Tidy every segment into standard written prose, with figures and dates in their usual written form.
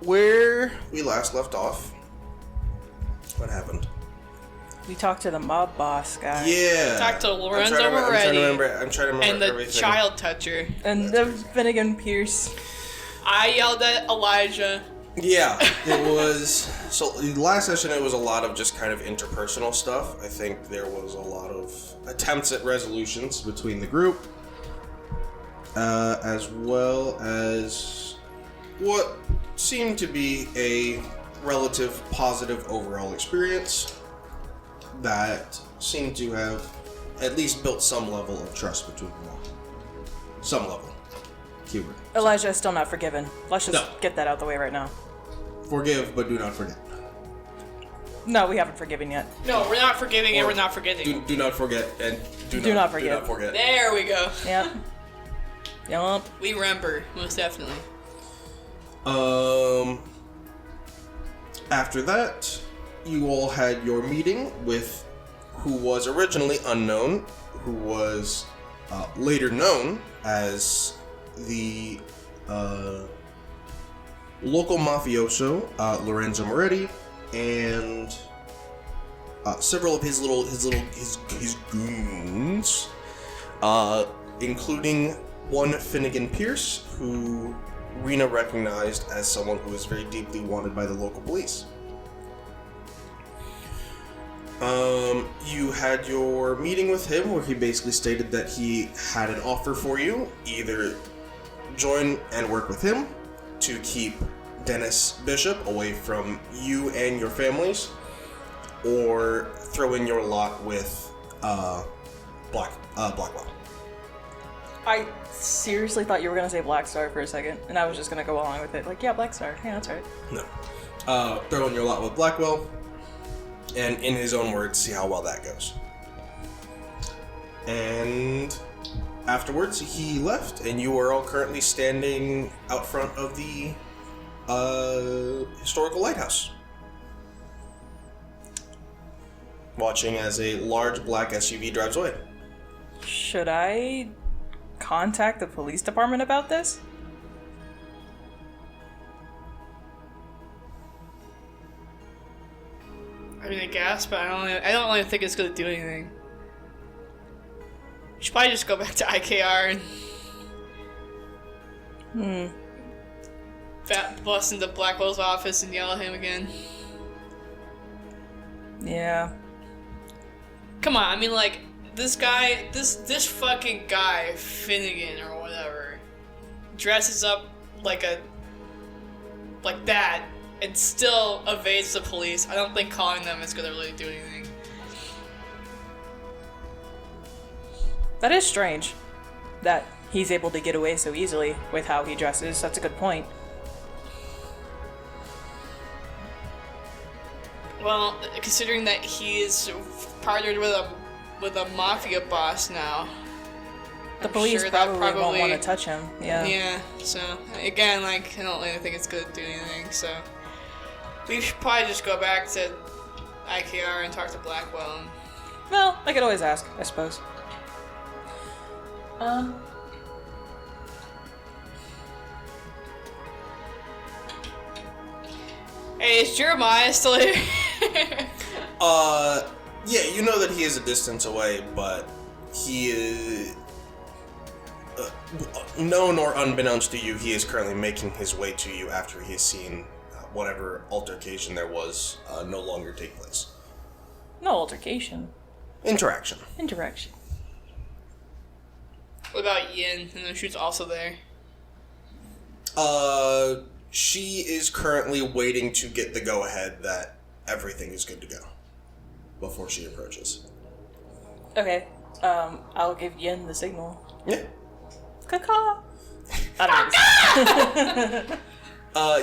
Where we last left off, what happened? We talked to the mob boss guy. Yeah. Talked to Lorenzo Moretti. I'm trying to remember and the everything. child toucher. And the Finnegan Pierce. I yelled at Elijah. Yeah, it was... So, the last session, it was a lot of just kind of interpersonal stuff. I think there was a lot of attempts at resolutions between the group, as well as what seemed to be a relative positive overall experience that seemed to have at least built some level of trust between them all. Some level. Keyword. Elijah is still not forgiven. Let's just get that out the way right now. Forgive, but do not forget. No, we haven't forgiven yet. No, we're not forgiving and we're not forgetting. Do not forget and do not forget. Do not forget. There we go. Yep. Yep. We remember, most definitely. After that, you all had your meeting with who was originally unknown, who was later known as the local mafioso, Lorenzo Moretti, and several of his goons, including one Finnegan Pierce, who Rena recognized as someone who was very deeply wanted by the local police. You had your meeting with him where he basically stated that he had an offer for you. Either join and work with him to keep Dennis Bishop away from you and your families, or throw in your lot with Blackwell. I seriously thought you were going to say Black Star for a second, and I was just going to go along with it. Like, yeah, Black Star. Yeah, that's right. No. Throw in your lot with Blackwell, and in his own words, see how well that goes. And afterwards, he left, and you are all currently standing out front of the historical lighthouse, watching as a large black SUV drives away. Should I contact the police department about this? I mean, I guess, but I don't really think it's going to do anything. You should probably just go back to IKR and bust into Blackwell's office and yell at him again. Yeah. Come on, I mean, like, this guy, this fucking guy, Finnegan or whatever, dresses up like that and still evades the police. I don't think calling them is gonna really do anything. That is strange that he's able to get away so easily with how he dresses. That's a good point. Well, considering that he is partnered with a mafia boss now, The police sure probably won't want to touch him. Yeah. Yeah. So again, like, I don't really think it's gonna do anything. So we should probably just go back to IKR and talk to Blackwell. Well, I could always ask, I suppose. Hey, is Jeremiah still here? Yeah, you know that he is a distance away, but he is... known or unbeknownst to you, he is currently making his way to you after he has seen whatever altercation there was no longer take place. No altercation. Interaction. Interaction. What about Yin? I know she's also there. She is currently waiting to get the go-ahead that everything is good to go before she approaches. Okay. I'll give Yin the signal. Yeah. Caw-caw. I don't know.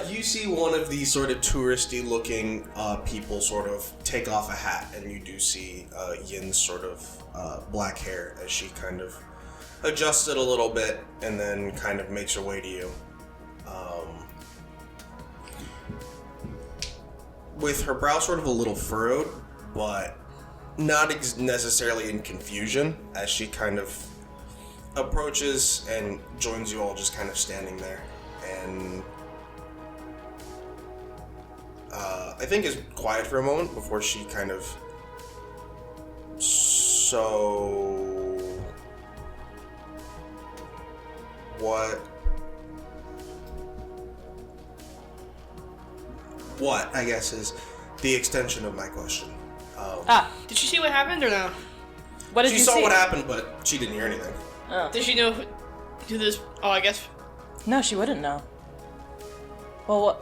You see one of these sort of touristy-looking people sort of take off a hat, and you do see Yin's sort of black hair as she kind of adjusts it a little bit, and then kind of makes her way to you. With her brow sort of a little furrowed, but not necessarily in confusion, as she kind of approaches and joins you all just kind of standing there. And I think is quiet for a moment before she kind of... So... What, I guess, is the extension of my question. Did she see what happened or no? What did She you saw see? what happened, but she didn't hear anything. Oh. Did she know who this? Oh, I guess. No, she wouldn't know. Well,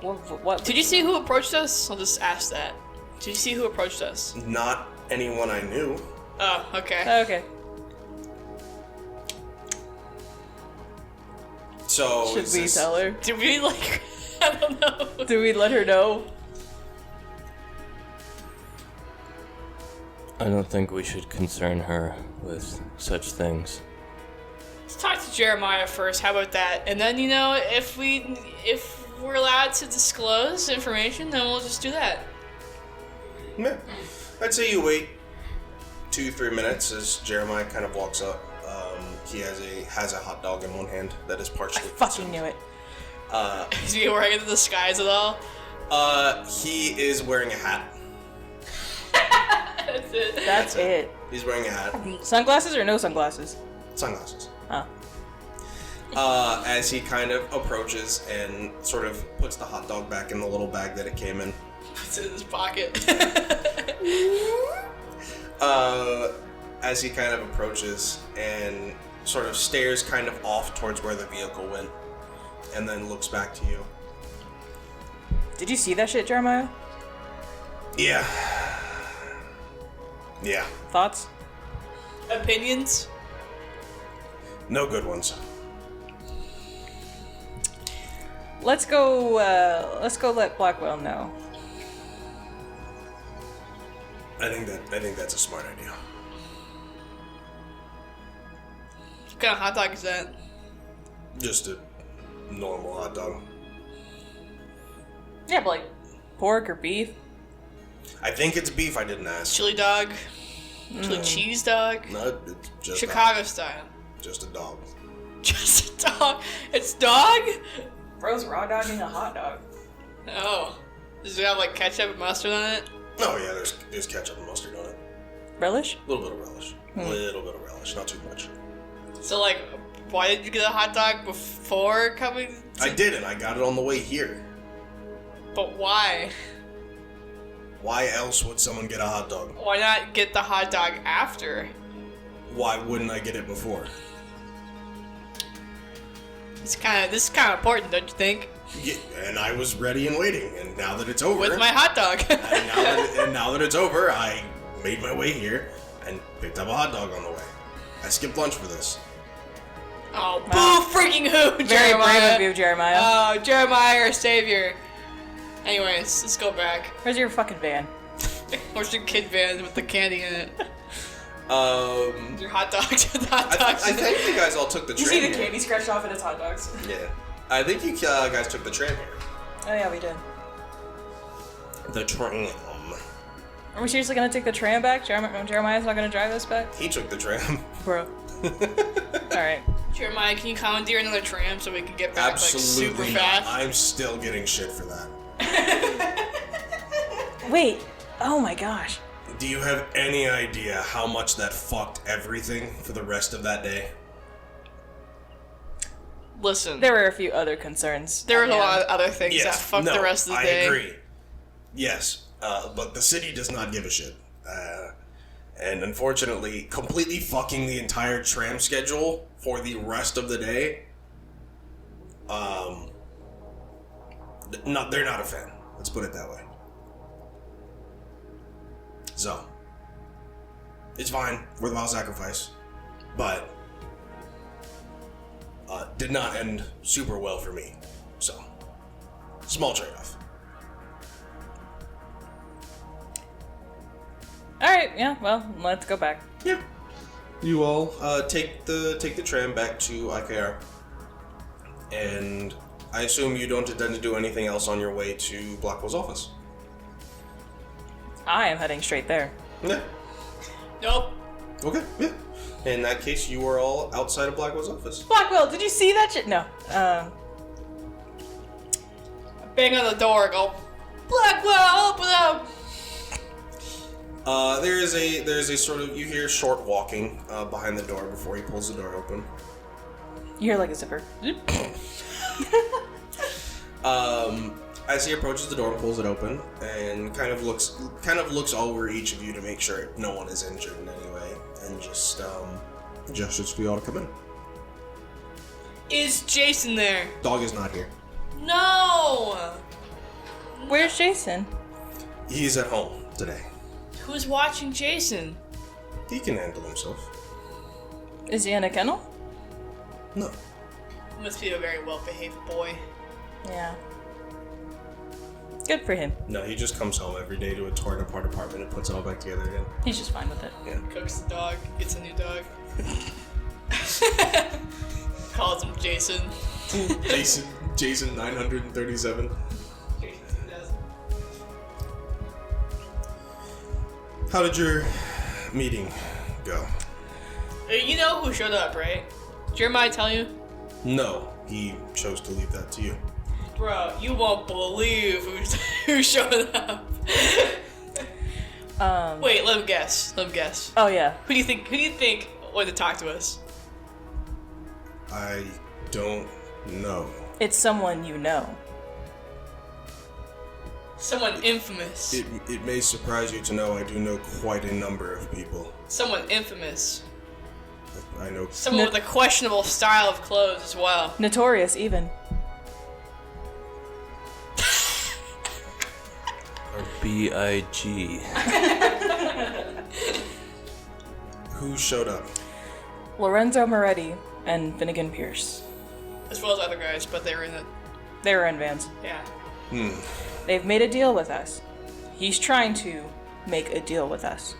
what Did you see who approached us? I'll just ask that. Did you see who approached us? Not anyone I knew. Oh, okay. Okay. So Should is we this- tell her? Did we like? I don't know. Do we let her know? I don't think we should concern her with such things. Let's talk to Jeremiah first. How about that? And then if we're allowed to disclose information, then we'll just do that. Yeah. I'd say you wait 2-3 minutes as Jeremiah kind of walks up. He has a hot dog in one hand that is partially Fucking knew it. Is he wearing the disguise at all? He is wearing a hat. That's it. That's it. He's wearing a hat. Sunglasses or no sunglasses? Sunglasses. Oh. As he kind of approaches and sort of puts the hot dog back in the little bag that it came in. It's in his pocket. As he kind of approaches and sort of stares kind of off towards where the vehicle went, and then looks back to you. Did you see that shit, Jeremiah? Yeah. Yeah. Thoughts? Opinions? No good ones. Let's go let Blackwell know. I think that's a smart idea. What kind of hot dog is that? Just a normal hot dog. Yeah, but like pork or beef? I think it's beef. I didn't ask. Chili dog? Chili cheese dog? No, it's just Chicago style. just a dog. Just a dog? It's dog? Bro's raw dogging a hot dog. Oh. Does it have like ketchup and mustard on it? Oh yeah, there's ketchup and mustard on it. Relish? A little bit of relish. Little bit of relish, not too much. So like, why did you get a hot dog before coming? I didn't. I got it on the way here. But why? Why else would someone get a hot dog? Why not get the hot dog after? Why wouldn't I get it before? This is kind of important, don't you think? Yeah, and I was ready and waiting, and now that it's over, With my hot dog. and now that it's over, I made my way here and picked up a hot dog on the way. I skipped lunch for this. Oh, boo freaking who, Very Jeremiah. brave of you, Jeremiah. Oh, Jeremiah, our savior. Anyways, let's go back. Where's your fucking van? Where's your kid van with the candy in it? Your hot dogs. The hot I dogs. think you guys all took the You train. see the here. candy scratched off in its hot dogs? Yeah. I think you guys took the tram here. Oh yeah, we did. The tram. Are we seriously gonna take the tram back? Jeremiah's not gonna drive us back? He took the tram. Bro. Alright. Jeremiah, can you commandeer another tram so we can get back Absolutely like super not. fast? I'm still getting shit for that. Wait. Oh my gosh. Do you have any idea how much that fucked everything for the rest of that day? Listen, There were a few other concerns. there were a at lot hand. of other things that fucked no, the rest of the I day. agree. Yes, but the city does not give a shit. And unfortunately, completely fucking the entire tram schedule for the rest of the day. They're not a fan. Let's put it that way. So, it's fine. Worthwhile sacrifice, but did not end super well for me. So, Small trade-off. Alright, yeah, well, let's go back. Yeah. You all take the tram back to IKR. And I assume you don't intend to do anything else on your way to Blackwell's office. I am heading straight there. Yeah. Nope. Okay, yeah. In that case, you are all outside of Blackwell's office. Blackwell, did you see that shit? No. Bang on the door, go, Blackwell, open up! There is a sort of, you hear short walking behind the door before he pulls the door open. You hear like a zipper. As he approaches the door and pulls it open, and kind of looks over each of you to make sure no one is injured in any way, and just gestures for you all to come in. Is Jason there? Dog is not here. No! Where's Jason? He's at home today. Who's watching Jason? He can handle himself. Is he in a kennel? No. Must be a very well-behaved boy. Yeah. Good for him. No, he just comes home every day to a torn apart apartment and puts it all back together again. He's just fine with it. Yeah. Cooks the dog, gets a new dog. Calls him Jason. Jason 937. How did your meeting go? You know who showed up, right? Did Jeremiah tell you? No, he chose to leave that to you. Bro, you won't believe who showed up. Wait, let him guess. Oh yeah. Who do you think wanted to talk to us? I don't know. It's someone you know. Someone infamous. It may surprise you to know I do know quite a number of people. Someone infamous. I know. Someone with a questionable style of clothes as well. Notorious even. Or B.I.G. Who showed up? Lorenzo Moretti and Finnegan Pierce. As well as other guys, but they were in it. They were in vans. Yeah. They've made a deal with us. He's trying to make a deal with us.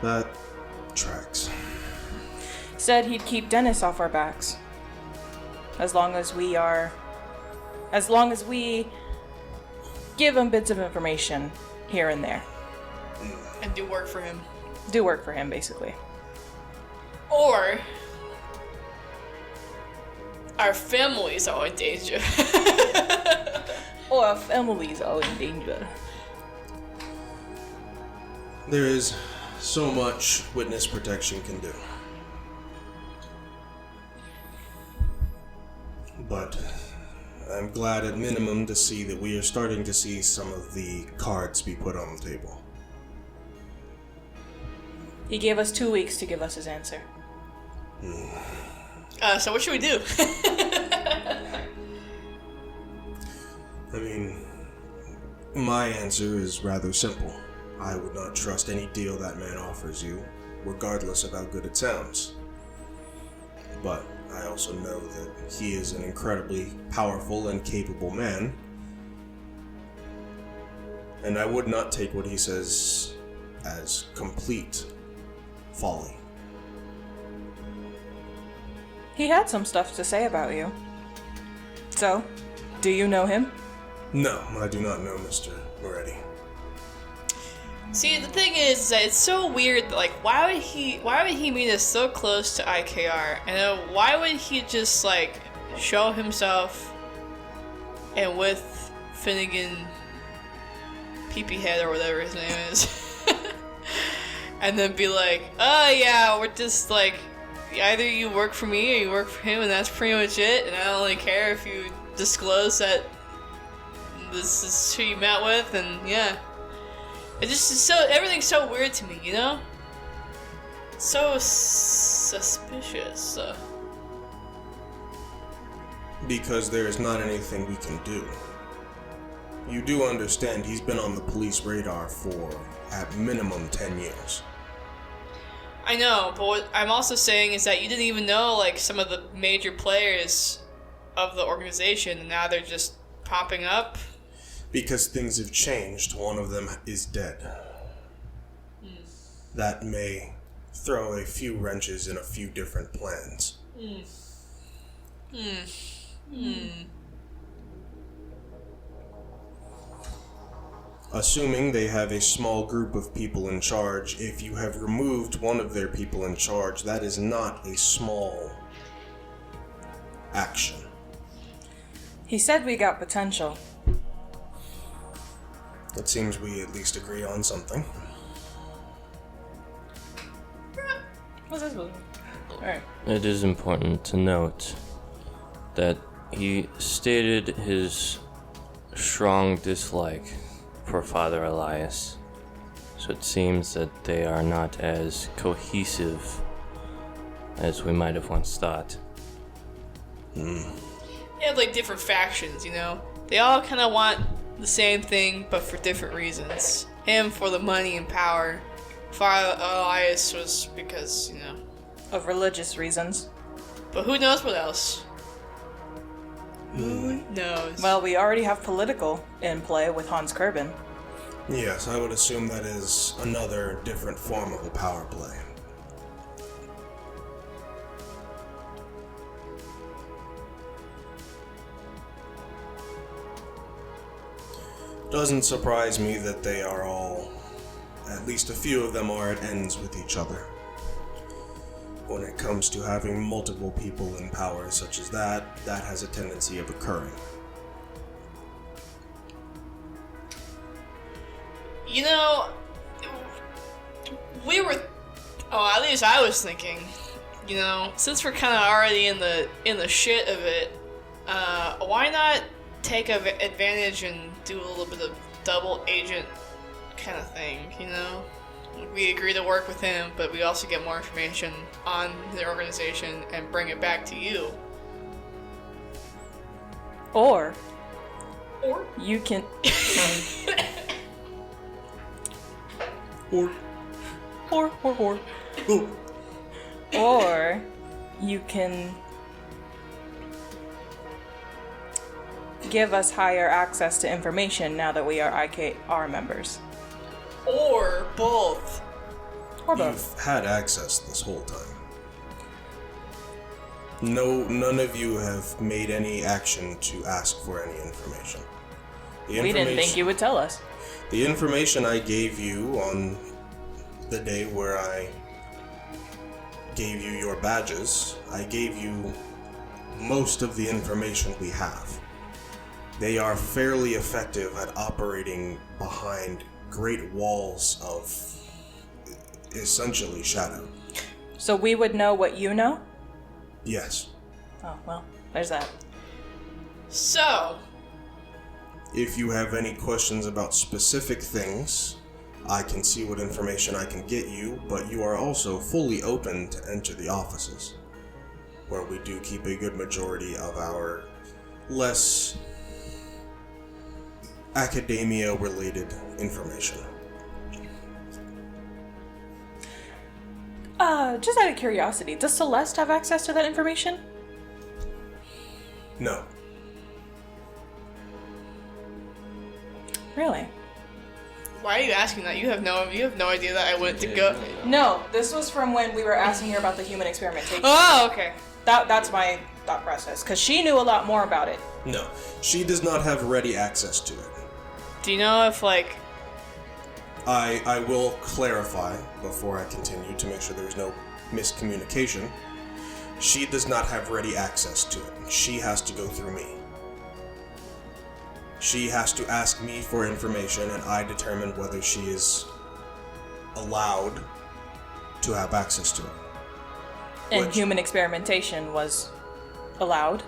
That tracks. Said he'd keep Dennis off our backs. As long as we give him bits of information here and there. And do work for him. Do work for him, basically. Or our families are in danger. Or our families are in danger. There is so much witness protection can do. But I'm glad at minimum to see that we are starting to see some of the cards be put on the table. He gave us 2 weeks to give us his answer. So what should we do? I mean, my answer is rather simple. I would not trust any deal that man offers you, regardless of how good it sounds. But I also know that he is an incredibly powerful and capable man, and I would not take what he says as complete folly. He had some stuff to say about you. So, do you know him? No, I do not know Mr. Moretti. See, the thing is that it's so weird. Like, why would he meet us so close to IKR, and then why would he just like show himself and with Finnegan, Peepee Head or whatever his name is, and then be like, "Oh yeah, we're just like either you work for me or you work for him, and that's pretty much it. And I don't really care if you disclose that this is who you met with, and yeah." It just is so, everything's so weird to me, you know? So suspicious. Because there is not anything we can do. You do understand he's been on the police radar for, at minimum, 10 years. I know, but what I'm also saying is that you didn't even know, like, some of the major players of the organization, and now they're just popping up? Because things have changed. One of them is dead. That may throw a few wrenches in a few different plans. Assuming they have a small group of people in charge, if you have removed one of their people in charge, that is not a small action. He said we got potential. It seems we at least agree on something. What's this? Alright. It is important to note that he stated his strong dislike for Father Elias. So it seems that they are not as cohesive as we might have once thought. They have like different factions, you know? They all kind of want the same thing, but for different reasons. Him for the money and power. Father Elias was because, you know. Of religious reasons. But who knows what else? Who knows? Well, we already have political in play with Hans Kerbin. Yes, I would assume that is another different form of a power play. Doesn't surprise me that they are all, at least a few of them are at ends with each other. When it comes to having multiple people in power such as that has a tendency of occurring. You know, we were, at least I was thinking, you know, since we're kind of already in the shit of it, why not take advantage and do a little bit of double agent kind of thing, you know? We agree to work with him, but we also get more information on the organization and bring it back to you. Or you can Or or you can give us higher access to information now that we are IKR members. Or both. Or both. You've had access this whole time. None of you have made any action to ask for any information. We didn't think you would tell us. The information I gave you on the day where I gave you your badges, I gave you most of the information we have. They are fairly effective at operating behind great walls of essentially shadow. So we would know what you know? Yes. Oh, well, there's that. So, If you have any questions about specific things, I can see what information I can get you, but you are also fully open to enter the offices, where we do keep a good majority of our less academia-related information. Just out of curiosity, does Celeste have access to that information? No. Really? why are you asking that? You have no idea that I went to go. No, this was from when we were asking her about the human experimentation. Oh, okay. That's my thought process, because she knew a lot more about it. No. She does not have ready access to it. Do you know if like? I will clarify before I continue to make sure there's no miscommunication. She does not have ready access to it. She has to go through me. She has to ask me for information, and I determine whether she is allowed to have access to it. And Which- human experimentation was allowed.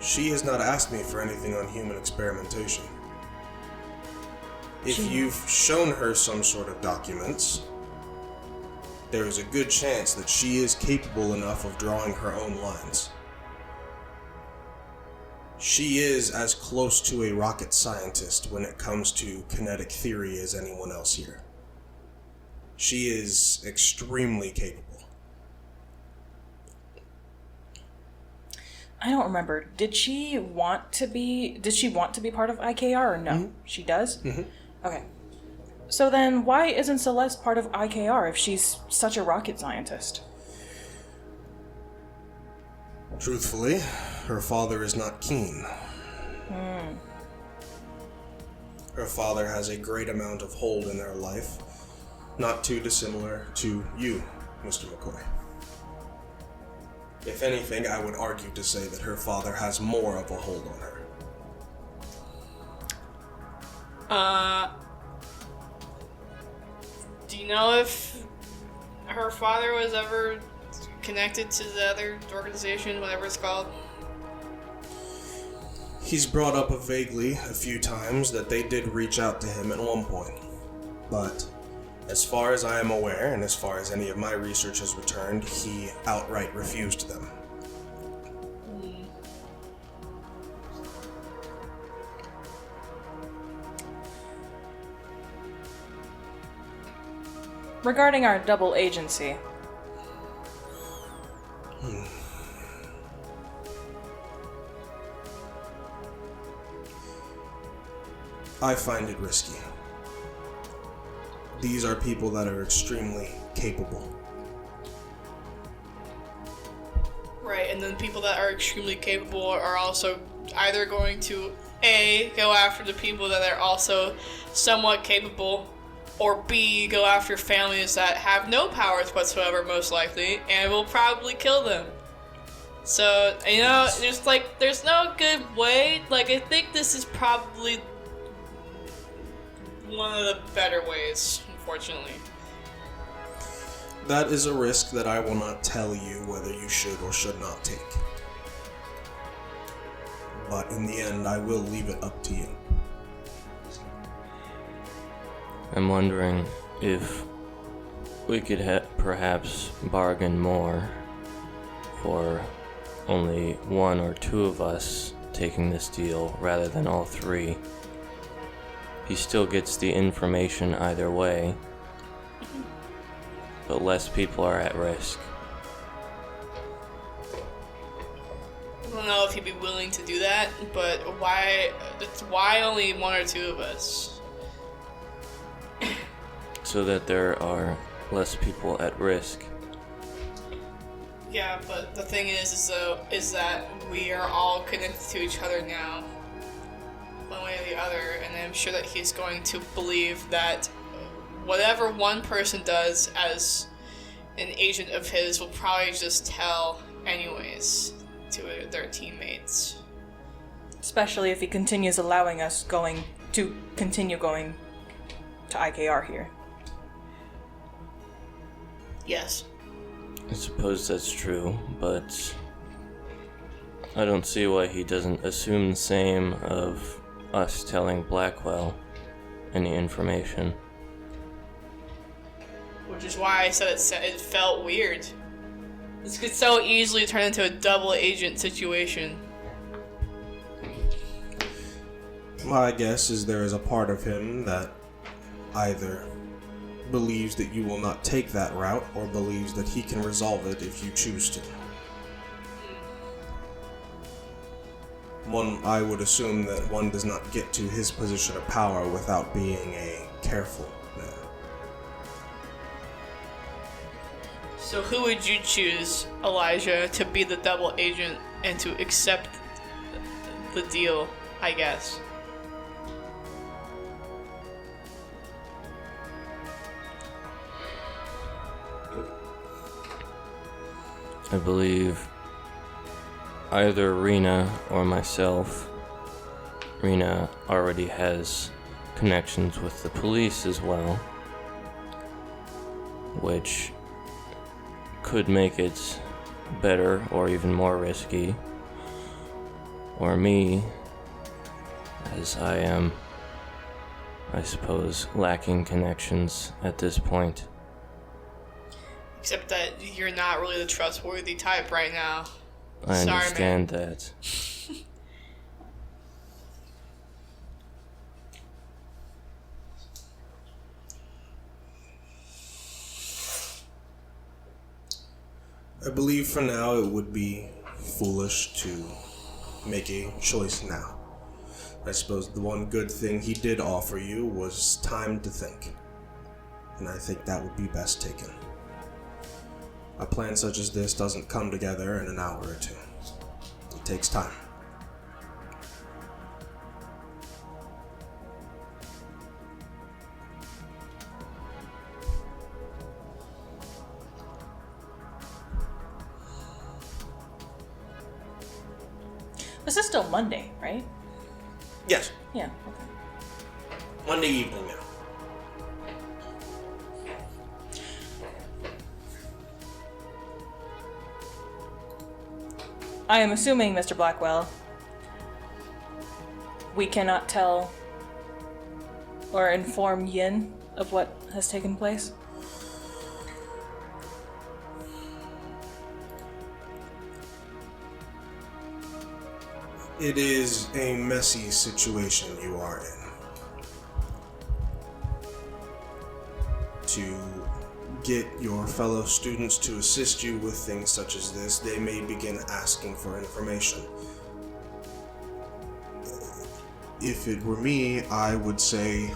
She has not asked me for anything on human experimentation. If you've shown her some sort of documents, there is a good chance that she is capable enough of drawing her own lines. She is as close to a rocket scientist when it comes to kinetic theory as anyone else here. She is extremely capable. I don't remember. Did she want to be part of IKR or no? Mm-hmm. She does? Okay. So then why isn't Celeste part of IKR if she's such a rocket scientist? Truthfully, her father is not keen. Her father has a great amount of hold in her life, not too dissimilar to you, Mr. McCoy. If anything, I would argue to say that her father has more of a hold on her. Do you know if her father was ever connected to the other organization, whatever it's called? He's brought up vaguely a few times that they did reach out to him at one point, but as far as I am aware, and as far as any of my research has returned, he outright refused them. Regarding our double agency, I find it risky. These are people that are extremely capable. Right, and then people that are extremely capable are also either going to A, go after the people that are also somewhat capable, or B, go after families that have no powers whatsoever, most likely, and will probably kill them. So, you know, there's no good way. Like, I think this is probably one of the better ways, unfortunately. That is a risk that I will not tell you whether you should or should not take. But in the end, I will leave it up to you. I'm wondering if we could perhaps bargain more for only one or two of us taking this deal rather than all three. He still gets the information either way, but less people are at risk. I don't know if he'd be willing to do that, but why only one or two of us? So that there are less people at risk. Yeah, but the thing is that we are all connected to each other now, one way or the other, and I'm sure that he's going to believe that whatever one person does as an agent of his will probably just tell anyways to their teammates. especially if he continues allowing us continue going to IKR here. Yes. I suppose that's true, but I don't see why he doesn't assume the same of us telling Blackwell any information. Which is why I said it felt weird. This could so easily turn into a double agent situation. My guess is there is a part of him that either believes that you will not take that route or believes that he can resolve it if you choose to. I would assume that one does not get to his position of power without being a careful man. So who would you choose, Elijah, to be the double agent and to accept the deal, I guess? I believe either Rena or myself. Rena already has connections with the police as well, which could make it better or even more risky. Or me, as I am, I suppose, lacking connections at this point. Except that you're not really the trustworthy type right now. I Sorry, understand man. that. I believe for now it would be foolish to make a choice now. I suppose the one good thing he did offer you was time to think, and I think that would be best taken. A plan such as this doesn't come together in an hour or two. It takes time. This is still Monday, right? Yes, Yeah. Okay. Monday evening now. I am assuming, Mr. Blackwell, we cannot tell or inform Yin of what has taken place. It is a messy situation you are in. To get your fellow students to assist you with things such as this, they may begin asking for information. If it were me, I would say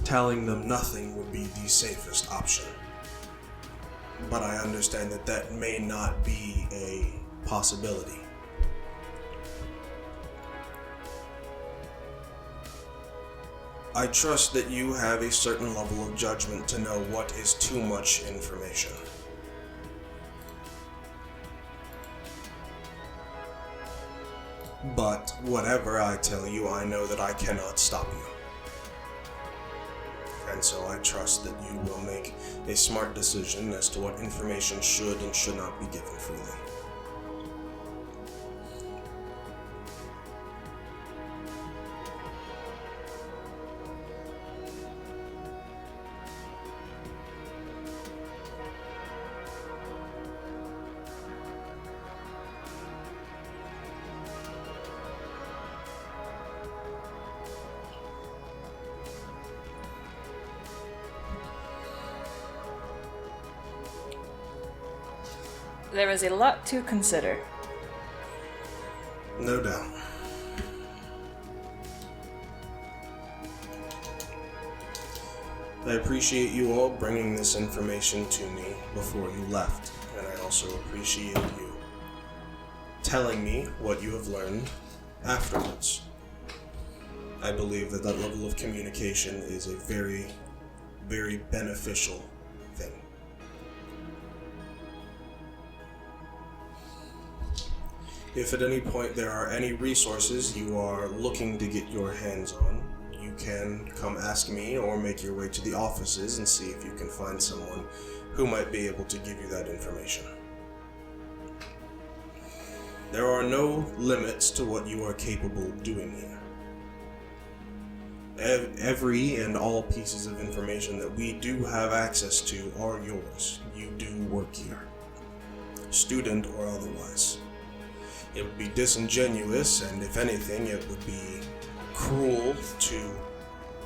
telling them nothing would be the safest option. But I understand that that may not be a possibility. I trust that you have a certain level of judgment to know what is too much information. But whatever I tell you, I know that I cannot stop you. And so I trust that you will make a smart decision as to what information should and should not be given freely. There is a lot to consider. No doubt. I appreciate you all bringing this information to me before you left, and I also appreciate you telling me what you have learned afterwards. I believe that that level of communication is a very, very beneficial thing. If at any point there are any resources you are looking to get your hands on, you can come ask me or make your way to the offices and see if you can find someone who might be able to give you that information. There are no limits to what you are capable of doing here. Every and all pieces of information that we do have access to are yours. You do work here, student or otherwise. It would be disingenuous, and if anything, it would be cruel to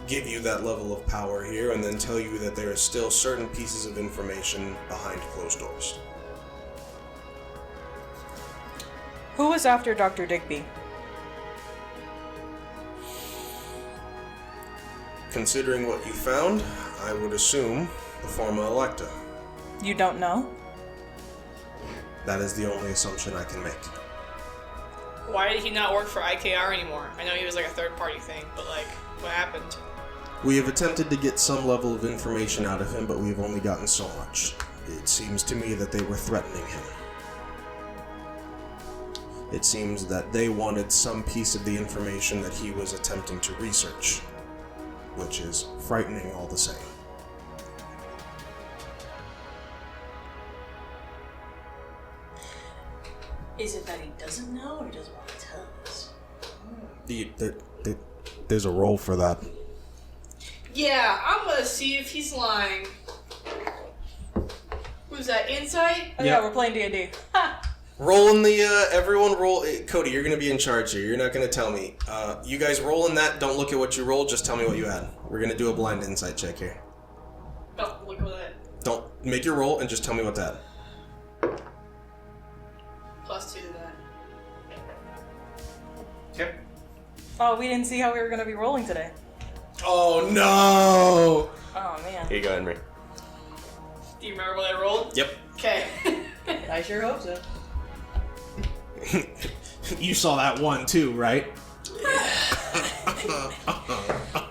give you that level of power here and then tell you that there are still certain pieces of information behind closed doors. Who was after Dr. Digby? Considering what you found, I would assume the former Electa. You don't know? That is the only assumption I can make. Why did he not work for IKR anymore? I know he was like a third-party thing, but like, what happened? We have attempted to get some level of information out of him, but we have only gotten so much. It seems to me that they were threatening him. It seems that they wanted some piece of the information that he was attempting to research, which is frightening all the same. Is it that he doesn't know or he doesn't want to tell us? There's a role for that. Yeah, I'm gonna see if he's lying. Who's that, insight? Oh yeah, Yep. we're playing D&D. Rolling the, everyone roll. Cody, you're gonna be in charge here. You're not gonna tell me. You guys roll in that. Don't look at what you rolled. Just tell me what you had. We're gonna do a blind insight check here. Oh, look at that. Don't make your roll and just tell me what that. Okay. Oh, we didn't see how we were gonna be rolling today. Oh no! Oh man. Here you go, Henry. Do you remember what I rolled? Yep. Okay. I sure hope so. You saw that one too, right?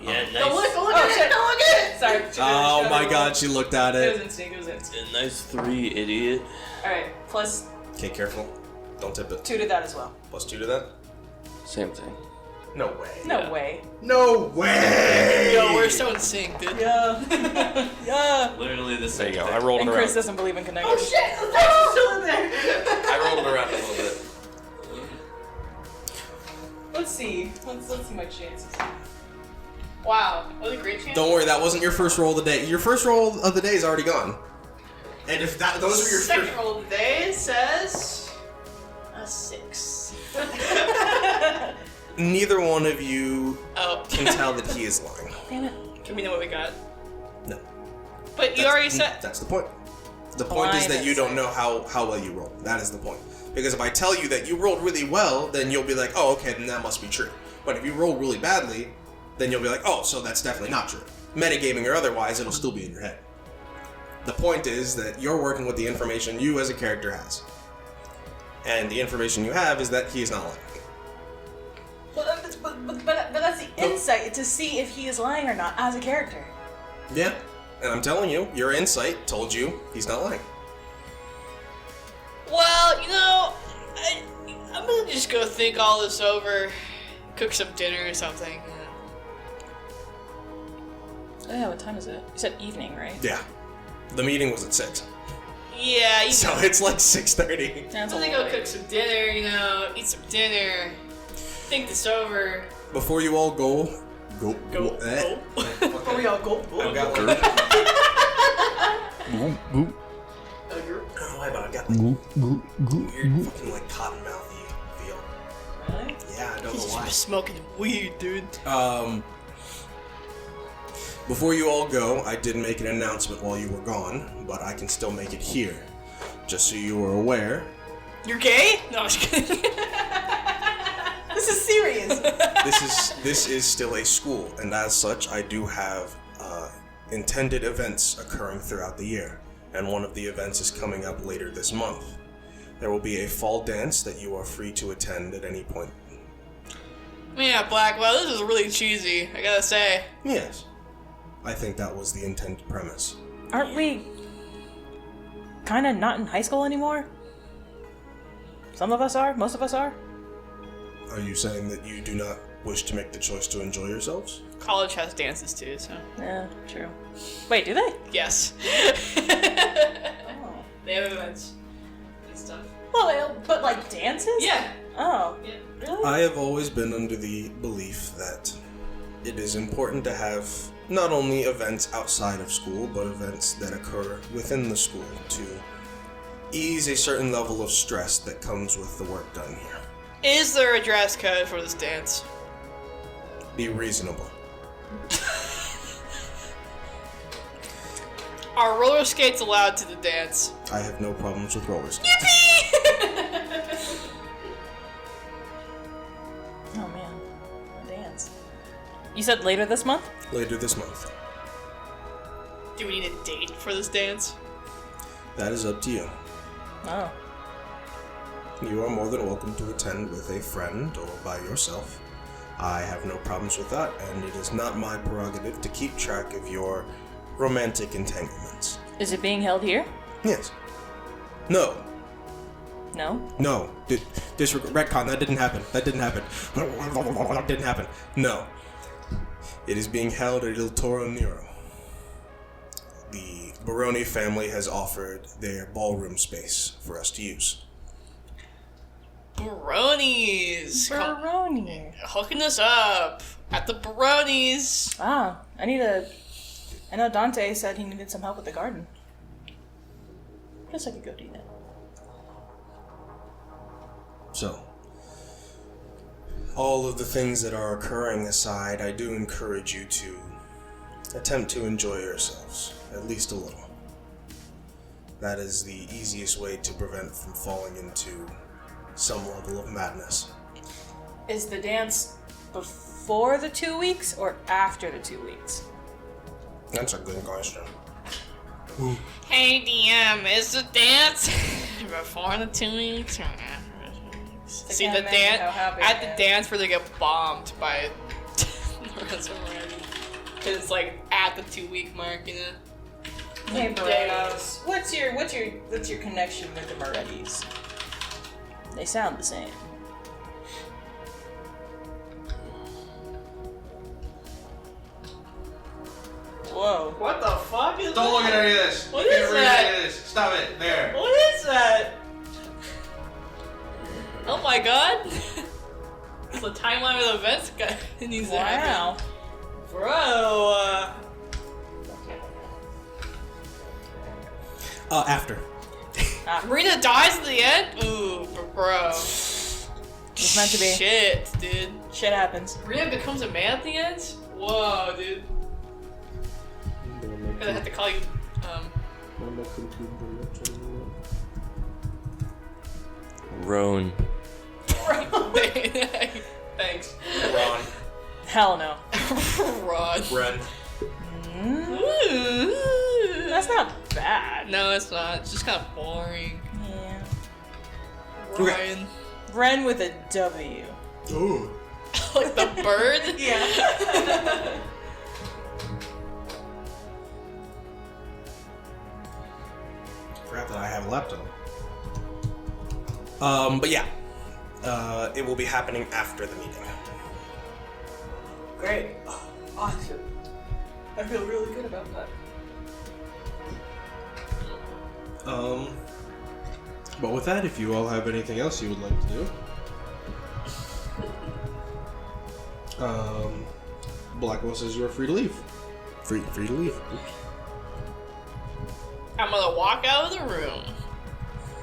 Yeah, nice. Don't look at it! Don't look at it! Sorry. Oh my god, she looked at It was it. instinct. It was instinct. A nice 3, idiot. All right. Plus Okay, careful. Don't tip it. 2 to that as well. Plus 2 to that? Same thing. No way. No Yeah. way. No way! Yo, we're so in sync, dude. Yeah. yeah. Literally the same. There you go. I rolled And it Chris around. doesn't believe in connecting. Oh shit! That's still in there! I rolled it around a little bit. Let's see. Let's see my chances. Wow, that was a great chance. Don't worry, that wasn't your first roll of the day. Your first roll of the day is already gone. And if those are your Second first... roll of the day says a 6. Neither one of you Oh, can tell that he is lying. Damn it. Can we know what we got? No. But you already said. That's the point. The point is that you Blind don't know how well you roll. That is the point. Because if I tell you that you rolled really well, then you'll be like, oh, okay, then that must be true. But if you roll really badly, then you'll be like, oh, so that's definitely not true. Metagaming or otherwise, it'll still be in your head. The point is that you're working with the information you as a character has. And the information you have is that he's not lying. But that's the insight to see if he is lying or not as a character. Yeah. And I'm telling you, your insight told you he's not lying. Well, you know, I'm gonna just go think all this over, cook some dinner or something. Oh yeah, what time is it? You said evening, right? Yeah. The meeting was at 6. Yeah, you So know. it's like 6:30. That's I'm gonna go cook some dinner, you know, eat some dinner, think this over. Before you all go. Go. Before we all go. I've got one. I don't know why, but I've got like weird fucking like cotton mouthy feel. Really? Yeah, I don't He's know why. just smoking weed, dude. Before you all go, I did make an announcement while you were gone, but I can still make it here. Just so you are aware, You're gay? No, I'm just kidding. This is serious. this is still a school, and as such, I do have intended events occurring throughout the year, and one of the events is coming up later this month. There will be a fall dance that you are free to attend at any point. Yeah, Blackwell, this is really cheesy, I gotta say. Yes, I think that was the intended premise. Aren't we kind of not in high school anymore? Some of us are. Most of us are. Are you saying that you do not wish to make the choice to enjoy yourselves? College has dances too, so. Yeah, true. Wait, do they? Yes. Oh. They have events and stuff. Well, but like dances? Yeah. Oh. Yeah. Really? I have always been under the belief that it is important to have not only events outside of school, but events that occur within the school to ease a certain level of stress that comes with the work done here. Is there a dress code for this dance? Be reasonable. Are roller skates allowed to the dance? I have no problems with roller skates. Oh man, a dance. You said later this month? Later this month. Do we need a date for this dance? That is up to you. Oh. You are more than welcome to attend with a friend or by yourself. I have no problems with that, and it is not my prerogative to keep track of your romantic entanglements. Is it being held here? Yes. No. No. No. Retcon, that didn't happen. That didn't happen. That didn't happen. No. It is being held at Il Toro Nero. The Baroni family has offered their ballroom space for us to use. Baronies! Baroni. Hooking us up at the Baronies! Ah, I know Dante said he needed some help with the garden. Guess I could go do that. So, all of the things that are occurring aside, I do encourage you to attempt to enjoy yourselves, at least a little. That is the easiest way to prevent from falling into some level of madness. Is the dance before the 2 weeks or after the 2 weeks? That's a good question. Hey DM, is the dance before the 2 weeks or after the 2 weeks? See can't the imagine dance how happy at I the am. dance where they get bombed by because it's like at the 2 week mark, you know. Hey, Moretti's. What's your connection with the Moretti's? They sound the same. Whoa. What the fuck is Don't look at any of this. What You is can't read that? any of this. Stop it. There. What is that? Oh my god! It's the timeline of the events guy needs to happen. Wow. Bro, After. Marina dies at the end? Ooh, bro. It's meant to be. Shit, dude. Shit happens. Marina becomes a man at the end? Whoa, dude. I'm gonna have to call you, Roan. Thanks. Ron. Hell no. Rod. Ren. Ooh. That's not bad. No, it's not. It's just kind of boring. Yeah. Okay. Ryan. Ren with a W. Ooh. Like the bird? Yeah. Forgot that I have leptin. But yeah. It will be happening after the meeting. Great. Awesome. I feel really good about that. But with that, if you all have anything else you would like to do, Blackwell says you are free to leave. Free to leave. Oops. I'm gonna walk out of the room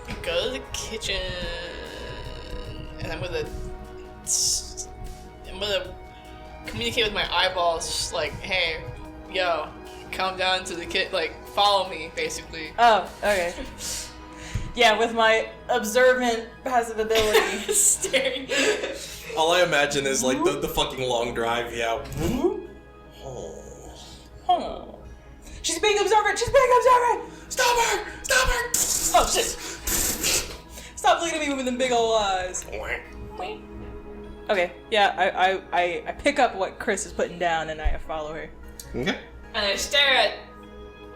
and go to the kitchen, and I'm gonna communicate with my eyeballs, like, hey, yo, come down to the like, follow me, basically. Oh, okay. Yeah, with my observant passive ability. Staring. All I imagine is like the fucking long drive. Yeah. Oh. She's being observant! She's being observant! Stop her! Stop her! Oh shit! Stop looking at me with them big old eyes. Okay, yeah, I pick up what Chris is putting down and I follow her. Okay. And I stare at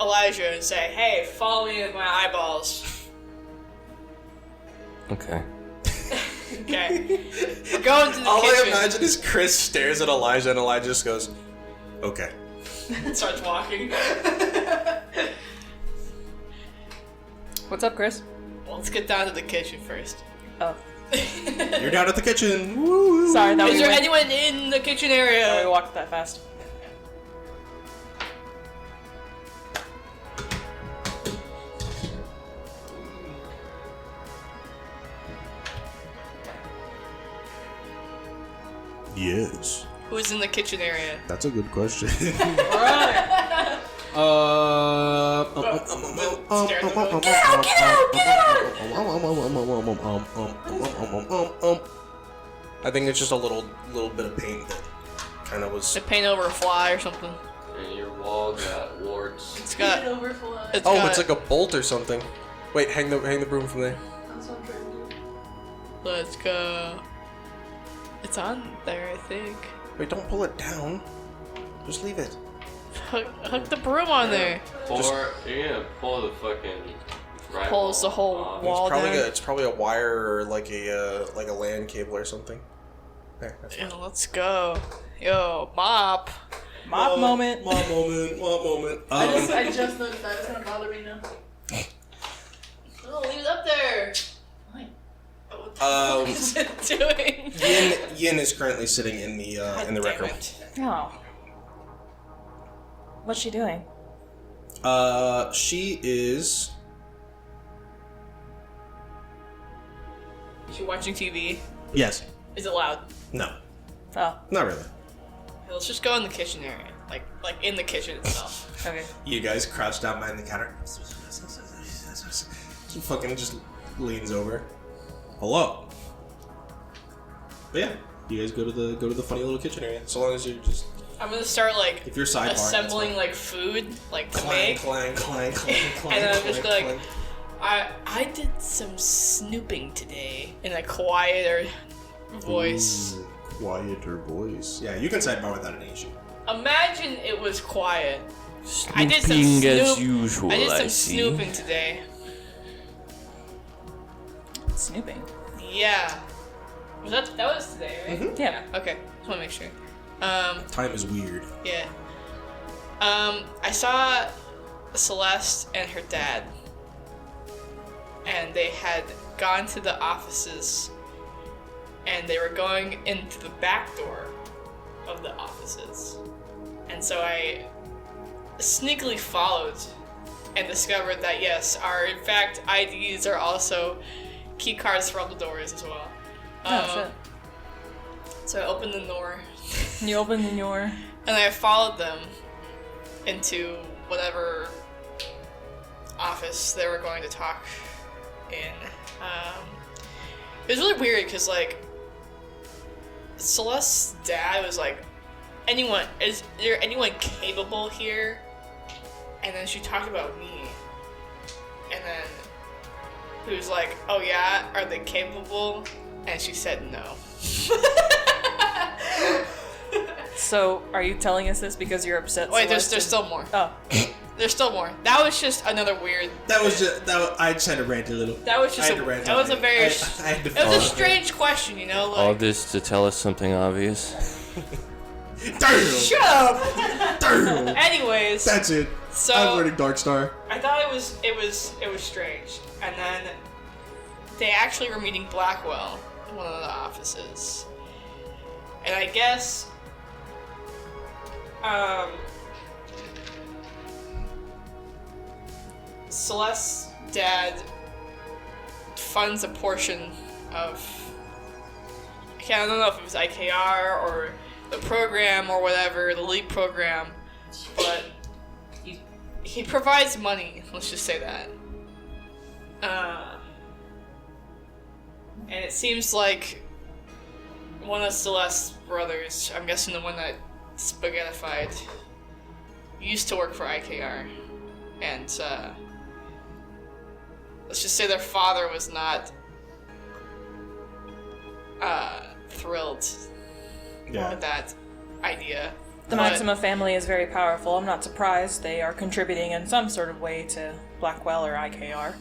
Elijah and say, hey, follow me with my eyeballs. Okay. Okay. We're going to the All kitchen. I imagine is Chris stares at Elijah and Elijah just goes, okay. Starts walking. What's up, Chris? Well, let's get down to the kitchen first. Oh, You're down at the kitchen. Woo. sorry, that Is there we anyone in the kitchen we area? walked that fast. Yes. Who's in the kitchen area? That's a good question. I think it's just a little bit of paint that kind of was. They paint over a fly or something. And your wall got warts. It's got. overflow. It's Oh, got, it's like a bolt or something. Wait, hang the broom from there. That's what I'm trying to do. Let's go. It's on there, I think. Wait, don't pull it down. Just leave it. Hook the broom on there. You're gonna pull the fucking drywall Pulls the whole off. wall down. It's probably a wire or like a LAN cable or something. There. That's Yeah, let's go. Yo, mop. Mop moment. Mop moment. Mop moment. I just noticed that. It's gonna bother me now. Oh, leave it up there. Fine. What is it doing? Yin is currently sitting in the rec room. Oh. What's she doing? She is. Is she watching TV? Yes. Is it loud? No. Oh, Not really. Let's just go in the kitchen area. Like in the kitchen itself. okay. You guys crouch down behind the counter. She fucking just leans over. Hello. But yeah, You guys go to the funny little kitchen area. So long as you're just. I'm gonna start like If you're sidebarring, assembling like food like to clang, make, clang, clang, clang, clang. and then I'm just clang, like, clang. I did some snooping today in a quieter voice. Ooh, quieter voice. Yeah, you can sidebar without an issue. Imagine it was quiet. I did some Snooping as snoop- usual, I did some see. snooping today. Snooping. Yeah. That was today, right? Mhm. Yeah. Okay, just want to make sure. Time is weird. Yeah. I saw Celeste and her dad, and they had gone to the offices, and they were going into the back door of the offices. And so I sneakily followed and discovered that yes, in fact IDs are also key cards for all the doors as well. Oh, shit. So I opened the door You open the door. and I followed them into whatever office they were going to talk in. It was really weird because like Celeste's dad was like, is there anyone capable here? And then she talked about me. And then he was like, oh yeah, are they capable? And she said no. So, are you telling us this because you're upset? Wait, there's Celeste still more. Oh. There's still more. That was just another weird. I just had to rant a little. That was just I had to rant that was a very. I had to It was follow a up. strange question, you know. Like, All this to tell us something obvious. Damn! shut up. Damn! Anyways, That's it. so I'm learning Dark Star. I thought it was strange, and then they actually were meeting Blackwell in one of the offices, and I guess Celeste's dad funds a portion of, I don't know if it was IKR or the program or whatever, the LEAP program, but he provides money, let's just say that. And it seems like one of Celeste's brothers, I'm guessing the one that spaghettified, used to work for IKR. And let's just say their father was not thrilled with that idea. The But- Maxima family is very powerful. I'm not surprised they are contributing in some sort of way to Blackwell or IKR.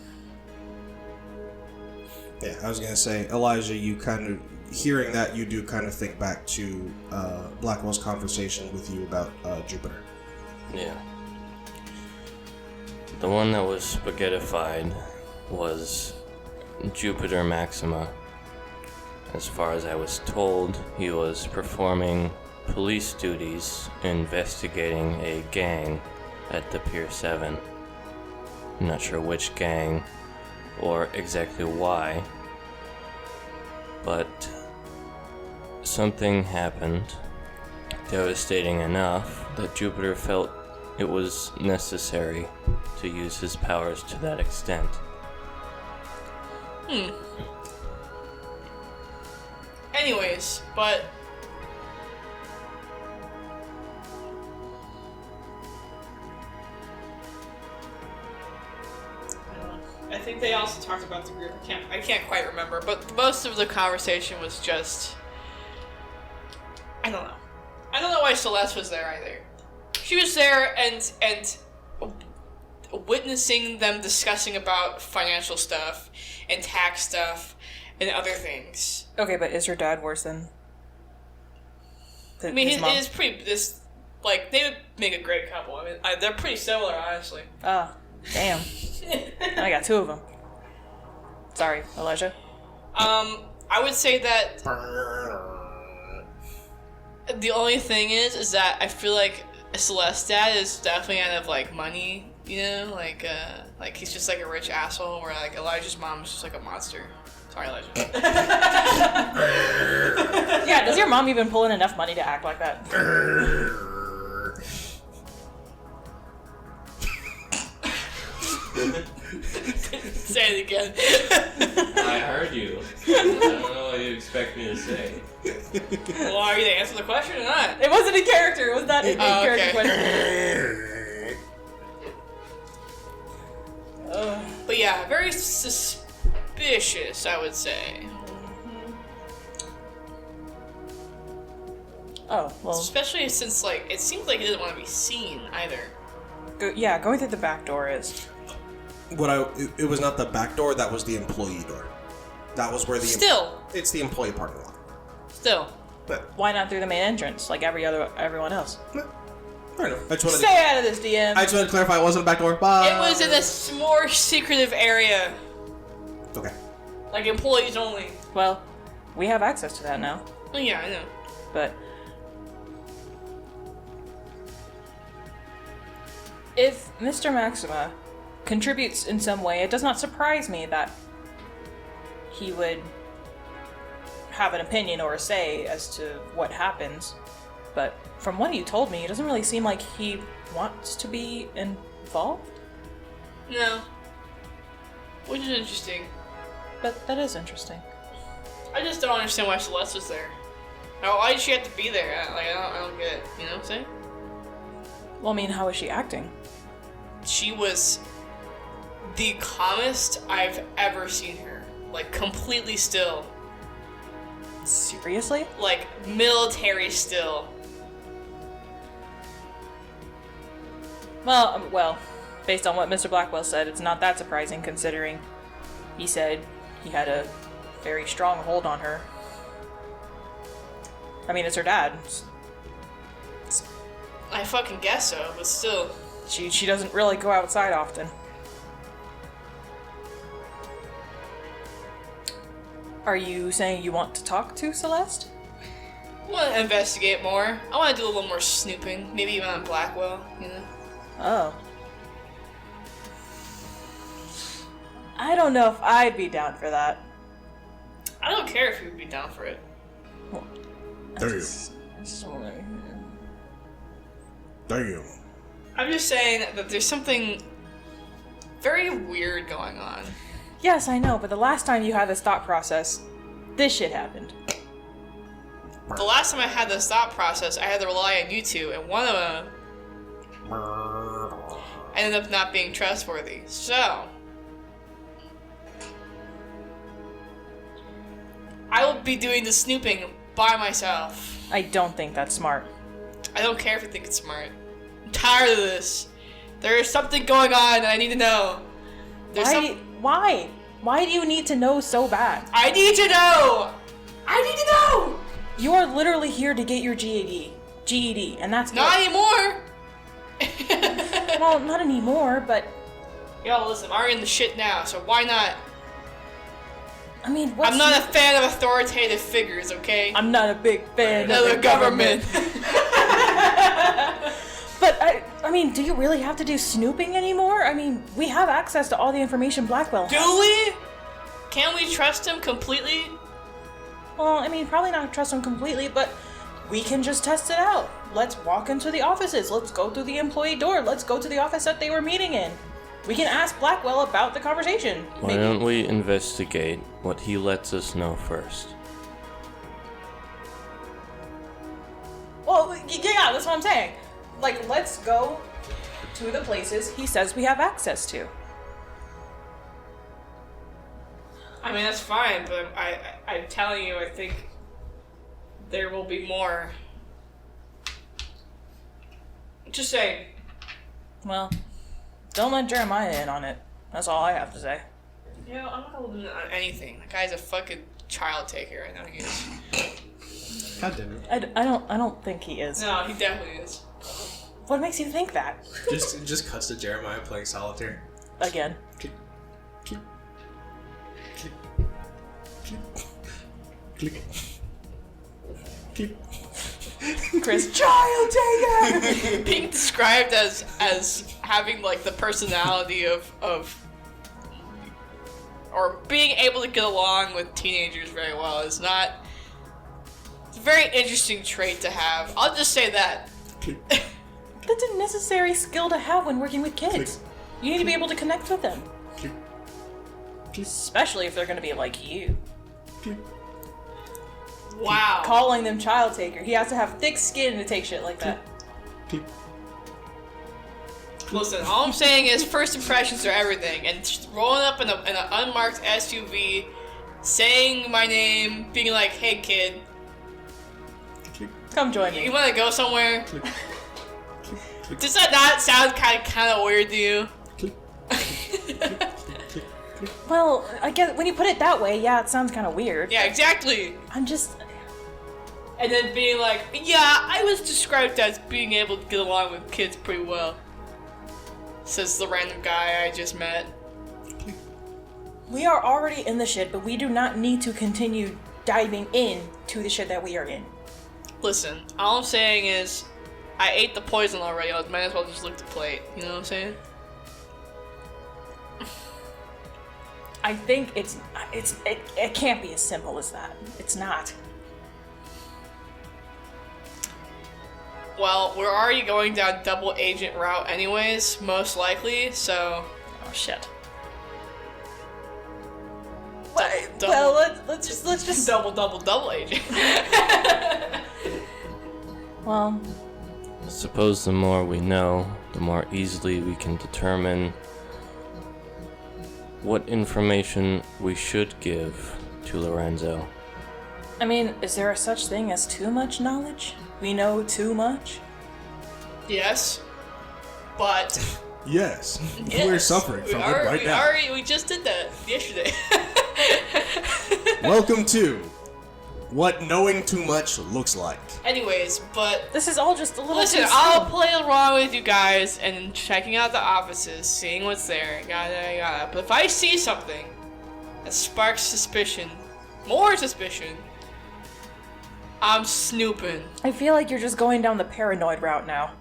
Yeah, I was gonna say, Elijah, you kind of hearing that, you do kind of think back to Blackwell's conversation with you about Jupiter. Yeah. The one that was spaghettified was Jupiter Maxima. As far as I was told, he was performing police duties investigating a gang at the Pier 7. I'm not sure which gang or exactly why, but something happened devastating enough that Jupiter felt it was necessary to use his powers to that extent. Anyways, but I think they also talked about the group. I can't quite remember, but most of the conversation was just, I don't know why Celeste was there either. She was there and witnessing them discussing about financial stuff and tax stuff and other things. Okay, but is your dad worse than I mean, his mom? it is pretty. Like, they would make a great couple. I mean, they're pretty similar, honestly. Ah, damn. I got two of them. Sorry, Elijah. I would say that the only thing is that I feel like Celeste's dad is definitely out of like money, you know, like he's just like a rich asshole. Where like Elijah's mom is just like a monster. Sorry, Elijah. Yeah, does your mom even pull in enough money to act like that? Say it again. I heard you. I don't know what you expect me to say. Well, are you to answer the question or not? It wasn't a character. It was not a character okay. question. But yeah, very suspicious, I would say. Oh, well. Especially since, like, it seems like he doesn't want to be seen either. Going through the back door is. It was not the back door, that was the employee door. That was where the... Still. It's the employee parking lot. Still. But, Why not through the main entrance, like everyone else? fair enough. I just wanted Stay out of this, DM. I just wanted to clarify it wasn't a back door. Bye. It was in a more secretive area. Okay. Like, employees only. Well, we have access to that now, Oh, yeah, I know. but... If Mr. Maxima contributes in some way, it does not surprise me that he would have an opinion or a say as to what happens. But from what you told me, it doesn't really seem like he wants to be involved. No. Which is interesting. But that is interesting. I just don't understand why Celeste was there. Now, why did she have to be there? I don't get it. You know what I'm saying? Well, I mean, how is she acting? She was the calmest I've ever seen her. Like, completely still. Seriously? Like, military still. Well, based on what Mr. Blackwell said, it's not that surprising considering he said he had a very strong hold on her. I mean, it's her dad. I fucking guess so, but still. She doesn't really go outside often. Are you saying you want to talk to Celeste? I want to investigate more. I want to do a little more snooping. Maybe even on Blackwell, you know? Oh. I don't know if I'd be down for that. I don't care if you would be down for it. Damn. Damn. I'm just saying that there's something very weird going on. Yes, I know, but the last time you had this thought process, this shit happened. The last time I had this thought process, I had to rely on you two, and one of them ended up not being trustworthy. So, I will be doing the snooping by myself. I don't think that's smart. I don't care if you think it's smart. I'm tired of this. There is something going on that I need to know. Why? Why do you need to know so bad? I need to know! I need to know! You are literally here to get your GED, and that's Not it. anymore! Well, not anymore, but Yo, listen, I'm in the shit now, so why not? I mean, what's I'm not a fan of authoritative figures, okay? I'm not a big fan No, of the government. But I mean, do you really have to do snooping anymore? I mean, we have access to all the information Blackwell has. Do we? Can we trust him completely? Well, I mean, probably not trust him completely, but we can just test it out. Let's walk into the offices. Let's go through the employee door. Let's go to the office that they were meeting in. We can ask Blackwell about the conversation. Why don't we investigate what he lets us know first? Well, yeah, that's what I'm saying. Like, let's go to the places he says we have access to. I mean, that's fine, but I'm telling you, I think there will be more. Just saying. Well, don't let Jeremiah in on it. That's all I have to say. You know, I'm not gonna limit on anything. That guy's a fucking child taker. I know he is. God damn it. I don't think he is. No, he definitely is. What makes you think that? Just cuts to Jeremiah playing solitaire. Again. Click. Click. Click. Click. Click. Chris, child taker! Being described as having like the personality of or being able to get along with teenagers very well is not. It's a very interesting trait to have. I'll just say that. That's a necessary skill to have when working with kids. You need to be able to connect with them. Especially if they're going to be like you. Wow. calling them child taker. He has to have thick skin to take shit like that. Listen, all I'm saying is first impressions are everything, and just rolling up in an unmarked SUV, saying my name, being like, "Hey kid, Come join you me. want to go somewhere?" Does that not sound kind of weird to you? Well, I guess when you put it that way, yeah, it sounds kind of weird. Yeah, exactly. I'm just. And then being like, "Yeah, I was described as being able to get along with kids pretty well," says the random guy I just met. We are already in the shit, but we do not need to continue diving in to the shit that we are in. Listen, all I'm saying is, I ate the poison already. I might as well just lick the plate. You know what I'm saying? I think it can't be as simple as that. It's not. Well, we're already going down double agent route anyways, most likely, so... Oh shit. Double- Well, let's just. Double agent. Well, I suppose the more we know, the more easily we can determine what information we should give to Lorenzo. I mean, is there a such thing as too much knowledge? We know too much? Yes. But... Yes. yes, We're suffering from it right now. We just did that yesterday. Welcome to what knowing too much looks like. Anyways, but... This is all just a little Listen, too I'll soon. play along with you guys and checking out the offices, seeing what's there, yada. But if I see something that sparks suspicion, more suspicion, I'm snooping. I feel like you're just going down the paranoid route now.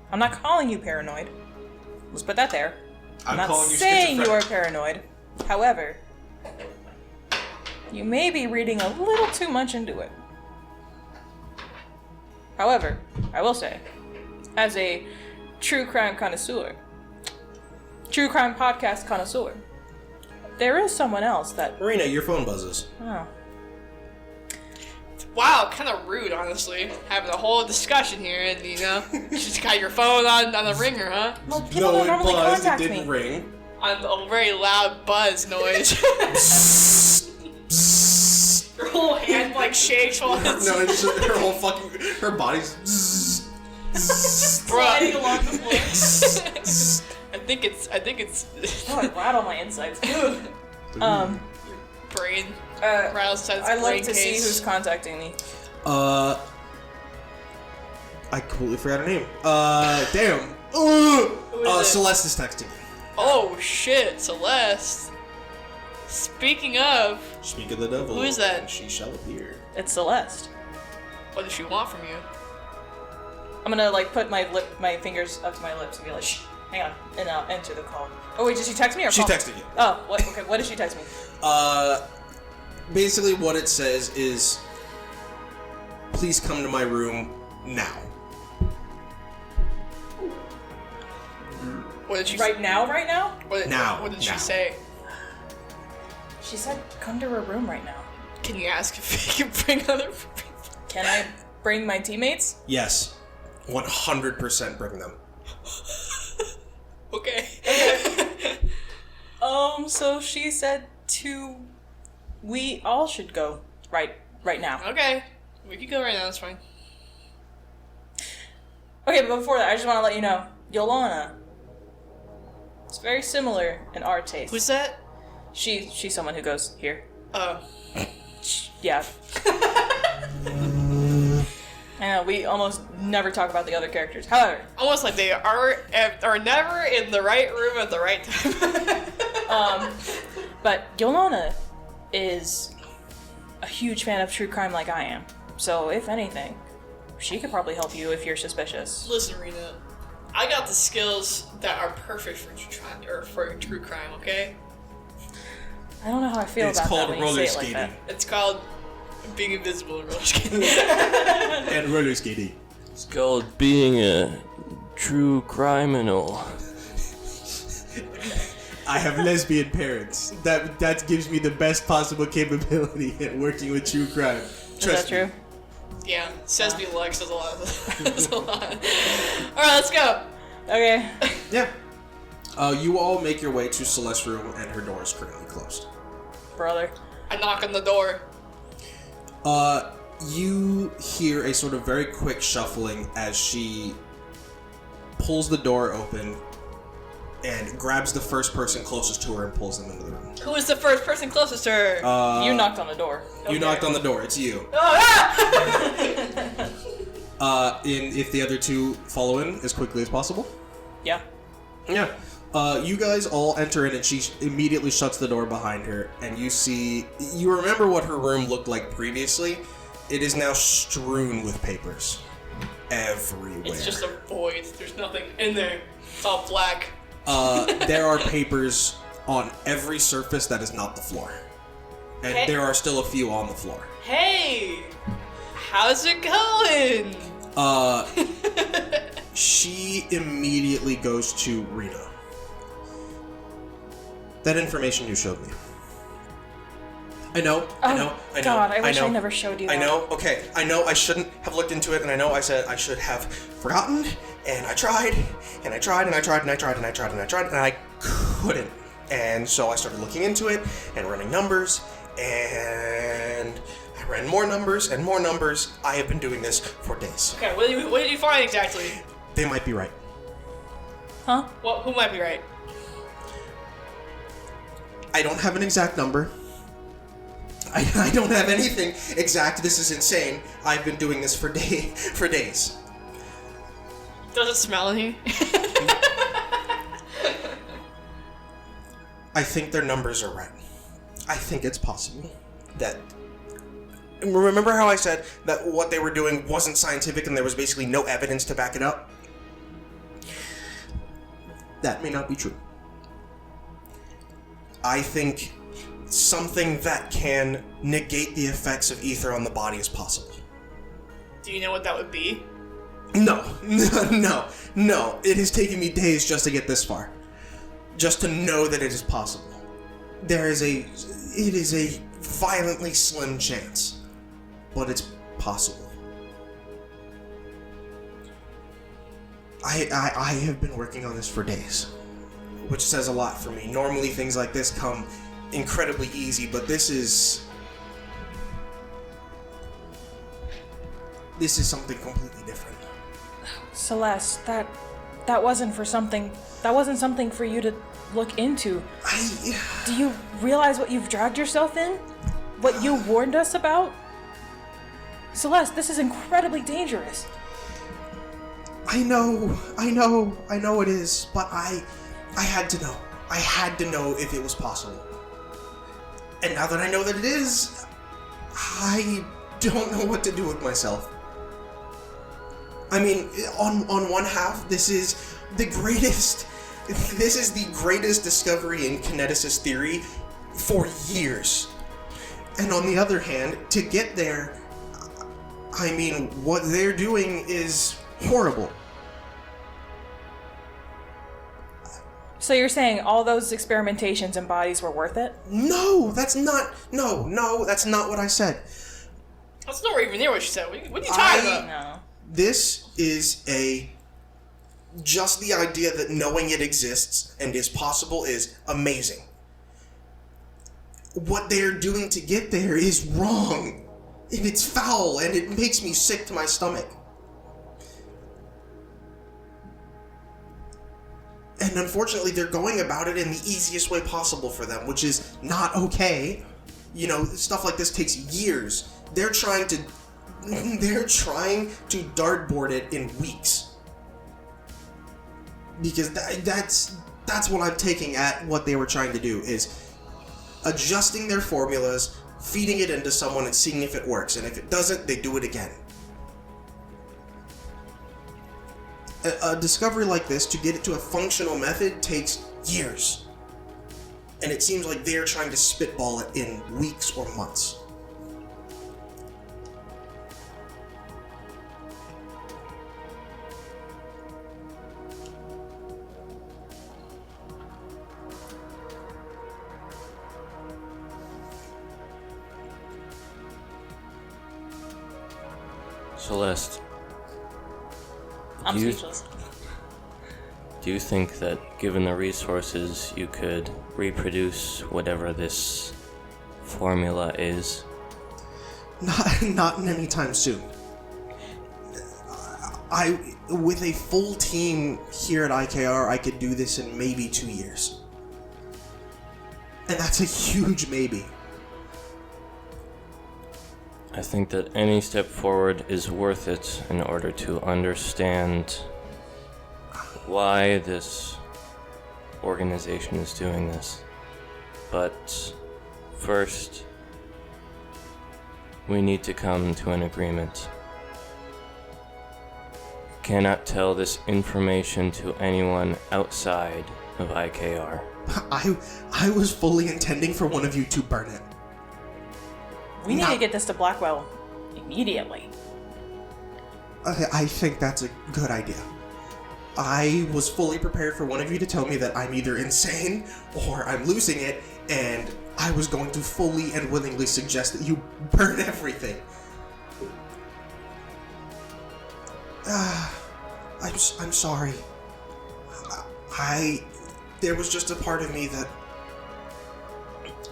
I'm not calling you paranoid. Let's put that there. I'm not calling you saying you are schizophrenic. paranoid. However, you may be reading a little too much into it. However, I will say, as a true crime connoisseur, true crime podcast connoisseur, there is someone else that... Marina, your phone buzzes. Oh. Wow, kind of rude, honestly. Having a whole discussion here, and you know, you just got your phone on the ringer, huh? Well, people don't normally contact me. ring. On a very loud buzz noise. Your whole hand like shakes while it's No, it's just her whole fucking her body's. Sliding along the floor. I think it's Oh, I rattle my insides. brain Uh, rattles inside its I'd brain like to see case. who's contacting me. I completely forgot her name. Damn. is it? Celeste is texting. Oh shit, Celeste. Speaking of, Speak of the devil. Who is that? She shall appear. It's Celeste. what does she want from you? I'm gonna like put my fingers up to my lips and be like, shh, hang on, and I'll enter the call. Oh wait, did she text me or She call? texted you. Oh, what? Okay, what did she text me? Basically what it says is, please come to my room now. What did she Right now? What did, Now, What did now. she say? She said, come to her room right now. Can you ask if you can bring other people? Can I bring my teammates? Yes. 100% bring them. Okay. So she said we all should go right now. Okay. We can go right now, that's fine. Okay, but before that, I just want to let you know, Yolana. It's very similar in our taste. Who's that? She's someone who goes here. Oh. Yeah. I know, we almost never talk about the other characters. However, Almost like they are never in the right room at the right time. but Yolana is a huge fan of true crime like I am. So, if anything, she could probably help you if you're suspicious. Listen, Rena, I got the skills that are perfect for true crime, okay? I don't know how I feel It's about called that when you roller say it like skating. that. It's called being invisible and roller skating. And roller skating. It's called being a true criminal. I have lesbian parents. That gives me the best possible capability at working with true crime. Is that true? Yeah, says me Lex does a lot. Does a lot. All right, let's go. Okay. Yeah. You all make your way to Celeste's room, and her door is currently closed. Brother. I knock on the door. You hear a sort of very quick shuffling as she pulls the door open and grabs the first person closest to her and pulls them into the room. Who is the first person closest to her? You knocked on the door. You knocked on the door. It's you. If the other two follow in as quickly as possible. Yeah. Yeah. You guys all enter in, and she immediately shuts the door behind her, and you remember what her room looked like previously. It is now strewn with papers everywhere. It's just a void. There's nothing in there. It's all black. There are papers on every surface that is not the floor. And Hey. there are still a few on the floor. Hey, how's it going? She immediately goes to Rita. That information you showed me. I know. God, I wish I know. never showed you I that. know. Okay, I know I shouldn't have looked into it, and I know I said I should have forgotten, and I tried, and I tried, and I tried, and I tried, and I tried, and I tried, and I couldn't. And so I started looking into it and running numbers, and I ran more numbers and more numbers. I have been doing this for days. Okay, what did you find exactly? They might be right. Huh? Well, who might be right? I don't have an exact number. I don't have anything exact. This is insane. I've been doing this for days. Does it smell in here? I think their numbers are right. I think it's possible that... Remember how I said that what they were doing wasn't scientific and there was basically no evidence to back it up? That may not be true. I think something that can negate the effects of ether on the body is possible. Do you know what that would be? No. It has taken me days just to get this far. Just to know that it is possible. It is a violently slim chance, but it's possible. I have been working on this for days, which says a lot for me. Normally things like this come incredibly easy, but this is something completely different. Celeste, that wasn't something for you to look into. Do you realize what you've dragged yourself in? What you warned us about? Celeste, this is incredibly dangerous. I know it is, but I had to know. I had to know if it was possible. And now that I know that it is, I don't know what to do with myself. I mean, on one half, this is the greatest discovery in kineticist theory for years. And on the other hand, to get there, I mean, what they're doing is horrible. So you're saying all those experimentations and bodies were worth it? No, that's not what I said. That's nowhere even near what she said. What are you talking about? No. This is just the idea that knowing it exists and is possible is amazing. What they're doing to get there is wrong. And it's foul, and it makes me sick to my stomach. And unfortunately, they're going about it in the easiest way possible for them, which is not okay. You know, stuff like this takes years. They're trying to dartboard it in weeks. Because that's what I'm taking at what they were trying to do, is adjusting their formulas, feeding it into someone and seeing if it works. And if it doesn't, they do it again. A discovery like this, to get it to a functional method, takes years. And it seems like they're trying to spitball it in weeks or months. Celeste, I'm You- speechless. do you think that given the resources you could reproduce whatever this formula is? Not anytime soon. With a full team here at IKR, I could do this in maybe 2 years. And that's a huge maybe. I think that any step forward is worth it in order to understand why this organization is doing this. But first, we need to come to an agreement. Cannot tell this information to anyone outside of IKR. I was fully intending for one of you to burn it. We need Now- to get this to Blackwell immediately. I think that's a good idea. I was fully prepared for one of you to tell me that I'm either insane or I'm losing it, and I was going to fully and willingly suggest that you burn everything. I'm sorry. There was just a part of me that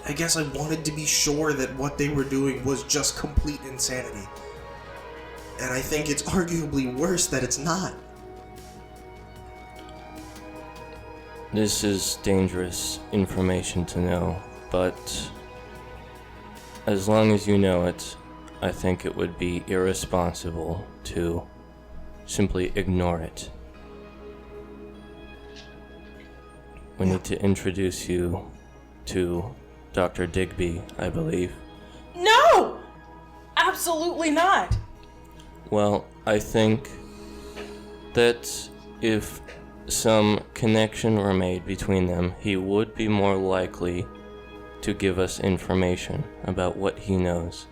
I guess I wanted to be sure that what they were doing was just complete insanity. And I think it's arguably worse that it's not. This is dangerous information to know, but as long as you know it, I think it would be irresponsible to simply ignore it. We need to introduce you to Dr. Digby, I believe. No! Absolutely not! Well, I think that if some connection were made between them, he would be more likely to give us information about what he knows.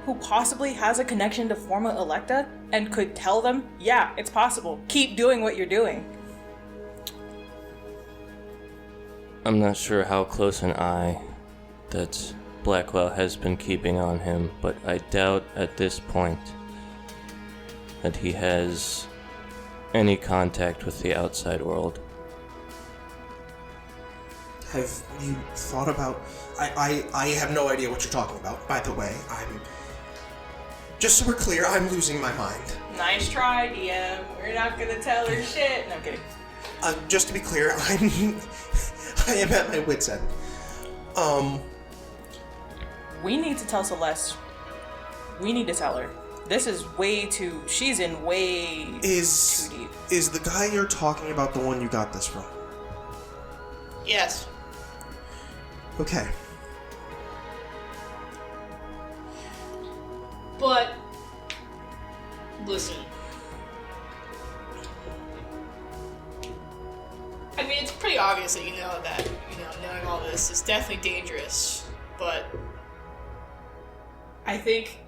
Who possibly has a connection to Forma Electa and could tell them, yeah, it's possible. Keep doing what you're doing. I'm not sure how close an eye that Blackwell has been keeping on him, but I doubt at this point that he has any contact with the outside world. Have you thought about... I have no idea what you're talking about, by the way. Just so we're clear, I'm losing my mind. Nice try, DM. We're not gonna tell her shit. No, I'm kidding. Just to be clear, I am at my wit's end. We need to tell Celeste. We need to tell her. This is way too... She's in way too deep. Is the guy you're talking about the one you got this from? Yes. Okay. But listen. I mean, it's pretty obvious that you know that, knowing all this is definitely dangerous, but I think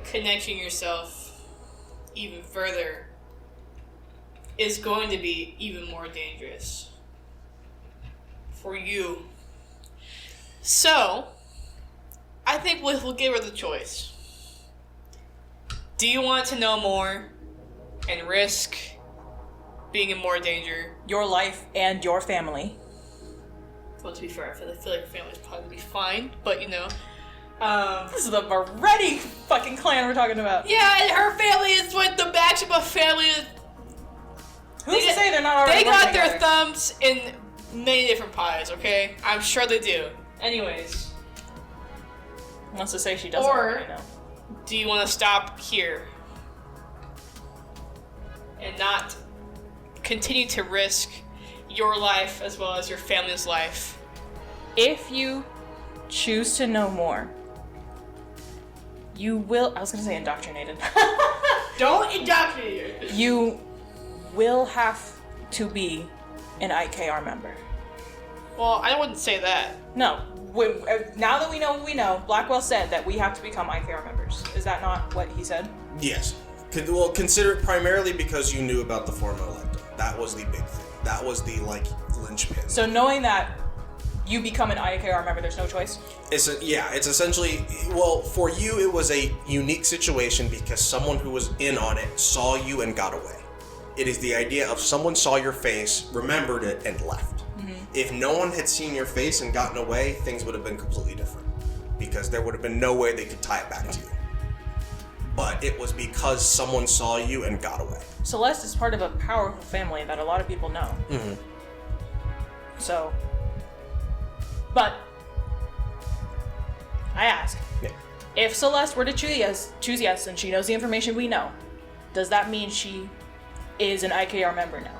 connecting yourself even further is going to be even more dangerous for you. So, I think we'll give her the choice. Do you want to know more and risk being in more danger? Your life and your family. Well, to be fair, I feel like your family's probably be fine, but This is the Moretti fucking clan we're talking about. yeah, and her family is with the Maxima family. Who's to say they're not already They got working their together? thumbs in many different pies, okay? I'm sure they do. Anyways, Wants to say she doesn't Or- already know. do you want to stop here and not continue to risk your life as well as your family's life? If you choose to know more, you will... I was going to say indoctrinated. Don't indoctrinate her. You will have to be an IKR member. Well, I wouldn't say that. No. Now that we know what we know, Blackwell said that we have to become IKR members. Is that not what he said? Yes. Well, consider it primarily because you knew about the Forma Electa. That was the big thing. That was the, linchpin. So knowing that you become an IKR member, there's no choice. It's essentially, well, for you it was a unique situation because someone who was in on it saw you and got away. It is the idea of someone saw your face, remembered it, and left. If no one had seen your face and gotten away, things would have been completely different because there would have been no way they could tie it back to you. But it was because someone saw you and got away. Celeste is part of a powerful family that a lot of people know. So, but I ask, if Celeste were to choose yes, and she knows the information we know, does that mean she is an IKR member now?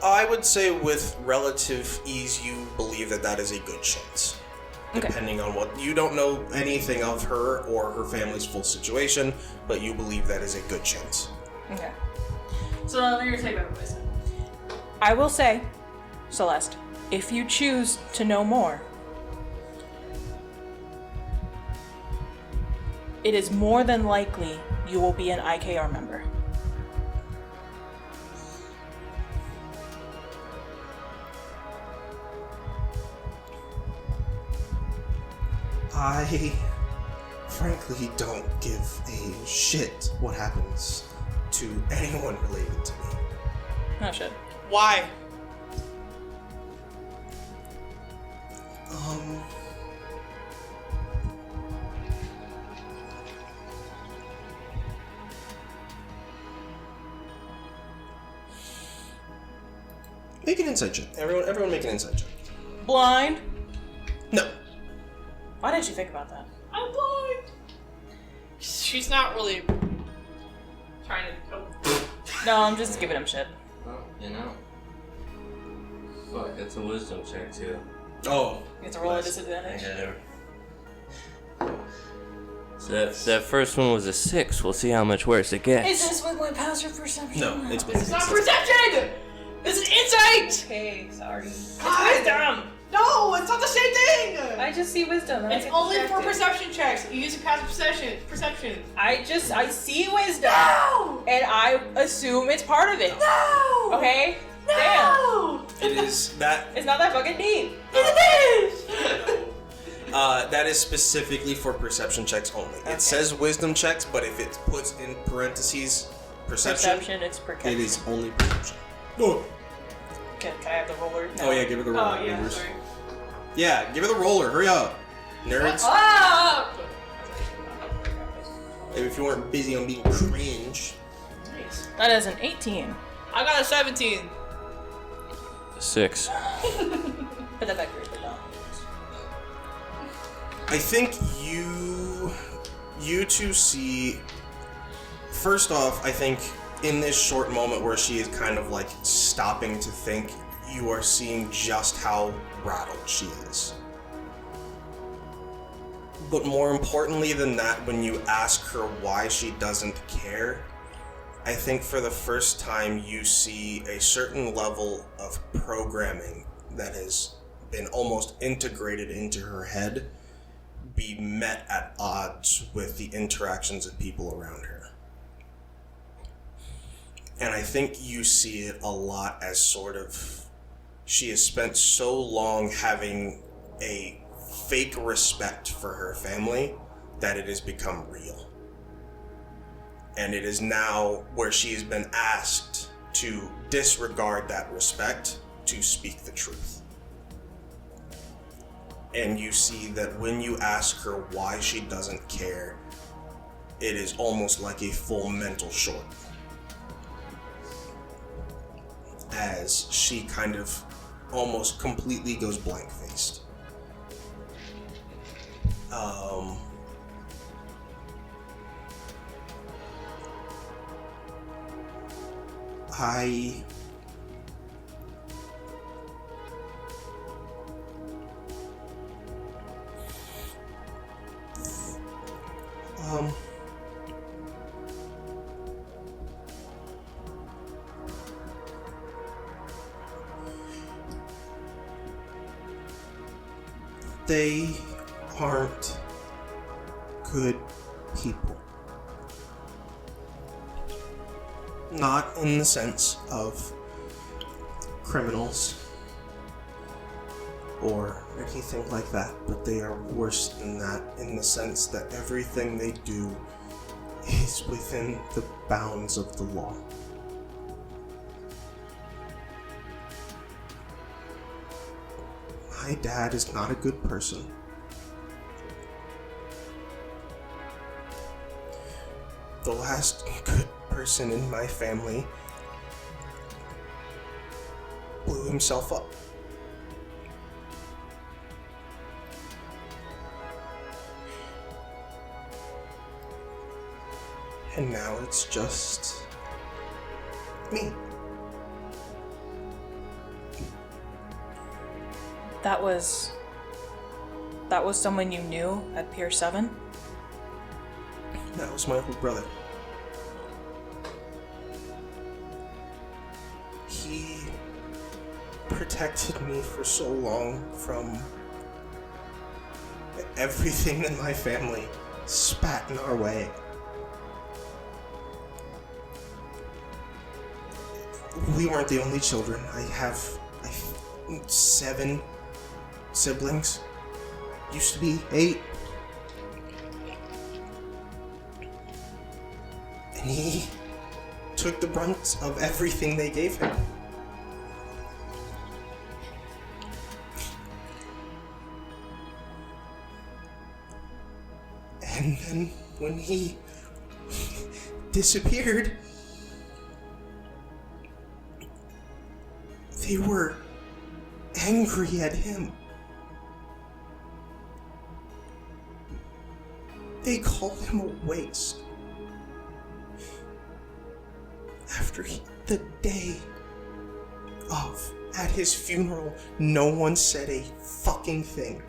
I would say with relative ease, you believe that is a good chance. Depending on what, you don't know anything of her or her family's full situation, but you believe that is a good chance. Okay. So now you're taking over wisdom. I will say, Celeste, if you choose to know more, it is more than likely you will be an IKR member. I frankly don't give a shit what happens to anyone related to me. Oh shit. Why? Make an insight check. Everyone make an insight check. Blind? No. Why didn't you think about that? I'm blind. She's not really trying to. Oh. No, I'm just giving him shit. Well, you know. Fuck, that's a wisdom check too. Oh. You have to roll a I disadvantage. got it. So that first one was a 6. We'll see how much worse it gets. Is this with my passive perception? No, it's It's not perception! It's an insight! Okay, sorry. God. It's wisdom! No, it's not the same thing! I just see wisdom. and I It's get only for distracted. perception checks. You use a passive perception. I see wisdom. No! And I assume it's part of it. No! Okay? No! It is that. Damn. It's not that fucking deep. It is! That is specifically for perception checks only. Okay. It says wisdom checks, but if it puts in parentheses perception, It's perception. it is only perception. Oh. Can I have the roller? Oh yeah, give her the roller. Oh, yeah, Reavers. sorry. Yeah, give her the roller. Hurry up, nerds. Up! If you weren't busy on being cringe. Nice. That is an 18. I got a 17. 6. Put that back here. No. I think you two see. First off, I think in this short moment where she is kind of like stopping to think, you are seeing just how rattled she is. But more importantly than that, when you ask her why she doesn't care, I think for the first time you see a certain level of programming that has been almost integrated into her head be met at odds with the interactions of people around her. And I think you see it a lot as sort of, she has spent so long having a fake respect for her family that it has become real. And it is now where she has been asked to disregard that respect to speak the truth. And you see that when you ask her why she doesn't care, it is almost like a full mental short. As she kind of almost completely goes blank-faced. They aren't good people. Not in the sense of criminals. or anything like that, but they are worse than that in the sense that everything they do is within the bounds of the law. My dad is not a good person. The last good person in my family blew himself up. And now it's just me. That was someone you knew at Pier 7? That was my little brother. He protected me for so long from everything in my family spat in our way. We weren't the only children. I have 7 siblings. Used to be 8. And he took the brunt of everything they gave him. And then when he disappeared, they were angry at him. They called him a waste. After the day of, at his funeral, no one said a fucking thing.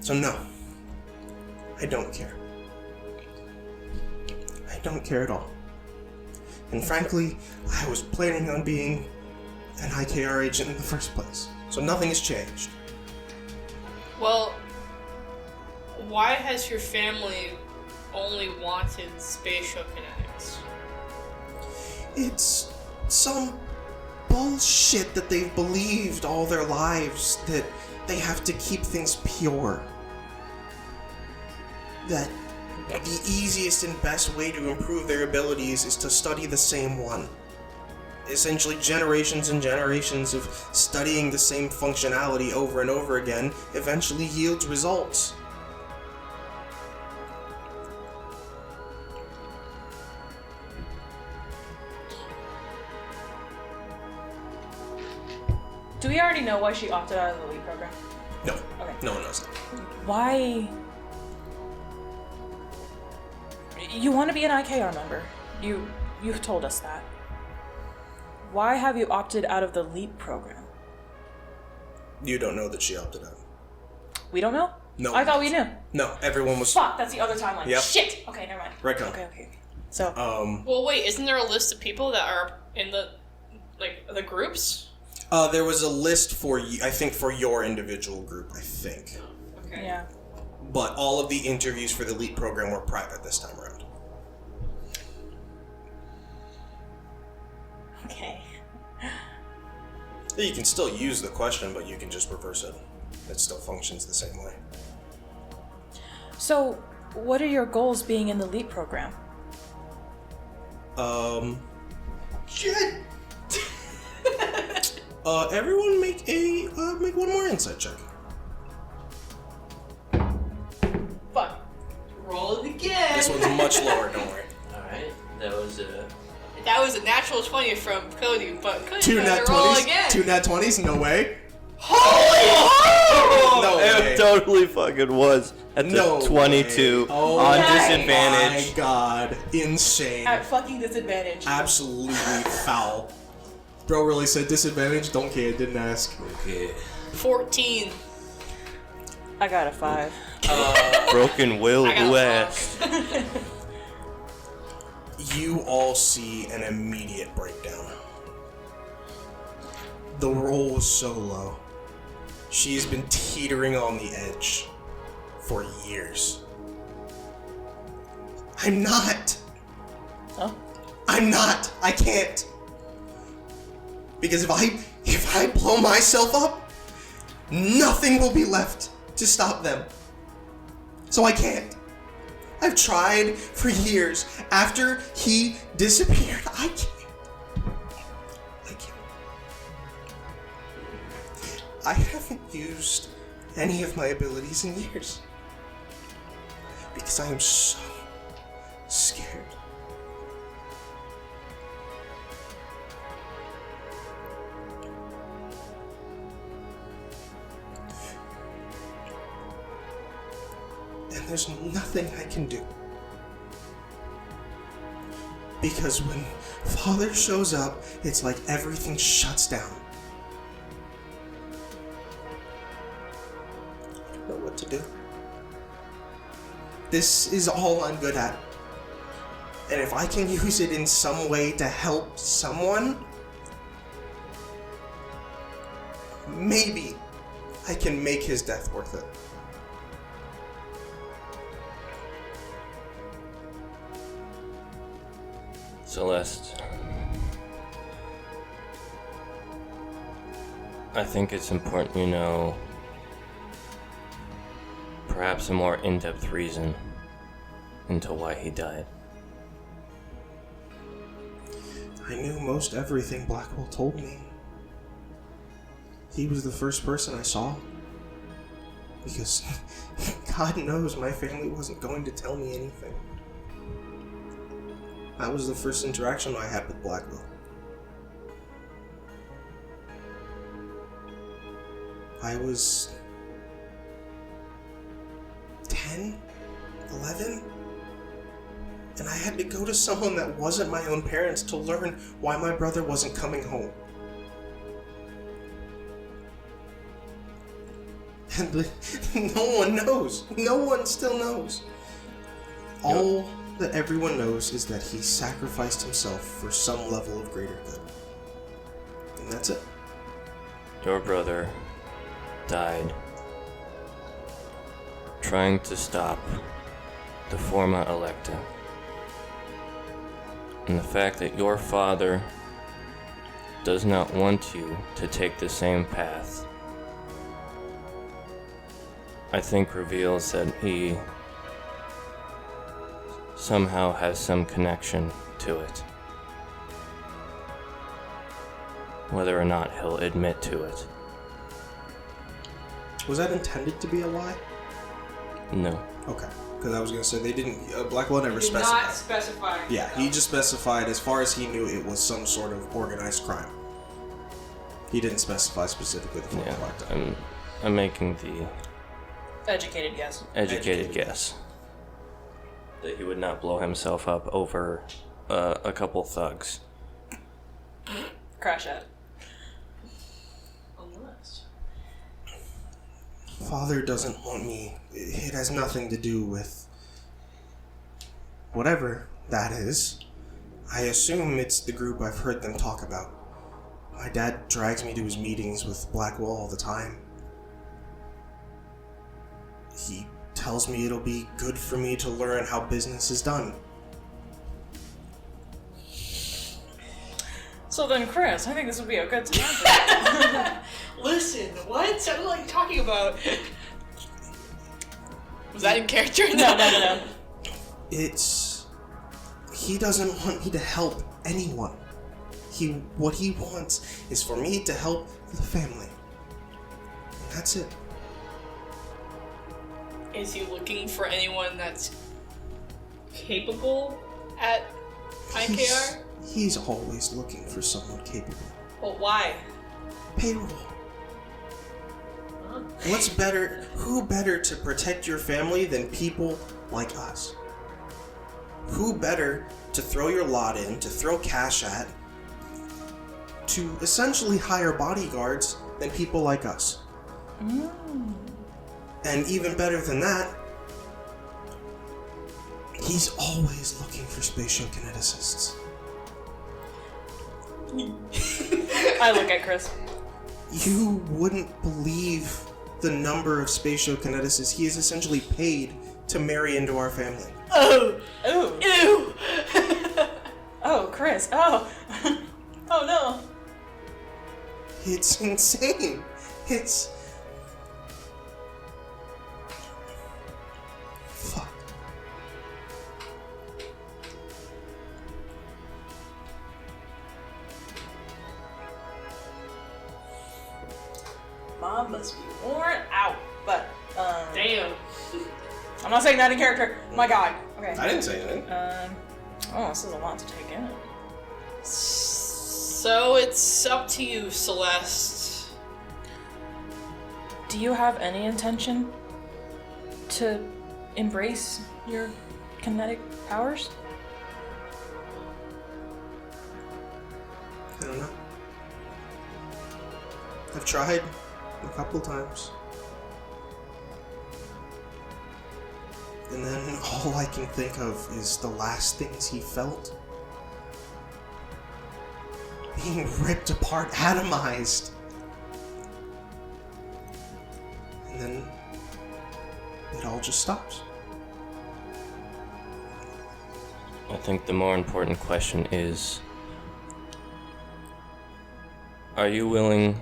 So no, I don't care. I don't care at all. And frankly, I was planning on being an IKR agent in the first place. So nothing has changed. Well, why has your family only wanted spatial kinetics? It's some bullshit that they've believed all their lives, that they have to keep things pure. That the easiest and best way to improve their abilities is to study the same one. Essentially, generations and generations of studying the same functionality over and over again eventually yields results. Do we already know why she opted out of the lead program? No. Okay. No one knows that. Why? You want to be an IKR member. You've told us that. Why have you opted out of the LEAP program? You don't know that she opted out. We don't know? No. I thought we knew. No, everyone was... Fuck, that's the other timeline. Yep. Shit! Okay, never mind. Right on. Okay. So, Well, wait, isn't there a list of people that are in the groups? There was a list for, I think, for your individual group, I think. Okay. yeah. But all of the interviews for the LEAP program were private this time around. Okay. You can still use the question, but you can just reverse it. It still functions the same way. So, what are your goals being in the LEAP program? Shit! Everyone make one more insight check. Fuck. Roll it again. This one's much lower, don't worry. Alright, that was That was a natural 20 from Cody, but Cody's 2 gonna nat roll 20s? again. 2 nat 20s? No way. No way. It totally fucking was. At the No 22 way. Oh on my disadvantage. My god. Insane. At fucking disadvantage. Absolutely foul. Bro really said disadvantage? Don't care, didn't ask. Okay. 14. I got a 5. Broken will, I got who a asked? You all see an immediate breakdown. The roll was so low. She's been teetering on the edge for years. I'm not. Huh? I'm not. I can't. Because if I blow myself up, nothing will be left to stop them. So I can't. I've tried for years. After he disappeared, I can't. I haven't used any of my abilities in years. Because I am so scared. And there's nothing I can do. Because when Father shows up, it's like everything shuts down. I don't know what to do. This is all I'm good at. And if I can use it in some way to help someone, maybe I can make his death worth it. Celeste, I think it's important you know perhaps a more in-depth reason into why he died. I knew most everything Blackwell told me. He was the first person I saw. Because God knows my family wasn't going to tell me anything. That was the first interaction I had with Blackwell. I was 10, 11, and I had to go to someone that wasn't my own parents to learn why my brother wasn't coming home. And no one knows. No one still knows. All that everyone knows is that he sacrificed himself for some level of greater good. And that's it. Your brother died trying to stop the Forma Electa. And the fact that your father does not want you to take the same path, I think reveals that he somehow has some connection to it. Whether or not he'll admit to it. Was that intended to be a lie? No. Okay. Because I was going to say, they didn't... Blackwell never Did specified. not specify. Yeah, he just specified, as far as he knew, it was some sort of organized crime. He didn't specify specifically the form of Yeah, I'm making the Educated guess. educated guess that he would not blow himself up over a couple thugs. Crash out. On the list. Father doesn't want me. It has nothing to do with whatever that is. I assume it's the group I've heard them talk about. My dad drags me to his meetings with Blackwell all the time. He tells me it'll be good for me to learn how business is done. So then, Chris, I think this would be a good time. Listen, what? I'm like talking about. Was that in character? No. He doesn't want me to help anyone. What he wants is for me to help the family. And that's it. Is he looking for anyone that's capable at IKR? He's always looking for someone capable. Well, why? Payroll. Who better to protect your family than people like us? Who better to throw your lot in, to throw cash at, to essentially hire bodyguards than people like us? And even better than that, he's always looking for spatial kineticists. I look at Chris. You wouldn't believe the number of spatial kineticists he is essentially paid to marry into our family. Oh! Ooh. Ew! Oh, Chris. Oh. Oh no. It's insane. It's... Fuck. Mom must be worn out, but Damn. I'm not saying that in character. Oh my god. Okay. I didn't say anything. Oh, this is a lot to take in. So it's up to you, Celeste. Do you have any intention to embrace your kinetic powers? I don't know. I've tried a couple times. And then all I can think of is the last things he felt. Being ripped apart, atomized. And then it all just stops. I think the more important question is, are you willing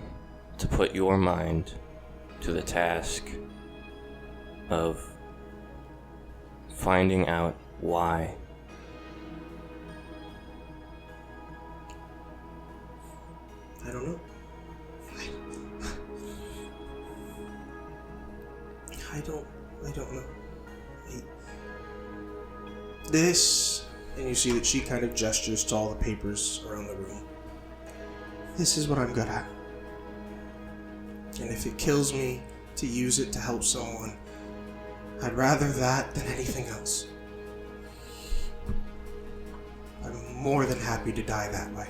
to put your mind to the task of finding out why? I don't know. I don't know. This, and you see that she kind of gestures to all the papers around the room. This is what I'm good at. And if it kills me to use it to help someone, I'd rather that than anything else. I'm more than happy to die that way.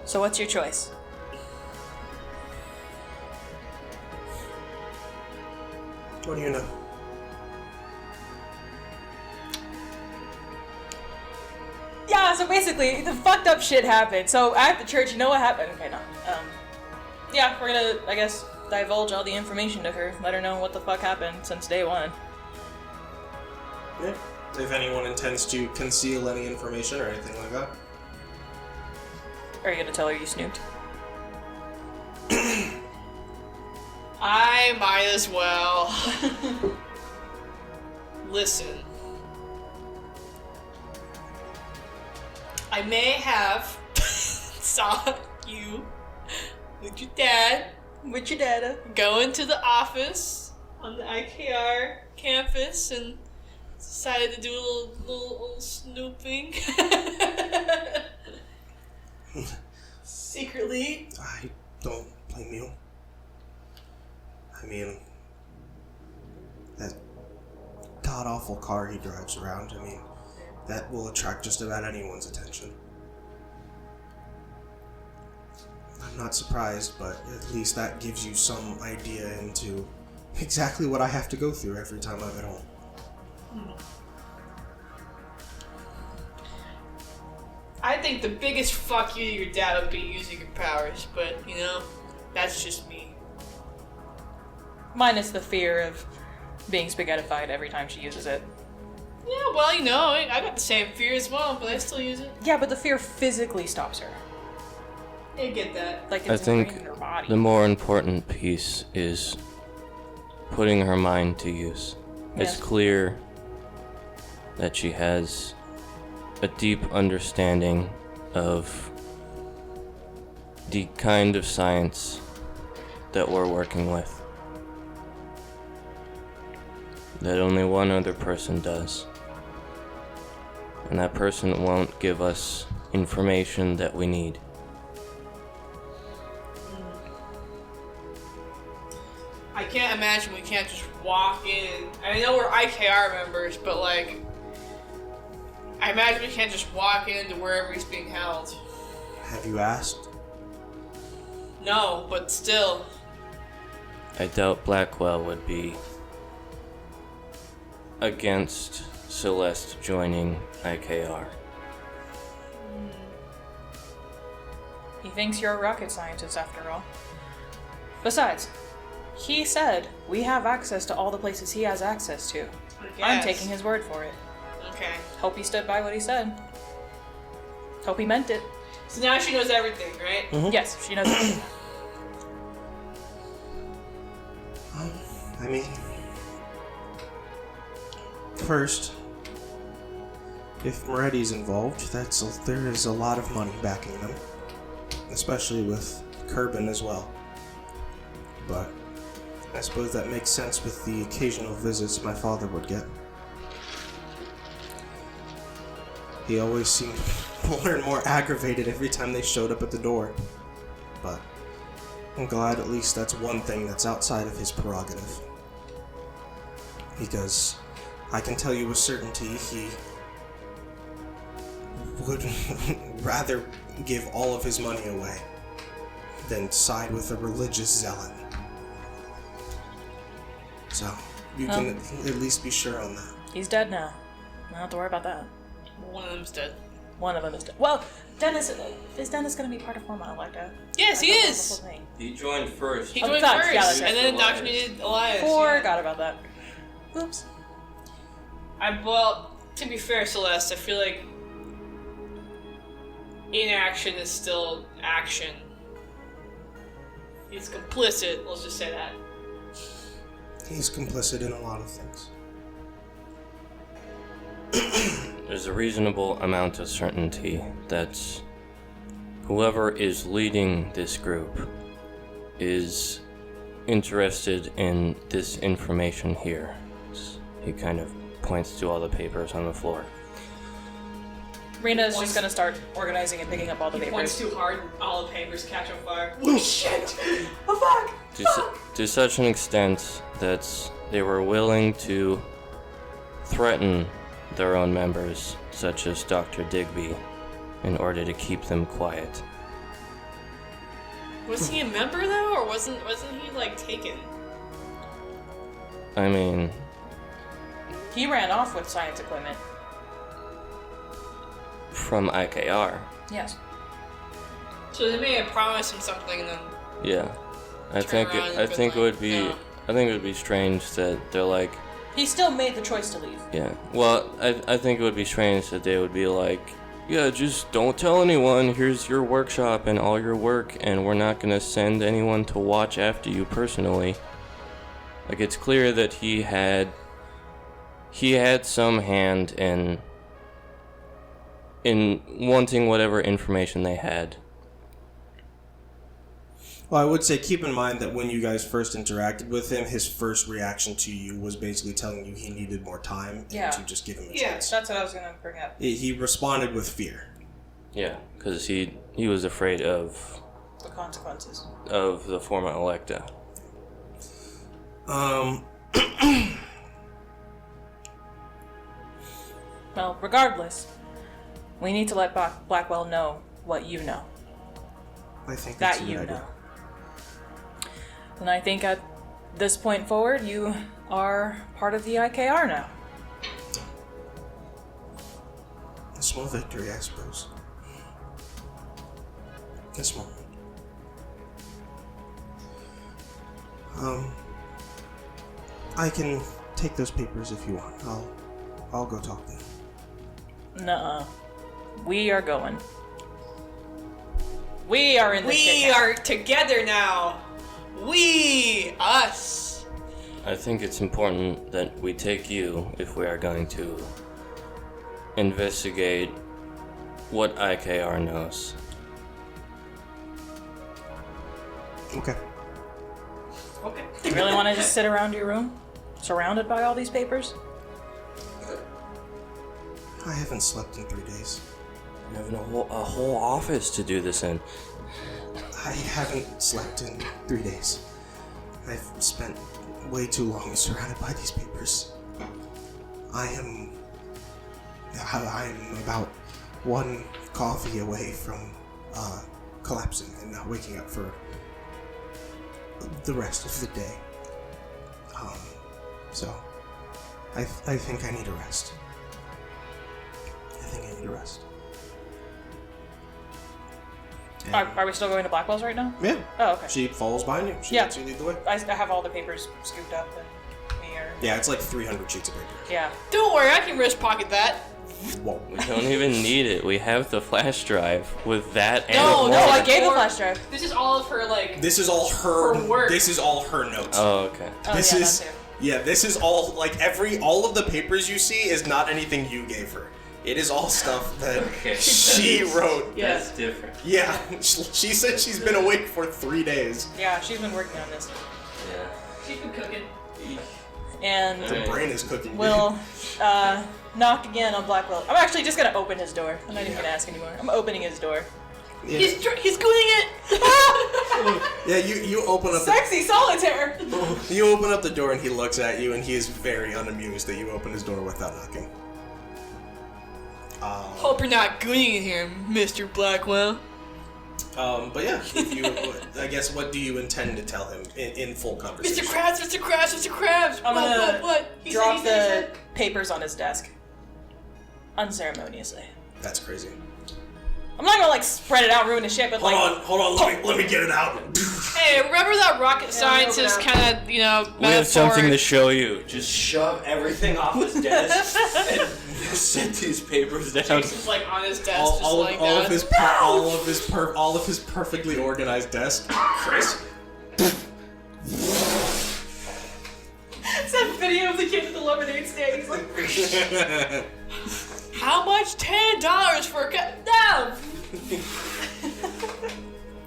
So what's your choice? What do you know? Yeah, so basically, the fucked up shit happened. So at the church, you know what happened? Okay, no. Yeah, we're gonna, I guess, divulge all the information to her. Let her know what the fuck happened since day one. Yeah. If anyone intends to conceal any information or anything like that. Are you gonna tell her you snooped? I might as well. Listen. I may have saw you with your dad. With your dada. Go into the office on the IKR campus and decided to do a little snooping. Secretly. I don't blame you. I mean, that god-awful car he drives around, I mean, that will attract just about anyone's attention. I'm not surprised, but at least that gives you some idea into exactly what I have to go through every time I'm at home. I think the biggest fuck you to your dad would be using your powers, but, you know, that's just me. Minus the fear of being spaghettified every time she uses it. Yeah, well, you know, I got the same fear as well, but I still use it. Yeah, but the fear physically stops her. I get that. Like I it's think ingrained in her body. the more important piece is putting her mind to use. It's Yes. clear that she has a deep understanding of the kind of science that we're working with, that only one other person does. And that person won't give us information that we need. I can't imagine we can't just walk in. I know we're IKR members, but like, I imagine we can't just walk into wherever he's being held. Have you asked? No, but still. I doubt Blackwell would be against Celeste joining IKR. He thinks you're a rocket scientist after all. Besides, He said we have access to all the places he has access to. I'm Yes. taking his word for it. Okay. Hope he stood by what he said. Hope he meant it. So now she knows everything, right? Yes, she knows everything. I mean, first, if Moretti's involved, there is a lot of money backing them, especially with Kerbin as well. But I suppose that makes sense with the occasional visits my father would get. He always seemed more and more aggravated every time they showed up at the door. But I'm glad at least that's one thing that's outside of his prerogative. Because I can tell you with certainty he would rather give all of his money away than side with a religious zealot. So, you can at least be sure on that. He's dead now. I don't have to worry about that. One of them's dead. One of them is dead. Well, Dennis is Dennis going to be part of Forma Electa? Yes, he That's is. the whole thing. He joined first. He Oh, joined fuck, first, yeah, that's right. and then indoctrinated Elias. Forgot about that. Oops. Well, to be fair, Celeste, I feel like inaction is still action. He's complicit, let's just say that. He's complicit in a lot of things. There's a reasonable amount of certainty that whoever is leading this group is interested in this information here. He kind of points to all the papers on the floor. Rena's just going to start organizing and picking up all the He points papers. too hard, and all the papers catch on fire. Oh shit! Oh fuck! To such an extent that they were willing to threaten their own members, such as Dr. Digby, in order to keep them quiet. Was he a member though, or wasn't he like taken? I mean, He ran off with science equipment. from IKR. Yes. So they may have promised him something, and then Yeah. I Turn think around it, and I been think it like, would be no. I think it would be strange that they're like, He still made the choice to leave. yeah. Well, I think it would be strange that they would be like, yeah, just don't tell anyone. Here's your workshop and all your work, and we're not gonna send anyone to watch after you personally. Like, it's clear that he had some hand in wanting whatever information they had. Well, I would say keep in mind that when you guys first interacted with him, his first reaction to you was basically telling you he needed more time Yeah. and to just give him a Yeah. chance. That's what I was going to bring up. He responded with fear. Yeah, because he was afraid of The consequences. the former Electa. Well, regardless, we need to let Blackwell know what you know. I think that's That a good you idea. know. And I think at this point forward, you are part of the IKR now. A small victory, I suppose. A small one. I can take those papers if you want. I'll go talk to them. Nuh-uh. We are going. We are in this shit we now. are together now. We, us. I think it's important that we take you if we are going to investigate what IKR knows. Okay. Okay. You really want to just sit around your room, surrounded by all these papers? I haven't slept in 3 days. We have a whole office to do this in. I haven't slept in 3 days. I've spent way too long surrounded by these papers. I'm about one coffee away from collapsing and not waking up for the rest of the day. So I think I need a rest. Are we still going to Blackwell's right now? Yeah. Oh, okay. She follows behind you. She Yeah. lets you lead the way. I have all the papers scooped up and me or... Yeah, it's like 300 sheets of paper. Yeah. Don't worry, I can wrist pocket that. Whoa. We don't even need it. We have the flash drive with that and No, more. No, I gave the flash drive. This is all of her, like... This is all her. Her work. This is all her notes. Oh, okay. Oh, This yeah, is that too. yeah. This is all like all of the papers you see is not anything you gave her. It is all stuff that Okay. she wrote. Yes. different. Yeah, she said she's been awake for 3 days. Yeah, she's been working on this. Yeah. She's been cooking. And The brain is cooking. we'll knock again on Blackwell. I'm actually just gonna open his door. I'm not even gonna ask anymore. I'm opening his door. Yeah, He's doing it! yeah you open up. Sexy solitaire! You open up the door and he looks at you and he is very unamused that you open his door without knocking. Hope you're not gooning in here, Mr. Blackwell. But yeah, if you, I guess, what do you intend to tell him in full conversation? Mr. Krabs, Mr. Krabs, Mr. Krabs! I'm gonna What? He drop said, he said, the papers on his desk. Unceremoniously. That's crazy. I'm not gonna like spread it out, ruin his shit, but like... Hold on, let me get it out. Hey, remember that rocket scientist open kind of, We have something to show you. Just shove everything off his desk and set these papers down. Jason's like on his desk, just like all that. of his perfectly organized desk. Chris. It's that video of the kid with the lemonade stand. He's like... How much? $10 for a cut? No!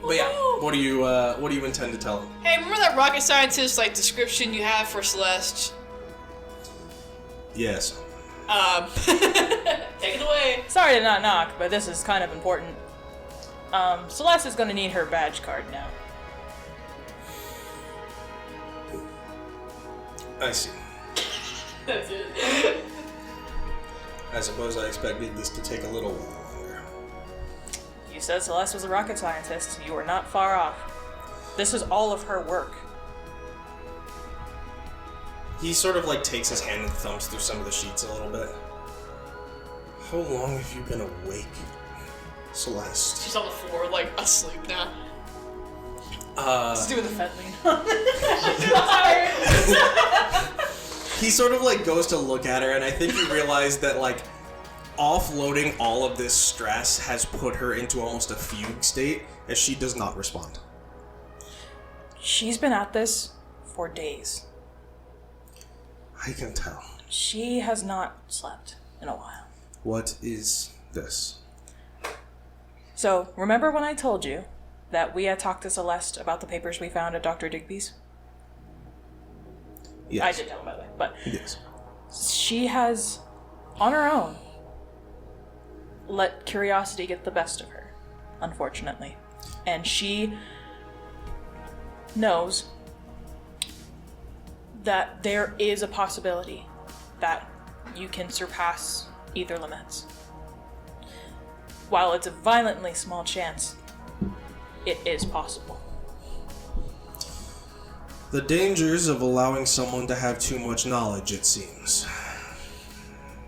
But yeah, what do you intend to tell him? Hey, remember that rocket scientist like description you have for Celeste? Yes. Take it away. Sorry to not knock, but this is kind of important. Celeste is gonna need her badge card now. I see. That's it. I suppose I expected this to take a little while longer. You said Celeste was a rocket scientist. You were not far off. This is all of her work. He sort of like takes his hand and thumbs through some of the sheets a little bit. How long have you been awake, Celeste? She's on the floor, like asleep now. Let's do the Fedline. He sort of like goes to look at her, and I think you realize that like offloading all of this stress has put her into almost a fugue state, as she does not respond. She's been at this for days. I can tell. She has not slept in a while. What is this? So, remember when I told you that we had talked to Celeste about the papers we found at Dr. Digby's? Yes. I did tell him, by the way, but Yes. she has, on her own, let curiosity get the best of her, unfortunately. And she knows that there is a possibility that you can surpass either limits. While it's a violently small chance, it is possible. The dangers of allowing someone to have too much knowledge, it seems.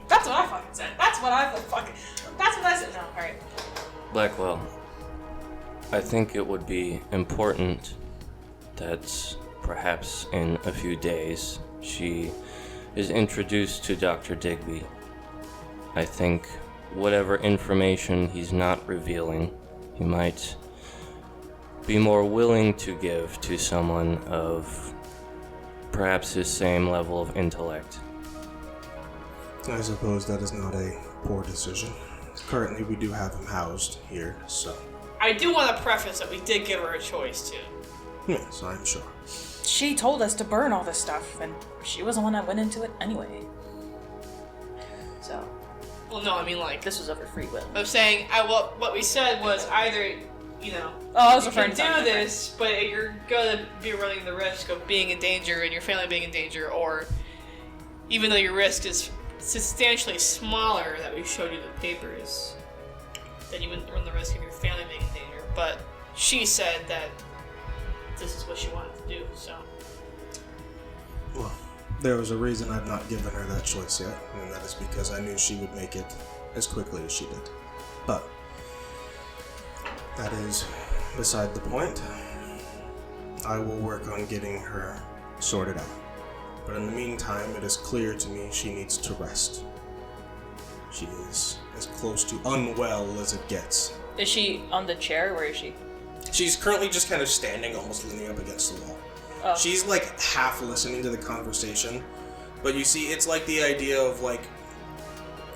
That's what I fucking said. That's what I said. No, alright. Blackwell, I think it would be important that perhaps in a few days she is introduced to Dr. Digby. I think whatever information he's not revealing, he might be more willing to give to someone of perhaps his same level of intellect. I suppose that is not a poor decision. Currently, we do have him housed here, so. I do want to preface that we did give her a choice too. Yes, I'm sure. She told us to burn all this stuff, and she was the one that went into it anyway. So, Well, no, I mean like this was of her free will. I'm saying. What we said was either, you know, Oh, I was you referring can to do something this, but you're gonna be running the risk of being in danger and your family being in danger, or even though your risk is substantially smaller that we showed you the papers, then you wouldn't run the risk of your family being in danger. But she said that this is what she wanted to do, so. Well, there was a reason I've not given her that choice yet, and that is because I knew she would make it as quickly as she did. But That is beside the point. I will work on getting her sorted out. But in the meantime, it is clear to me she needs to rest. She is as close to unwell as it gets. Is she on the chair? Where is she? She's currently just kind of standing, almost leaning up against the wall. Oh. She's like half listening to the conversation, but you see, it's like the idea of like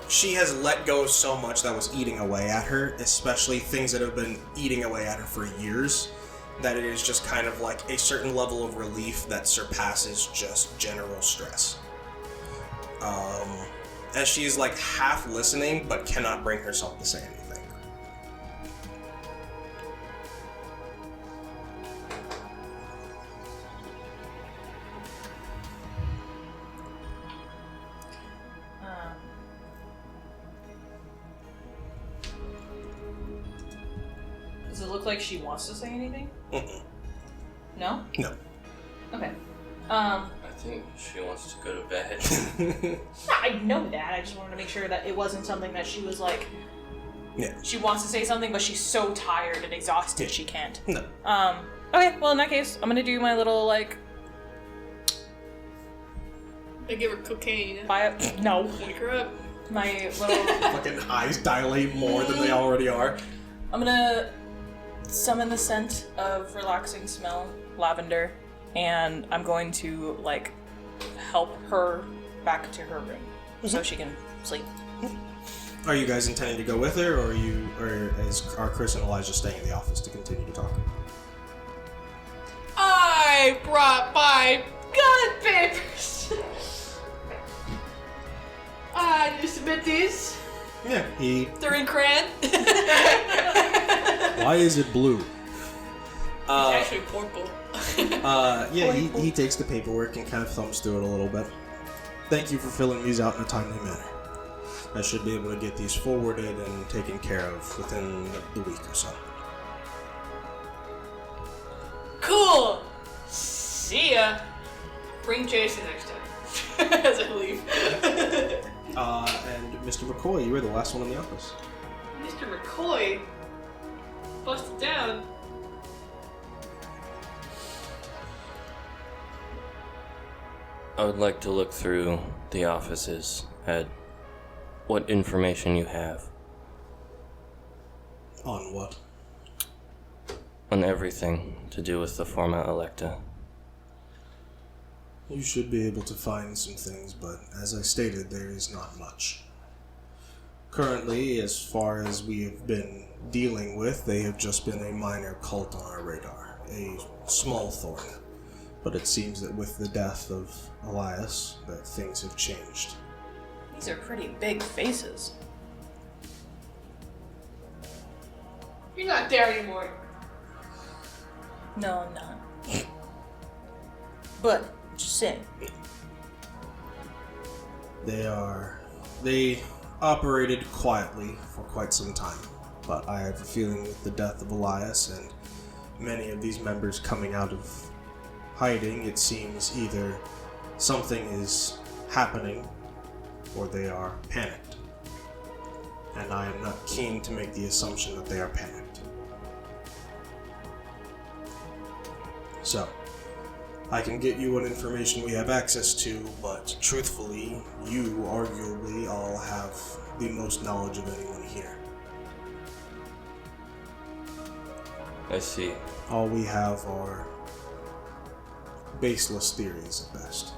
she has let go of so much that was eating away at her, especially things that have been eating away at her for years, that it is just kind of like a certain level of relief that surpasses just general stress. As she's like half listening, but cannot bring herself to say anything. Does it look like she wants to say anything? Mm-mm. No? No. Okay. I think she wants to go to bed. I know that. I just wanted to make sure that it wasn't something that she was like. Yeah. She wants to say something, but she's so tired and exhausted she can't. No. Okay. Well, in that case, I'm gonna do my little like. I give her cocaine. No. Wake her up. My little. Fucking eyes dilate more than they already are. I'm gonna summon the scent of relaxing smell, lavender, and I'm going to like help her back to her room so she can sleep. Are you guys intending to go with her, or are Chris and Elijah staying in the office to continue to talk? I brought my gun papers. I just submit these. Yeah, They're in crayon. Why is it blue? It's actually purple. Yeah, he takes the paperwork and kind of thumbs through it a little bit. Thank you for filling these out in a timely manner. I should be able to get these forwarded and taken care of within the week or so. Cool. See ya. Bring Jason next time. As I leave. And Mr. McCoy, you were the last one in the office. Mr. McCoy busted down. I would like to look through the offices at what information you have On what? on everything to do with the Forma Electa. You should be able to find some things, but as I stated, there is not much. Currently, as far as we have been dealing with, they have just been a minor cult on our radar, a small thorn. But it seems that with the death of Elias, that things have changed. These are pretty big faces. You're not there anymore. No, I'm not. But just saying. They operated quietly for quite some time, but I have a feeling with the death of Elias and many of these members coming out of hiding, it seems either something is happening or they are panicked. And I am not keen to make the assumption that they are panicked. So, I can get you what information we have access to, but truthfully, you arguably all have the most knowledge of anyone here. I see. All we have are baseless theories at best.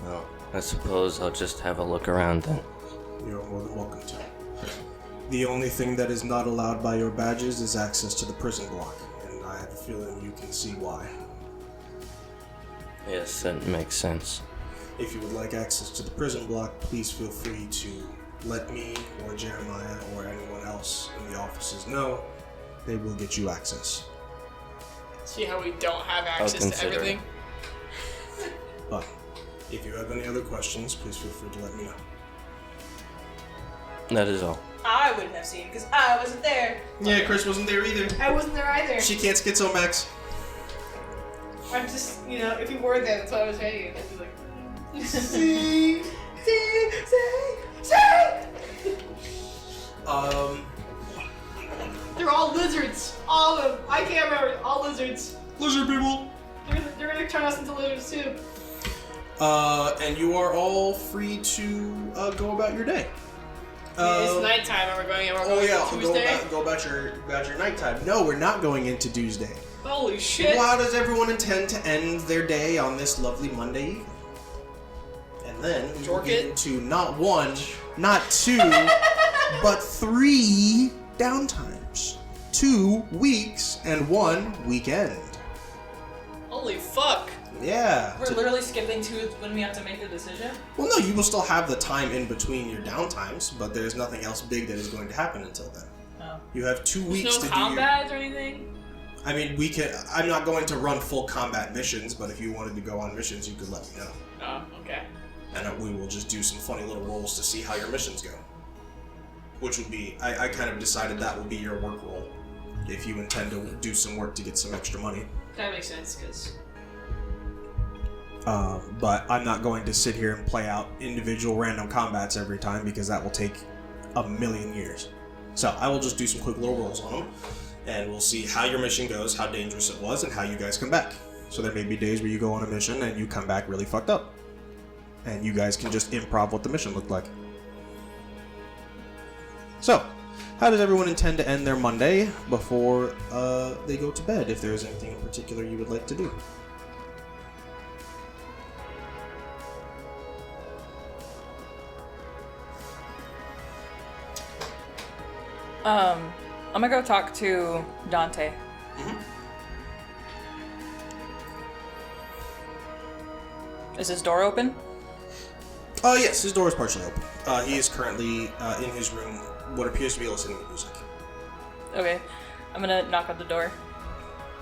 Well, I suppose I'll just have a look around then. You're more than welcome to. The only thing that is not allowed by your badges is access to the prison block, and I have a feeling you can see why. Yes, that makes sense. If you would like access to the prison block, please feel free to let me or Jeremiah or anyone else in the offices know. They will get you access. See how we don't have access to consider everything? But if you have any other questions, please feel free to let me know. That is all. I wouldn't have seen it because I wasn't there. Yeah, Chris wasn't there either. I wasn't there either. She can't schizomax. I'm just, if you were there, that's what I was saying. I'd be like, See, They're all lizards. All of them. I can't remember. All lizards. Lizard people. They're gonna turn us into lizards too. And you are all free to go about your day. It's nighttime and we're going Oh yeah, Tuesday. go about your nighttime. No, we're not going into Tuesday. Holy shit. Well, how does everyone intend to end their day on this lovely Monday evening? And then we will get into not one, not two, but 3 downtimes. 2 weeks and 1 weekend. Holy fuck. Yeah. We're literally skipping to when we have to make the decision. Well, no, you will still have the time in between your downtimes, but there's nothing else big that is going to happen until then. Oh. You have 2 weeks There's to no do combat or anything? I mean, we can. I'm not going to run full combat missions, but if you wanted to go on missions, you could let me know. Oh, okay. And we will just do some funny little rolls to see how your missions go. Which would be, I kind of decided that would be your work roll. If you intend to do some work to get some extra money. That makes sense, because... But I'm not going to sit here and play out individual random combats every time because that will take a million years. So I will just do some quick little rolls on them, and we'll see how your mission goes, how dangerous it was, and how you guys come back. So there may be days where you go on a mission and you come back really fucked up. And you guys can just improv what the mission looked like. So, how does everyone intend to end their Monday before they go to bed, if there is anything in particular you would like to do? I'm gonna go talk to Dante. Is his door open? Yes, his door is partially open. He is currently in his room, what appears to be listening to music. Okay. I'm gonna knock on the door.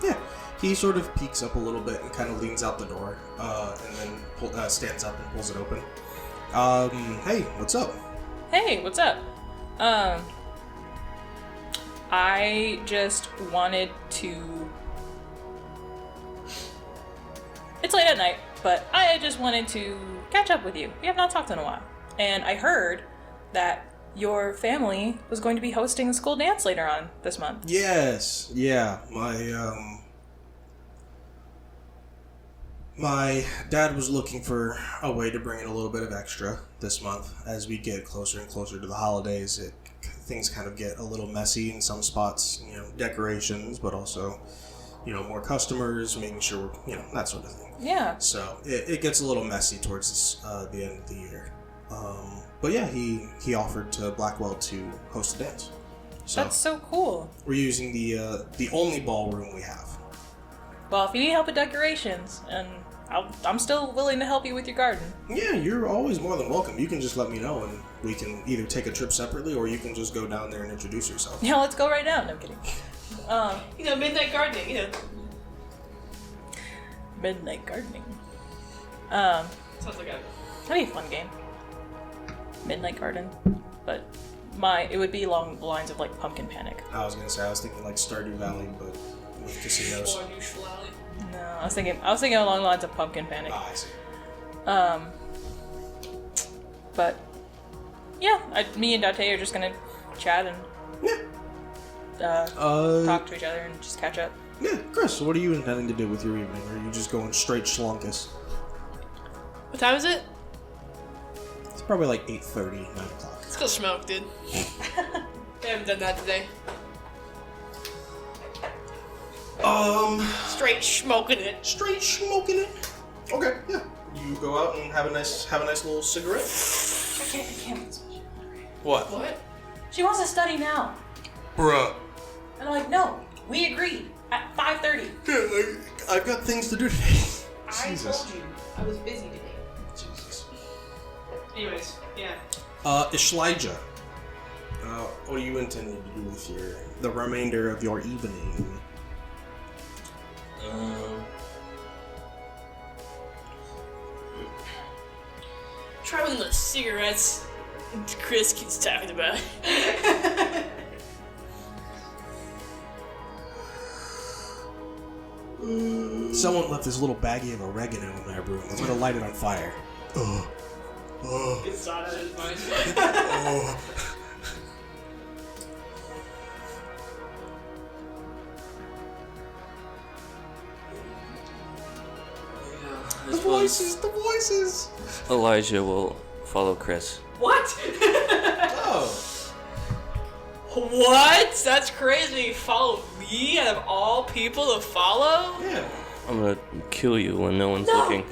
Yeah, he sort of peeks up a little bit and kind of leans out the door, and then stands up and pulls it open. Hey, what's up? Hey, what's up? I just wanted to... It's late at night, but I just wanted to catch up with you. We have not talked in a while. And I heard that your family was going to be hosting a school dance later on this month. Yes, yeah, my dad was looking for a way to bring in a little bit of extra this month. As we get closer and closer to the holidays, things kind of get a little messy in some spots, decorations, but also, more customers, making sure, that sort of thing. Yeah. So it gets a little messy towards the end of the year. But yeah, he offered to Blackwell to host a dance. So That's so cool. we're using the only ballroom we have. Well, if you need help with decorations, and I'm still willing to help you with your garden. Yeah, you're always more than welcome. You can just let me know, and we can either take a trip separately, or you can just go down there and introduce yourself. Yeah, let's go right now. No, I'm kidding. Midnight gardening, Midnight gardening. Sounds like That'd be a fun game. Midnight garden, but it would be along the lines of like Pumpkin Panic. I was thinking like Stardew Valley, but with casinos. No, I was thinking along the lines of Pumpkin Panic. Ah, I see. But yeah, me and Dante are just gonna chat and talk to each other and just catch up. Yeah, Chris, what are you intending to do with your evening? Or are you just going straight schlonkus? What time is it? It's probably like 8:30, 9 o'clock. Let's go smoke, dude. We haven't done that today. Straight smoking it. Straight smoking it. Okay, yeah. You go out and have a nice little cigarette. I can't. What? What? She wants to study now. Bruh. And I'm like, no, we agreed at 5:30. Yeah, I've got things to do today. I told you I was busy today. Jesus. Anyways, yeah. Ishlijah. What are you intending to do with the remainder of your evening? Try one of those cigarettes Chris keeps talking about. Someone left this little baggie of oregano in my room. I'm gonna light it on fire. Ugh. Oh. It's not out of his mind. Oh. The voices. Elijah will follow Chris. What? Oh. What? That's crazy. Follow me out of all people to follow? Yeah. I'm gonna kill you when no one's looking.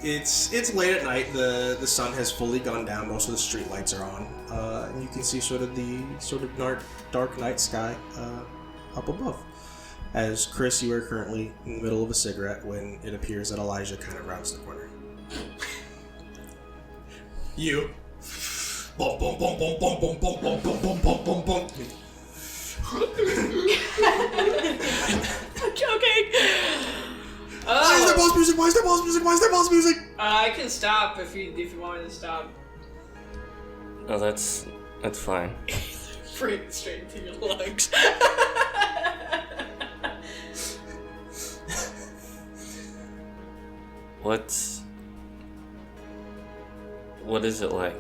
It's late at night. The sun has fully gone down. Most of the street lights are on, and you can see sort of dark night sky up above. As Chris, you are currently in the middle of a cigarette when it appears that Elijah kind of rounds the corner. You. Bum, bum, bum, bum, bum, bum, bum, bum, bum, bum, bum, bum, bum. I'm joking. Why is there boss music? Why is there boss music? Why is there boss music? I can stop if you want me to stop. Oh, that's fine. Bring it straight to your lungs. What is it like?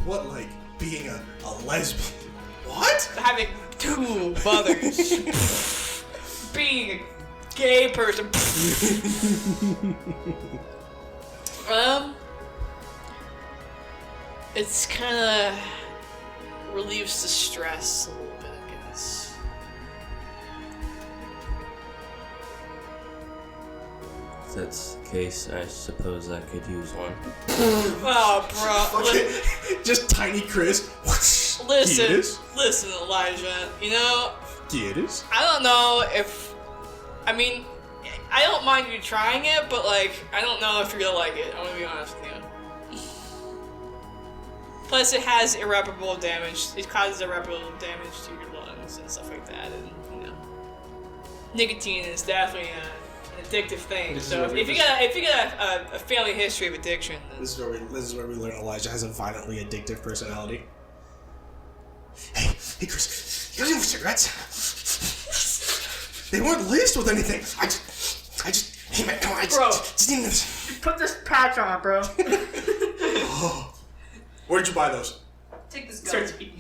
What like being a lesbian? What? Having two mothers. Being a gay person. It's kind of relieves the stress a little bit, I guess. If that's the case, I suppose I could use one. Oh, bro. Just tiny Chris. Listen, Elijah. You know, Yes. I don't know if. I mean, I don't mind you trying it, but like, I don't know if you're gonna like it. I'm gonna be honest with you. Plus, it has irreparable damage. It causes irreparable damage to your lungs and stuff like that, and you know, nicotine is definitely an addictive thing. So if you got a family history of addiction, then This is where we learn Elijah has a violently addictive personality. Hey, Chris, you got any more cigarettes? They weren't laced with anything. Hey man, come on, Bro. just need this. put this patch on, bro. Where'd you buy those? Take this gun. Starts eating.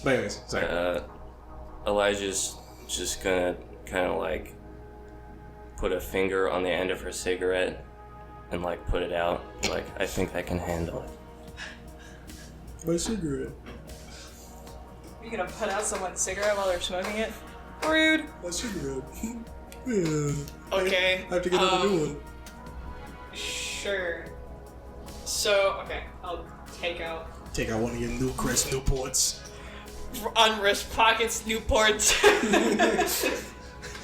But anyways, sorry. Elijah's just gonna kind of like put a finger on the end of her cigarette and like put it out. Like, I think I can handle it. My cigarette. You gonna put out someone's cigarette while they're smoking it? Rude. My cigarette. Yeah. Okay. I have to get another new one. Sure. So, okay, I'll take out Take out one of your new Chris Newports. unwrist pockets, Newports.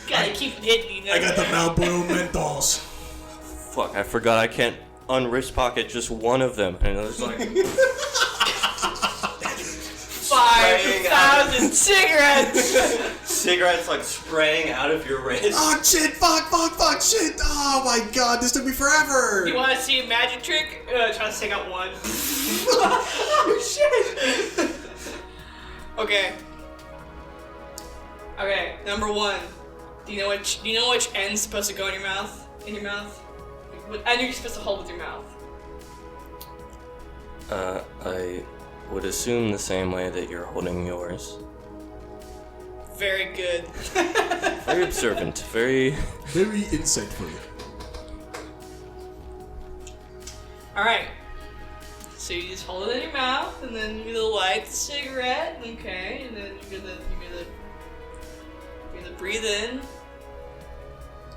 Gotta keep it hidden, you know. I got the Marlboro Menthols. Fuck, I forgot I can't unwrist pocket just one of them. And it was like, 5,000 cigarettes! cigarettes like spraying out of your wrist. Oh shit! Fuck! Shit! Oh my god! This took me forever. You wanna see a magic trick? Try to take out one. Oh shit! Okay. Okay, number one. Do you know which end's supposed to go in your mouth? In your mouth? What end are you supposed to hold with your mouth? I would assume the same way that you're holding yours. Very good. Very observant, very... Very insightful. Alright. So you just hold it in your mouth, and then you're gonna light the cigarette, okay, and then you're gonna breathe in.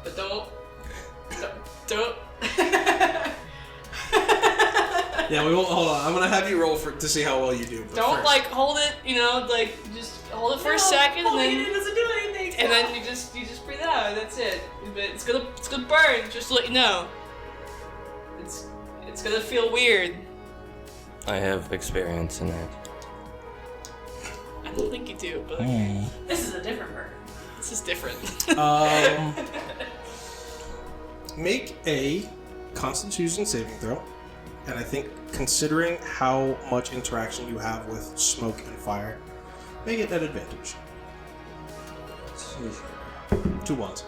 But don't. Yeah, we won't. Hold on. I'm gonna have you roll to see how well you do. But Don't first. like hold it, you know, like just hold it for a second, and Holding then it doesn't do anything. and then you just breathe out. That's it. But it's gonna burn. Just to let you know. It's gonna feel weird. I have experience in that. I don't think you do, but okay. This is a different burn. This is different. Make a Constitution saving throw, and I think considering how much interaction you have with smoke and fire, Make it an advantage. Let's see here. 2 ones.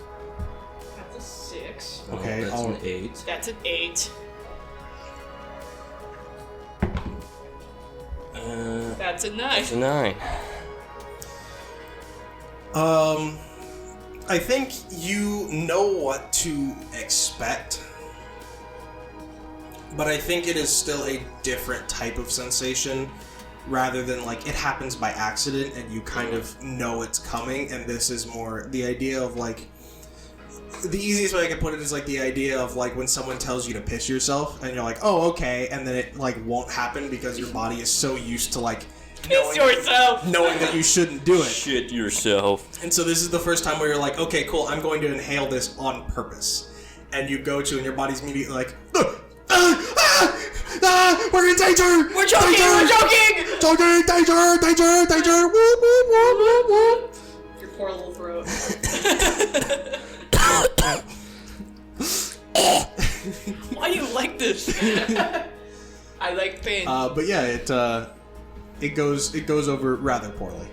That's a 6. Oh, Okay, that's I'll- an 8. That's an 8. That's a 9. That's a 9. I think you know what to expect, but I think it is still a different type of sensation rather than like it happens by accident and you kind of know it's coming, and this is more the idea of like the easiest way I can put it is like the idea of like when someone tells you to piss yourself and you're like, oh okay, and then it like won't happen because your body is so used to like Piss yourself! knowing that you shouldn't do it. Shit yourself. And so this is the first time where you're like, okay, cool, I'm going to inhale this on purpose. And you go to, and your body's immediately like, we're in danger! We're joking! Danger! We're joking! Joking! Danger! Danger! Danger! Whoop, whoop, whoop, whoop, whoop. Your poor little throat. Why do you like this? I like pain. But yeah, it goes over rather poorly.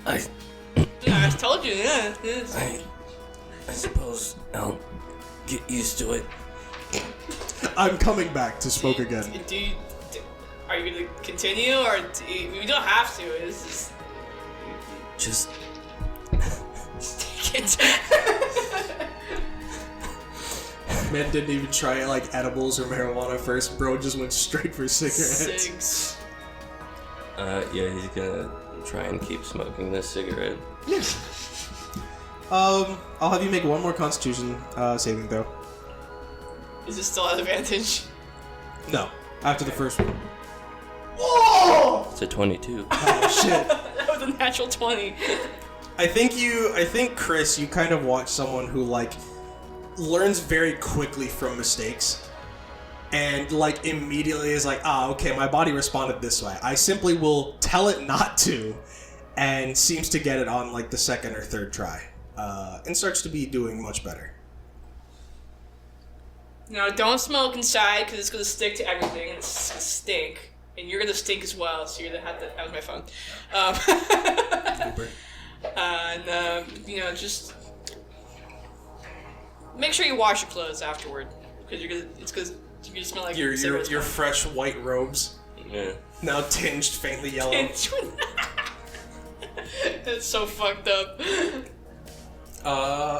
I I told you, yeah. Yes. I suppose I'll get used to it. I'm coming back to smoke again. Are you gonna continue, or we don't have to? It's Just just Man didn't even try like edibles or marijuana first. Bro just went straight for cigarettes. Cigs. yeah, he's gonna try and keep smoking this cigarette. I'll have you make one more Constitution saving throw. Is it still at advantage? No, after the first one. Whoa! It's a 22. Oh shit! That was a natural 20. I think Chris, you kind of watch someone who like learns very quickly from mistakes and like immediately is like, okay, my body responded this way. I simply will tell it not to, and seems to get it on like the second or third try, and starts to be doing much better. Now, don't smoke inside because it's gonna stick to everything and stink. And you're gonna stink as well, so you're gonna have to. That was my phone. Just make sure you wash your clothes afterward because you're gonna smell like Your cigarette smoke. fresh white robes, Yeah. now tinged faintly yellow. That's so fucked up.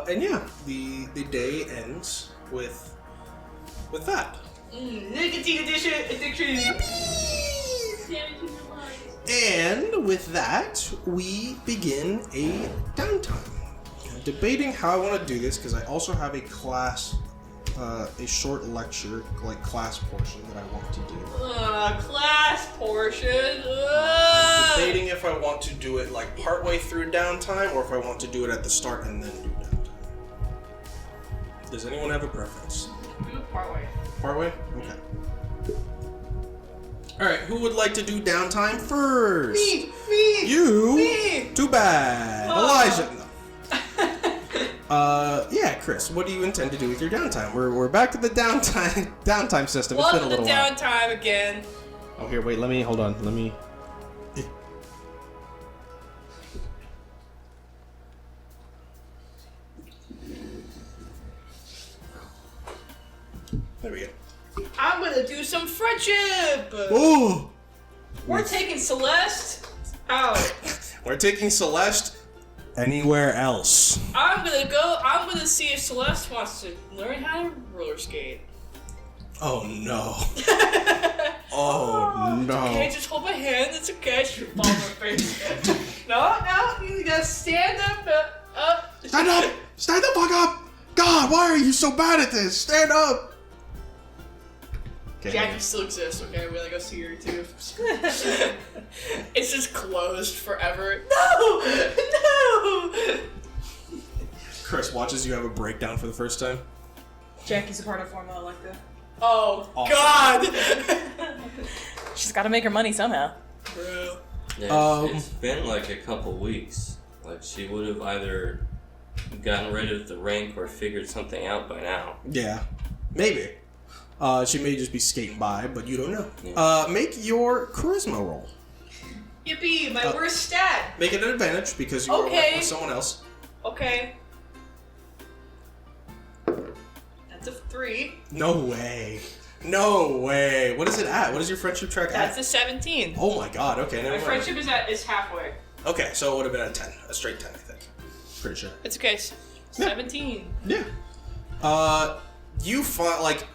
And yeah, the day ends with that. Nicotine addiction. And with that, we begin a downtime. Debating how I want to do this, because I also have a class, a short lecture, like class portion that I want to do. Class portion. Debating if I want to do it like partway through downtime, or if I want to do it at the start and then do downtime. Does anyone have a preference? Do it partway. Partway? Okay. Alright, who would like to do downtime first? Me. You? Me. Too bad. Oh. Elijah. No. Yeah, Chris, what do you intend to do with your downtime? We're back to the downtime system. It's been a Welcome to little while. downtime again. Oh, here, wait. Hold on. Let me. There we go. I'm gonna do some friendship. Oh! We're taking Celeste out. We're taking Celeste anywhere else. I'm gonna see if Celeste wants to learn how to roller skate. Oh no. Oh no. Okay, just hold my hand. It's okay. She fall on my face. No, you gotta stand up. Stand up! Stand the fuck up! God, why are you so bad at this? Stand up! Okay. Jackie still exists, okay? We're gonna go see her too. It's just closed forever. No! Chris watches you have a breakdown for the first time. Jackie's a part of Formula like that. Oh, Awesome. God! She's got to make her money somehow. Bro. Yeah, it's been like a couple weeks. Like she would have either gotten rid of the rank or figured something out by now. Yeah. Maybe. She may just be skating by, but you don't know. Yeah. Make your charisma roll. Yippee! My worst stat. Make it an advantage because you are working with someone else. Okay. That's a 3. No way. No way. What is it at? What is your friendship track That's at? a 17. Oh my god, okay. My Never mind. friendship is halfway. Okay, so it would have been a 10. A straight 10, I think. Pretty sure. It's okay. 17. Yeah. You find, like,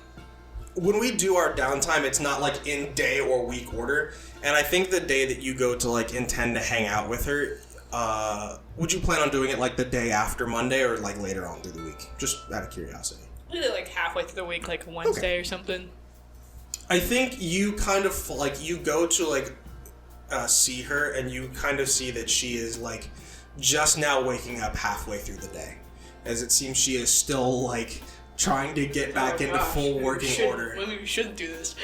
when we do our downtime, it's not, like, in day or week order. And I think the day that you go to, like, intend to hang out with her, would you plan on doing it, like, the day after Monday or, like, later on through the week? Just out of curiosity. Really, like halfway through the week, like Wednesday or something. I think you kind of, like, you go to, like, see her, and you kind of see that she is, like, just now waking up halfway through the day. As it seems she is still, like, trying to get back into full working order. Maybe we shouldn't do this.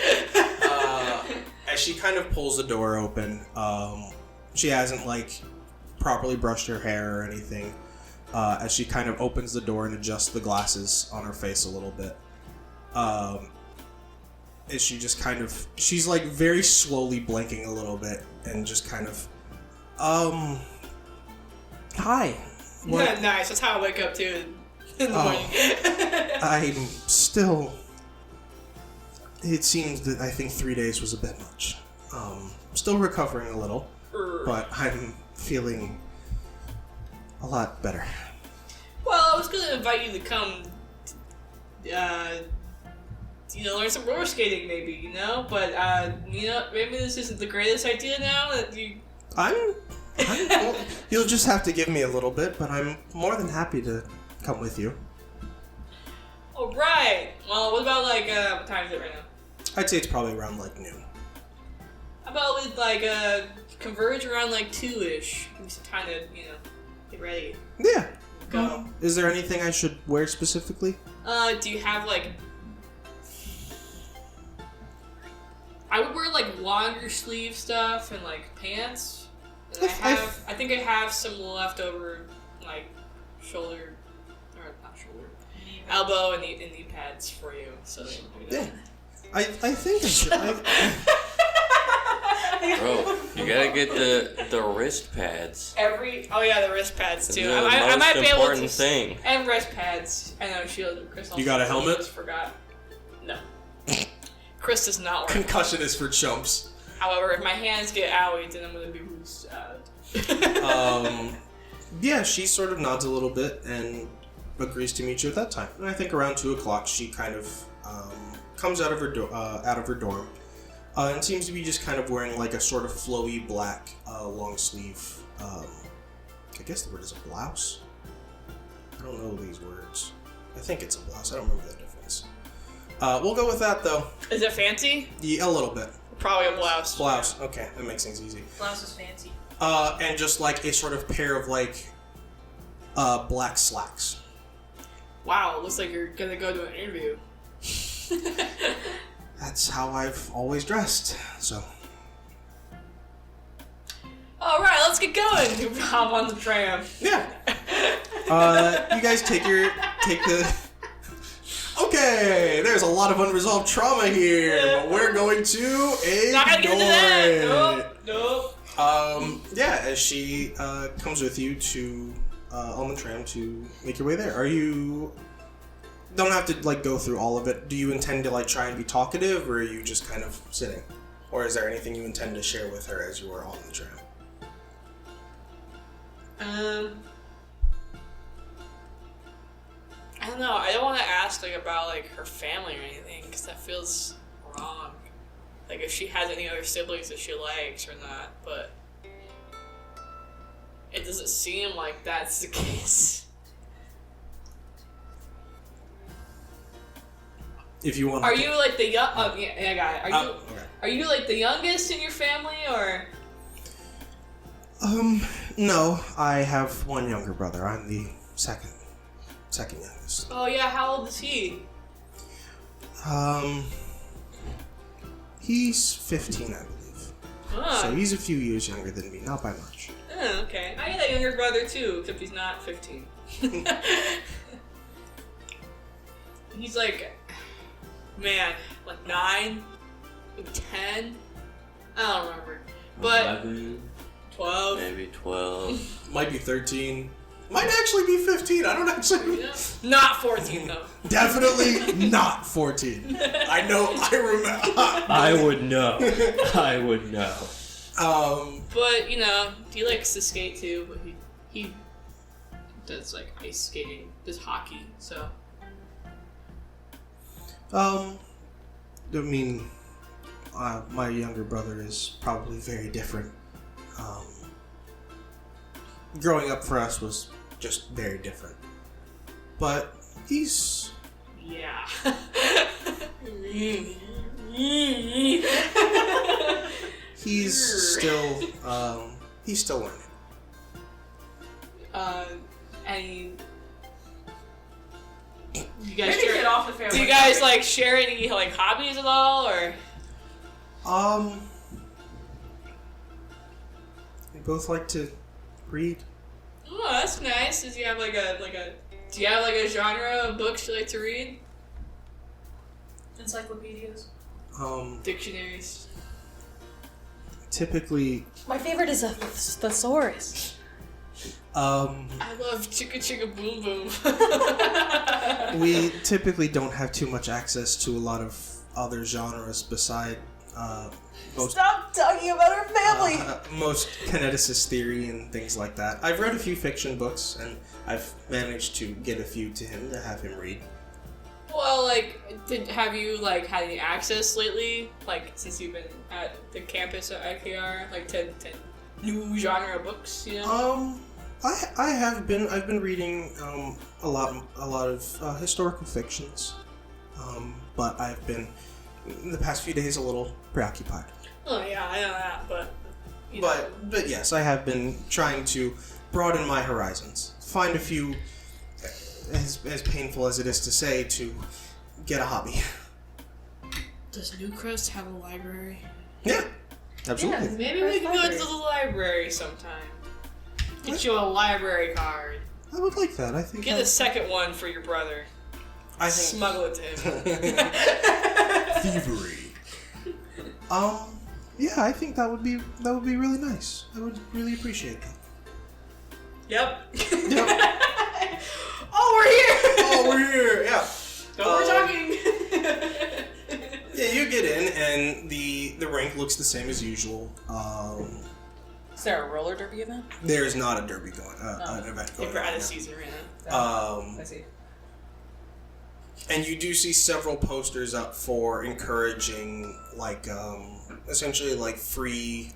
As she kind of pulls the door open, she hasn't, like, properly brushed her hair or anything. As she kind of opens the door and adjusts the glasses on her face a little bit. Is she just kind of... She's, like, very slowly blinking a little bit and just kind of... Hi. Yeah, nice. That's how I wake up, too, in the morning. I'm still... It seems that I think 3 days was a bit much. Still recovering a little, but I'm feeling a lot better. Well, I was going to invite you to come, learn some roller skating, maybe, you know? But, maybe this isn't the greatest idea now that you... Well, you'll just have to give me a little bit, but I'm more than happy to come with you. All right. Well, what about, like, what time is it right now? I'd say it's probably around, like, noon. How about we, like, converge around, like, 2-ish? Give me some time to, get ready. Yeah. Go. Is there anything I should wear specifically? Do you have, like... I would wear, like, longer sleeve stuff and, like, pants. And I think I have some leftover, like, shoulder... Or, not shoulder. Elbow and knee pads for you, so that Yeah. I think I should... Bro, you gotta get the wrist pads. Oh yeah, the wrist pads too. The I might be able to. important thing. And wrist pads. I know shield. Chris. You got a helmet? Forgot. No. Chris does not work. Concussion is for chumps. However, if my hands get owie, then I'm gonna be really sad. Yeah, she sort of nods a little bit and agrees to meet you at that time. And I think around 2 o'clock, she kind of comes out of her dorm. And seems to be just kind of wearing like a sort of flowy black long sleeve. I guess the word is a blouse. I don't know these words. I think it's a blouse. I don't remember the difference. We'll go with that though. Is it fancy? Yeah, a little bit. Probably a blouse. Blouse. Okay, that makes things easy. Blouse is fancy. And just like a sort of pair of like black slacks. Wow, it looks like you're gonna go to an interview. That's how I've always dressed. So. All right, let's get going. You hop on the tram. Yeah. You guys take the. Okay, there's a lot of unresolved trauma here, but we're going to ignore Not gonna get into that. it. Nope. Yeah, as she comes with you to on the tram to make your way there. Are you? Don't have to like go through all of it. Do you intend to like try and be talkative, or are you just kind of sitting? Or is there anything you intend to share with her as you are on the tram? I don't know. I don't want to ask like about like her family or anything because that feels wrong. Like if she has any other siblings that she likes or not, but it doesn't seem like that's the case. If you want. Are you like the young? Oh yeah, I got it. Okay. Are you like the youngest in your family or? No. I have one younger brother. I'm the second youngest. Oh yeah, how old is he? He's 15, I believe. Oh. So he's a few years younger than me, not by much. Oh, okay. I got a younger brother too, except he's not 15. He's like, man, like 9, maybe 10. I don't remember, but 11, 12. maybe 12. Might be 13. Might actually be 15. I don't actually. Yeah. Not 14 though. Definitely not 14. I know. I remember. I would know. I would know. But you know, he likes to skate too. But he does like ice skating, does hockey. So I mean, my younger brother is probably very different. Growing up for us was just very different. But he's yeah. he's still learning. Any? You guys Maybe share, get off the family. do you guys like share any like hobbies at all, or? We both like to read. Oh, that's nice. Does you have like a do you have like a genre of books you like to read? Encyclopedias. Dictionaries. Typically, My favorite is a thesaurus. I love Chicka Chicka Boom Boom. we typically don't have too much access to a lot of other genres beside most Stop talking about our family. most kineticist theory and things like that. I've read a few fiction books, and I've managed to get a few to him to have him read. Well, like, have you like had any access lately? Like, since you've been at the campus at IKR, like to new genre books, you know? I've been reading a lot of historical fictions, but I've been in the past few days a little preoccupied. Oh yeah, I know that, but you know. But yes, I have been trying to broaden my horizons, find a few, as painful as it is to say, to get a hobby. Does Newcrest have a library? Yeah, absolutely. Yeah. Maybe we can go to the library sometime. Get you a library card. I would like that. I think. Get a second one for your brother. I think Smuggle it to him. thievery. Yeah, I think that would be really nice. I would really appreciate that. Yep. Yep. Oh, we're here! Oh, we're here. Yeah. No, we're talking. Yeah, you get in, and the rink looks the same as usual. Is there a roller derby event? There's not a derby going, an event going. If we're on out right of now. season right now. I see. And you do see several posters up for encouraging, like, essentially, like, free...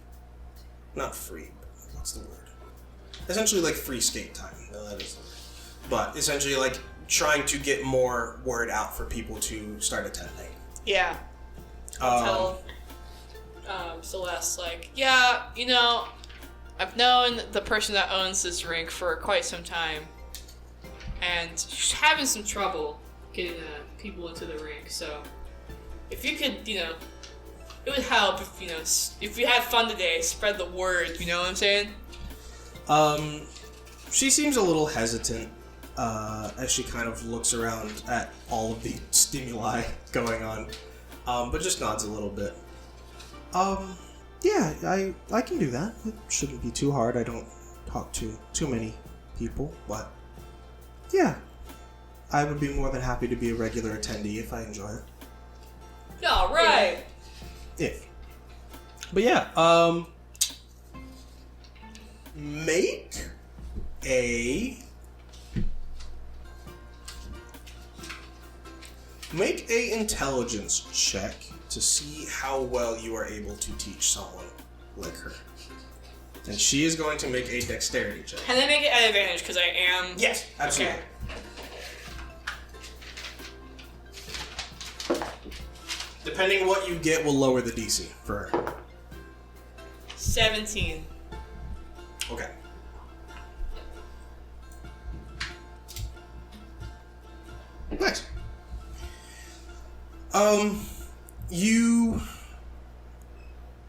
Not free, but what's the word? Essentially, like, free skate time. No, that is the word. But, essentially, like, trying to get more word out for people to start attending. Yeah. Tell Celeste, like, yeah, you know, I've known the person that owns this rink for quite some time, and she's having some trouble getting people into the rink, so if you could, you know, it would help if, you know, if we had fun today, spread the word, you know what I'm saying? She seems a little hesitant as she kind of looks around at all of the stimuli going on, but just nods a little bit. Yeah, I can do that. It shouldn't be too hard. I don't talk to too many people, but yeah, I would be more than happy to be a regular attendee if I enjoy it. All right. But yeah, make a intelligence check to see how well you are able to teach someone like her. And she is going to make a dexterity check. Can I make it at advantage because I am? Yes, absolutely. Okay. Depending what you get will lower the DC for her. 17. Okay. Nice.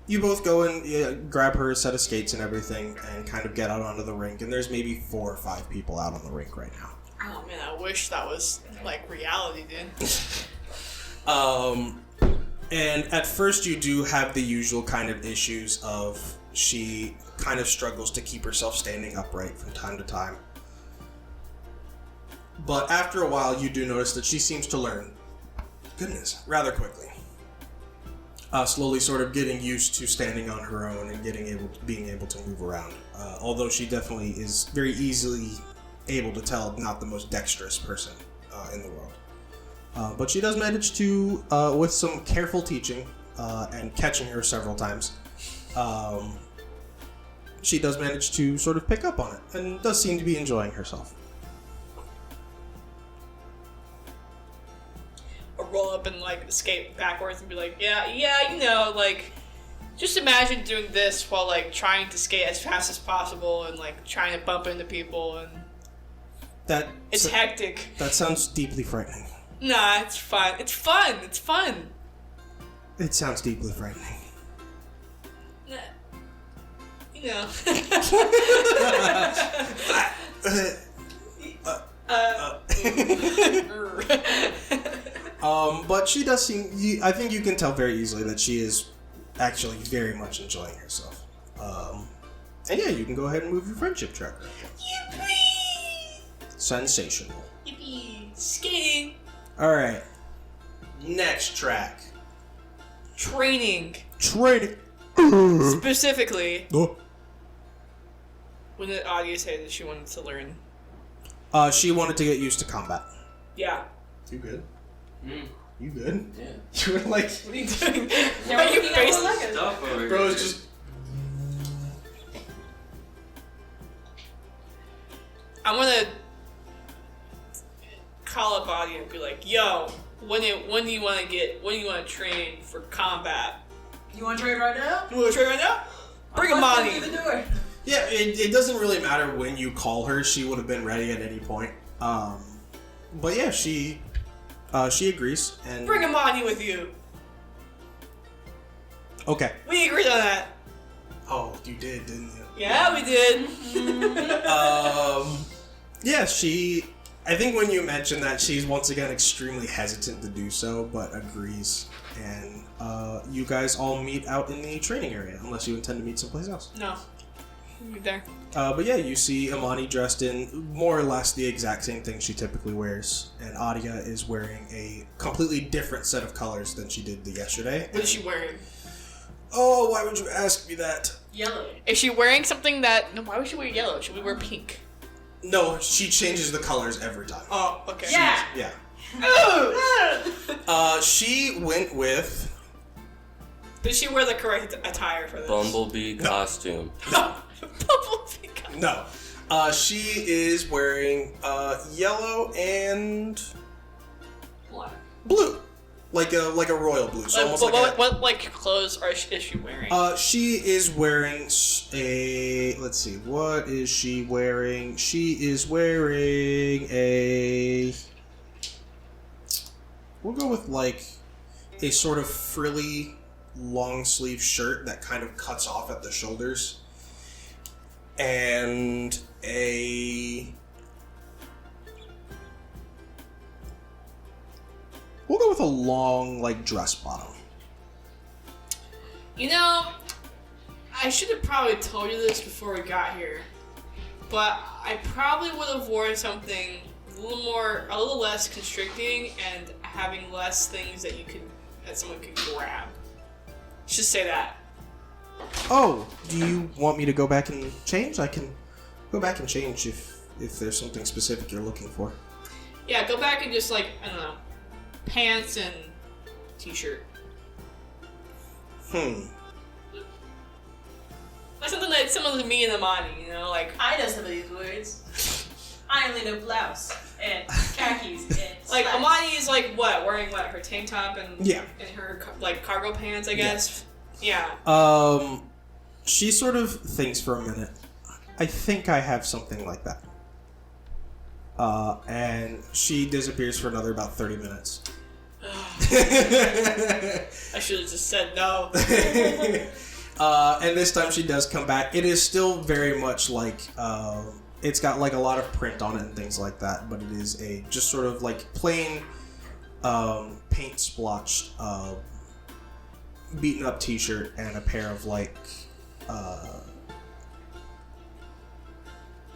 You both go and grab her a set of skates and everything and kind of get out onto the rink, and there's maybe 4 or 5 people out on the rink right now. Oh man, I wish that was like reality, dude. And at first you do have the usual kind of issues of she kind of struggles to keep herself standing upright from time to time. But after a while you do notice that she seems to learn, goodness, rather quickly. Slowly sort of getting used to standing on her own and being able to move around. Although she definitely is very easily able to tell not the most dexterous person in the world. But she does manage to, with some careful teaching and catching her several times, she does manage to sort of pick up on it and does seem to be enjoying herself. Or roll up and like escape backwards and be like, yeah, like just imagine doing this while like trying to skate as fast as possible and like trying to bump into people and it's hectic. That sounds deeply frightening. Nah, it's fun. It's fun. It's fun. It sounds deeply frightening. Nah. You know. But she does seem. I think you can tell very easily that she is actually very much enjoying herself. And yeah, you can go ahead and move your friendship tracker. Yippee! Sensational. Yippee! Skating. All right. Next track. Training. Specifically. Oh. When did Adia say that she wanted to learn? She wanted to get used to combat. Yeah. You good? Mm. You good? Yeah. You were like, What are you doing? They're Why are you looking at facing? the Legos. Stuff over bro, here. it's just. I'm gonna call up Adia and be like, "Yo, when do you want to train for combat? You want to trade right now? You want to train right now? Bring I'll bust Amani." through the door. Yeah, it doesn't really matter when you call her. She would have been ready at any point. But yeah, she agrees and. Bring Amani with you. Okay. We agreed on that. Oh, you did, didn't you? Yeah, we did. Yeah, I think when you mentioned that, she's once again extremely hesitant to do so, but agrees. And you guys all meet out in the training area, unless you intend to meet someplace else. No. Meet there. But yeah, you see Amani dressed in more or less the exact same thing she typically wears, and Adia is wearing a completely different set of colors than she did yesterday. What is she wearing? Oh, why would you ask me that? Yellow. Is she wearing something that... No, why would she wear yellow? Should we wear pink? No, she changes the colors every time. Oh, okay. Yeah. Yeah. Ooh! She went with... Did she wear the correct attire for this? Bumblebee costume. Bumblebee. No. She is wearing yellow and Black. blue. Like a royal blue. So almost like what like clothes is she wearing? she is wearing a... Let's see. What is she wearing? She is wearing a... We'll go with like a sort of frilly long sleeve shirt that kind of cuts off at the shoulders. And a... We'll go with a long, like, dress bottom. You know, I should have probably told you this before we got here, but I probably would have worn something a little less constricting and having less things that someone could grab. Just say that. Oh, do you want me to go back and change? I can go back and change if there's something specific you're looking for. Yeah, go back and just like, I don't know, pants and t-shirt. Like something that's similar to me and Amani, you know, like... I know some of these words. I only know blouse and khakis and Like, slacks. Amani is like, what, wearing what, her tank top and, Yeah. and her, like, cargo pants, I guess? Yeah. She sort of thinks for a minute. I think I have something like that. And she disappears for another about 30 minutes. I should have just said no. And this time she does come back. It is still very much like, it's got like a lot of print on it and things like that, but it is a just sort of like plain paint splotched, beaten up t-shirt and a pair of like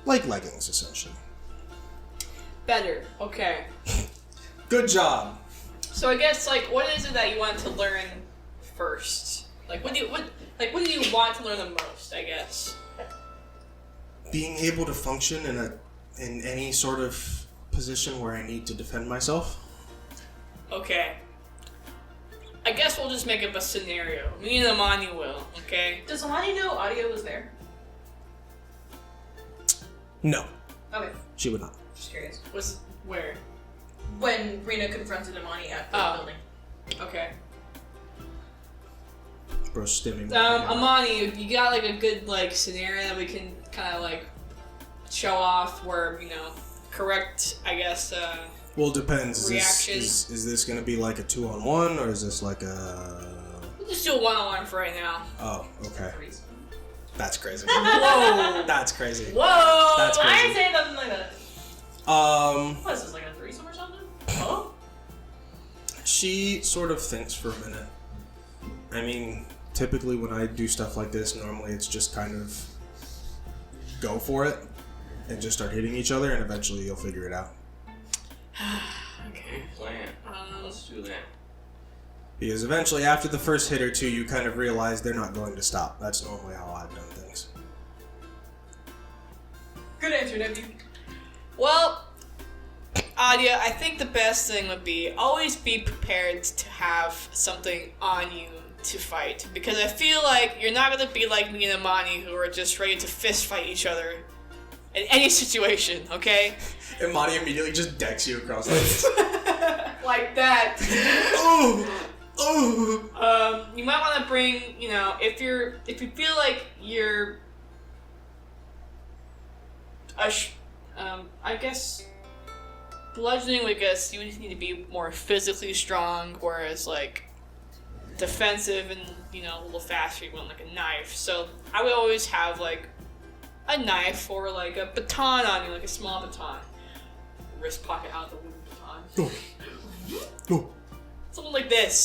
leggings, essentially. Better. Okay. Good job. So I guess like, what is it that you want to learn first? Like, what do you want to learn the most? I guess. Being able to function in any sort of position where I need to defend myself. Okay. I guess we'll just make up a scenario. Me and Amani will. Okay. Does Alani know audio was there? No, Okay, she would not. just curious. Was where? When Rena confronted Amani at the Oh. building. Okay. Bro, stimming. Amani, you got like a good like scenario that we can kind of like show off where correct, I guess. Well, it depends. Is Reaction. is this gonna be like a 2-on-1 or is this like a? We'll just do a one-on-one for right now. Oh, okay. Threesome. That's crazy. Whoa! That's crazy. Whoa! That's I crazy. ain't saying nothing like that. What is this, like a threesome or something? Oh? She sort of thinks for a minute. I mean, typically when I do stuff like this, normally it's just kind of go for it and just start hitting each other, and eventually you'll figure it out. Okay. Good plan. Let's do that. Because eventually, after the first hit or two, you kind of realize they're not going to stop. That's normally how I've done things. Good answer, nephew. Well, Adia, I think the best thing would be always be prepared to have something on you to fight. Because I feel like you're not going to be like me and Amani, who are just ready to fist fight each other in any situation, okay? And Monty immediately just decks you across the Like that. Oh! Oh! You might want to bring, if you feel like you're I guess bludgeoning, I guess you just need to be more physically strong, whereas like defensive and a little faster, you want like a knife. So I would always have like a knife or like a baton on you, like a small baton. Wrist pocket out the wooden baton. Oh. Something like this,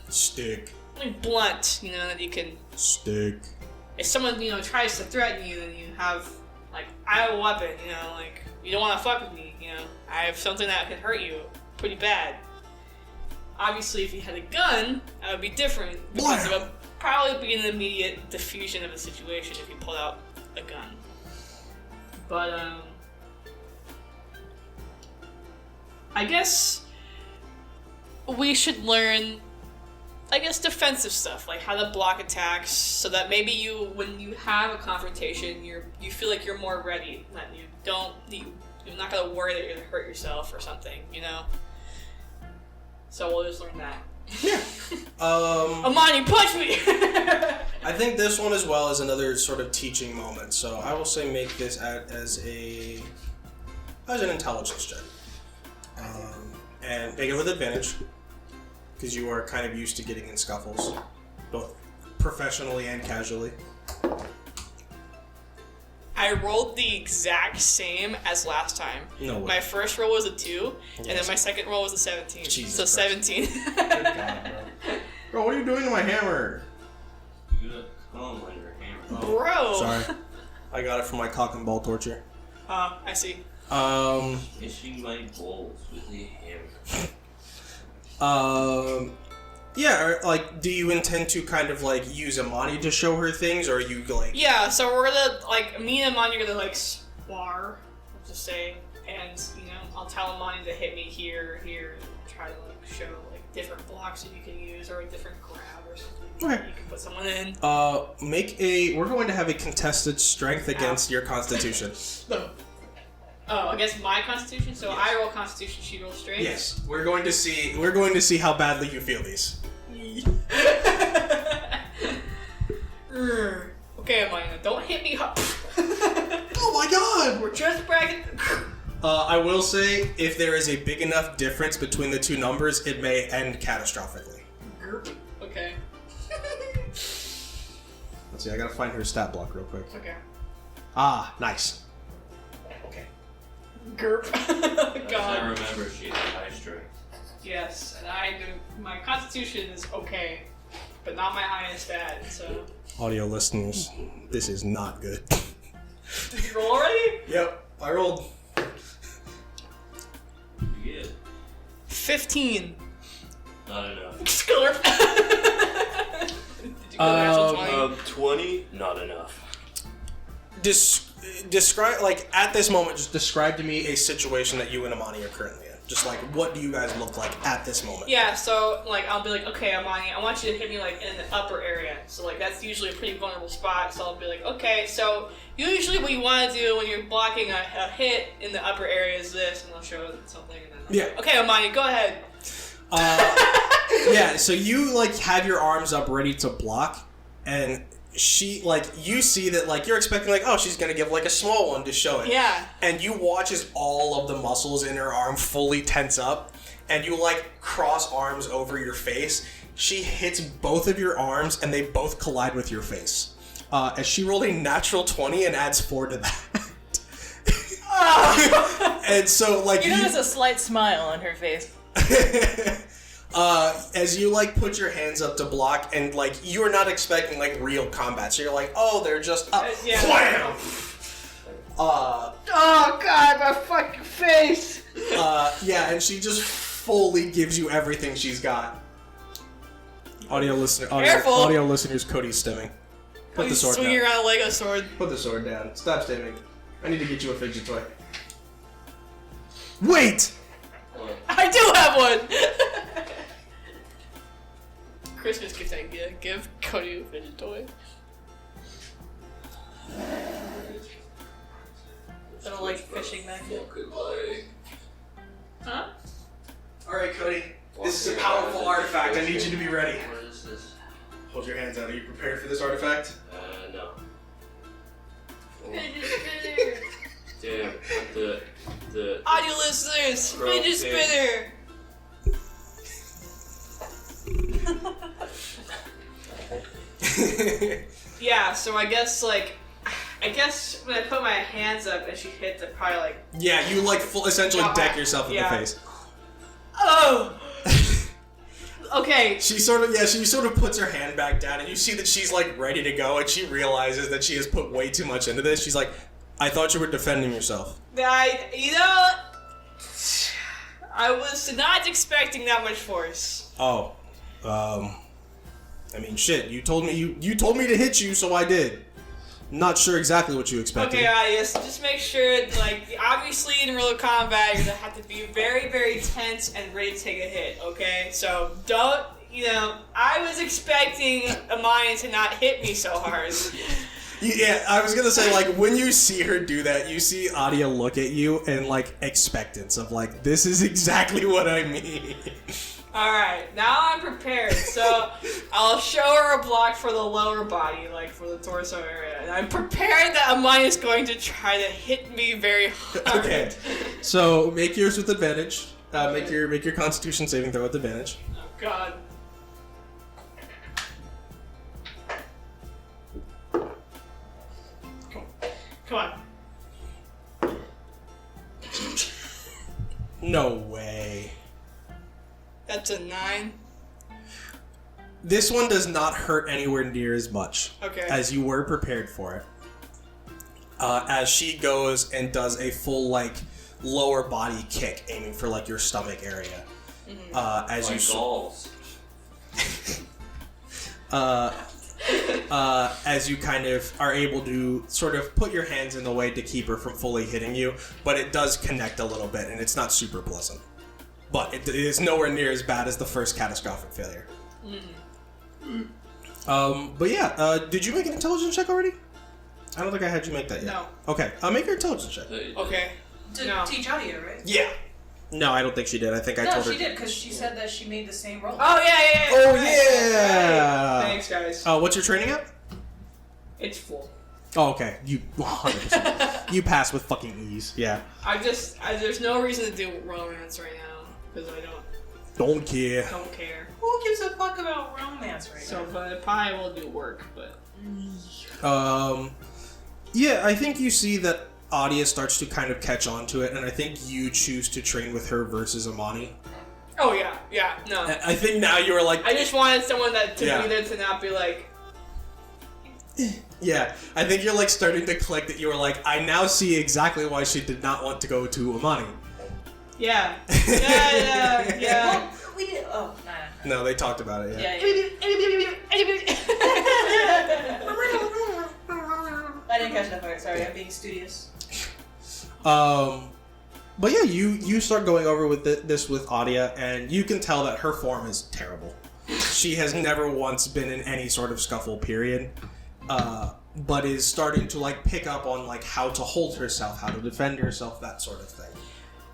Stick. something blunt, that you can. Stick. If someone tries to threaten you, then you have like, I have a weapon, like you don't want to fuck with me, I have something that can hurt you pretty bad. Obviously, if you had a gun, that would be different because it would probably be an immediate diffusion of the situation if you pulled out a gun. But I guess we should learn, defensive stuff, like how to block attacks, so that maybe when you have a confrontation, you feel like you're more ready, that you're not gonna worry that you're gonna hurt yourself or something, So we'll just learn that. Yeah. Amani, punch me! I think this one as well is another sort of teaching moment. So I will say make this as an intelligence check. And make it with advantage. Because you are kind of used to getting in scuffles, both professionally and casually. I rolled the exact same as last time. No way. My first roll was a 2, and then my second roll was a 17. Jesus so Christ. 17. Good God, bro, what are you doing to my hammer? You got a comb on your hammer. Bro! Sorry. I got it from my cock and ball torture. I see. Fishing my balls with a hammer. Yeah, like, do you intend to kind of, like, use Amani to show her things, or are you, like... Yeah, so we're gonna, me and Amani are gonna, spar, let's just say, and, I'll tell Amani to hit me here, and try to, show, different blocks that you can use, or a different grab or something that you can put someone in. We're going to have a contested strength against your constitution. Oh, against my constitution? So I roll constitution, she rolls strength? Yes, we're going to see how badly you feel these. Okay, Amani, don't hit me up. Oh my God! We're just bragging. I will say, if there is a big enough difference between the two numbers, it may end catastrophically. Okay. Let's see, I gotta find her stat block real quick. Okay. Ah, nice. Okay. Gerp. As I God. remember, she had high strength. Yes, and I do. My constitution is okay, but not my highest stat. So. Audio listeners, this is not good. Did you roll already? Yep, I rolled. You get 15. not enough. Sculpt. Did you go natural 20? 20, not enough. Describe, like, at this moment, just describe to me a situation that you and Amani are currently in. Just, like, what do you guys look like at this moment? Yeah, so, like, I'll be like, okay, Amani, I want you to hit me, like, in the upper area. So, like, that's usually a pretty vulnerable spot. So I'll be like, okay, so usually what you want to do when you're blocking a hit in the upper area is this, and I'll show something. And then Yeah. Okay, Amani, go ahead. Yeah, so you, like, have your arms up ready to block, and she, like, you see that, like, you're expecting, like, oh, she's gonna give, like, a small one to show it. Yeah. And you watch as all of the muscles in her arm fully tense up, and you, like, cross arms over your face. She hits both of your arms, and they both collide with your face. As she rolled a natural 20 and adds 4 to that. And so, like, You notice a slight smile on her face. as you, like, put your hands up to block, and, like, you are not expecting, like, real combat, so you're like, oh, they're just up. Yeah. Wham! Oh, God, my fucking face! Yeah, and she just fully gives you everything she's got. Audio Careful. listeners, Cody's stimming. Put the sword swinging down. around a Lego sword. Put the sword down. Stop stimming. I need to get you a fidget toy. Wait! I do have one! Christmas gift idea. Give Cody a fidget toy. I don't like fishing magnet. Huh? Alright, Cody. This is a powerful artifact. I need you to be ready. What is this? Hold your hands out. Are you prepared for this artifact? No. Fidget spinner! Damn, the Audio listeners, Bro, fidget spinner! Yeah, so I guess when I put my hands up and she hit, I probably like, Yeah, you, like, essentially Got deck my- yourself in yeah. the face. oh! Okay, She sort of puts her hand back down, and you see that she's, like, ready to go, and she realizes that she has put way too much into this. She's like, I thought you were defending yourself. I was not expecting that much force. Oh, I mean, shit. You told me to hit you, so I did. Not sure exactly what you expected. Okay, yes, just make sure, like, obviously in real combat, you're gonna have to be very, very tense and ready to take a hit, okay? So, don't, I was expecting Amaya to not hit me so hard. Yeah, I was gonna say, like, when you see her do that, you see Adia look at you and, like, expectance of, like, this is exactly what I mean. Alright, now I'm prepared. So I'll show her a block for the lower body, like for the torso area. And I'm prepared that Amaya is going to try to hit me very hard. Okay, so make yours with advantage. Make your Constitution saving throw with advantage. Oh god. Come on. No way. That's a 9. This one does not hurt anywhere near as much Okay. as you were prepared for it. As she goes and does a full, like, lower body kick, aiming for, like, your stomach area. As you balls. as you kind of are able to sort of put your hands in the way to keep her from fully hitting you, but it does connect a little bit, and it's not super pleasant. But it is nowhere near as bad as the first catastrophic failure. But yeah, did you make an intelligence check already? I don't think I had you make that yet. No. Okay, make your intelligence check. Okay. To No. teach audio, right? Yeah. No, I don't think she did. I think I No, told her. she did, because she said that she made the same roll. Oh yeah. Oh Right. yeah. Thanks guys. What's your training at? It's full. Oh, okay. You 100%. You pass with fucking ease. Yeah. There's no reason to do romance right now because I Don't care. don't care. Who gives a fuck about romance right So, now? but I probably will do work, but Yeah, I think you see that Adia starts to kind of catch on to it, and I think you choose to train with her versus Amani. Oh yeah, no. I think now you were like, I just wanted someone that to Yeah. be there to not be like, yeah. I think you're like starting to click that you were like, I now see exactly why she did not want to go to Amani. yeah. Well, we did. Oh, nah. No, they talked about it. Yeah. I didn't catch that part. Sorry, I'm being studious. But yeah, you start going over with this with Adia, and you can tell that her form is terrible. She has never once been in any sort of scuffle, period. But is starting to like pick up on like how to hold herself, how to defend herself, that sort of thing.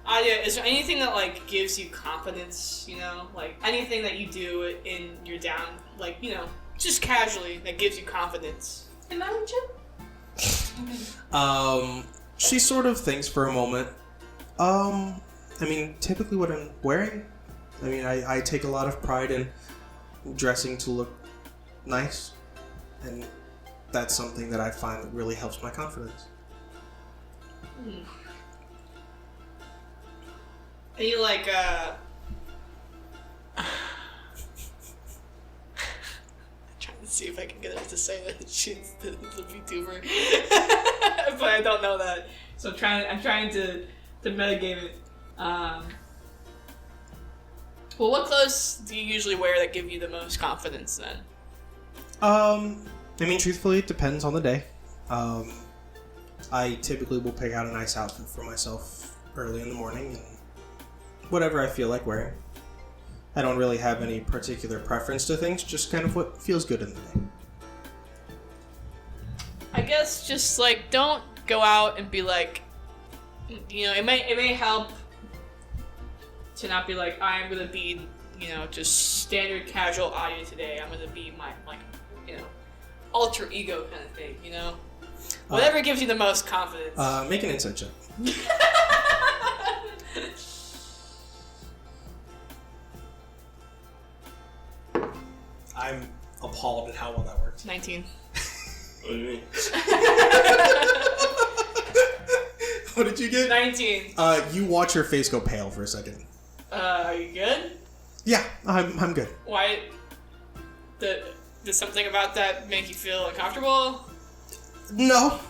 Adia, is there anything that like gives you confidence? You know, like anything that you do in your down, like just casually that gives you confidence. Am I legit? She sort of thinks for a moment. I mean, typically what I'm wearing, I mean, I take a lot of pride in dressing to look nice, and that's something that I find that really helps my confidence. Are you like, I'm trying to see if I can get her to say that she's the VTuber. But I don't know that. So I'm trying to metagame it. Well, what clothes do you usually wear that give you the most confidence then? I mean, truthfully, it depends on the day. I typically will pick out a nice outfit for myself early in the morning, and whatever I feel like wearing. I don't really have any particular preference to things, just kind of what feels good in the day. I guess just like don't go out and be like, it may help to not be like, I'm gonna be, just standard casual audio today. I'm gonna be my alter ego kind of thing, Whatever gives you the most confidence. Make an insight check. I'm appalled at how well that worked. 19. What do you mean? What did you get? 19. You watch her face go pale for a second. Are you good? Yeah, I'm good. Why? Did something about that make you feel uncomfortable? No,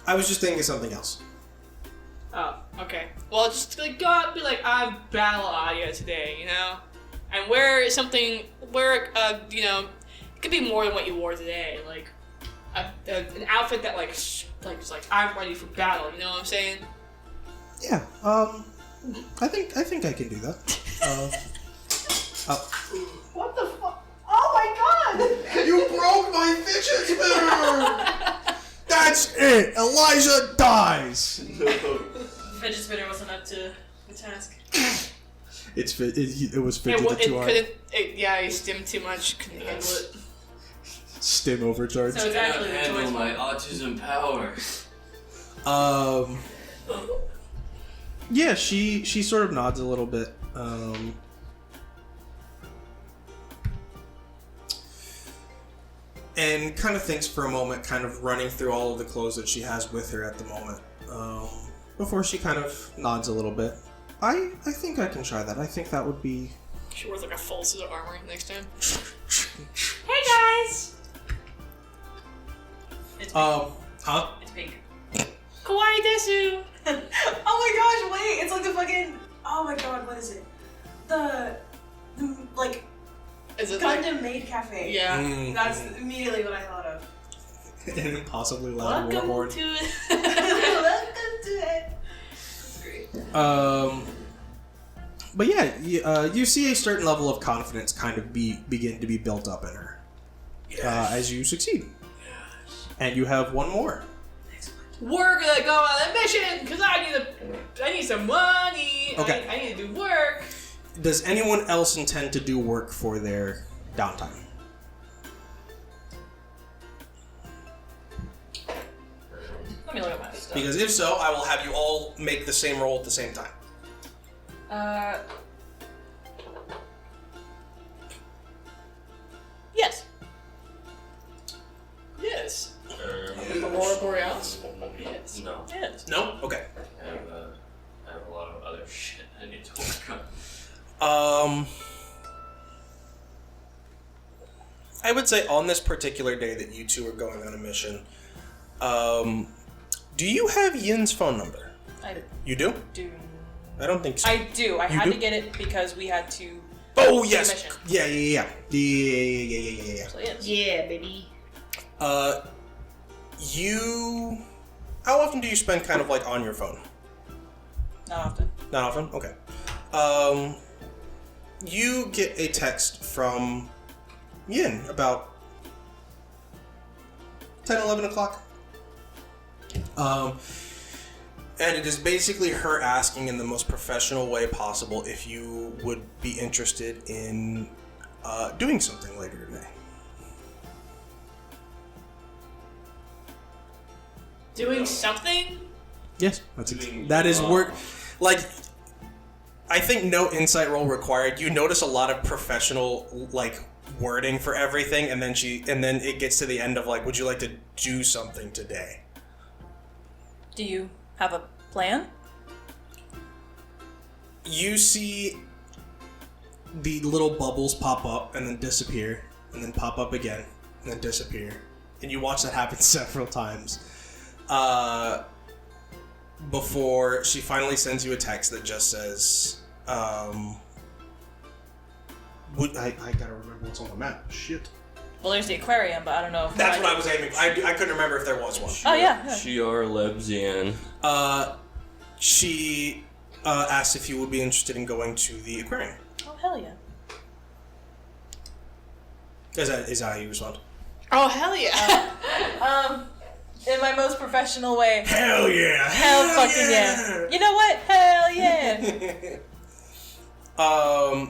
I was just thinking of something else. Oh, okay. Well, just like go out and be like, I'm battle audio today, and wear something. It could be more than what you wore today. Like an outfit that just like I'm ready for battle. You know what I'm saying? Yeah. I think I can do that. What the fuck? Oh my god! You broke my fidget spinner! That's it. Elijah dies. Fidget spinner wasn't up to the task. It was fidgeted too hard. He stimmed too much. Couldn't handle it. Stim overcharge. So it's actually the handle choice my one. autism power. Yeah, she sort of nods a little bit. And kind of thinks for a moment, kind of running through all of the clothes that she has with her at the moment. Before she kind of nods a little bit. I think I can try that. I think that would be... She wears like a full suit of armor next time. Hey guys! It's pink. Huh? It's pink. Kawaii desu! Oh my gosh, wait! It's like the fucking... Oh my god, what is it? The like, Is it like... Gundam Maid Cafe. Yeah. That's immediately what I thought of. An impossibly loud Welcome warhorn. to it. Welcome to it. Great. But yeah, you see a certain level of confidence kind of begin to be built up in her as you succeed. And you have one more. We're gonna go on a mission because I need some money. Okay. I need to do work. Does anyone else intend to do work for their downtime? Let me look at my stuff. Because if so, I will have you all make the same roll at the same time. Yes. Yes. Aurora Borealis. Yes. No. Yes. No? Okay. I have a lot of other shit I need to work on. I would say on this particular day that you two are going on a mission, do you have Yin's phone number? You do? I don't think so. I do. I had do? to get it because we had to. Oh, do yes. the mission. Yeah. So yes. Yeah, baby. How often do you spend kind of like on your phone? Not often. Not often? Okay. You get a text from Yin about 10, 11 o'clock. And it is basically her asking in the most professional way possible if you would be interested in doing something later today. Doing something? Yes, that is work. Like, I think no insight roll required. You notice a lot of professional like wording for everything, and then it gets to the end of like, would you like to do something today? Do you have a plan? You see the little bubbles pop up and then disappear, and then pop up again, and then disappear. And you watch that happen several times. Before she finally sends you a text that just says, I gotta remember what's on the map. Shit. Well, there's the aquarium, but I don't know if That's what I was aiming for. I couldn't remember if there was one. Oh, yeah. Shiar Lebzian. She asked if you would be interested in going to the aquarium. Oh, hell yeah. Is that how you respond? Oh, hell yeah. In my most professional way. Hell yeah! Hell fucking yeah. You know what? Hell yeah. I'm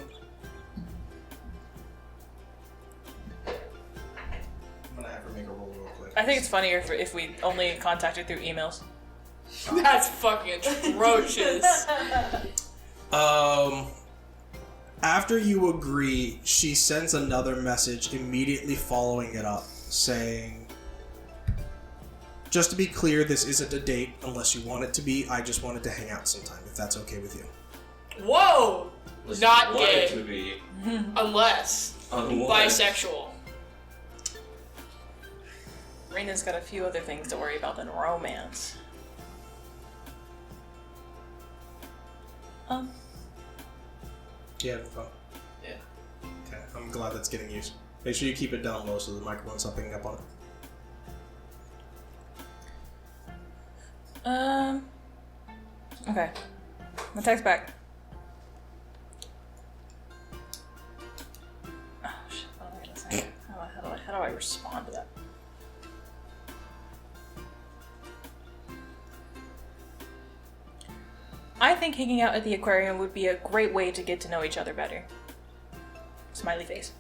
gonna have her make a roll real quick. I think it's funnier if we only contact her through emails. That's fucking atrocious. After you agree, she sends another message immediately following it up, saying, just to be clear, this isn't a date unless you want it to be. I just wanted to hang out sometime, if that's okay with you. Whoa! Not Want it gay. to be Unless bisexual. Reina's got a few other things to worry about than romance. Yeah, have fun. Yeah. Okay, I'm glad that's getting used. Make sure you keep it down low so the microphone's not picking up on it. Okay. I'll text back. Oh shit, what am I gonna say? How do I respond to that? I think hanging out at the aquarium would be a great way to get to know each other better. Smiley face.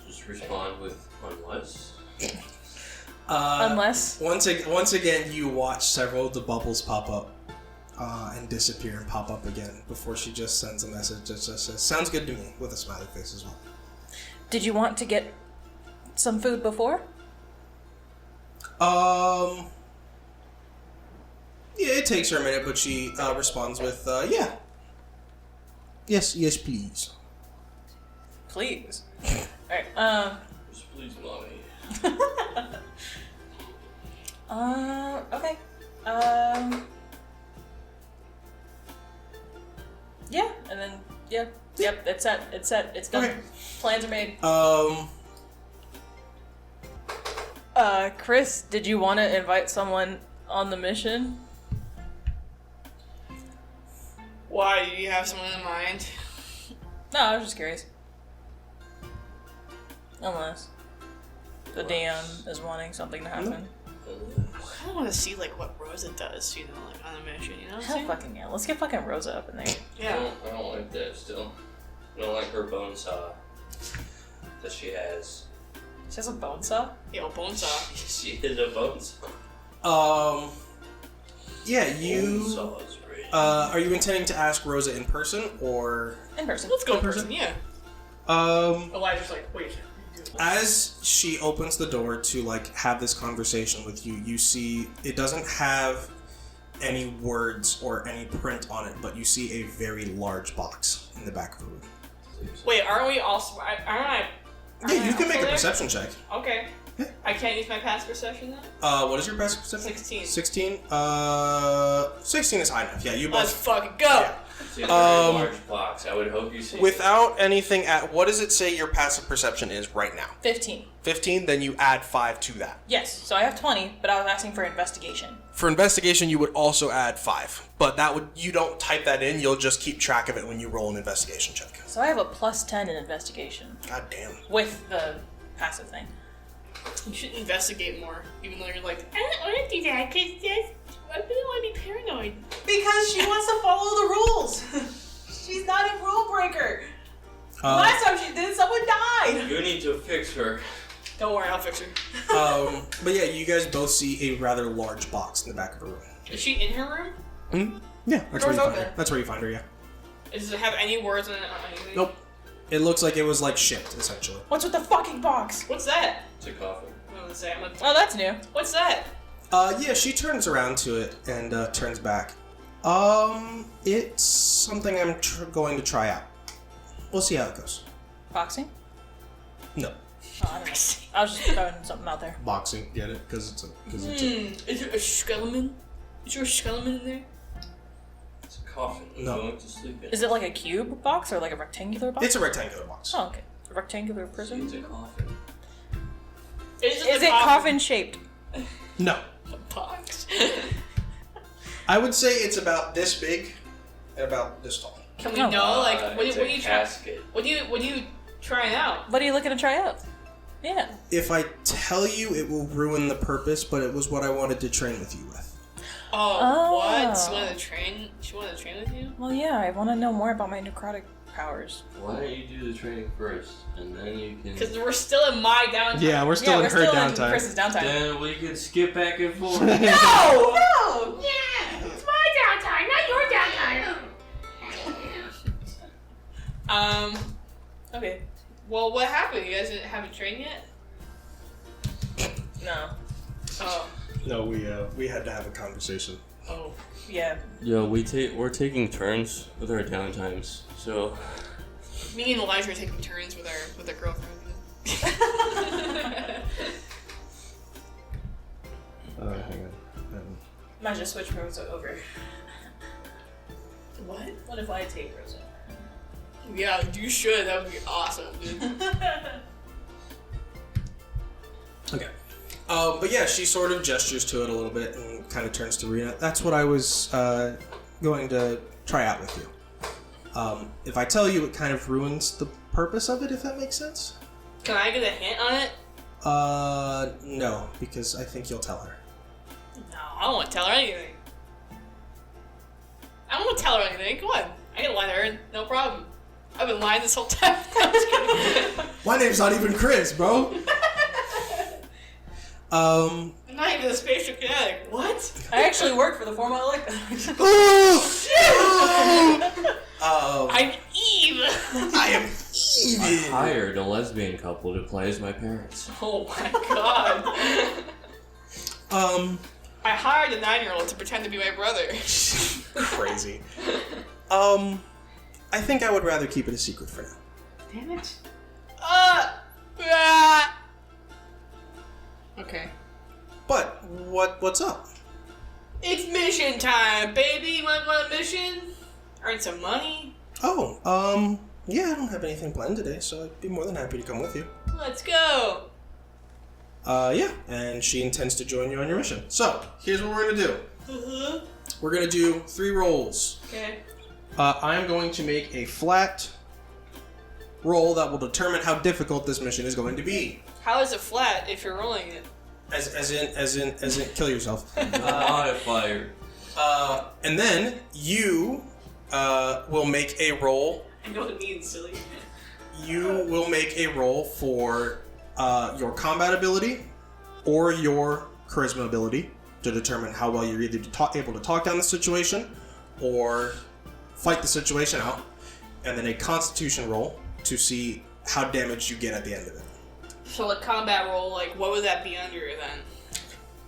Just respond with unless. Unless. Once again, you watch several of the bubbles pop up and disappear and pop up again before she just sends a message that just says, sounds good to me, with a smiley face as well. Did you want to get some food before? Yeah, it takes her a minute, but she responds with, yeah. Yes, please. Please. Alright, Just please, mommy. okay. Yeah, and then, yep, it's set, it's done. Okay. Plans are made. Chris, did you want to invite someone on the mission? Why? Do you have someone in mind? No, I was just curious. Unless the DM is wanting something to happen. I don't want to see like what Rosa does, you know, like on the mission. You know what I'm Hell saying? fucking yeah. Let's get fucking Rosa up in there. Yeah. I don't like that still. I don't like her bone saw that she has. She has a bone saw? Yo, bone saw. She is a bone saw. Yeah, Bone you... saw is great. are you intending to ask Rosa in person, or... In person. Let's go in person. Yeah. Elijah's like, wait. As she opens the door to, like, have this conversation with you, you see it doesn't have any words or any print on it, but you see a very large box in the back of the room. Wait, aren't we also? Aren't I Yeah, you can make a there? perception check. Okay. Yeah. I can't use my past perception then? What is your passive perception? 16. 16? 16 is high enough. Yeah, you Let's both. fucking go! Yeah. It's a very large box. I would hope you see. Without anything at, what does it say your passive perception is right now? 15. 15, then you add 5 to that. Yes, so I have 20, but I was asking for investigation. For investigation, you would also add 5, but that would, you don't type that in, you'll just keep track of it when you roll an investigation check. So I have a plus 10 in investigation God damn. with the passive thing. You should investigate more, even though you're like, I don't want to do that because I really want to be paranoid. Because she wants to follow the rules. She's not a rule breaker. Last time she did, someone died. You need to fix her. Don't worry, I'll fix her. But yeah, you guys both see a rather large box in the back of the room. Is she in her room? Yeah, that's where you Door's find open. her. That's where you find her, yeah. Does it have any words on it or anything? Nope. It looks like it was like shipped, essentially. What's with the fucking box? What's that? It's a coffin. I'm gonna say, Oh, that's new. what's that? Yeah, she turns around to it and turns back. It's something I'm going to try out. We'll see how it goes. Boxing? No. Oh, I don't know. I was just throwing something out there. Boxing, get it? Because it's a. Is there a skeleton? Is there a skeleton in there? It's a coffin. No. Going to sleep in. Is it like a cube box or like a rectangular box? It's a rectangular box. Oh, okay. A rectangular prison? It's a coffin. Is it coffin shaped? No. A box? I would say it's about this big and about this tall. Can we Oh. know, like, what It's are a you trying? casket. What are you trying out? What are you looking to try out? Yeah. If I tell you, it will ruin the purpose, but it was what I wanted to train with you with. Oh, what? Oh. She wanted to train? She wanted to train with you? Well, yeah, I want to know more about my necrotic powers. Why don't you do the training first, and then you can. Because we're still in my downtime. Yeah, we're still in her downtime. Chris's downtime. Then we can skip back and forth. No! No! Yeah! It's my downtime, not your downtime! Okay. Well, what happened? You guys haven't trained yet? No. Oh. No, we had to have a conversation. Oh. Yeah. Yo, we're taking turns with our downtimes, so. Me and Elijah are taking turns with our girlfriend. Hang on. Might just switch Rosa over. What? What if I take Rosa? Yeah, you should. That would be awesome, dude. Okay. But yeah, she sort of gestures to it a little bit and kind of turns to Rena. That's what I was going to try out with you. If I tell you, it kind of ruins the purpose of it, if that makes sense. Can I get a hint on it? No, because I think you'll tell her. No, I don't want to tell her anything. I don't want to tell her anything. Come on. I can lie to her. No problem. I've been lying this whole time. I'm just kidding. My name's not even Chris, bro. I'm not even a spatial kinetic. What? I actually work for the formal like I'm Eve. I am I evil. hired a lesbian couple to play as my parents. Oh my god. I hired a 9-year-old to pretend to be my brother. Crazy. I think I would rather keep it a secret for now. Damn it. Okay. But what's up? It's mission time, baby. You want a mission? Earn some money? Oh, yeah, I don't have anything planned today, so I'd be more than happy to come with you. Let's go. Yeah, and she intends to join you on your mission. So, here's what we're gonna do. We're gonna do 3 rolls. Okay. I'm going to make a flat roll that will determine how difficult this mission is going to be. How is it flat if you're rolling it? As in, kill yourself. Modifier. And then you will make a roll. I know what it means, silly. You will make a roll for your combat ability or your charisma ability to determine how well you're either able to talk down the situation or fight the situation out, and then a constitution roll to see how damaged you get at the end of it. So a combat roll, like, what would that be under then?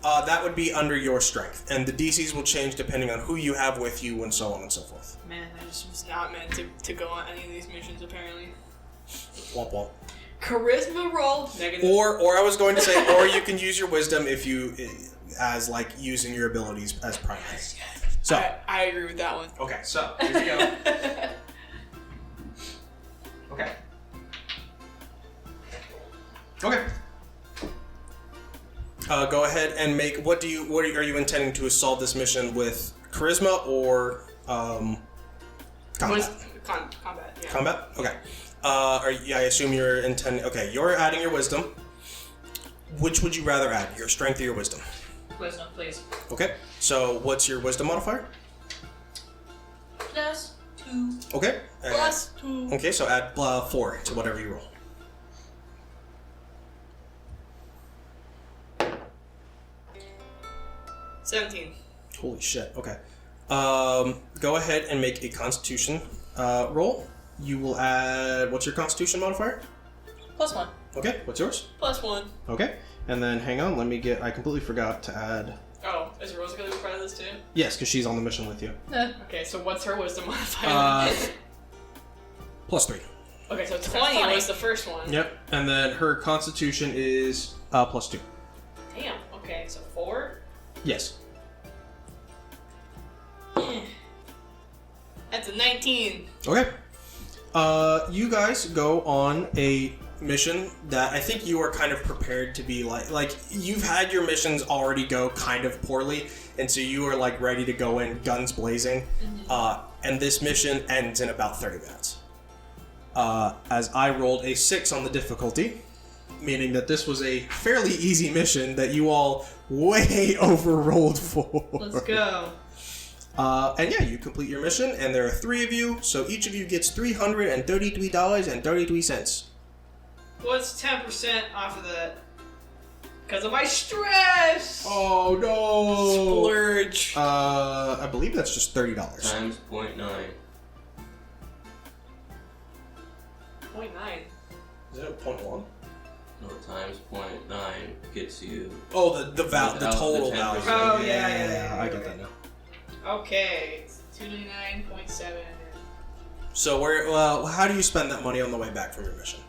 That would be under your strength, and the DCs will change depending on who you have with you and so on and so forth. Man, I just was not meant to go on any of these missions, apparently. Womp womp. Charisma roll negative. Or I was going to say, or you can use your wisdom if you, as like using your abilities as primary. So I agree with that one. okay, so here we go. Okay. Okay. Go ahead and make. What are you intending to solve this mission with? Charisma or combat? Combat. Yeah. Combat. Okay. I assume you're intending. Okay, you're adding your wisdom. Which would you rather add, your strength or your wisdom? Wisdom, please. Okay. So what's your wisdom modifier? +2. Okay. +2. Okay, so add 4 to whatever you roll. $17. Holy shit. Okay. Go ahead and make a Constitution roll. You will add. What's your Constitution modifier? +1. Okay. What's yours? +1. Okay. And then hang on. Let me get. I completely forgot to add. Oh, is Rosa gonna be part of this too? Yes, because she's on the mission with you. Okay, so what's her wisdom modifier? +3. Okay, so 20 was the first one. Yep. And then her Constitution is +2. Damn. Okay, so 4. Yes. That's a 19. Okay. You guys go on a mission that I think you are kind of prepared to be like you've had your missions already go kind of poorly, and so you are like ready to go in guns blazing. And this mission ends in about 30 minutes. As I rolled a 6 on the difficulty, meaning that this was a fairly easy mission that you all way overrolled for. Let's go. And yeah, you complete your mission, and there are 3 of you, so each of you gets $333.33. What's 10% off of that? Because of my stress! Oh no! Splurge. I believe that's just $30. Times 0.9. 0.9. Is it a 0.1? No, times 0.9 gets you. Oh, the Without total the 10%. value. Oh, yeah, I get that now. Okay, it's 299.7. So how do you spend that money on the way back from your mission?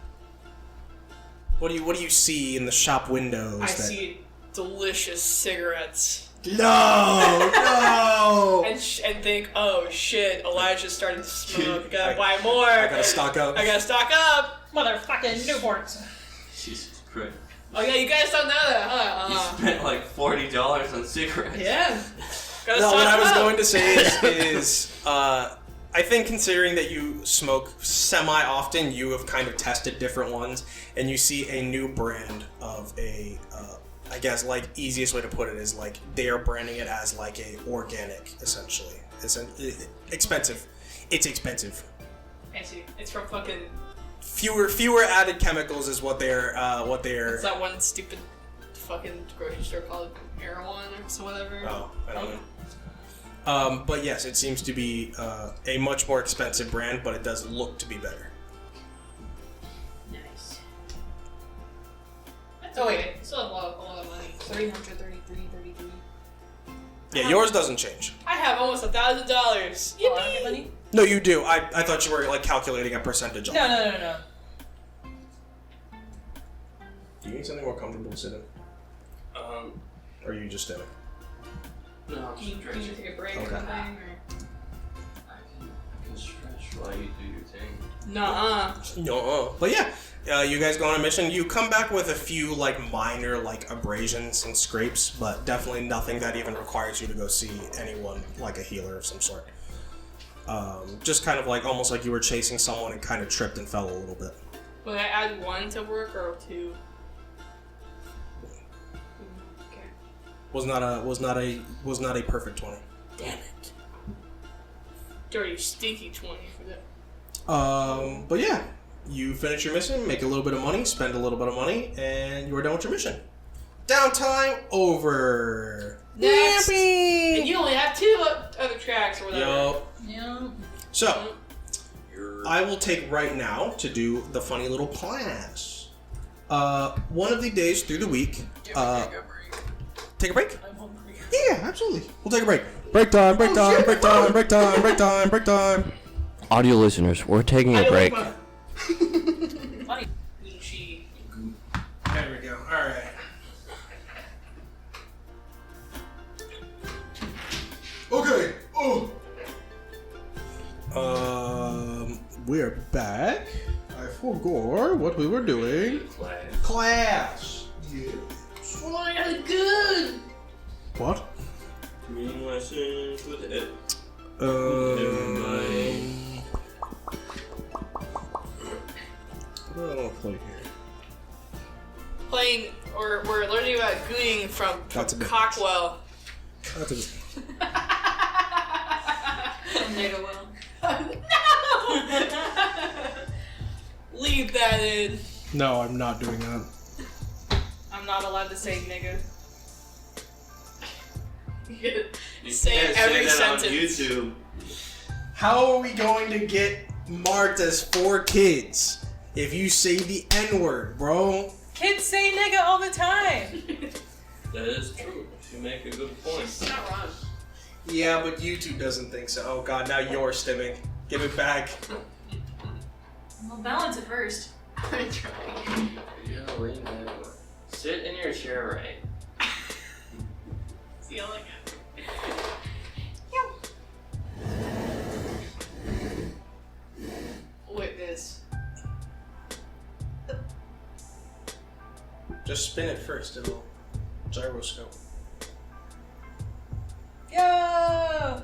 What do you see in the shop windows? I see delicious cigarettes. No! And think, oh shit, Elijah's starting to smoke. Gotta buy more. I gotta stock up. I gotta stock up. Motherfucking Newports. Jesus Christ. Oh yeah, you guys don't know that, huh? You spent like $40 on cigarettes. Yeah. Gotta No, stock what I was up. going to say is I think considering that you smoke semi-often, you have kind of tested different ones, and you see a new brand of a, I guess, like, easiest way to put it is, like, they are branding it as, like, a organic, essentially. It's expensive. It's expensive. Fancy. It's from fucking. Fewer added chemicals is what they're, What's that one stupid fucking grocery store called Erewhon or so whatever? Oh, I don't know. But yes, it seems to be a much more expensive brand, but it does look to be better. Nice. Oh wait, still have a lot of money. 333.33. Yeah, yours doesn't change. I have almost $1,000. Yippee! Money? No, you do. I thought you were like calculating a percentage. No. Do you need something more comfortable to sit in? Or are you just standing? No, I'm Can you stretching. take a break Okay. or something? Or? I can stretch while you do your thing. Nuh-uh. No. But yeah, you guys go on a mission. You come back with a few like minor like abrasions and scrapes, but definitely nothing that even requires you to go see anyone like a healer of some sort. Just kind of like almost like you were chasing someone and kind of tripped and fell a little bit. Would I add 1 to work or 2? Okay. Was not a perfect 20. Damn it. Dirty, stinky 20 for that. But yeah, you finish your mission, make a little bit of money, spend a little bit of money, and you are done with your mission. Downtime over. Next! Yippee! And you only have 2 other tracks or whatever. Yup. Yeah. So, I will take right now to do the funny little class. One of the days through the week. Take a break? I'm hungry. Yeah, absolutely. We'll take a break. Break time, break time, break time, break time, break time, break time. Audio listeners, we're taking a break. Funny. She back. I forgot what we were doing. Class. Yeah. Oh, good. What? Reading lessons with it. What do I want to play here? Playing, or we're learning about gooing from That's a bit Cockwell. That's a Nigga will. Leave that in. No, I'm not doing that. I'm not allowed to say nigga. You say every sentence. On YouTube. How are we going to get marked as 4 kids if you say the N-word, bro? Kids say nigga all the time. That is true. You make a good point. Not wrong. Yeah, but YouTube doesn't think so. Oh god, now you're stimming. Give it back. Well, balance it first. I'm trying. Yeah, lean back. Sit in your chair right. It's yelling at me. Witness. Just spin it first, it'll gyroscope. Yo!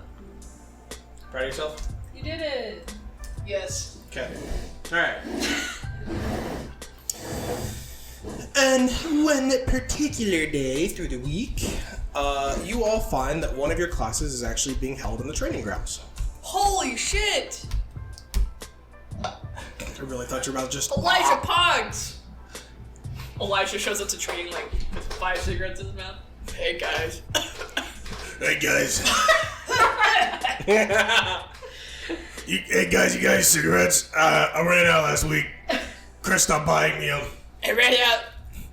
Proud of yourself? You did it. Yes. Okay. Alright. And one particular day through the week, you all find that one of your classes is actually being held in the training grounds. Holy shit! I really thought you were about to just... Elijah Pogs! Elijah shows up to training like with 5 cigarettes in his mouth. Hey guys. Hey guys. Hey guys, you got cigarettes? I ran out last week. Chris stopped buying me them. I ran out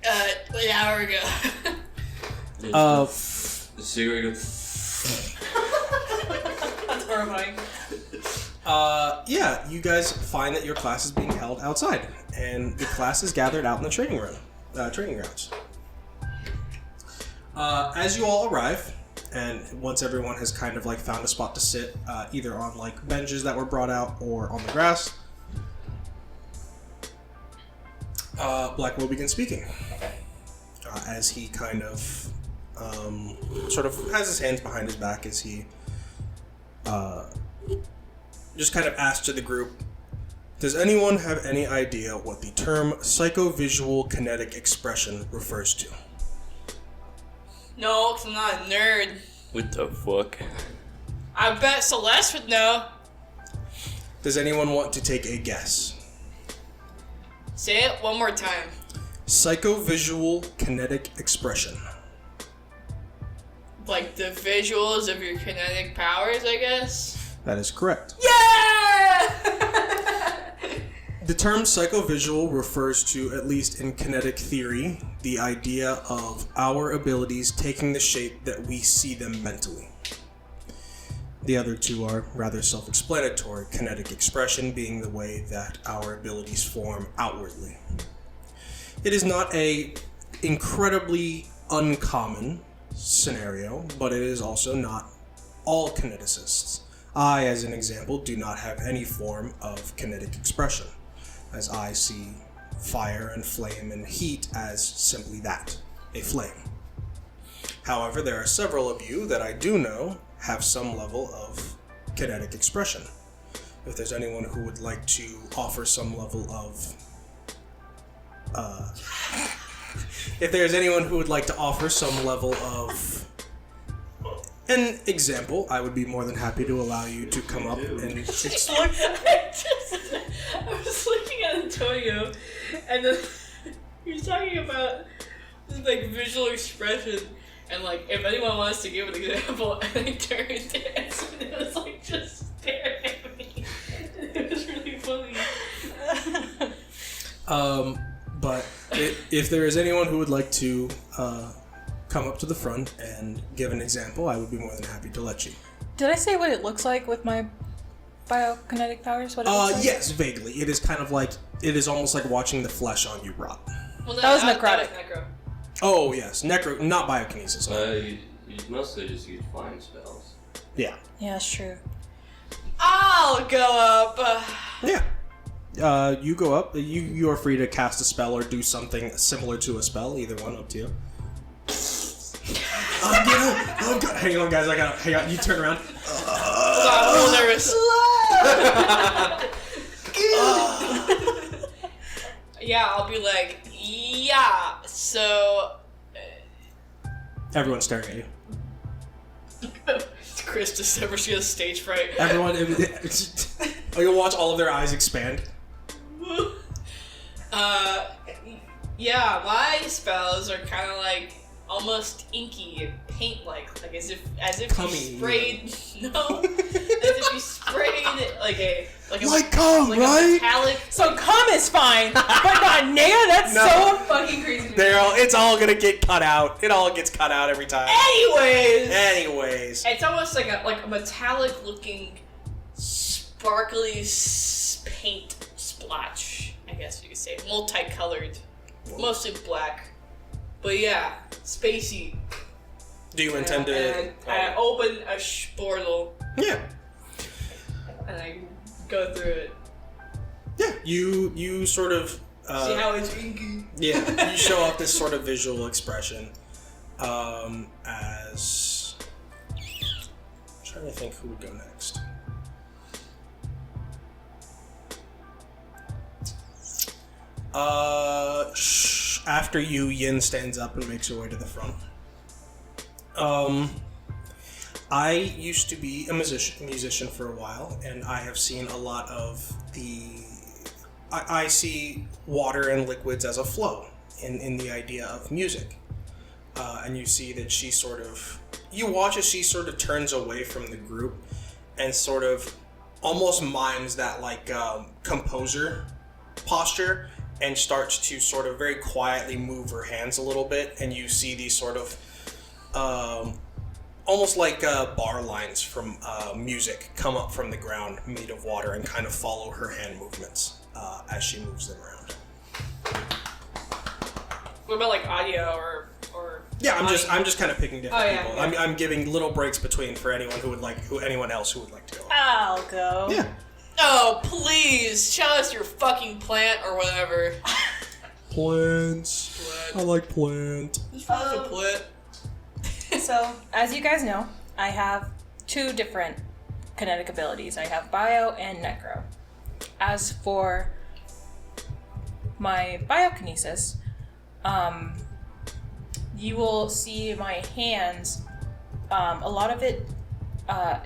an hour ago. The cigarette goes. That's horrifying. Yeah, you guys find that your class is being held outside, and the class is gathered out in the training grounds. As you all arrive, and once everyone has kind of like found a spot to sit, either on like benches that were brought out or on the grass, Black will begin speaking. As he kind of sort of has his hands behind his back as he just kind of asks to the group, does anyone have any idea what the term psychovisual kinetic expression refers to? No, 'cause I'm not a nerd. What the fuck? I bet Celeste would know. Does anyone want to take a guess? Say it one more time. Psychovisual kinetic expression. Like the visuals of your kinetic powers, I guess. That is correct. Yeah! The term psychovisual refers to, at least in kinetic theory, the idea of our abilities taking the shape that we see them mentally. The other two are rather self-explanatory, kinetic expression being the way that our abilities form outwardly. It is not a incredibly uncommon scenario, but it is also not all kineticists. I, as an example, do not have any form of kinetic expression, as I see fire and flame and heat as simply that, a flame. However, there are several of you that I do know have some level of kinetic expression. If there's anyone who would like to offer some level of an example, I would be more than happy to allow you to come up and explain. I was looking at Antonio, and then he was talking about like visual expression, and like if anyone wants to give an example, and he turned and it was like just staring at me. It was really funny. But if there is anyone who would like to come up to the front and give an example, I would be more than happy to let you. Did I say what it looks like with my biokinetic powers? What it looks like? Yes, vaguely. It is kind of like, it is almost like watching the flesh on you rot. Well, no, That was necrotic. necrotic. Necro. Oh, yes. Necro, not biokinesis. You mostly just use flying spells. Yeah. Yeah, that's true. I'll go up. Yeah. You go up. You are free to cast a spell or do something similar to a spell. Either one, up to you. Hang on, guys. Hang on. You turn around. I'm a little nervous. Yeah, I'll be like, yeah. So Everyone's staring at you. Chris just ever see a stage fright. Everyone, you'll watch all of their eyes expand. Yeah, my spells are kind of like almost inky and paint-like, as if Cummy. you sprayed. No, as if you sprayed Like cum, a right? metallic. So cum is fine, but not Nea? That's No. so fucking crazy. It's all gonna get cut out. It all gets cut out every time. Anyways, it's almost like a metallic-looking, sparkly paint splotch. I guess you could say multicolored, mostly black. But yeah, spacey. Do you intend to? And I open a portal Yeah. and I go through it. Yeah. You sort of. See how it's inky? Yeah. You show off this sort of visual expression, as. I'm trying to think who would go next. After you, Yin stands up and makes her way to the front. I used to be a musician for a while, and I have seen a lot of I see water and liquids as a flow in the idea of music. And you see that you watch as she sort of turns away from the group and sort of almost mimes that composer posture and starts to sort of very quietly move her hands a little bit, and you see these sort of almost like bar lines from music come up from the ground made of water and kind of follow her hand movements as she moves them around. What about audio or? Yeah, I'm just kind of picking different Oh, yeah, people. yeah. I'm giving little breaks between for anyone anyone else who would like to go. I'll go. Yeah. Oh, please show us your fucking plant or whatever. Plants. I like plant. Just fucking plant. So, as you guys know, I have two different kinetic abilities. I have Bio and Necro. As for my Biokinesis, you will see my hands. A lot of it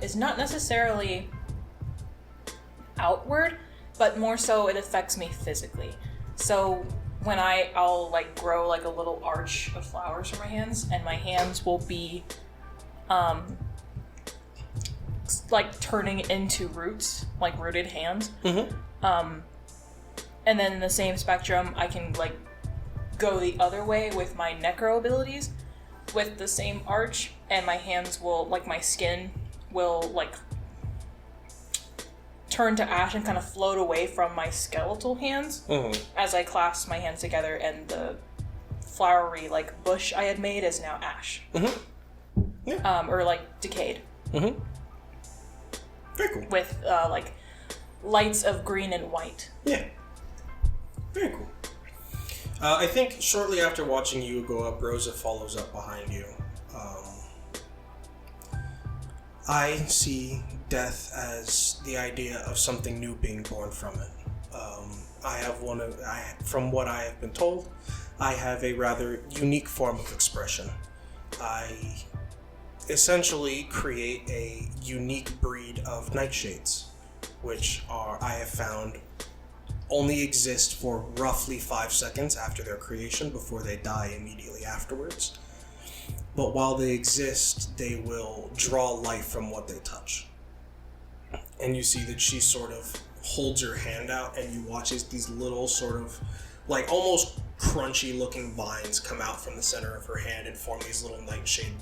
is not necessarily outward, but more so it affects me physically. So when I'll grow a little arch of flowers from my hands, and my hands will be turning into roots, rooted hands. Mm-hmm. And then in the same spectrum, I can go the other way with my necro abilities with the same arch, and my hands will my skin will turn to ash and kind of float away from my skeletal hands as I clasp my hands together, and the flowery bush I had made is now ash. Yeah. Or decayed. Very cool. With lights of green and white. Yeah. Very cool. I think shortly after watching you go up, Rosa follows up behind you. I see death as the idea of something new being born from it. From what I have been told, I have a rather unique form of expression. I essentially create a unique breed of nightshades, which I have found only exist for roughly 5 seconds after their creation before they die immediately afterwards. But while they exist, they will draw life from what they touch. And you see that she sort of holds her hand out, and you watch as these little sort of almost crunchy looking vines come out from the center of her hand and form these little nightshade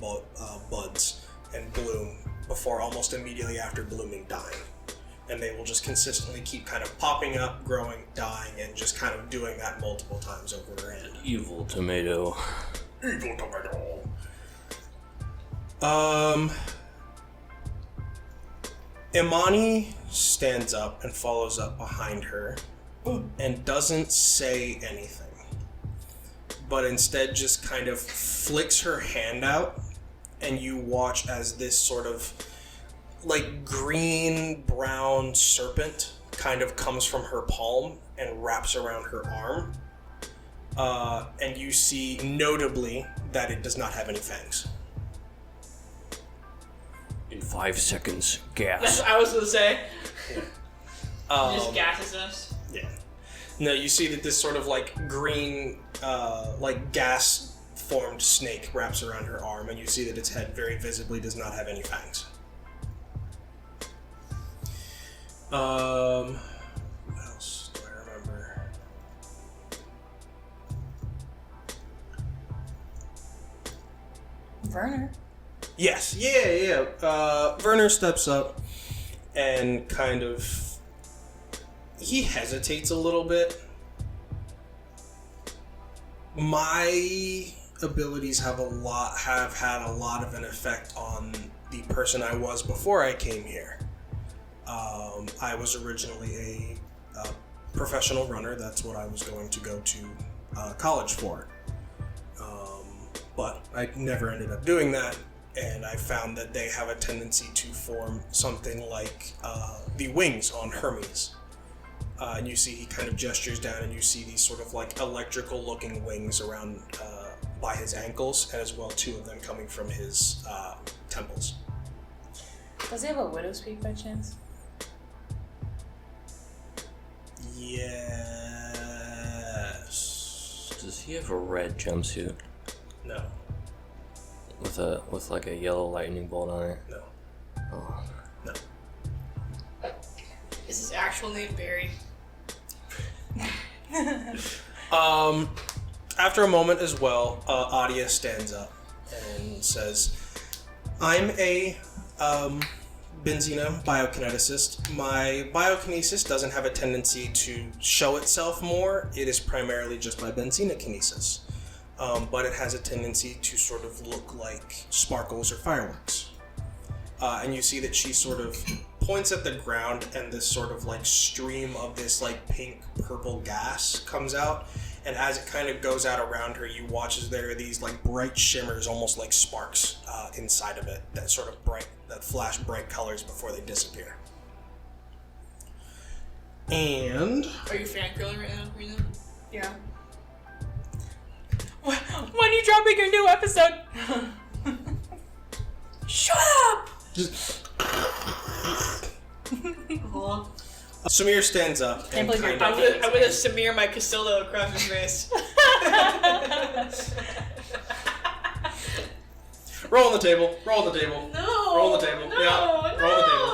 buds and bloom before almost immediately after blooming dying. And they will just consistently keep kind of popping up, growing, dying, and just kind of doing that multiple times over her hand. Evil tomato. Evil tomato. Imani stands up and follows up behind her. and doesn't say anything, but instead just kind of flicks her hand out, and you watch as this sort of like green brown serpent kind of comes from her palm and wraps around her arm. And you see notably that it does not have any fangs. In 5 seconds, gas. That's what I was gonna say. Um, Just gases us. yeah. No, you see that this sort of like green, like gas formed snake wraps around her arm, and you see that its head very visibly does not have any fangs. What else do I remember? Werner. Yes, yeah. Werner steps up and kind of... He hesitates a little bit. My abilities have had a lot of an effect on the person I was before I came here. I was originally a professional runner. That's what I was going to go to college for. But I never ended up doing that, and I found that they have a tendency to form something like the wings on Hermes. And you see he kind of gestures down, and you see these sort of like electrical looking wings around by his ankles, and as well 2 of them coming from his temples. Does he have a widow's peak by chance? Yes. Does he have a red jumpsuit No. with like a yellow lightning bolt on it? No. Oh. No. Is his actual name Barry? After a moment as well, Adia stands up and says, I'm a Benzina biokineticist. My biokinesis doesn't have a tendency to show itself more. It is primarily just by Benzina kinesis. But it has a tendency to sort of look like sparkles or fireworks. And you see that she sort of points at the ground, and this sort of like stream of this like pink purple gas comes out, and as it kind of goes out around her, you watch as there are these like bright shimmers, almost like sparks inside of it, that sort of that flash bright colors before they disappear. And Are you fangirling right now, Rena? Yeah. When are you dropping your new episode? Shut up! Samir stands up and believe you're kind of, I'm gonna smear my Casildo across his face. roll on the table. Roll on the table. No. Roll on the table. No, Yeah. no, Roll on the table.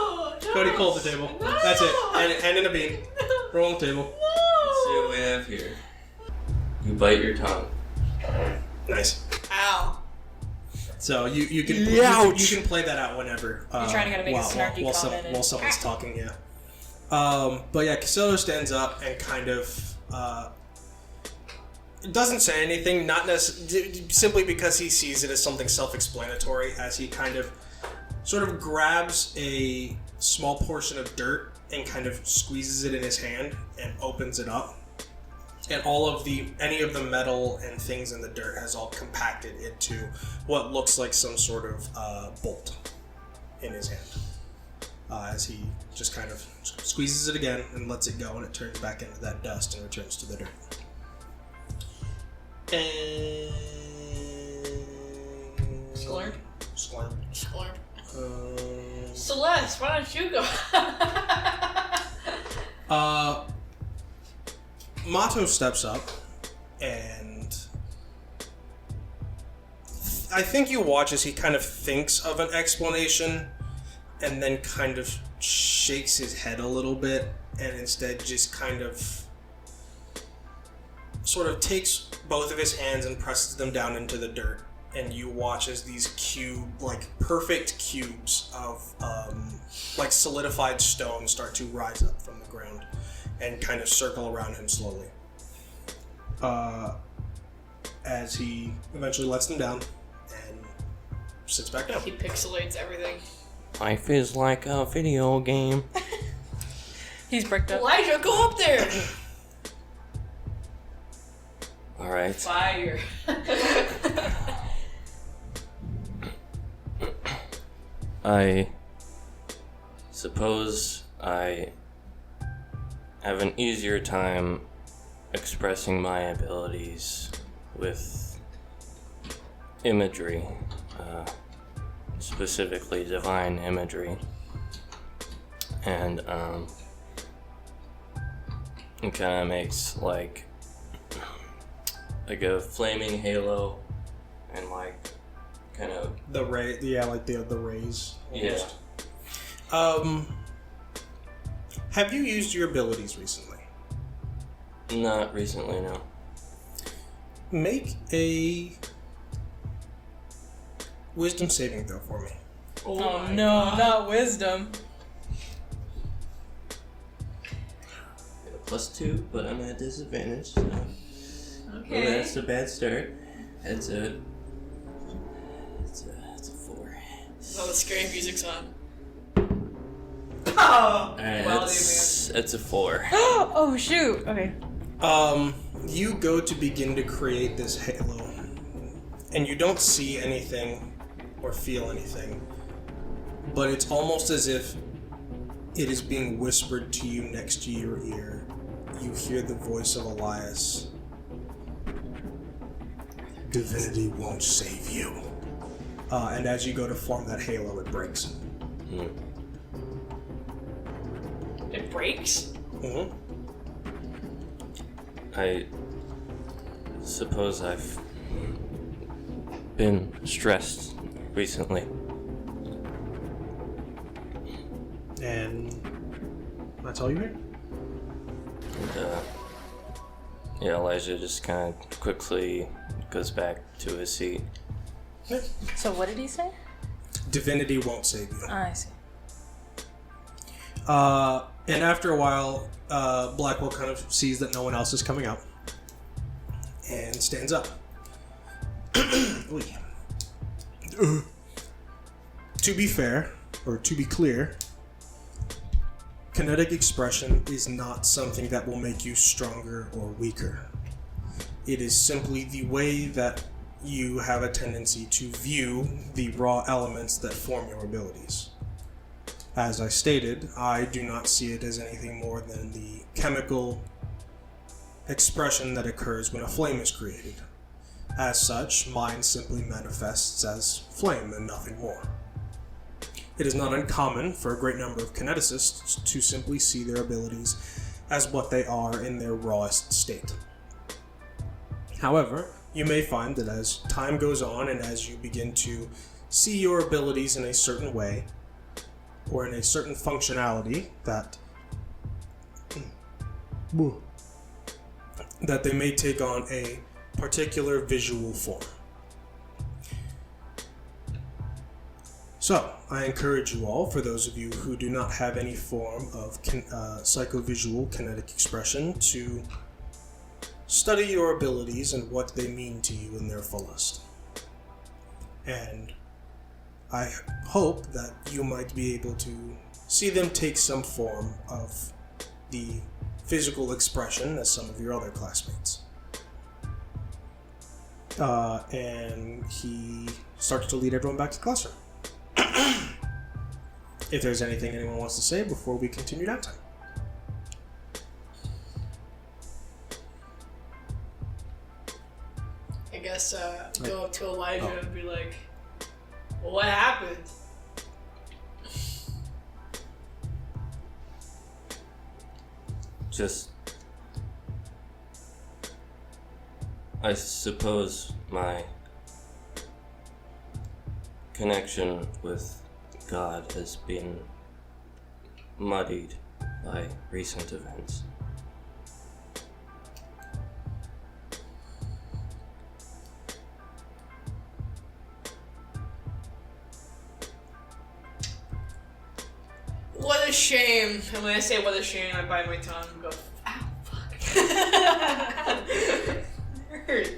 no. Cody pulled the table. No. That's it. And in a bean. Roll on the table. Let's see what we have here. You bite your tongue. Nice. Ow. So you can Ouch. you can play that out whenever. You're trying to make a snarky comment while someone's talking, yeah. But yeah, Casildo stands up and kind of doesn't say anything, not simply because he sees it as something self-explanatory, as he kind of sort of grabs a small portion of dirt and kind of squeezes it in his hand and opens it up. And any of the metal and things in the dirt has all compacted into what looks like some sort of bolt in his hand. As he just kind of squeezes it again and lets it go, and it turns back into that dust and returns to the dirt. And... Sklurp? Sklurp. Sklurp. Celeste, why don't you go? Mato steps up, and I think you watch as he kind of thinks of an explanation, and then kind of shakes his head a little bit, and instead just kind of sort of takes both of his hands and presses them down into the dirt, and you watch as these perfect cubes of like solidified stone start to rise up from the ground and kind of circle around him slowly. As he eventually lets them down and sits back down. He pixelates everything. Life is like a video game. He's bricked up. Elijah, go up there! All right. Fire. I suppose I have an easier time expressing my abilities with imagery, specifically divine imagery. And it kind of makes like a flaming halo and like kind of The ray, yeah, like the rays. yeah. Have you used your abilities recently? Not recently, no. Make a wisdom saving throw for me. Oh no, not wisdom. +2, but I'm at disadvantage. So. Okay. Well, that's a bad start. It's a 4. Oh, the scary music's on. Oh. Alright, Well, it's a 4. Oh shoot. Okay. You go to begin to create this halo, and you don't see anything or feel anything, but it's almost as if it is being whispered to you next to your ear. You hear the voice of Elias. Divinity won't save you. And as you go to form that halo, it breaks. It breaks? Mm-hmm. I suppose I've been stressed recently. And that's all you hear? And, yeah, Elijah just kind of quickly goes back to his seat. So what did he say? Divinity won't save you. I see. And after a while, Blackwell kind of sees that no one else is coming out and stands up. To be fair, or to be clear, kinetic expression is not something that will make you stronger or weaker. It is simply the way that you have a tendency to view the raw elements that form your abilities. As I stated, I do not see it as anything more than the chemical expression that occurs when a flame is created. As such, mine simply manifests as flame and nothing more. It is not uncommon for a great number of kineticists to simply see their abilities as what they are in their rawest state. However, you may find that as time goes on and as you begin to see your abilities in a certain way, or in a certain functionality, that they may take on a particular visual form. So, I encourage you all, for those of you who do not have any form of psychovisual kinetic expression, to study your abilities and what they mean to you in their fullest. And I hope that you might be able to see them take some form of the physical expression as some of your other classmates. And he starts to lead everyone back to the classroom. If there's anything anyone wants to say before we continue that time. I guess go up to Elijah and be like, well, what happened? Just, I suppose my connection with God has been muddied by recent events. What a shame. And when I say what a shame, I bite my tongue and go, ow, fuck. Hurt.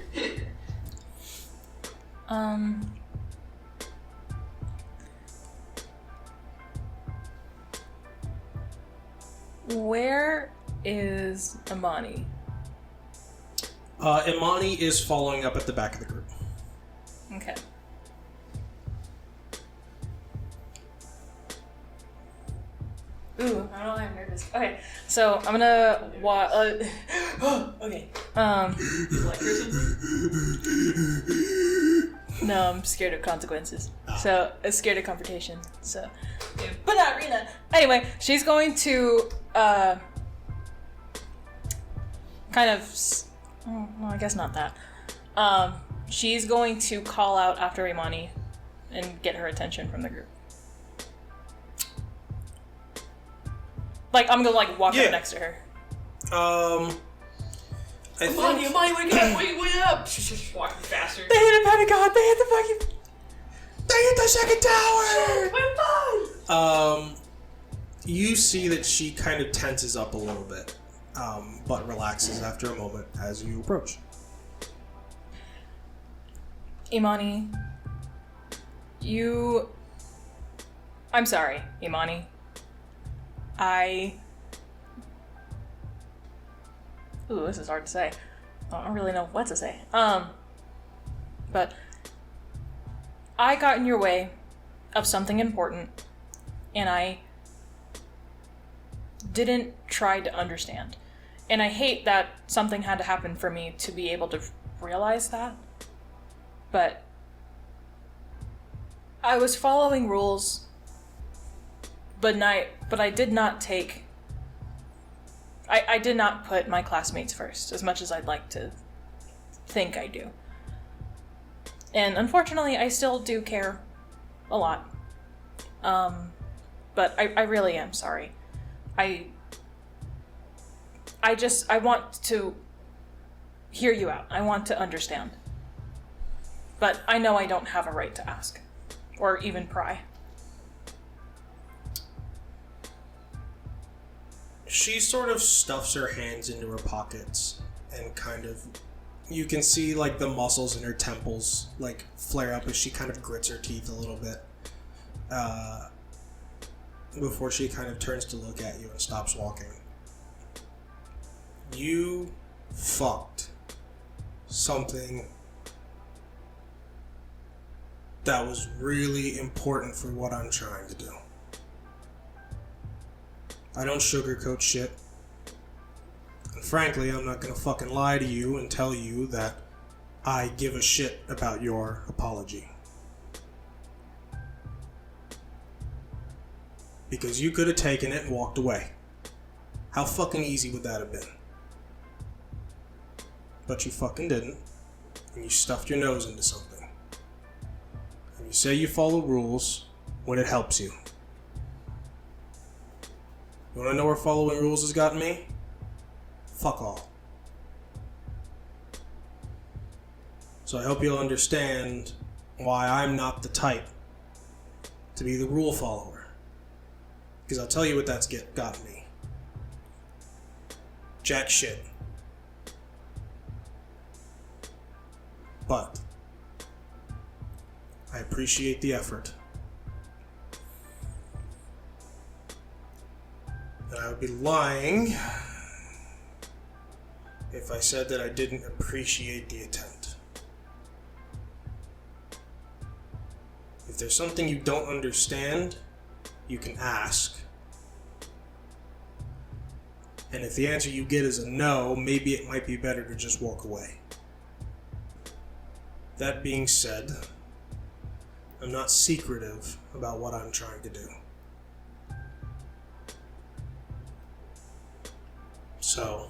Where is Amani? Imani is following up at the back of the group. Okay. Ooh, I don't know, I'm nervous. Okay, so I'm gonna okay. Like No, I'm scared of consequences. So I'm scared of confrontation. So, but not Rena. Anyway, she's going to kind of. Well, I guess not that. She's going to call out after Imani and get her attention from the group. Like, I'm gonna walk up next to her. I think... Imani, wake up! Wake up! She's just walking faster. They hit a Pentagon! They hit the fucking... They hit the second tower! We're fine! You see that she kind of tenses up a little bit, but relaxes after a moment as you approach. Imani, I'm sorry, Imani. Ooh, this is hard to say. I don't really know what to say. But I got in your way of something important, and I didn't try to understand. And I hate that something had to happen for me to be able to realize that. But I was following rules, but I did not take... I did not put my classmates first, as much as I'd like to think I do. And unfortunately, I still do care a lot. But I really am sorry. I want to hear you out. I want to understand. But I know I don't have a right to ask. Or even pry. She sort of stuffs her hands into her pockets and kind of... You can see, the muscles in her temples, flare up as she kind of grits her teeth a little bit. Before she kind of turns to look at you and stops walking. You fucked something that was really important for what I'm trying to do. I don't sugarcoat shit. And frankly, I'm not gonna fucking lie to you and tell you that I give a shit about your apology. Because you could have taken it and walked away. How fucking easy would that have been? But you fucking didn't. And you stuffed your nose into something. And you say you follow rules when it helps you. You wanna know where following rules has gotten me? Fuck all. So I hope you'll understand why I'm not the type to be the rule follower. Because I'll tell you what that's gotten me. Jack shit. But I appreciate the effort. And I would be lying if I said that I didn't appreciate the attempt. If there's something you don't understand, you can ask. And if the answer you get is a no, maybe it might be better to just walk away. That being said, I'm not secretive about what I'm trying to do. So,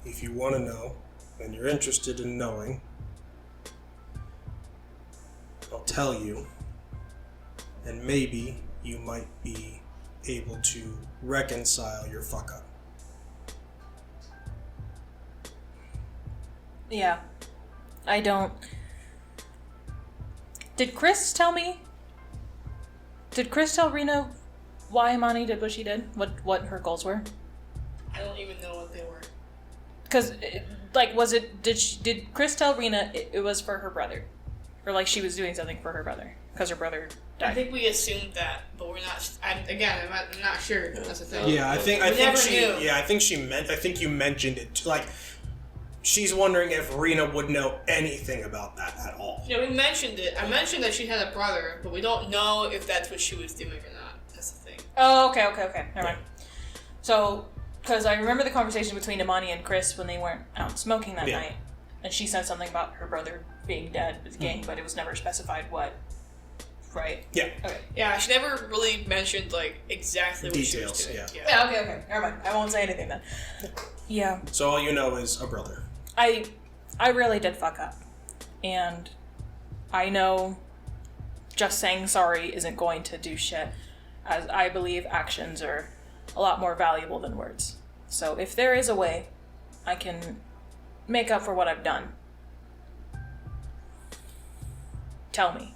if you want to know, and you're interested in knowing, I'll tell you, and maybe you might be able to reconcile your fuck up. Yeah. I don't... Did Chris tell me? Did Chris tell Rena why Imani did what she did? What her goals were? I don't even know what they were. Because, did Chris tell Rena it was for her brother? Or, she was doing something for her brother? Because her brother died. I think we assumed that, but we're not. I'm not sure. That's the thing. Yeah, I think you you mentioned it. she's wondering if Rena would know anything about that at all. Yeah, we mentioned it. I mentioned that she had a brother, but we don't know if that's what she was doing or not. That's the thing. Oh, okay. Never mind. So, because I remember the conversation between Imani and Chris when they weren't out smoking that night, and she said something about her brother being dead with the gang, but it was never specified what. Right? Yeah. Okay. Yeah, she never really mentioned, like, exactly what Details, she was doing. yeah. Okay. Never mind. I won't say anything then. Yeah. So all you know is a brother. I really did fuck up. And I know just saying sorry isn't going to do shit, as I believe actions are a lot more valuable than words. So if there is a way I can make up for what I've done, tell me.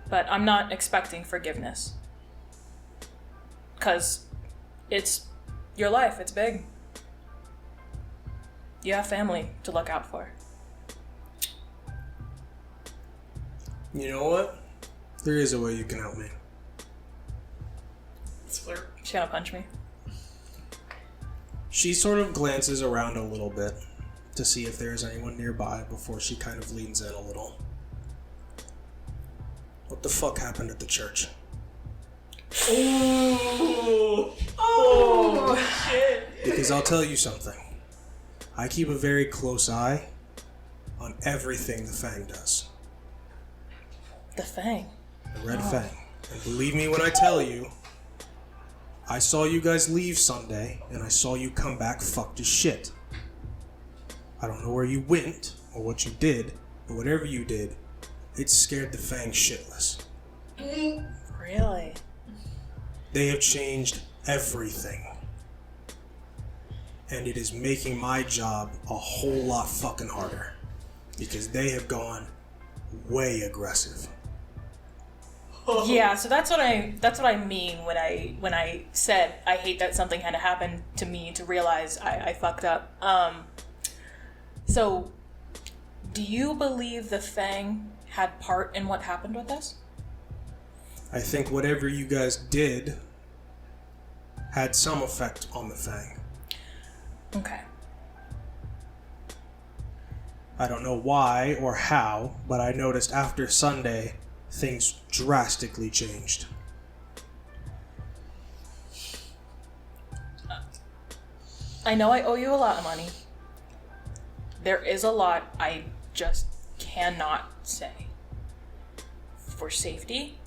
But I'm not expecting forgiveness. 'Cause it's your life, it's big. You have family to look out for. You know what? There is a way you can help me. Slurp. She's gonna punch me. She sort of glances around a little bit to see if there is anyone nearby before she kind of leans in a little. What the fuck happened at the church? Oh, shit. Because I'll tell you something. I keep a very close eye on everything the Fang does. The Fang. The Red Fang. And believe me when I tell you, I saw you guys leave Sunday, and I saw you come back fucked as shit. I don't know where you went, or what you did, but whatever you did, it scared the Fang shitless. Really? They have changed everything. And it is making my job a whole lot fucking harder. Because they have gone way aggressive. Yeah, so that's what I mean when I said I hate that something had to happen to me to realize I fucked up. So do you believe the Fang had part in what happened with us? I think whatever you guys did had some effect on the Fang. Okay. I don't know why or how, but I noticed after Sunday, things drastically changed. I know I owe you a lot of money. There is a lot I just cannot say. For safety.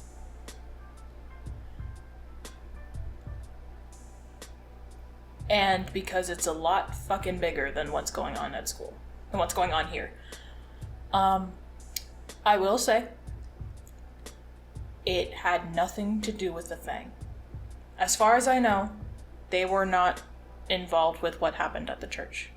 And because it's a lot fucking bigger than what's going on at school. And what's going on here. I will say, it had nothing to do with the Fang. As far as I know, they were not involved with what happened at the church.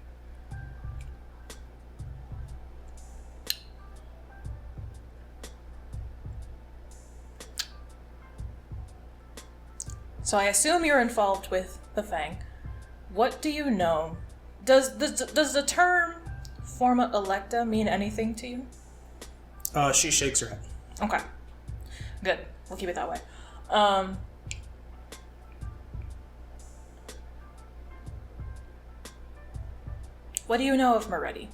So I assume you're involved with the Fang. What do you know? Does the term forma electa mean anything to you? She shakes her head. Okay. Good. We'll keep it that way. What do you know of Moretti?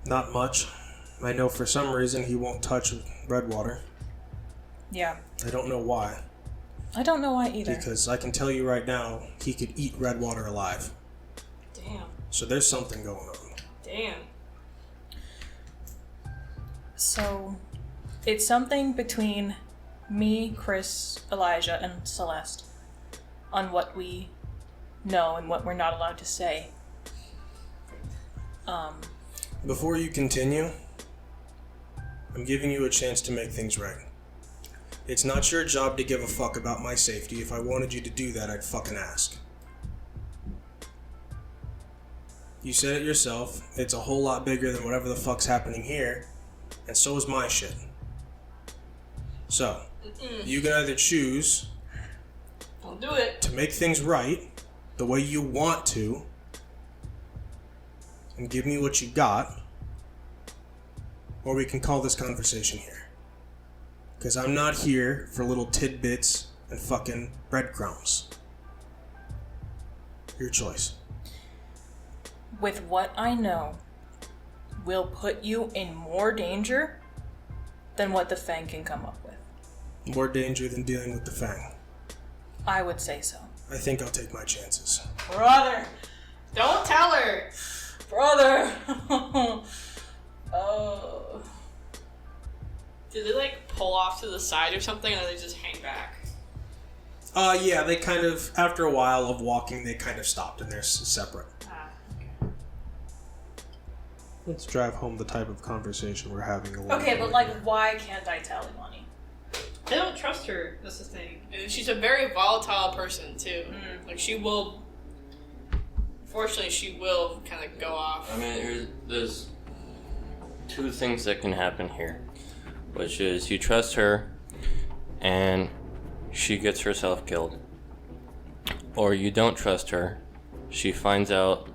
Not much. I know for some reason he won't touch Redwater. Yeah. I don't know why. I don't know why either. Because I can tell you right now, he could eat Redwater alive. Damn. So there's something going on. Damn. So, it's something between me, Chris, Elijah, and Celeste on what we know and what we're not allowed to say. Before you continue, I'm giving you a chance to make things right. It's not your job to give a fuck about my safety. If I wanted you to do that, I'd fucking ask. You said it yourself, it's a whole lot bigger than whatever the fuck's happening here, and so is my shit. So, you can either choose Don't do it. to make things right the way you want to and give me what you got, or we can call this conversation here. Because I'm not here for little tidbits and fucking breadcrumbs. Your choice. with what I know, will put you in more danger than what the Fang can come up with. More danger than dealing with the Fang. I would say so. I think I'll take my chances. Brother! Don't tell her! Brother! Oh. Did they like pull off to the side or something, or they just hang back? Yeah, they kind of, after a while of walking, they kind of stopped and they're separate. Okay. Let's drive home the type of conversation we're having along. Okay, but like, why can't I tell Imani? I don't trust her, that's the thing. And she's a very volatile person, too. Like, she will... Unfortunately, she will kind of go off. I mean, there's two things that can happen here, which is you trust her and she gets herself killed, or you don't trust her, she finds out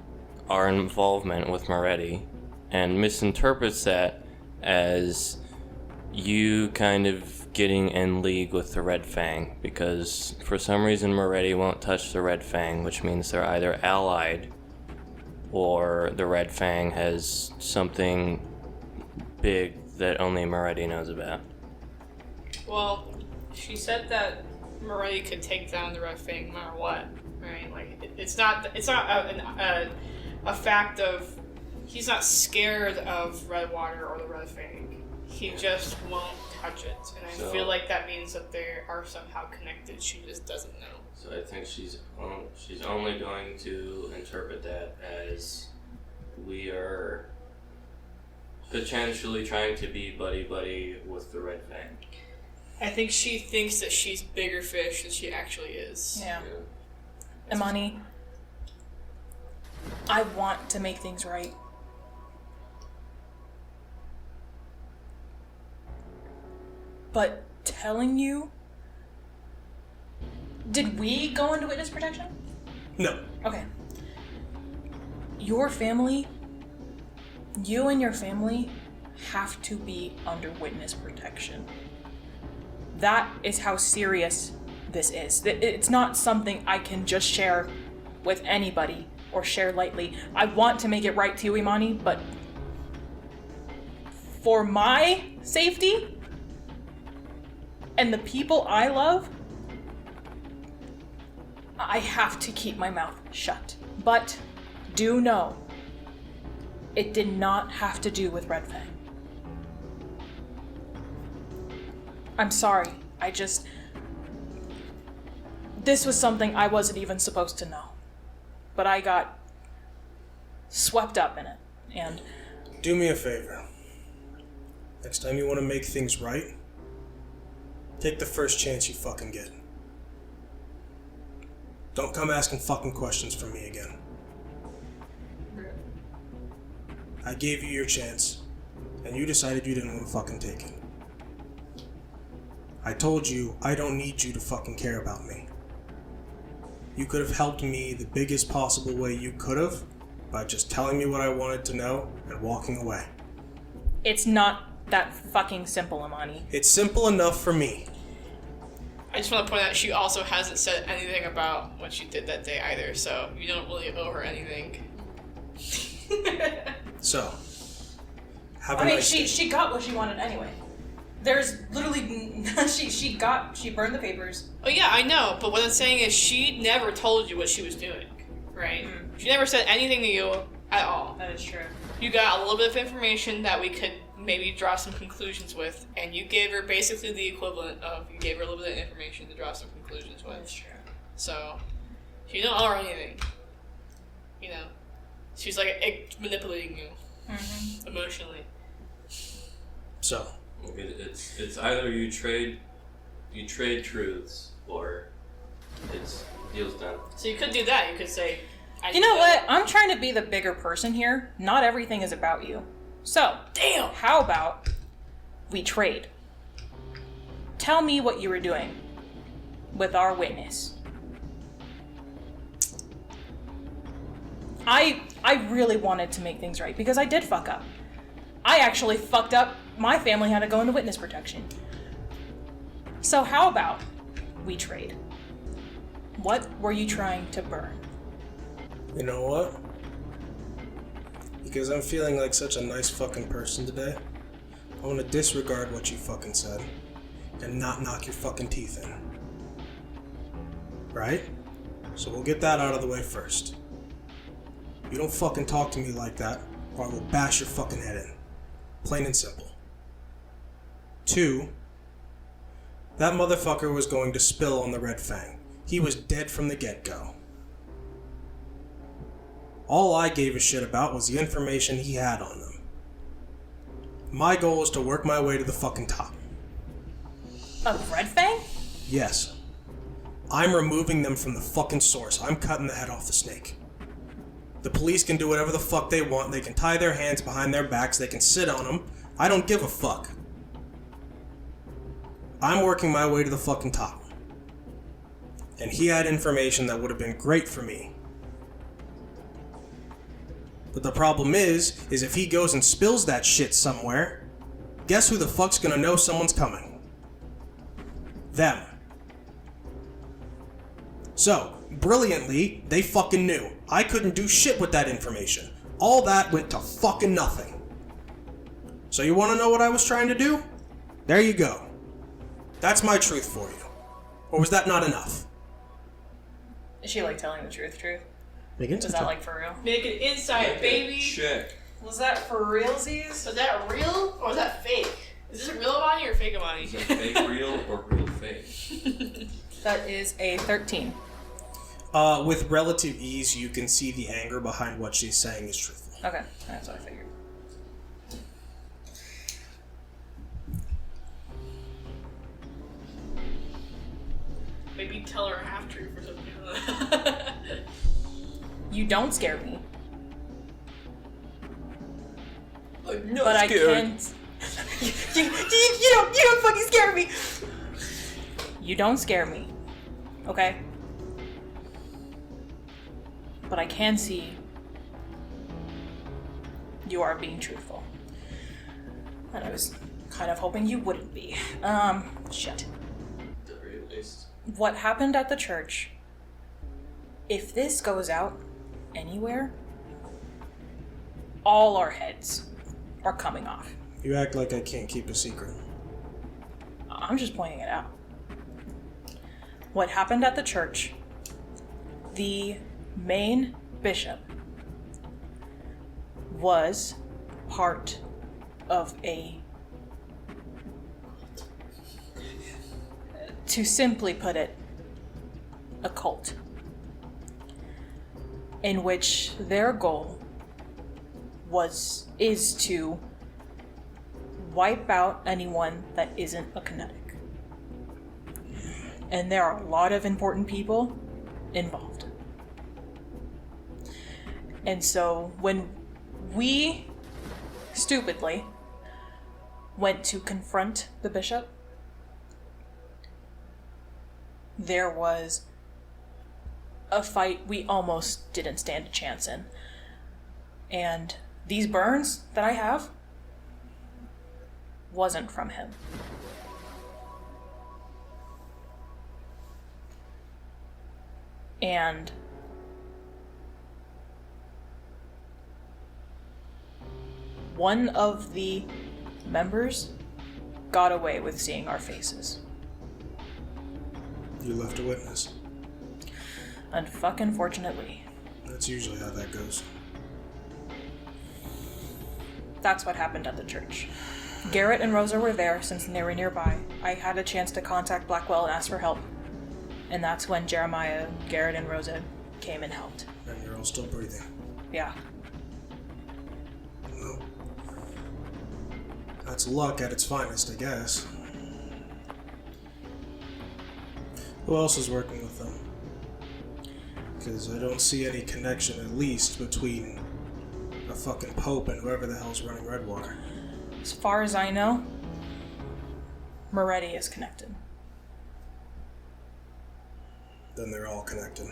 our involvement with Moretti and misinterprets that as you kind of getting in league with the Red Fang, because for some reason Moretti won't touch the Red Fang, which means they're either allied or the Red Fang has something big that only Moretti knows about. Well, she said that Moretti could take down the Red Fang no matter what, right? Like, it's not a fact of... He's not scared of Redwater or the Red Fang. He just won't touch it. And I feel like that means that they are somehow connected. She just doesn't know. So I think she's only going to interpret that as we are potentially trying to be buddy-buddy with the Red Fang. I think she thinks that she's bigger fish than she actually is. Yeah. Imani, I want to make things right. But telling you... Did we go into witness protection? No. Okay. Your family, you and your family have to be under witness protection. That is how serious this is. It's not something I can just share with anybody or share lightly. I want to make it right to you, Imani, but for my safety and the people I love, I have to keep my mouth shut. But do know, it did not have to do with Red Fang. I'm sorry, this was something I wasn't even supposed to know. But I got swept up in it, and... Do me a favor. Next time you want to make things right, take the first chance you fucking get. Don't come asking fucking questions from me again. I gave you your chance, and you decided you didn't want to fucking take it. I told you I don't need you to fucking care about me. You could have helped me the biggest possible way you could have by just telling me what I wanted to know and walking away. It's not that fucking simple, Imani. It's simple enough for me. I just want to point out she also hasn't said anything about what she did that day either, so you don't really owe her anything. So, have a I mean, nice day. she got what she wanted anyway. There's literally she burned the papers. Oh yeah, I know, but what I'm saying is she never told you what she was doing, right? She never said anything to you at all. That is true. You got a little bit of information that we could maybe draw some conclusions with, and you gave her basically the equivalent of, you gave her a little bit of information to draw some conclusions with. That's true. So, she don't owe her anything. You know? She's like manipulating you. Emotionally. So, It's either you trade truths, or it's deal's done. So you could do that. You could say, You know what? I'm trying to be the bigger person here. Not everything is about you. So, Damn! how about we trade? Tell me what you were doing with our witness. I really wanted to make things right because I did fuck up. I actually fucked up. My family had to go into witness protection. So how about we trade? What were you trying to burn? you know what? Because I'm feeling like such a nice fucking person today, I want to disregard what you fucking said and not knock your fucking teeth in. Right? So we'll get that out of the way first. You don't fucking talk to me like that, or I will bash your fucking head in. Plain and simple. 2, that motherfucker was going to spill on the Red Fang. He was dead from the get-go. All I gave a shit about was the information he had on them. My goal was to work my way to the fucking top. Of Red Fang? Yes. I'm removing them from the fucking source. I'm cutting the head off the snake. The police can do whatever the fuck they want. They can tie their hands behind their backs. They can sit on them. I don't give a fuck. I'm working my way to the fucking top. And he had information that would have been great for me. But the problem is if he goes and spills that shit somewhere, guess who the fuck's gonna know someone's coming? Them. So, brilliantly, they fucking knew. I couldn't do shit with that information. All that went to fucking nothing. So you wanna know what I was trying to do? There you go. That's my truth for you. Or was that not enough? Is she like telling the truth? Is Is that like for real? Make it inside, baby. Check. Was that for realsies? Was that real or was that fake? Is this real Amani or fake Amani? Is that fake real or real fake? That is a 13. With relative ease, you can see the anger behind what she's saying is truthful. Okay, that's what I figured. Maybe tell her a half truth or something. You don't scare me, I'm not but I can't. you don't fucking scare me. You don't scare me, okay? But I can see you are being truthful, and I was kind of hoping you wouldn't be. Shit. The realist. What happened at the church? If this goes out anywhere, all our heads are coming off. You act like I can't keep a secret. I'm just pointing it out. What happened at the church, the main bishop was part of to simply put it, a cult, in which their goal is to wipe out anyone that isn't a kinetic. And there are a lot of important people involved. And so when we stupidly went to confront the bishop, there was a fight we almost didn't stand a chance in. And these burns that I have wasn't from him. And one of the members got away with seeing our faces. You left a witness. Unfucking fortunately. That's usually how that goes. That's what happened at the church. Garrett and Rosa were there since they were nearby. I had a chance to contact Blackwell and ask for help. And that's when Jeremiah, Garrett, and Rosa came and helped. And you're all still breathing. Yeah. Well, that's luck at its finest, I guess. Who else is working with them? Because I don't see any connection, at least, between a fucking pope and whoever the hell's running Redwater. As far as I know, Moretti is connected. Then they're all connected.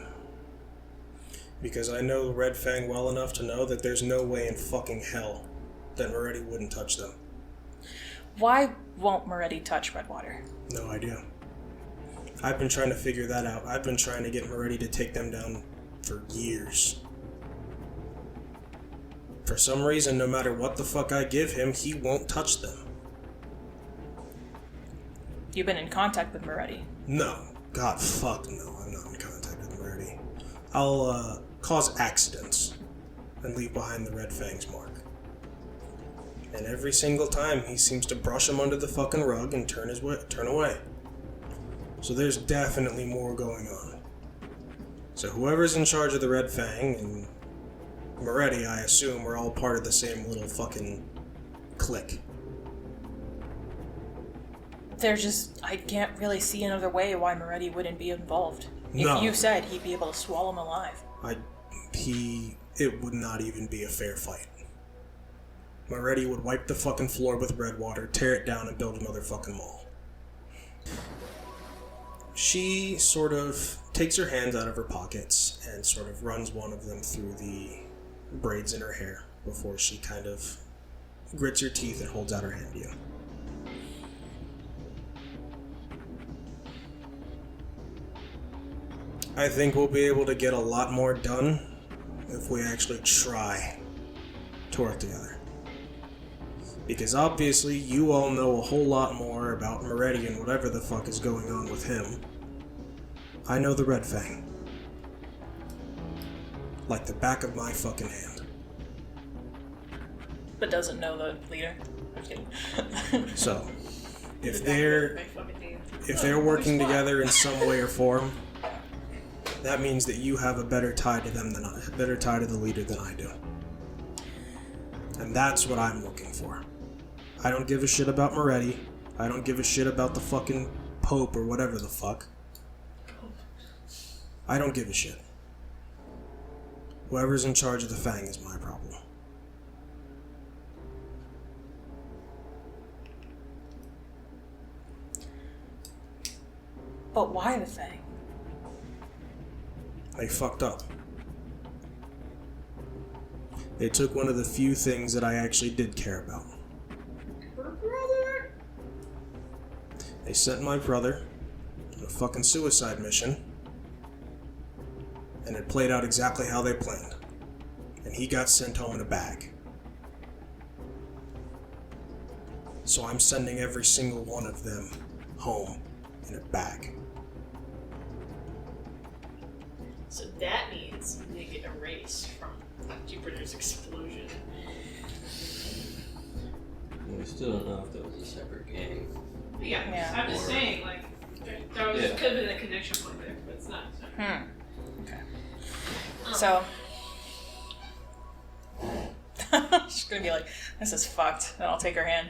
Because I know Red Fang well enough to know that there's no way in fucking hell that Moretti wouldn't touch them. Why won't Moretti touch Redwater? No idea. I've been trying to figure that out. I've been trying to get Moretti to take them down for years. For some reason, no matter what the fuck I give him, he won't touch them. You've been in contact with Moretti. No. God, fuck no. I'm not in contact with Moretti. I'll, cause accidents and leave behind the Red Fang's mark. And every single time, he seems to brush him under the fucking rug and turn away. So there's definitely more going on. So whoever's in charge of the Red Fang and Moretti, I assume, are all part of the same little fucking clique. I can't really see another way why Moretti wouldn't be involved. No. If you said he'd be able to swallow him alive. It would not even be a fair fight. Moretti would wipe the fucking floor with red water, tear it down, and build another fucking mall. She sort of takes her hands out of her pockets and sort of runs one of them through the braids in her hair before she kind of grits her teeth and holds out her hand to you. I think we'll be able to get a lot more done if we actually try to work together. Because obviously you all know a whole lot more about Moretti and whatever the fuck is going on with him. I know the Red Fang. Like the back of my fucking hand. But doesn't know the leader. I'm kidding. So, if they're working together in some way or form, that means that you have a better tie to them better tie to the leader than I do. And that's what I'm looking for. I don't give a shit about Moretti. I don't give a shit about the fucking Pope or whatever the fuck. I don't give a shit. Whoever's in charge of the Fang is my problem. But why the Fang? They fucked up. They took one of the few things that I actually did care about. Her brother? They sent my brother on a fucking suicide mission, and it played out exactly how they planned. And he got sent home in a bag. So I'm sending every single one of them home in a bag. So that means they get erased from Jupiter's explosion. We still don't know if that was a separate gang. Yeah, Yeah. I'm just saying, like, there was, could have been a connection point there, but it's not. Okay. So she's gonna be like, "This is fucked," and I'll take her hand.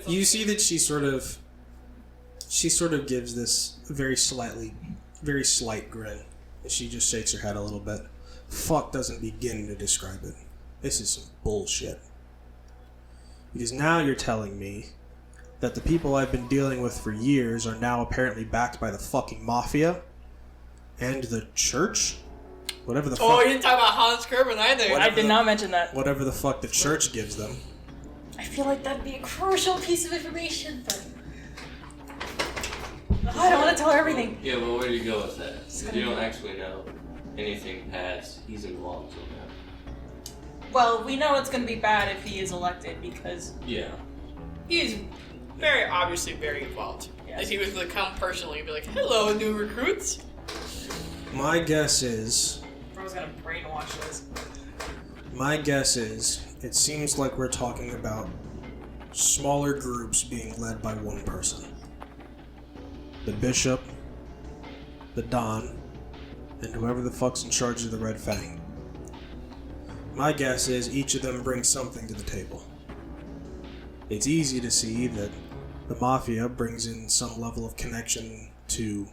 You see that she sort of gives this very slight grin, and she just shakes her head a little bit. Fuck doesn't begin to describe it. This is some bullshit. Because now you're telling me that the people I've been dealing with for years are now apparently backed by the fucking mafia and the church? Whatever the fuck. Oh, you didn't talk about Hans Kerben either. I did not mention that. Whatever the fuck the church gives them. I feel like that'd be a crucial piece of information, but I don't want to tell her everything. Yeah, but where do you go with that? You don't actually know anything past he's involved till now. Well, we know it's going to be bad if he is elected because Yeah. He's very obviously very involved. Yes. If he was to come personally, he'd be like, "Hello, new recruits." My guess is I was gonna brainwash this. it seems like we're talking about smaller groups being led by one person. The Bishop, the Don, and whoever the fuck's in charge of the Red Fang. My guess is each of them brings something to the table. It's easy to see that the Mafia brings in some level of connection to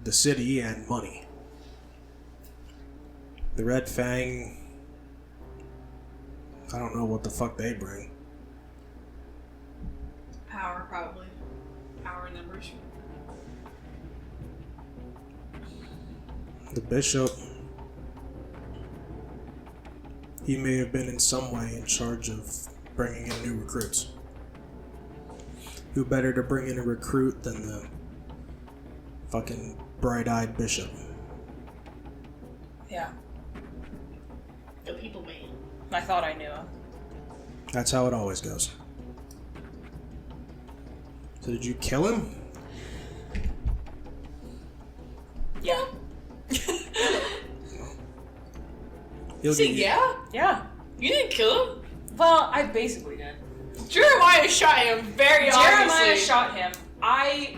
the city and money. The Red Fang, I don't know what the fuck they bring. Power, probably. Power numbers. The Bishop, he may have been in some way in charge of bringing in new recruits. Who better to bring in a recruit than the fucking bright-eyed Bishop? Yeah. Though he I thought I knew him. That's how it always goes. So did you kill him? Yeah. He'll See, get you- yeah? Yeah. You didn't kill him? Well, I basically did. Jeremiah shot him very Jeremiah obviously. shot him. I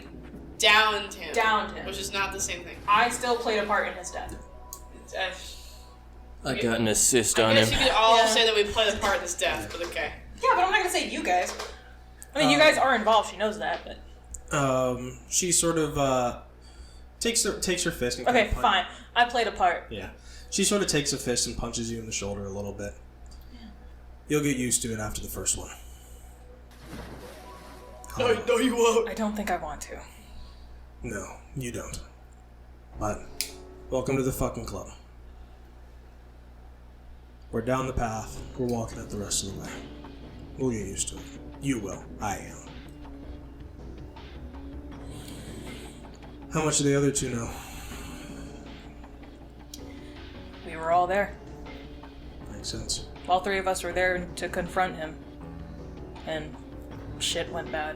Downed him. downed him. Which is not the same thing. I still played a part in his death. Uh, I got an assist I on guess him. you could all Yeah. say that we played a part in this death, but okay. Yeah, but I'm not gonna say you guys. I mean, you guys are involved. She knows that, but She sort of takes her fist and okay, kinda fine. I played a part. Yeah. She sort of takes a fist and punches you in the shoulder a little bit. You'll get used to it after the first one. No, you won't. I don't think I want to. No, you don't. But welcome to the fucking club. We're down the path. We're walking it the rest of the way. We'll get used to it. You will. I am. How much do the other two know? We were all there. Makes sense. All three of us were there to confront him. And shit went bad.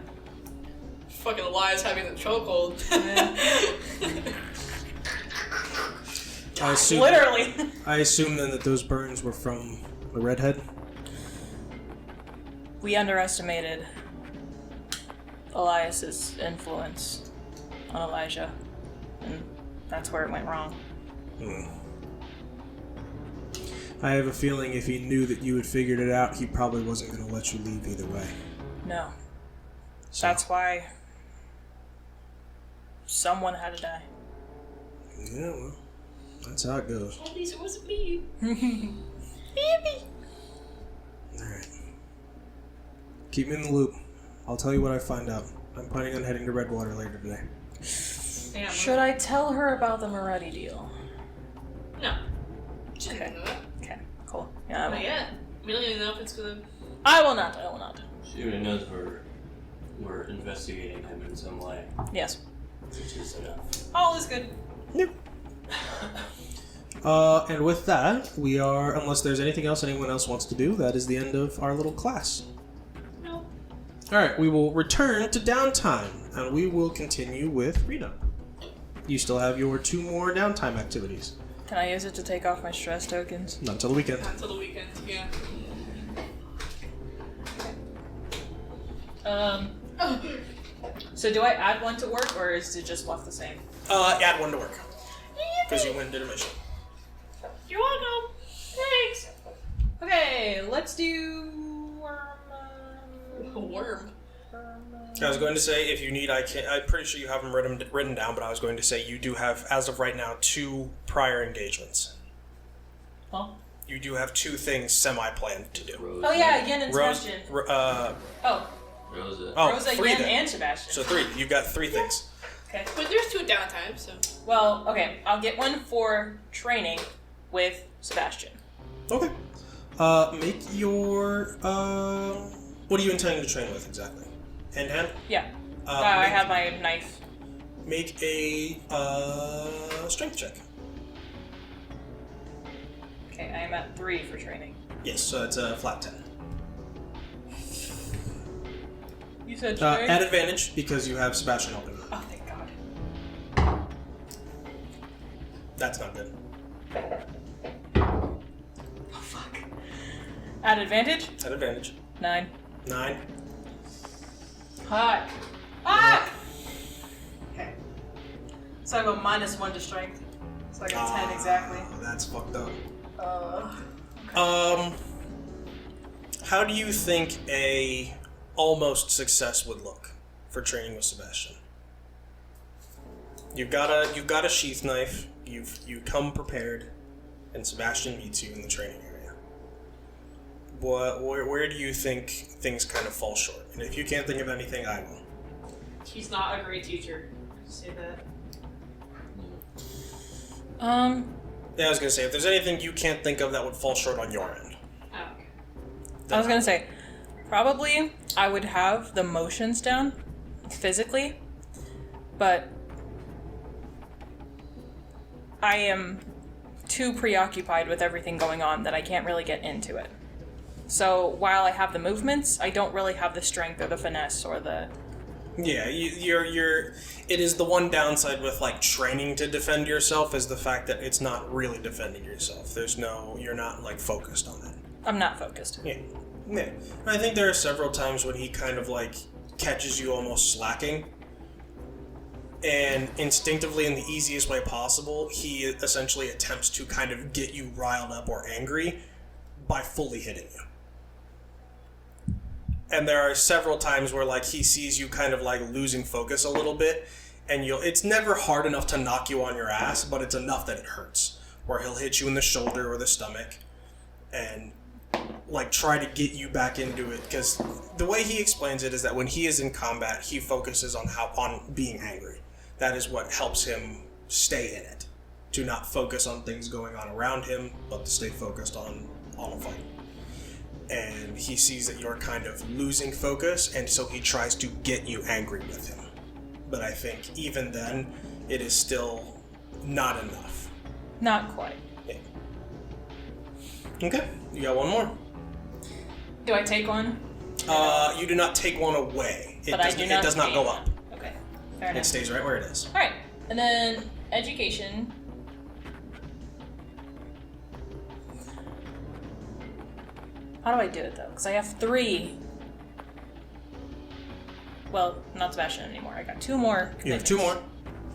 Fucking Elias having the chokehold. Literally. I assume then that those burns were from the redhead? We underestimated Elias's influence on Elijah. And that's where it went wrong. I have a feeling if he knew that you had figured it out, he probably wasn't going to let you leave either way. No. So, That's why someone had to die. yeah, well, that's how it goes. At least it wasn't me. Alright. Keep me in the loop. I'll tell you what I find out. I'm planning on heading to Redwater later today. Damn. Should I tell her about the Moretti deal? No. Okay. No, Okay, cool. Yeah, I not will. yet. We don't even know if it's gonna. I will not. I will not. She already knows we're investigating him in some way, Yes. which is enough. All is good. And with that, we are, unless there's anything else anyone else wants to do, that is the end of our little class. No. Alright, we will return to downtime, and we will continue with Rita. You still have your 2 more downtime activities. Can I use it to take off my stress tokens? Not until the weekend. Not until the weekend, yeah. So do I add one to work, or is it just left the same? Add 1 to work. Because you went and did a mission. You're welcome. Thanks. Okay, let's do A worm. I was going to say, if you need, I'm pretty sure you have them written down, but I was going to say you do have, as of right now, 2 prior engagements. Huh? You do have 2 things semi-planned to do. Rosa. Oh yeah, Yen and Rose, Sebastian. oh, Rosa. Rosa, 3 Yen, then. and Sebastian. So 3. You've got 3 things. Okay. But there's 2 downtime, so. Well, okay, I'll get one for training with Sebastian. Okay. Make your, what are you intending to train with exactly? Hand-to-hand? Yeah. I have my knife. Make a, strength check. Okay, I am at 3 for training. Yes, so it's a flat 10. You said At advantage, because you have Sebastian helping you. Oh, thank God. That's not good. Oh, fuck. At advantage? At advantage. 9. 9. Hi. Ah! Okay. So I have a -1 to strength. So I got 10 exactly. That's fucked up. Uh, How do you think a almost success would look for training with Sebastian? You've got a sheath knife. You come prepared, and Sebastian meets you in the training area. Where do you think things kind of fall short? And if you can't think of anything, I will. He's not a great teacher. Say that. Yeah, I was gonna say, if there's anything you can't think of that would fall short on your end. Oh, okay. I was gonna say, probably I would have the motions down physically, but I am too preoccupied with everything going on that I can't really get into it. So while I have the movements, I don't really have the strength or the finesse or the... Yeah, you're. It is the one downside with like training to defend yourself is the fact that it's not really defending yourself. You're not like focused on it. I'm not focused. Yeah. I think there are several times when he kind of like catches you almost slacking, and instinctively, in the easiest way possible, he essentially attempts to kind of get you riled up or angry by fully hitting you. And there are several times where like he sees you kind of like losing focus a little bit, and it's never hard enough to knock you on your ass, but it's enough that it hurts. Where he'll hit you in the shoulder or the stomach, and like try to get you back into it. Because the way he explains it is that when he is in combat, he focuses on being angry. That is what helps him stay in it. To not focus on things going on around him, but to stay focused on a fight. And he sees that you're kind of losing focus, and so he tries to get you angry with him. But I think even then, it is still not enough. Not quite. Yeah. Okay, you got one more. Do I take one? You do not take one away. It does not go up. Okay, fair enough. It stays right where it is. Alright, and then education. How do I do it though? Because I have 3. Well, not Sebastian anymore. I got 2 more. You have 2 more.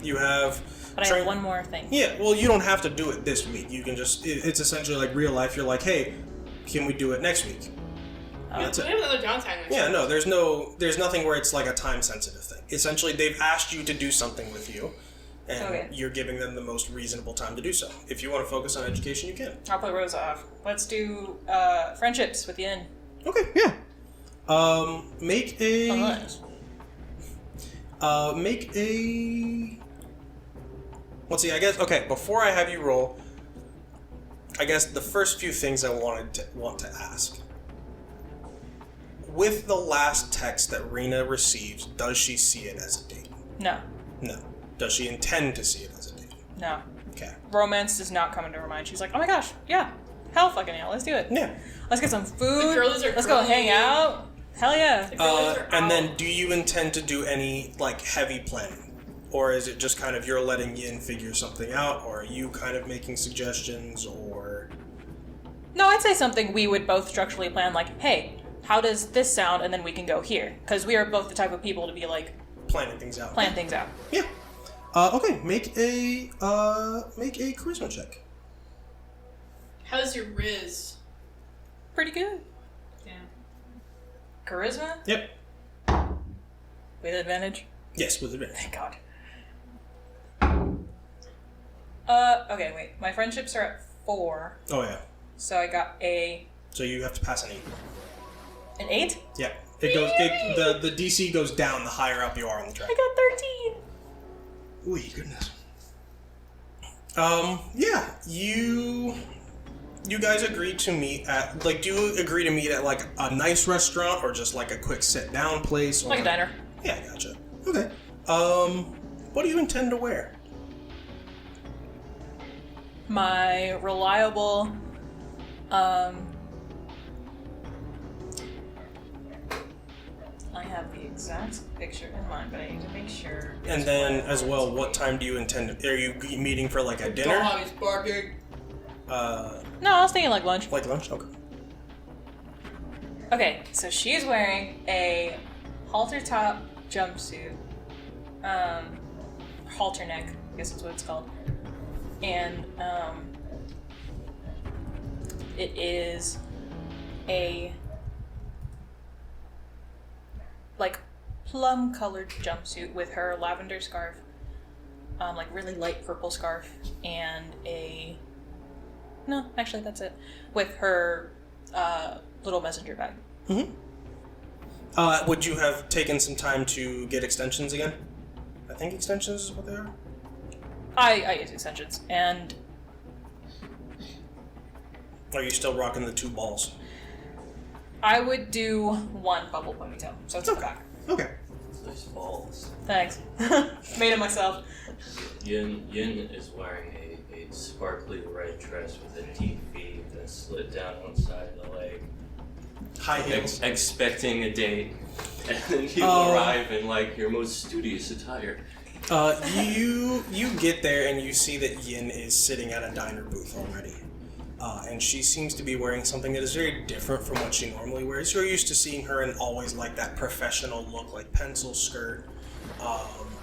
You have. But I have 1 more thing. Yeah, well, you don't have to do it this week. You can just. It's essentially like real life. You're like, hey, can we do it next week? We have another downtime next Yeah, no, there's nothing where it's like a time sensitive thing. Essentially, they've asked you to do something with you, and you're giving them the most reasonable time to do so. If you want to focus on education, you can. I'll put Rose off. Let's do friendships with the inn. Okay, yeah. Make a. Unless. Make a. Let's see. I guess before I have you roll, I guess the first few things I want to ask. With the last text that Rena receives, does she see it as a date? No. No. Does she intend to see it as a date? No. Okay. Romance does not come into her mind. She's like, oh my gosh, yeah. Hell fucking yeah, let's do it. Yeah. Let's get some food. The girlies are let's go hang out. Hell yeah. And then do you intend to do any, like, heavy planning? Or is it just kind of you're letting Yin figure something out? Or are you kind of making suggestions? Or... No, I'd say something we would both structurally plan, like, hey, how does this sound? And then we can go here. Because we are both the type of people to be like... Planning things out. Plan things out. Yeah. Okay, make a charisma check. How's your Riz? Pretty good. Yeah. Charisma? Yep. With advantage? Yes, with advantage. Thank God. Okay, wait. My friendships are at 4. Oh, yeah. So I got So you have to pass an 8. an 8? Yeah. It goes. The DC goes down the higher up you are on the track. I got 13. Ooh, goodness. Yeah. You guys agreed to meet at, like, do you agree to meet at, like, a nice restaurant or just, like, a quick sit-down place? Or Like a diner. Yeah, gotcha. Okay. What do you intend to wear? My reliable, I have the exact picture in mind, but I need to make sure. And then, as well, what time do you intend to... Are you meeting for, like, a dinner? Dog is barking. No, I was thinking like lunch. Like lunch? Okay. Okay, so she's wearing a halter top jumpsuit, halter neck, I guess that's what it's called, and it is a like plum colored jumpsuit with her lavender scarf, like really light purple scarf, and actually that's it, with her little messenger bag. Mm-hmm. Would you have taken some time to get extensions again? I think extensions is what they are. I use extensions, and Are you still rocking the 2 balls? I would do 1 bubble ponytail, so it's okay. Okay. Nice balls. Thanks. Made it myself. Yin is wearing a sparkly red dress with a deep V and a slit down one side of the leg. high heels. expecting a date, and then you arrive in like your most studious attire. You get there and you see that Yin is sitting at a diner booth already. And she seems to be wearing something that is very different from what she normally wears. You're used to seeing her in always like that professional look, like pencil skirt,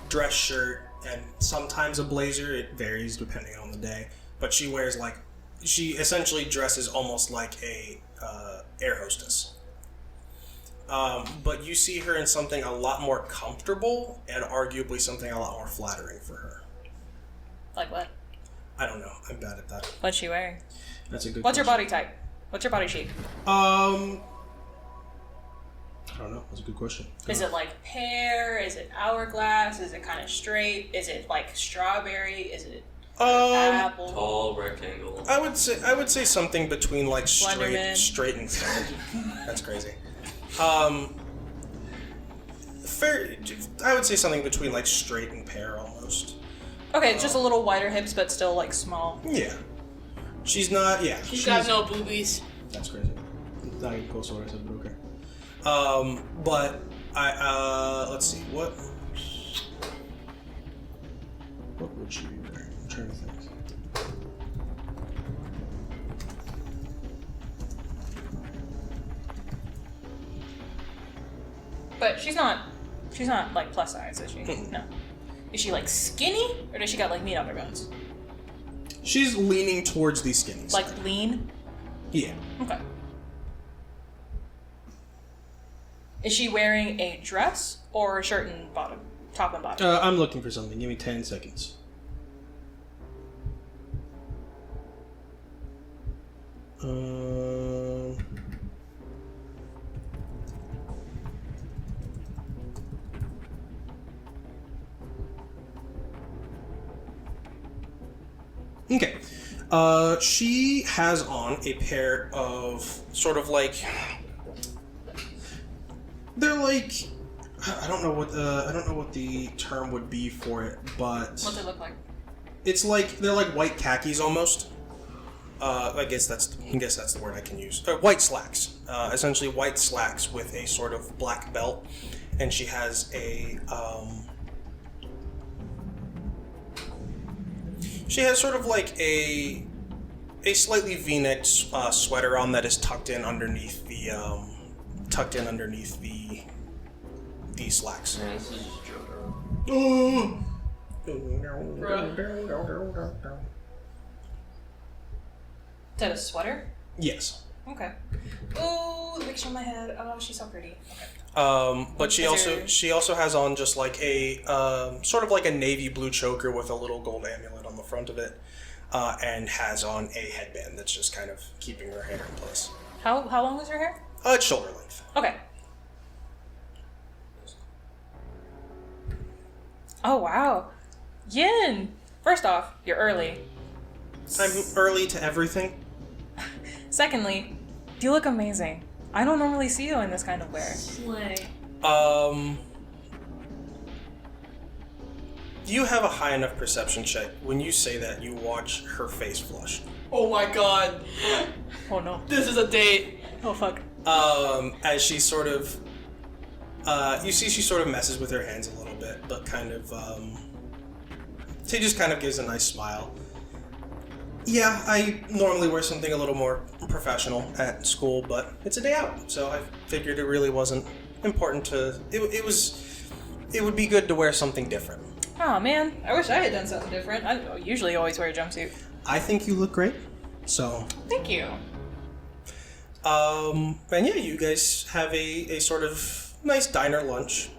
dress shirt, and sometimes a blazer. It varies depending on the day. But she wears she essentially dresses almost like a air hostess. But you see her in something a lot more comfortable and arguably something a lot more flattering for her. Like what? I don't know. I'm bad at that. What's she wearing? That's a good What's your question. body type? What's your body shape? I don't know. That's a good question. Is it like pear? Is it hourglass? Is it kind of straight? Is it like strawberry? Is it apple? Tall rectangle. I would say something between like Slenderman. straight and thin. That's crazy. Fair. I would say something between like straight and pear almost. Okay, it's just a little wider hips, but still like small. Yeah. She's not. Yeah. She's got no boobies. That's crazy. Not even close to what I said, but okay. But let's see. What would she be wearing? I'm trying to think. But she's not like plus size, is she? No. Is she like skinny, or does she got like meat on her bones? She's leaning towards the skinny side. Like lean? Yeah. Okay. Is she wearing a dress or a shirt and bottom, top and bottom? I'm looking for something. Give me 10 seconds. Okay. She has on a pair of sort of like they're like I don't know what the term would be for it, but What's it look like? it's like they're like white khakis almost. I guess that's the word I can use. White slacks, essentially white slacks with a sort of black belt, and she has a she has sort of like a slightly V-necked sweater on that is tucked in underneath the slacks. Man, this is just joking. Is that a sweater? Yes. Okay. Ooh, the picture in my head. Oh, she's so pretty. Okay. But she Is there- also has on just like a sort of like a navy blue choker with a little gold amulet on the front of it, and has on a headband that's just kind of keeping her hair in place. How long is her hair? It's shoulder length. Okay. Oh wow, Yin. First off, you're early. I'm early to everything. Secondly, you look amazing. I don't normally see you in this kind of wear. Slay. You have a high enough perception check. When you say that, you watch her face flush. Oh my god. Oh no. This is a date. Oh fuck. As she sort of, you see she sort of messes with her hands a little bit, but kind of, she just kind of gives a nice smile. Yeah, I normally wear something a little more professional at school, but it's a day out, so I figured it really wasn't important to, it would be good to wear something different. Oh man, I wish I had done something different. I usually always wear a jumpsuit. I think you look great, so. Thank you. And yeah, you guys have a sort of nice diner lunch.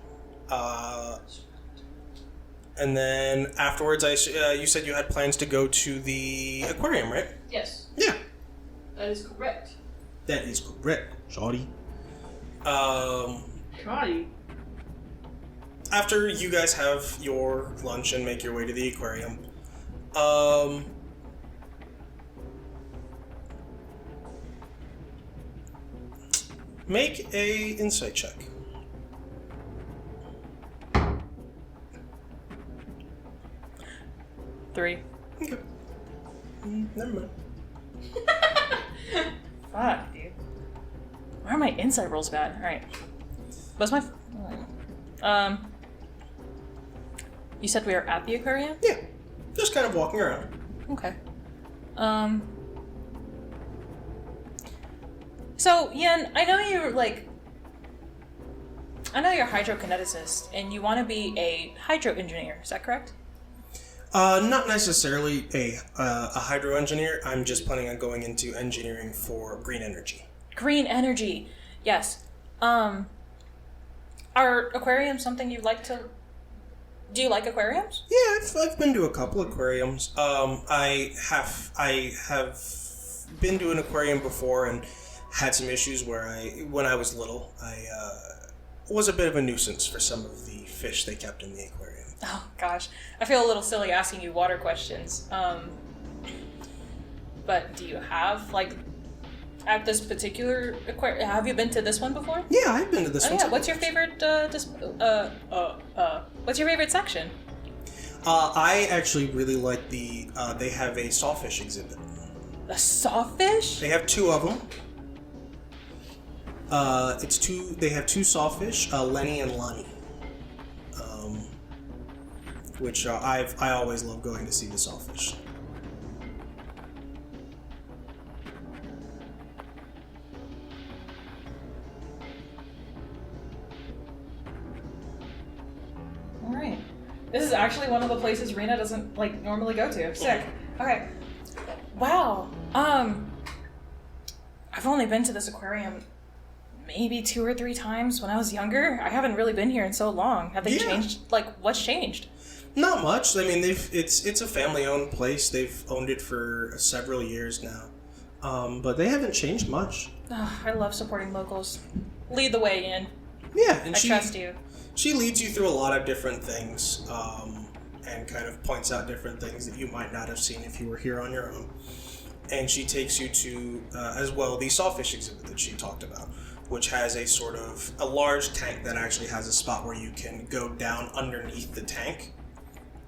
And then afterwards, you said you had plans to go to the aquarium, right? Yes, Yeah. that is correct. That is correct, shawty. Shoddy. After you guys have your lunch and make your way to the aquarium, make a insight check. Three. Okay. Never mind. Fuck, dude. Why are my insight rolls bad? All right. What's my? You said we are at the aquarium. Yeah, just kind of walking around. Okay. So, Yen, I know you're a hydrokineticist, and you want to be a hydro engineer. Is that correct? Not necessarily a hydro engineer. I'm just planning on going into engineering for green energy. Green energy, yes. Are aquariums something you'd like to? Do you like aquariums? Yeah, I've been to a couple aquariums. I have been to an aquarium before and had some issues where when I was little, I was a bit of a nuisance for some of the fish they kept in the aquarium. Oh gosh, I feel a little silly asking you water questions. But do you have at this particular aquarium? Have you been to this one before? Yeah, I've been to this one. Yeah, what's your favorite? What's your favorite section? I actually really like they have a sawfish exhibit. A sawfish? They have 2 of them. They have 2 sawfish, Lenny and Lonnie. Which I always love going to see the sawfish. All right. This is actually one of the places Rena doesn't normally go to. Sick. Okay. Wow. I've only been to this aquarium maybe 2 or 3 times when I was younger. I haven't really been here in so long. Have they changed? What's changed? Not much. I mean, it's a family-owned place. They've owned it for several years now, but they haven't changed much. Oh, I love supporting locals. Lead the way, Ian. Yeah, and I trust you. She leads you through a lot of different things, and kind of points out different things that you might not have seen if you were here on your own. And she takes you to, as well, the sawfish exhibit that she talked about, which has a sort of a large tank that actually has a spot where you can go down underneath the tank,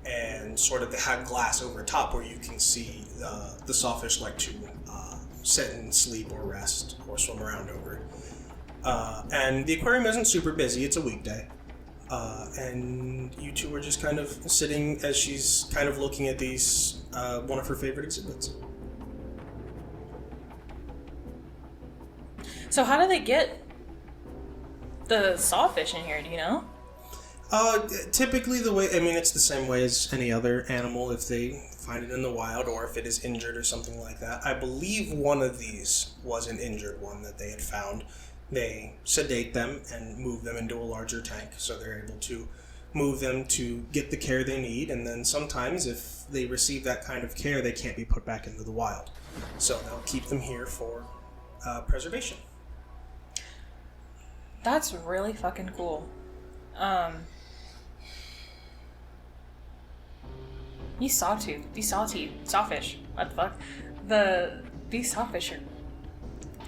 and sort of have glass over top where you can see the sawfish like to sit and sleep or rest or swim around over it. And the aquarium isn't super busy. It's a weekday. And you two are just kind of sitting as she's kind of looking at these, one of her favorite exhibits. So how do they get the sawfish in here, do you know? Typically it's the same way as any other animal if they find it in the wild or if it is injured or something like that. I believe one of these was an injured one that they had found. They sedate them and move them into a larger tank so they're able to move them to get the care they need, and then sometimes if they receive that kind of care, they can't be put back into the wild. So they'll keep them here for preservation. That's really fucking cool. These sawfish, what the fuck? These sawfish are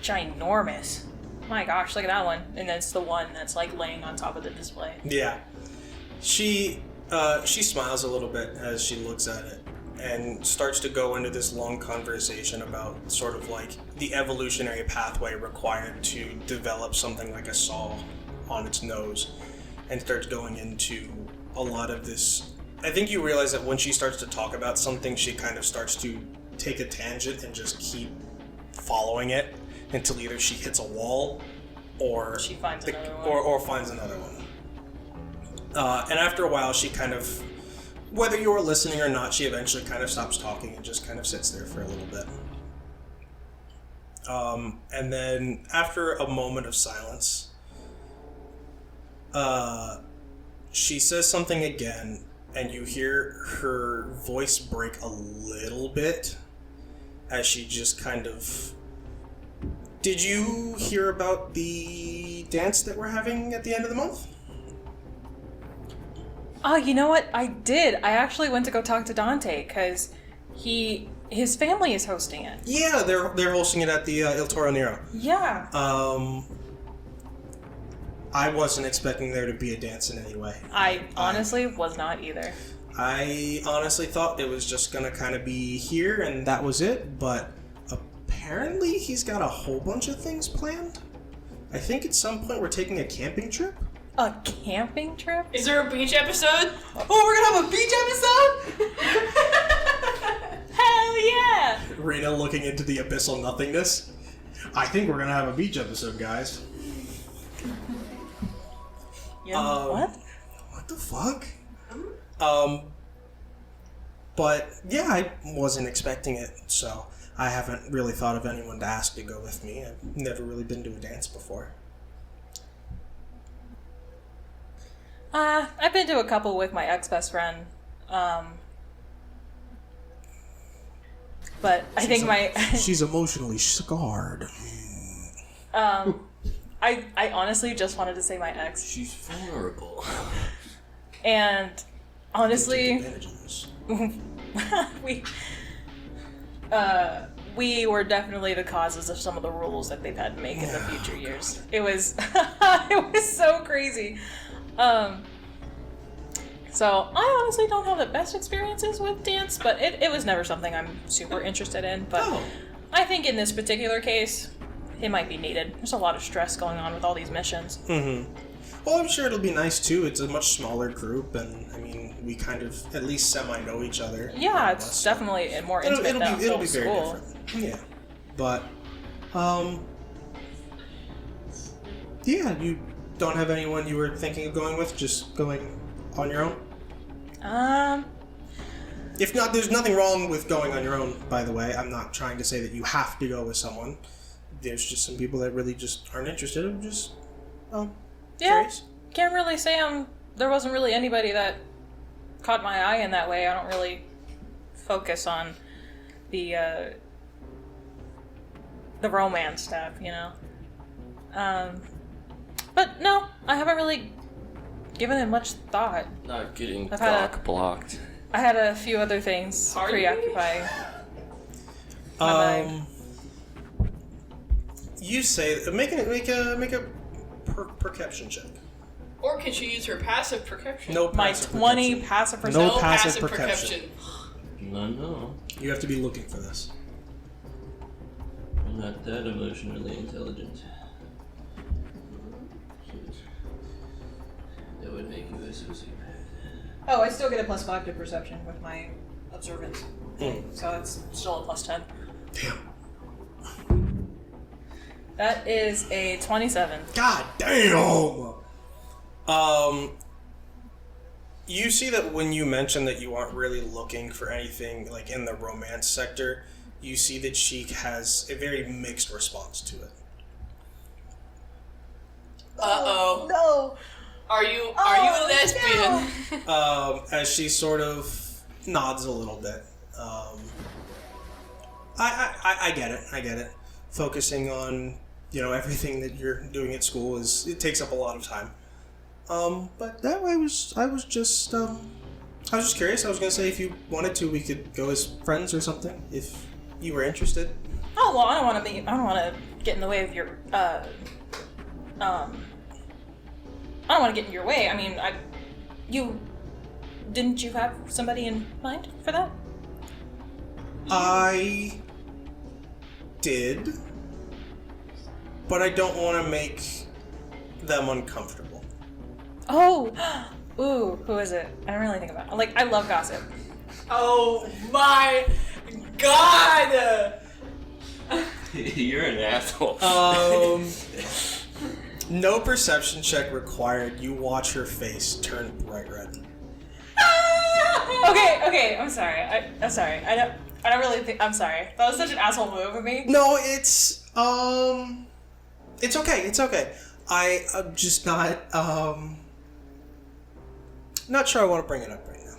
ginormous. My gosh, look at that one. And that's the one that's laying on top of the display. Yeah. She smiles a little bit as she looks at it and starts to go into this long conversation about sort of the evolutionary pathway required to develop something like a saw on its nose, and starts going into a lot of this. I think you realize that when she starts to talk about something, she kind of starts to take a tangent and just keep following it until either she hits a wall or she finds another one. Or finds another one. And after a while, she kind of, whether you're listening or not, she eventually kind of stops talking and just kind of sits there for a little bit. And then after a moment of silence, she says something again, and you hear her voice break a little bit as she just kind of... Did you hear about the dance that we're having at the end of the month? Oh, you know what? I did. I actually went to go talk to Dante because his family is hosting it. Yeah, they're hosting it at the Il Toro Nero. Yeah. I wasn't expecting there to be a dance in any way. I honestly was not either. I honestly thought it was just gonna kind of be here and that was it, but apparently he's got a whole bunch of things planned. I think at some point we're taking a camping trip. A camping trip? Is there a beach episode? Oh, we're gonna have a beach episode? Hell yeah! Rena looking into the abyssal nothingness. I think we're gonna have a beach episode, guys. What? What the fuck? But yeah, I wasn't expecting it, so I haven't really thought of anyone to ask to go with me. I've never really been to a dance before. I've been to a couple with my ex-best friend. But I think she's emotionally scarred. I honestly just wanted to say my ex. She's vulnerable. And honestly, we were definitely the causes of some of the rules that they've had to make in the future years. It was it was so crazy. So I honestly don't have the best experiences with dance, but it was never something I'm super interested in. But I think in this particular case, it might be needed. There's a lot of stress going on with all these missions. Mm-hmm. Well, I'm sure it'll be nice too. It's a much smaller group, and I mean, we kind of at least semi-know each other. Yeah, it's definitely more intimate than it'll be very school. different. Yeah, but yeah, you don't have anyone you were thinking of going with, just going on your own? If not, there's nothing wrong with going on your own, by the way. I'm not trying to say that you have to go with someone. There's just some people that really just aren't interested. I'm just, curious. Can't really say there wasn't really anybody that caught my eye in that way. I don't really focus on the romance stuff, you know? But no, I haven't really given it much thought. Not getting blocked. I had a few other things preoccupying my mind. You say make a perception check. Or can she use her passive perception? No My passive 20 perception. passive perception. No passive perception. No. You have to be looking for this. I'm not that emotionally intelligent. That would make you a sociopath. Oh, I still get a +5 to perception with my observance. So it's still a +10. Damn. That is a 27. God damn! You see that when you mention that you aren't really looking for anything like in the romance sector, you see that she has a very mixed response to it. Uh-oh. No. Are you a lesbian? No. As she sort of nods a little bit. I get it. I get it. Focusing on, everything that you're doing at school it takes up a lot of time. But that way I was just curious. I was gonna say if you wanted to, we could go as friends or something if you were interested. Oh well, I don't want to get in the way of your. I don't want to get in your way. I mean, didn't you have somebody in mind for that? I did, but I don't want to make them uncomfortable. Oh, ooh, who is it? I don't really think about it. I love gossip. Oh my god! You're an asshole. No perception check required. You watch her face turn bright red. Okay, I'm sorry. I'm sorry. I don't really think. I'm sorry. That was such an asshole move of me. No, it's okay. It's okay. I'm just not sure I want to bring it up right now.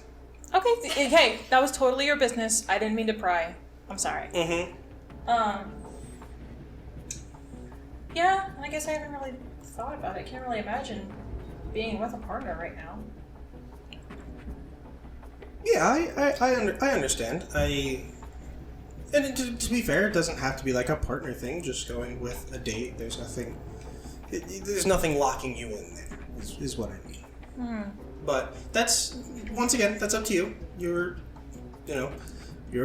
Okay, hey, that was totally your business. I didn't mean to pry. I'm sorry. Mm-hmm. Yeah, I guess I haven't really thought about it. I can't really imagine being with a partner right now. Yeah, I understand. And to be fair, it doesn't have to be like a partner thing. Just going with a date. There's nothing locking you in there. Is what I mean. But that's up to you. You're a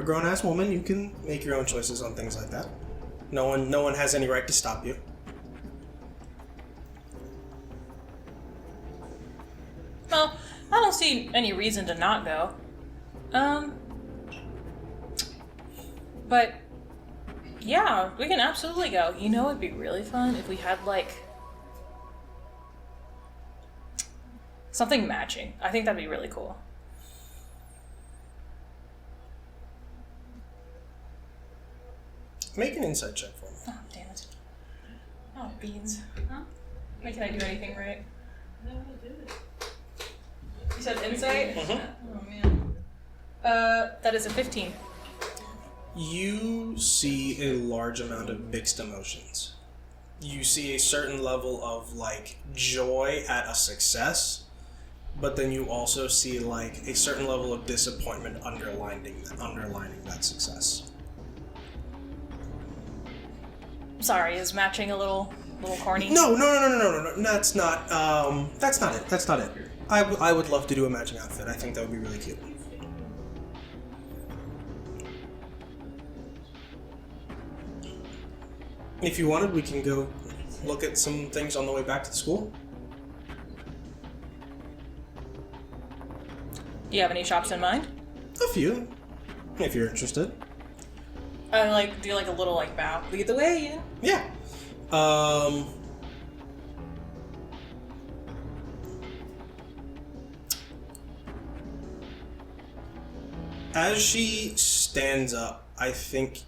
grown ass woman. You can make your own choices on things like that. No one has any right to stop you. Well, I don't see any reason to not go. But yeah, we can absolutely go. You know, it'd be really fun if we had like something matching. I think that'd be really cool. Make an insight check for me. Oh, damn it. Oh, beans. Huh? Wait, can I do anything right? You said insight? Oh, man. That is a 15. You see a large amount of mixed emotions. You see a certain level of, like, joy at a success, but then you also see, like, a certain level of disappointment underlining that success. Sorry, is matching a little corny? No, that's not it. That's not it. I would love to do a matching outfit. I think that would be really cute. If you wanted, we can go look at some things on the way back to the school. Do you have any shops in mind? A few, if you're interested. Like, do like a little like bow. Lead the way, yeah. Yeah. As she stands up, I think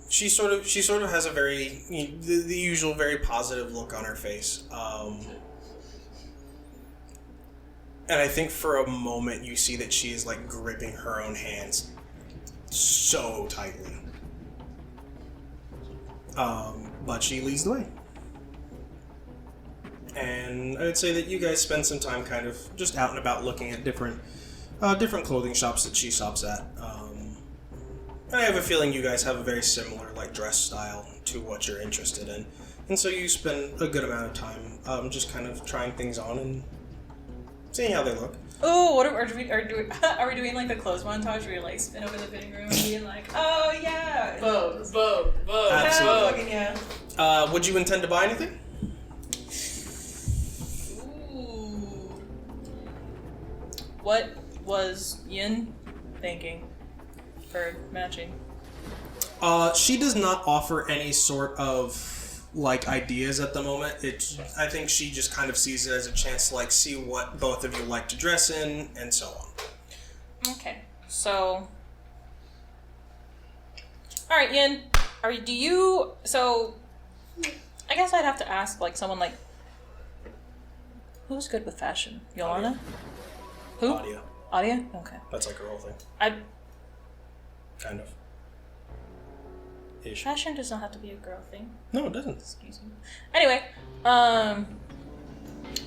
she sort of has a very the usual very positive look on her face. And I think for a moment you see that she is like gripping her own hands so tightly. But she leads the way. And I would say that you guys spend some time kind of just out and about looking at different clothing shops that she shops at. I have a feeling you guys have a very similar like dress style to what you're interested in. And so you spend a good amount of time just kind of trying things on and seeing how they look. Oh, what are we doing like the clothes montage where you like spin over the fitting room and being like, oh yeah, Vogue. Absolutely. fucking yeah. Would you intend to buy anything? Ooh. What was Yin thinking for matching? She does not offer any sort of like ideas at the moment. I think she just kind of sees it as a chance to like see what both of you like to dress in and so on. Okay, so all right, Yin, so I guess I'd have to ask like someone like who's good with fashion? Yolanda? Who? Adia? Okay. That's like her whole thing. Kind of. Ish. Fashion does not have to be a girl thing. No, it doesn't. Excuse me. Anyway, I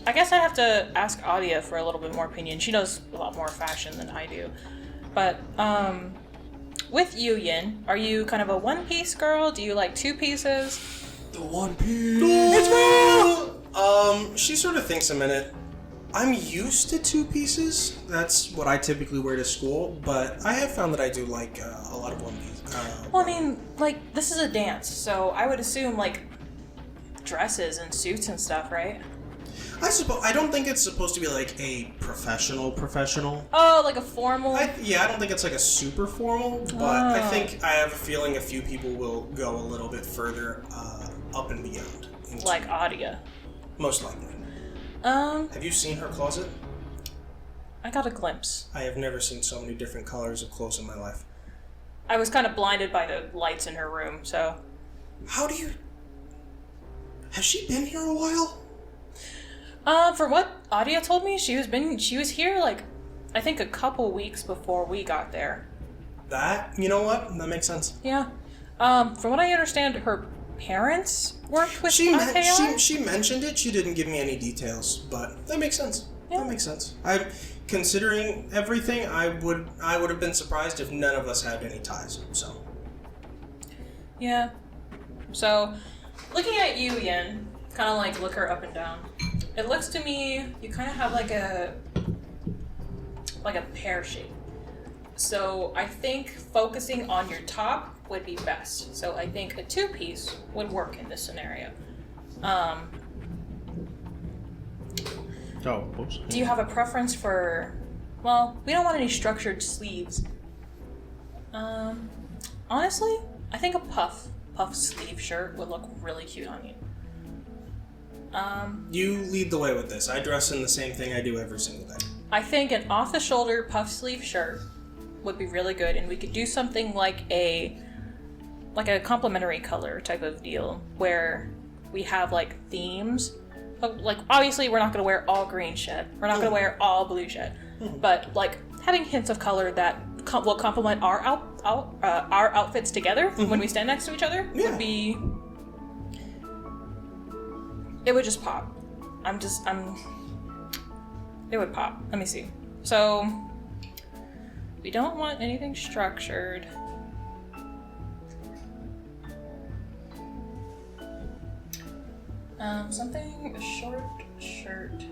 guess I'd have to ask Adia for a little bit more opinion. She knows a lot more fashion than I do. But, with you, Yin, are you kind of a one-piece girl? Do you like two pieces? The one piece. It's real. She sort of thinks a minute. I'm used to two pieces. That's what I typically wear to school, but I have found that I do like a lot of one piece. Well, I mean, like, this is a dance, so I would assume, like, dresses and suits and stuff, right? I don't think it's supposed to be like a professional. Oh, like a formal? I don't think it's like a super formal, but I think I have a feeling a few people will go a little bit further up and beyond. Like Adia. Most likely. Have you seen her closet? I got a glimpse. I have never seen so many different colors of clothes in my life. I was kind of blinded by the lights in her room, so... Has she been here a while? From what Adia told me, she was here, like, I think a couple weeks before we got there. You know what? That makes sense. Yeah. From what I understand, her parents worked with IKR? She mentioned it. She didn't give me any details, but that makes sense. Yeah. That makes sense. Considering everything, I would have been surprised if none of us had any ties. So. Yeah. So, looking at you, Yin, kind of like look her up and down. It looks to me you kind of have like a pear shape. So I think focusing on your top would be best. So I think a two-piece would work in this scenario. Oh, whoops. Do you have a preference for... Well, we don't want any structured sleeves. Honestly, I think a puff sleeve shirt would look really cute on you. You lead the way with this. I dress in the same thing I do every single day. I think an off-the-shoulder puff sleeve shirt would be really good, and we could do something like a complementary color type of deal, where we have like themes. Like, obviously, we're not going to wear all green shit. We're not going to wear all blue shit. But like having hints of color that will complement our outfits together when we stand next to each other would be. It would just pop. It would pop. Let me see. So, we don't want anything structured. Something, a short shirt.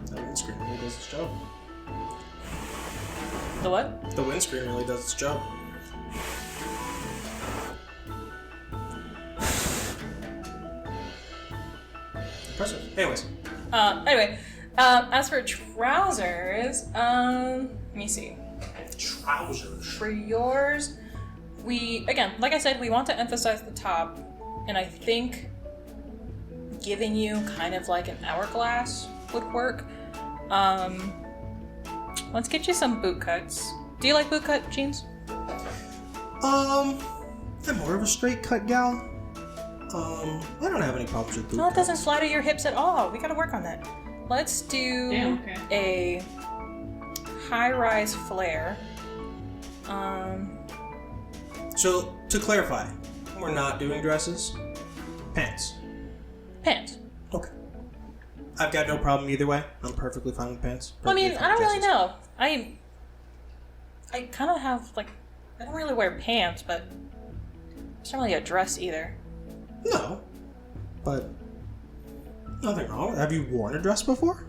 The windscreen really does its job. The what? The windscreen really does its job. Impressive. Anyways. Anyway, as for trousers, let me see. Trousers. For yours, again, like I said, we want to emphasize the top, and I think giving you kind of like an hourglass would work. Let's get you some boot cuts. Do you like boot cut jeans? I'm more of a straight cut gal. I don't have any problems with boot No, it doesn't cuts. slide to your hips at all. We gotta work on that. Let's do Damn, okay. a high-rise flare. So, to clarify, we're not doing dresses. Pants. Pants. Okay. I've got no problem either way. I'm perfectly fine with pants. I mean, Perfectly fine I don't with really dresses. know. I kind of have, like, I don't really wear pants, but it's not really a dress either. No. But nothing wrong. Have you worn a dress before?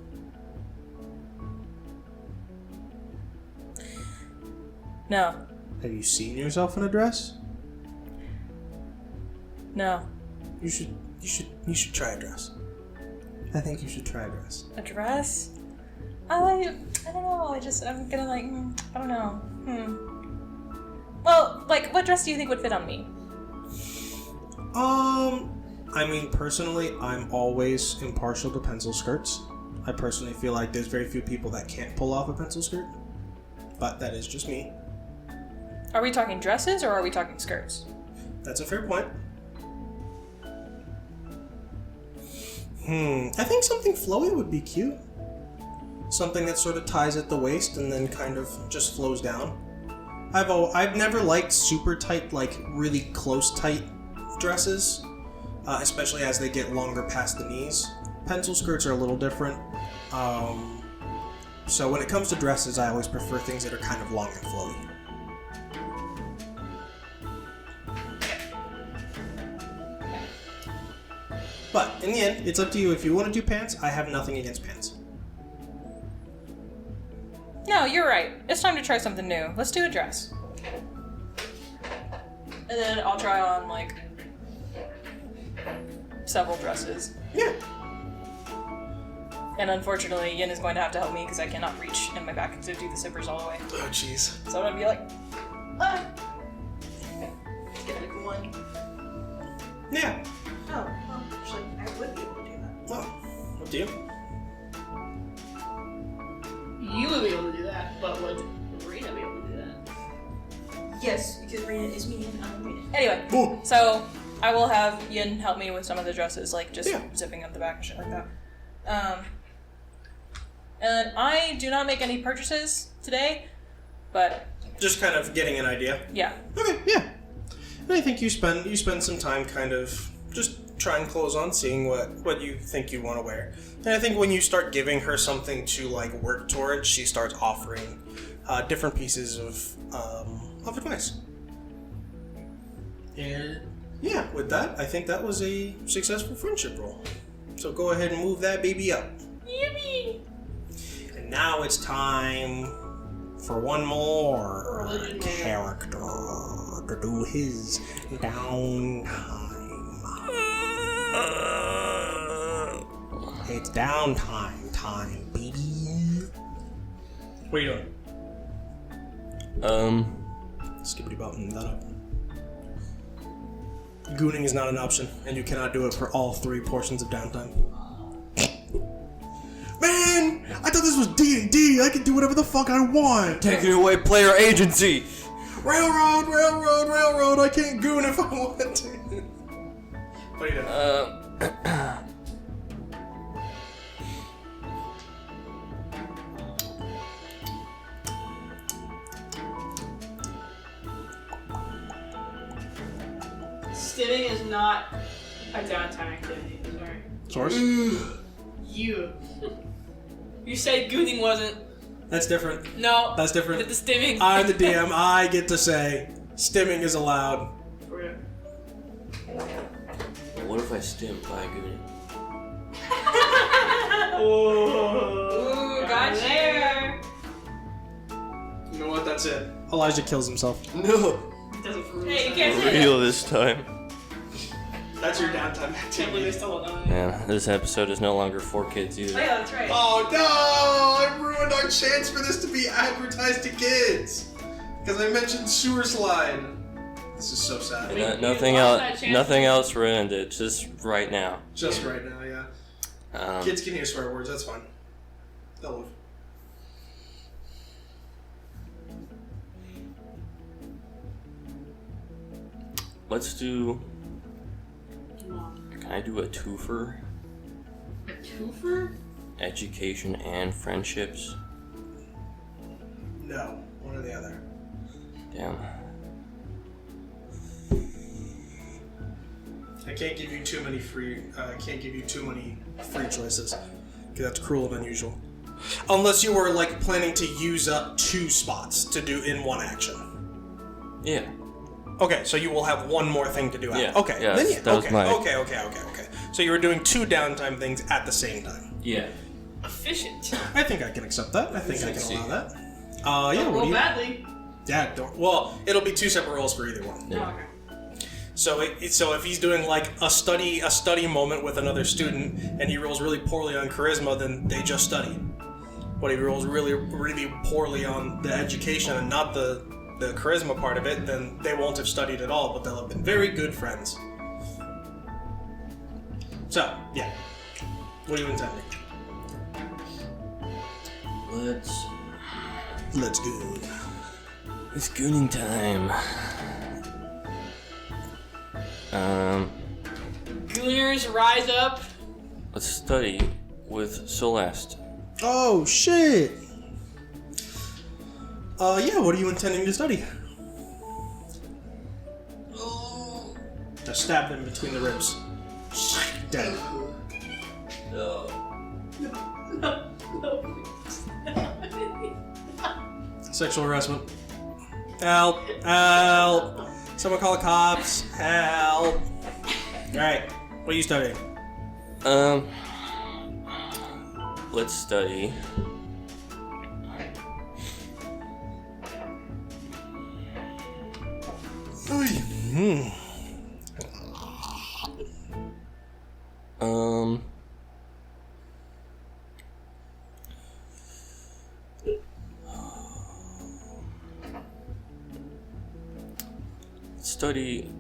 No. Have you seen yourself in a dress? No. You should try a dress. I think you should try a dress. A dress? I don't know. I'm gonna, like, I don't know. Well, like, what dress do you think would fit on me? I mean, personally, I'm always impartial to pencil skirts. I personally feel like there's very few people that can't pull off a pencil skirt. But that is just me. Are we talking dresses or are we talking skirts? That's a fair point. I think something flowy would be cute. Something that sort of ties at the waist and then kind of just flows down. I've never liked super tight, like really close tight dresses, especially as they get longer past the knees. Pencil skirts are a little different. So when it comes to dresses, I always prefer things that are kind of long and flowy. But in the end, it's up to you. If you want to do pants, I have nothing against pants. No, you're right. It's time to try something new. Let's do a dress. And then I'll try on, like, several dresses. Yeah. And unfortunately, Yin is going to have to help me because I cannot reach in my back to do the zippers all the way. Oh, jeez. So I'm gonna be like, ah. Get like one. Yeah. Oh, well, actually, I would be able to do that. Well, up to you. You would be able to do that, but would Rena be able to do that? Yes, because Rena is me and I'm Rena. Anyway, Ooh. so I will have Yin help me with some of the dresses, like just Yeah. zipping up the back and shit like that. And I do not make any purchases today, but Just kind of getting an idea. yeah. Okay, yeah. And I think you spend some time kind of just trying clothes on, seeing what you think you want to wear. And I think when you start giving her something to like work towards, she starts offering different pieces of advice. And yeah, with that, I think that was a successful friendship roll. So go ahead and move that baby up. Yippee! And now it's time for one more Religion. character to do his downtime. It's downtime time, baby. What are you doing? Skippity button that up. Gooning is not an option, and you cannot do it for all 3 portions of downtime. Man, I thought this was D&D. I can do whatever the fuck I want. Taking away player agency. Railroad, railroad, railroad. I can't goon if I want to. What are you doing? Stimming is not a downtime activity. Sorry. Source? You. You said gooning wasn't. That's different. No. That's different. The stimming. I'm the DM. I get to say stimming is allowed. For real. What if I stim by gooning? Ooh, got there. You know what? That's it. Elijah kills himself. No. Doesn't for real. Hey, you can't say that. Real this time. That's your downtime Can't believe activity. they still don't know. Yeah, this episode is no longer for kids Oh either. yeah, that's right. Oh no! I ruined our chance for this to be advertised to kids! Because I mentioned sewer slide. This is so sad. No- We nothing lost else. that chance. Nothing else ruined it. Just right now. Just right now, yeah. Kids can hear swear words, that's fine. They'll live. Let's do. Can I do a twofer? A twofer? Education and friendships. No, one or the other. Damn. I can't give you too many free. I can't give you too many free choices, because that's cruel and unusual. Unless you were like planning to use up 2 spots to do in one action. Yeah. Okay, so you will have one more thing to do. Yeah, Okay. yeah, Then that was okay. my- Okay. So you were doing 2 downtime things at the same time. Yeah. Efficient. I think I can accept that. I think I can allow that. Yeah. Don't What roll do you? badly. Yeah. Well, it'll be 2 separate rolls for either one. Yeah. Oh, okay. So if he's doing like a study moment with another student and he rolls really poorly on charisma, then they just study. But if he rolls really poorly on the education and not the charisma part of it, then they won't have studied at all, but they'll have been very good friends. So, yeah. What are you intending? Let's go. It's gooning time. Gooners rise up. Let's study with Celeste. Oh, shit! Yeah, what are you intending to study? Just stab them between the ribs. Dead. Sexual harassment. Help! Help! Someone call the cops! Help! Alright, what are you studying? Let's study. Study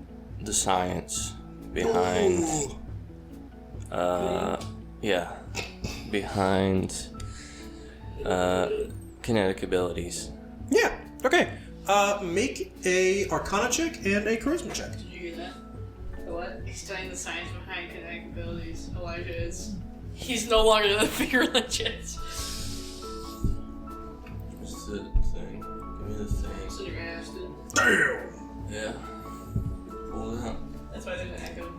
the science behind, behind, kinetic abilities. Yeah, okay. Make a Arcana check and a Charisma check. Did you hear that? The what? He's studying the science behind kinetic abilities. Elijah is. He's no longer the figure legit. What's the thing? Give me the thing. So your ass did. Damn! Yeah. Pull it out. That's why there's an echo.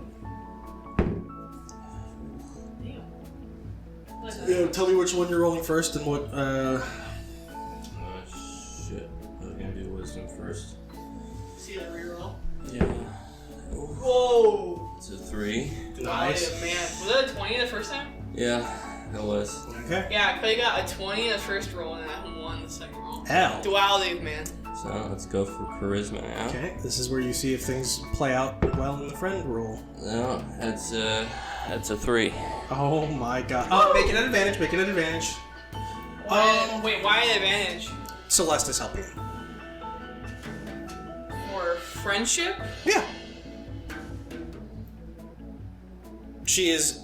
Damn. Yeah, tell me which one you're rolling first and what, Oh shit. I was gonna do wisdom first. See the reroll? Yeah. Whoa! It's a 3. Nice. Oh, man. Was that a 20 the first time? Yeah. it was. Okay. Yeah, Cody got a 20 the first roll and I won the second roll. Hell. Duality, man. So let's go for charisma now. Okay, this is where you see if things play out well in the friend roll. No, that's a 3. Oh my god. Oh, make it an advantage, make it an advantage. Wait, why an advantage? Celeste is helping you. For friendship? Yeah. She is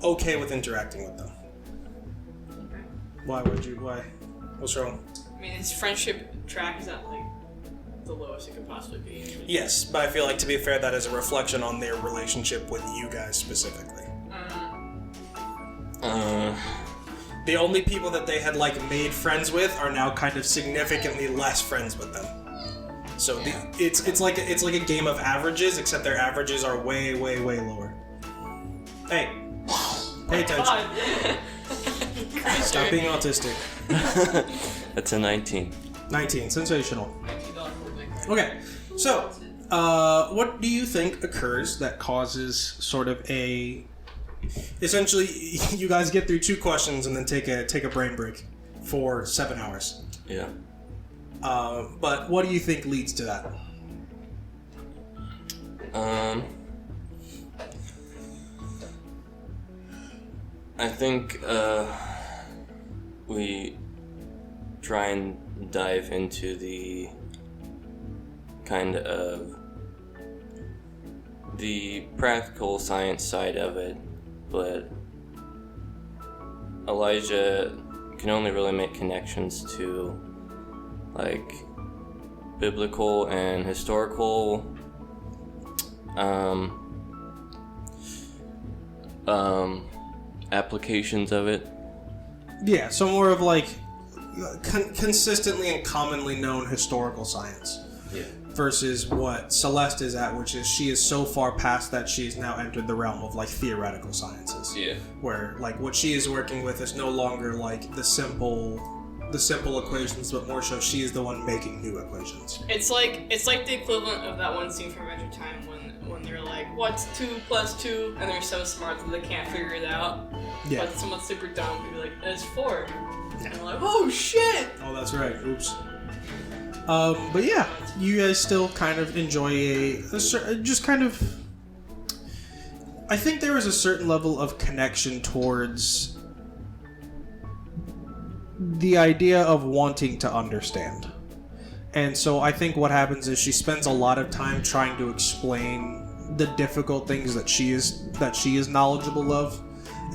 okay with interacting with them. Why? What's wrong? I mean, his friendship track is not like the lowest it could possibly be. Yes, but I feel like, to be fair, that is a reflection on their relationship with you guys specifically. The only people that they had like made friends with are now kind of significantly less friends with them. So it's like a game of averages, except their averages are way lower. Hey, pay attention. Stop being autistic. That's a 19. 19, sensational. Okay, so what do you think occurs that causes sort of a... Essentially, you guys get through 2 questions and then take a brain break for 7 hours. Yeah. But what do you think leads to that? I think we try and dive into the kind of the practical science side of it, but Elijah can only really make connections to like biblical and historical applications of it. Yeah, so more of like consistently and commonly known historical science. Yeah. Versus what Celeste is at, which is she is so far past that she's now entered the realm of like theoretical sciences. Yeah. Where like what she is working with is no longer like the simple equations, but more so she is the one making new equations. It's like the equivalent of that one scene from Adventure Time when they're like, what's 2 + 2? And they're so smart that they can't figure it out. Yeah. But someone's super dumb would be like, it's 4. And they're like, oh shit! Oh, that's right. Oops. But yeah, you guys still kind of enjoy just kind of... I think there is a certain level of connection towards the idea of wanting to understand. And so I think what happens is she spends a lot of time trying to explain the difficult things that she is knowledgeable of.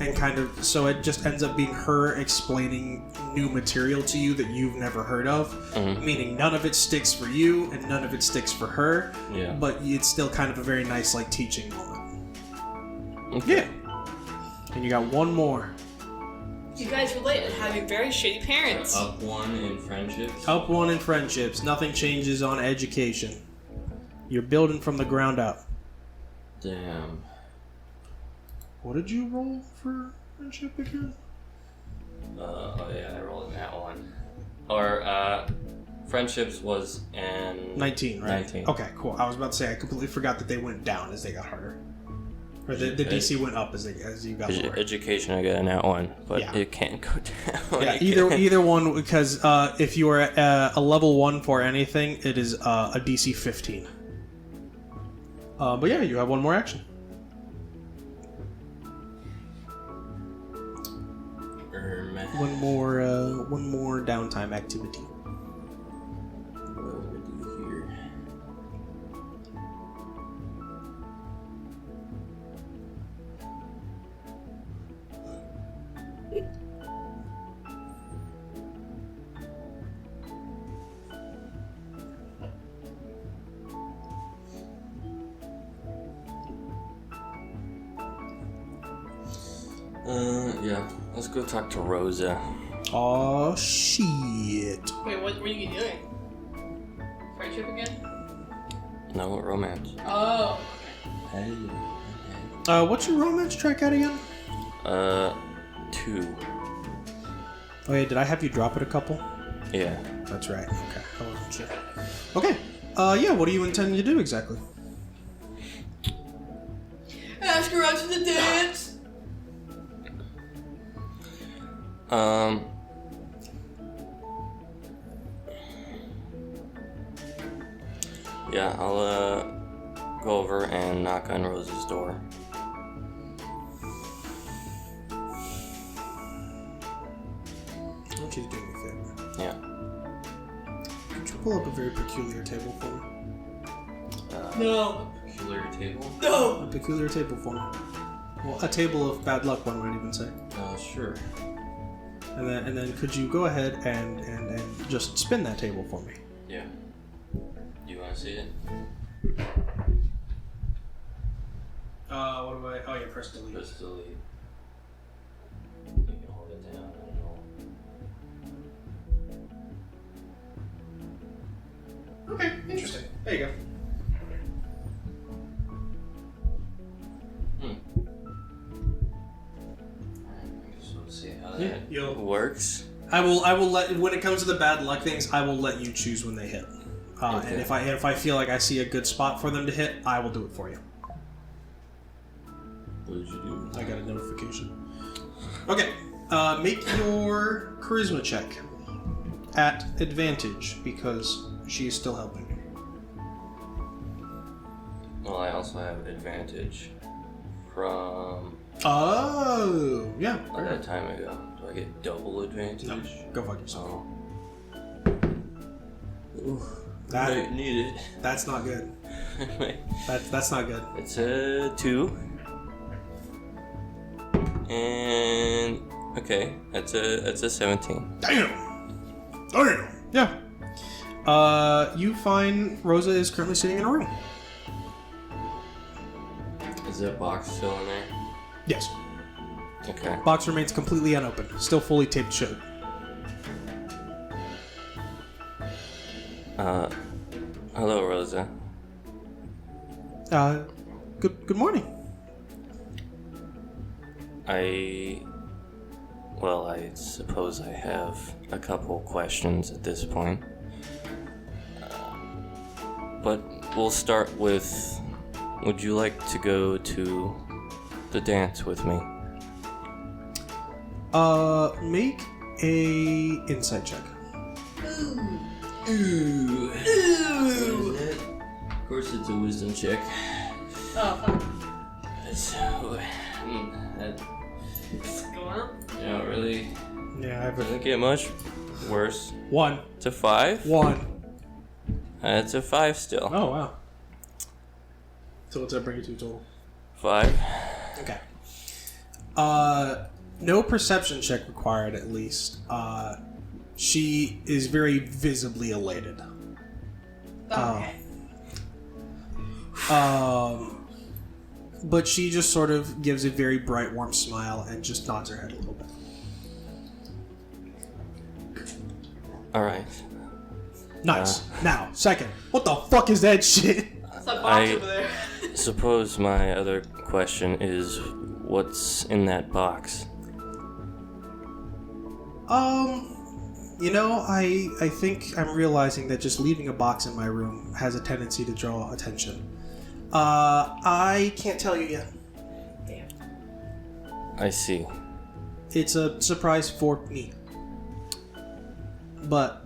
And kind of, so it just ends up being her explaining new material to you that you've never heard of. Mm-hmm. Meaning none of it sticks for you and none of it sticks for her. Yeah. But it's still kind of a very nice, like, teaching moment. Okay. Yeah. And you got one more. You guys relate to having very shitty parents. Up 1 in friendships. Up 1 in friendships. Nothing changes on education. You're building from the ground up. Damn. What did you roll for friendship again? Oh yeah, I rolled that one. Or friendships was an 19, right? 19. Okay, cool. I was about to say I completely forgot that they went down as they got harder, or the DC went up as you got more. Education, I got a nat 1, but Yeah. it can't go down. Yeah, either one, because if you are a level 1 for anything, it is a DC 15. But yeah, you have one more action. One more downtime activity. What do we do here? Yeah. Let's go talk to Rosa. Oh shit! Wait, what were you doing? Friendship again? No, romance. Oh. Hey. What's your romance track at again? 2. Oh yeah, did I have you drop it a couple? Yeah. That's right. Okay, I wasn't sure. Okay. Yeah. What do you intend to do exactly? Ask her out to the dance. Yeah, I'll go over and knock on Rose's door. I want you to do me a favor. Yeah. Could you pull up a very peculiar table for me? No. Peculiar table? No. A peculiar table for me. Well, a table of bad luck, one might even say. Sure. And then could you go ahead and just spin that table for me? Yeah. Do you want to see it? What do I... Oh, yeah, press delete. Press delete. You can hold it down. I don't know. Okay, interesting. There you go. I guess we'll see how Yeah, that you'll... works. I will let, when it comes to the bad luck things, I will let you choose when they hit. Okay. And if I feel like I see a good spot for them to hit, I will do it for you. What did you do? I got a notification. Okay, make your charisma check at advantage because she is still helping you. Well, I also have advantage from Oh, yeah. that time ago. Do I get double advantage? No, go fuck yourself. Oh. That- Might need it. That's not good. That's not good. It's a 2. And okay, that's a 17. Damn. Yeah. You find Rosa is currently sitting in a room. Is that box still in there? Yes. Okay. Box remains completely unopened, still fully taped shut. Hello, Rosa. Good morning. I suppose I have a couple questions at this point. But we'll start with, would you like to go to the dance with me? Make a insight check. Ooh. What is it? Of course it's a wisdom check. Oh, fuck. Yeah, really Yeah, I have doesn't get much worse. one. It's a 5? One. It's a 5 still. Oh, wow. So what's that bring you to total? 5. Okay. No perception check required, at least. She is very visibly elated. Okay. But she just sort of gives a very bright, warm smile and just nods her head a little bit. Alright. Nice. Now, second. What the fuck is that shit? That's a box I- over there. Suppose my other question is, what's in that box? You know, I think I'm realizing that just leaving a box in my room has a tendency to draw attention. I can't tell you yet. Damn. I see. It's a surprise for me. But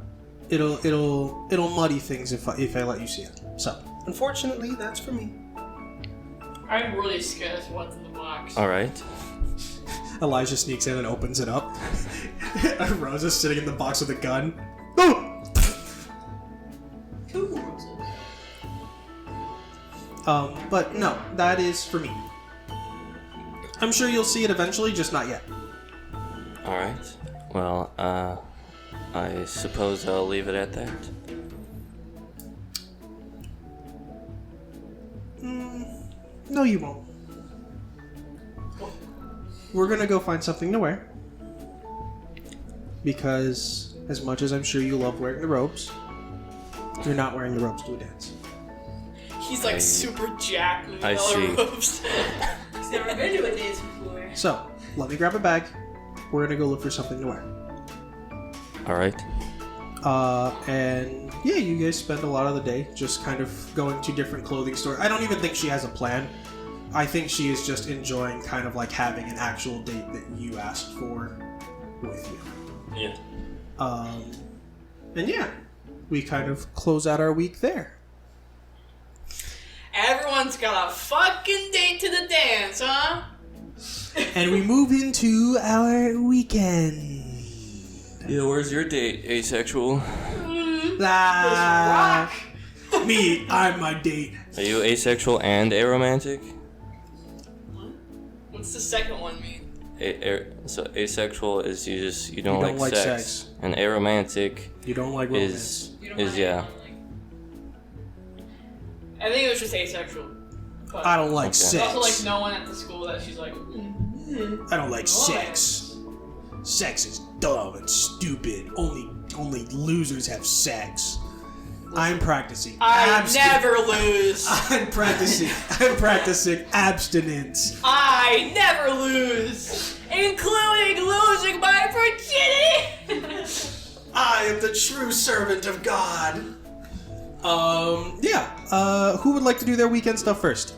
it'll muddy things if I let you see it. So, unfortunately, that's for me. I'm really scared of what's in the box. Alright. Elijah sneaks in and opens it up. And Rosa's sitting in the box with a gun. Oh! 2 roses. But no, that is for me. I'm sure you'll see it eventually, just not yet. Alright. Well, I suppose I'll leave it at that. No, you won't. We're gonna go find something to wear. Because, as much as I'm sure you love wearing the robes, you're not wearing the robes to a dance. He's like super jacked with I all see. the ropes. He's never been to a dance before. So, let me grab a bag. We're gonna go look for something to wear. Alright. And yeah, you guys spend a lot of the day just kind of going to different clothing stores. I don't even think she has a plan. I think she is just enjoying kind of like having an actual date that you asked for with you. Yeah. And yeah, we kind of close out our week there. Everyone's got a fucking date to the dance, huh? And we move into our weekend. Yeah, where's your date, asexual? Ah, me, I'm my date. Are you asexual and aromantic? What's the second one mean? So asexual is you don't like sex. And aromantic You don't like romance. yeah. I think it was just asexual. But I don't like Okay. sex. also like no one at the school that she's like. I don't like sex. Sex is dumb and stupid. Only losers have sex. I'm practicing. I never lose. I'm practicing abstinence. I never lose, including losing my virginity. I am the true servant of God. Yeah. Who would like to do their weekend stuff first?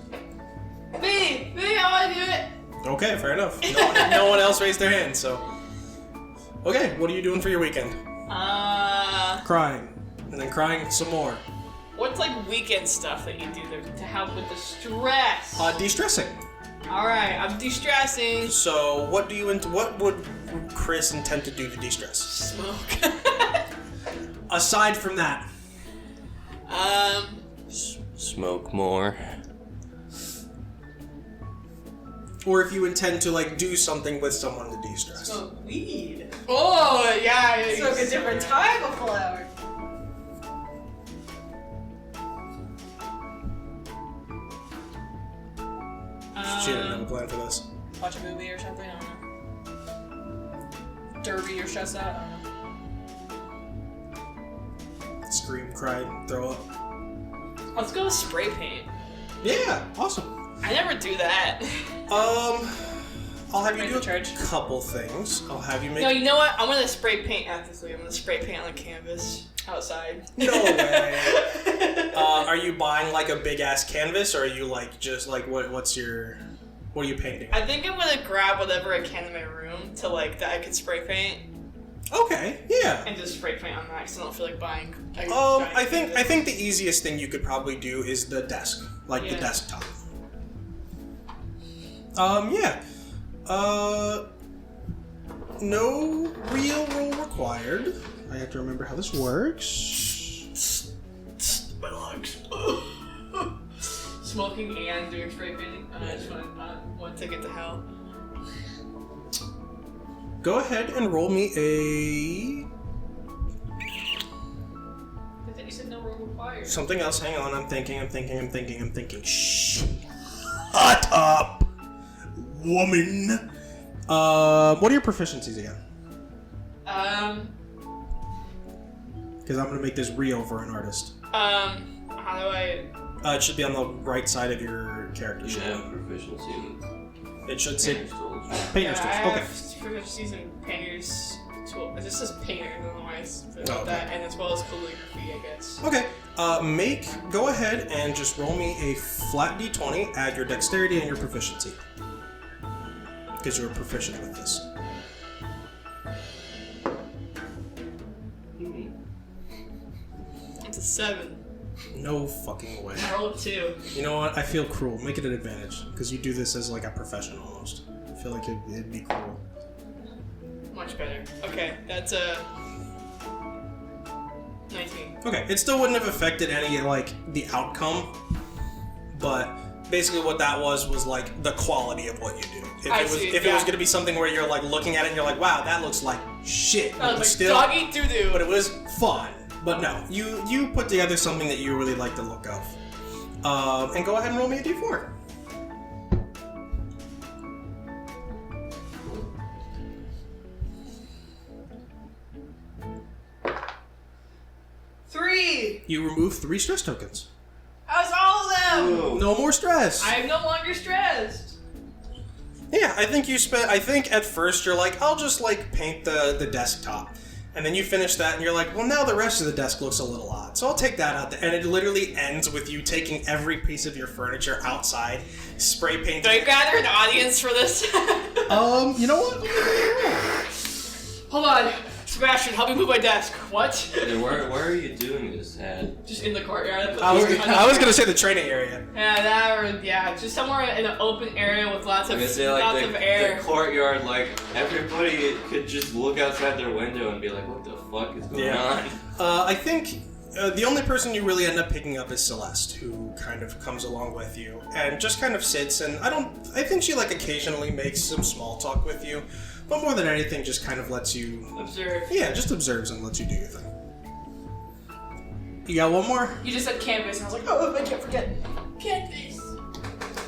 Me, I want to do it. Okay, fair enough. No one else raised their hand, so. Okay, what are you doing for your weekend? Crying. And then crying some more. What's like weekend stuff that you do to help with the stress? De-stressing. All right, I'm de-stressing. So, what would Chris intend to do to de-stress? Smoke. Aside from that. Smoke more. Or if you intend to, like, do something with someone to de-stress. Smoke weed. Oh yeah. Smoke a different type of flower. She didn't have a plan for this. Watch a movie or something. I don't know. Derby or stress out. I don't know. Scream, cry, throw up. Let's go with spray paint. Yeah, awesome. I never do that. I'll have you Raise do the charge. a couple things. I'll have you make. No, you know what? I'm gonna spray paint ethically. I'm gonna spray paint on the canvas outside. No way. Are you buying like a big ass canvas, or are you like just like what are you painting? I think I'm gonna grab whatever I can in my room to like that I can spray paint Okay, yeah. and just spray paint on that because I don't feel like buying. I think the easiest thing you could probably do is the desk, like the Yeah. desktop. Yeah. No real roll required. I have to remember how this works. My lungs. Smoking and doing spray painting. I just want to get to hell. Go ahead and roll me a You said no roll required. something else. Hang on, I'm thinking. Shut up, woman. What are your proficiencies again? Because I'm gonna make this real for an artist. How do I? It should be on the right side of your character You sheet. have proficiency It should in say painter's tools. painter's I tools. have Okay. proficiencies in painter's tool. It just says painter, I don't know why it's Oh, okay. that, and as well as calligraphy, I guess. Okay. Go ahead and just roll me a flat d20. Add your dexterity and your proficiency. Because you're proficient with this. It's a 7. No fucking way. I rolled a 2. You know what? I feel cruel. Make it an advantage. Because you do this as like a profession almost. I feel like it'd be cruel. Much better. Okay, that's a 19. Okay, it still wouldn't have affected any, like, the outcome. But basically what that was like the quality of what you do. If it was gonna be something where you're like looking at it and you're like, wow, that looks like shit. I But was like, still, dog eat doo-doo. but it was fun. But no, you put together something that you really like the look of. And go ahead and roll me a d4. Three! You remove 3 stress tokens. That was all of them! No more stress. I am no longer stressed. Yeah, I think at first you're like, I'll just like paint the desktop. And then you finish that and you're like, well, now the rest of the desk looks a little odd. So I'll take that out. And it literally ends with you taking every piece of your furniture outside, spray painting. Do I gather an audience for this? You know what? Hold on. Sebastian, help me move my desk. What? Yeah, where are you doing this at? Just in the courtyard. I was gonna say the training area. Yeah, just somewhere in an open area with lots of, I say, lots of air. the courtyard, like, everybody could just look outside their window and be like, what the fuck is going on? I think the only person you really end up picking up is Celeste, who kind of comes along with you and just kind of sits. And I think she like occasionally makes some small talk with you, but more than anything, just kind of lets you observe. Yeah, just observes and lets you do your thing. You got one more? You just said canvas, and I was like, oh, I can't forget. Canvas.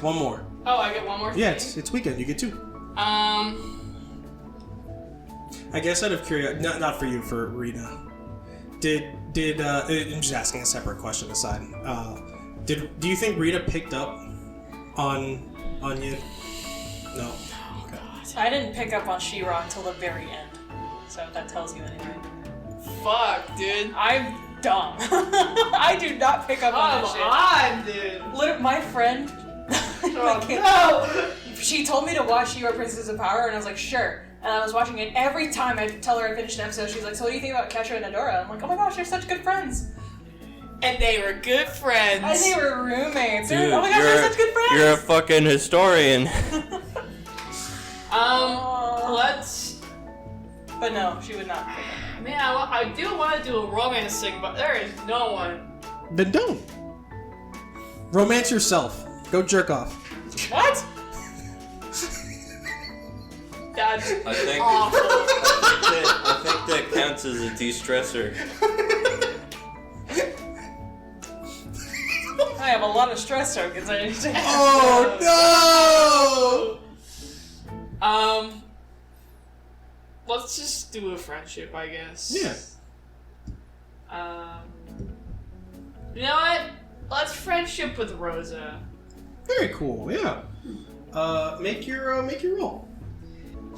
One more. Oh, I get one more. Yeah, thing? it's weekend. You get 2. Um. I guess out of curiosity, not for you, for Rita. I'm just asking a separate question aside. Do you think Rita picked up on you? No. Okay. I didn't pick up on She-Ra until the very end, so if that tells you anything. Fuck, dude. I'm dumb. I do not pick up on that shit. Come on, dude. Literally, my friend. Oh, no. She told me to watch She-Ra Princess of Power, and I was like, sure. And I was watching it. Every time I tell her I finished an episode, she's like, so what do you think about Kesha and Adora? I'm like, oh my gosh, they're such good friends. And they were good friends. And they were roommates. Dude, Oh my gosh, they're such good friends. You're a fucking historian. Let's... But no, she would not pick up. Man, I do want to do a romance thing, but there is no one. Then don't. Romance yourself. Go jerk off. What? That's I think awful. I think that counts as a de-stressor. I have a lot of stress tokens I need to Oh no! Let's just do a friendship, I guess. Yeah. You know what? Let's friendship with Rosa. Very cool. Yeah. Make your roll.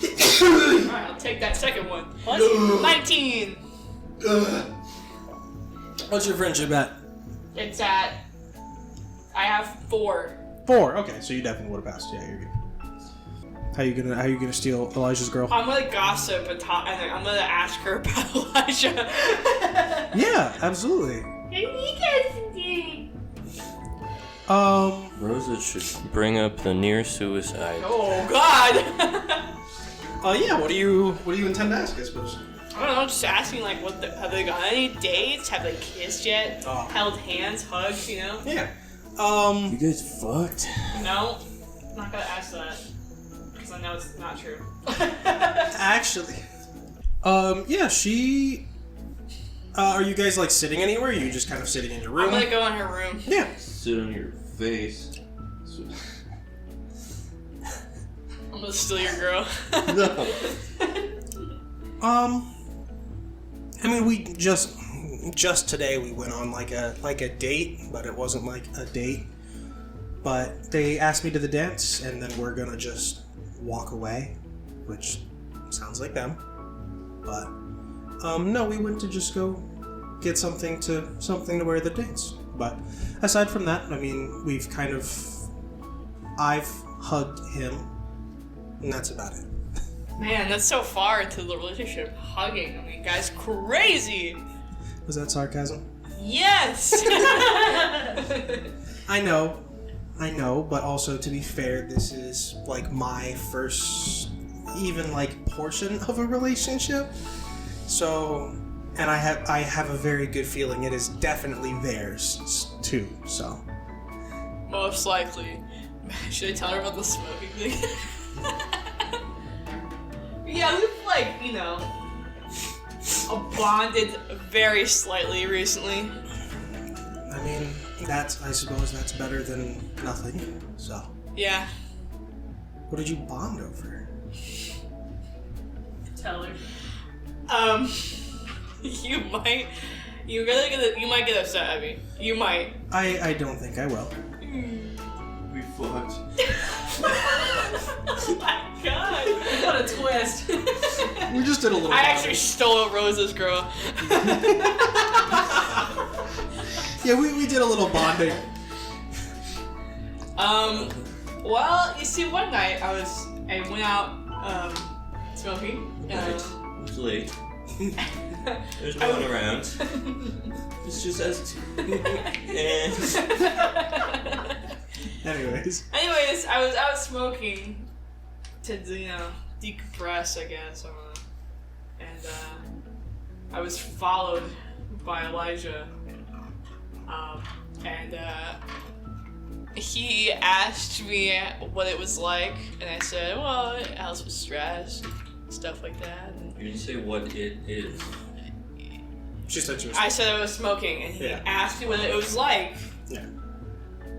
Alright, I'll take that second one. What? 19! What's your friendship at? It's at... I have 4. 4. Okay, so you definitely would have passed. Yeah, you're good. How you gonna steal Elijah's girl? I'm gonna gossip and I'm gonna ask her about Elijah. Yeah, absolutely. Rosa should bring up the near suicide. Oh God! Yeah. What do you intend to ask? I suppose. I don't know. Just asking like, have they gone on any dates? Have they kissed yet? Oh. Held hands, hugged? You know? Yeah. You guys fucked? No, I'm not gonna ask that because I know it's not true. Actually. Yeah. She. Are you guys like sitting anywhere? Or are you just kind of sitting in your room? I'm gonna go in her room. Yeah. Sit on your face. I'm gonna steal your girl. No. I mean, we just today we went on like a date, but it wasn't like a date. But they asked me to the dance, and then we're gonna just walk away, which sounds like them. But no, we went to just go get something to wear at the dance. But aside from that, I mean, I've hugged him, and that's about it. Man, that's so far into the relationship. Hugging. I mean, guy's crazy. Was that sarcasm? Yes. I know, but also to be fair, this is like my first even like portion of a relationship. So, and I have a very good feeling it is definitely theirs too. So, Most likely. Should I tell her about the smoking thing? Yeah, we've like, you know, bonded very slightly recently. I mean, I suppose that's better than nothing. So, Yeah. what did you bond over? Tell her. You might get upset at me. You might. I don't think I will. We fucked. Oh my god. What a twist. We just did a little. I actually stole Rosa's girl. Yeah, we did a little bonding. Well, you see, one night I went out smoking. It's late. There's no one around. It's just us two. And Anyways. Anyways, I was out smoking to decompress, I guess. And I was followed by Elijah. And he asked me what it was like, and I said, well, I was stressed, stuff like that. And you didn't say what it is. She said she was. I said I was smoking, and he asked me what it was like. Yeah.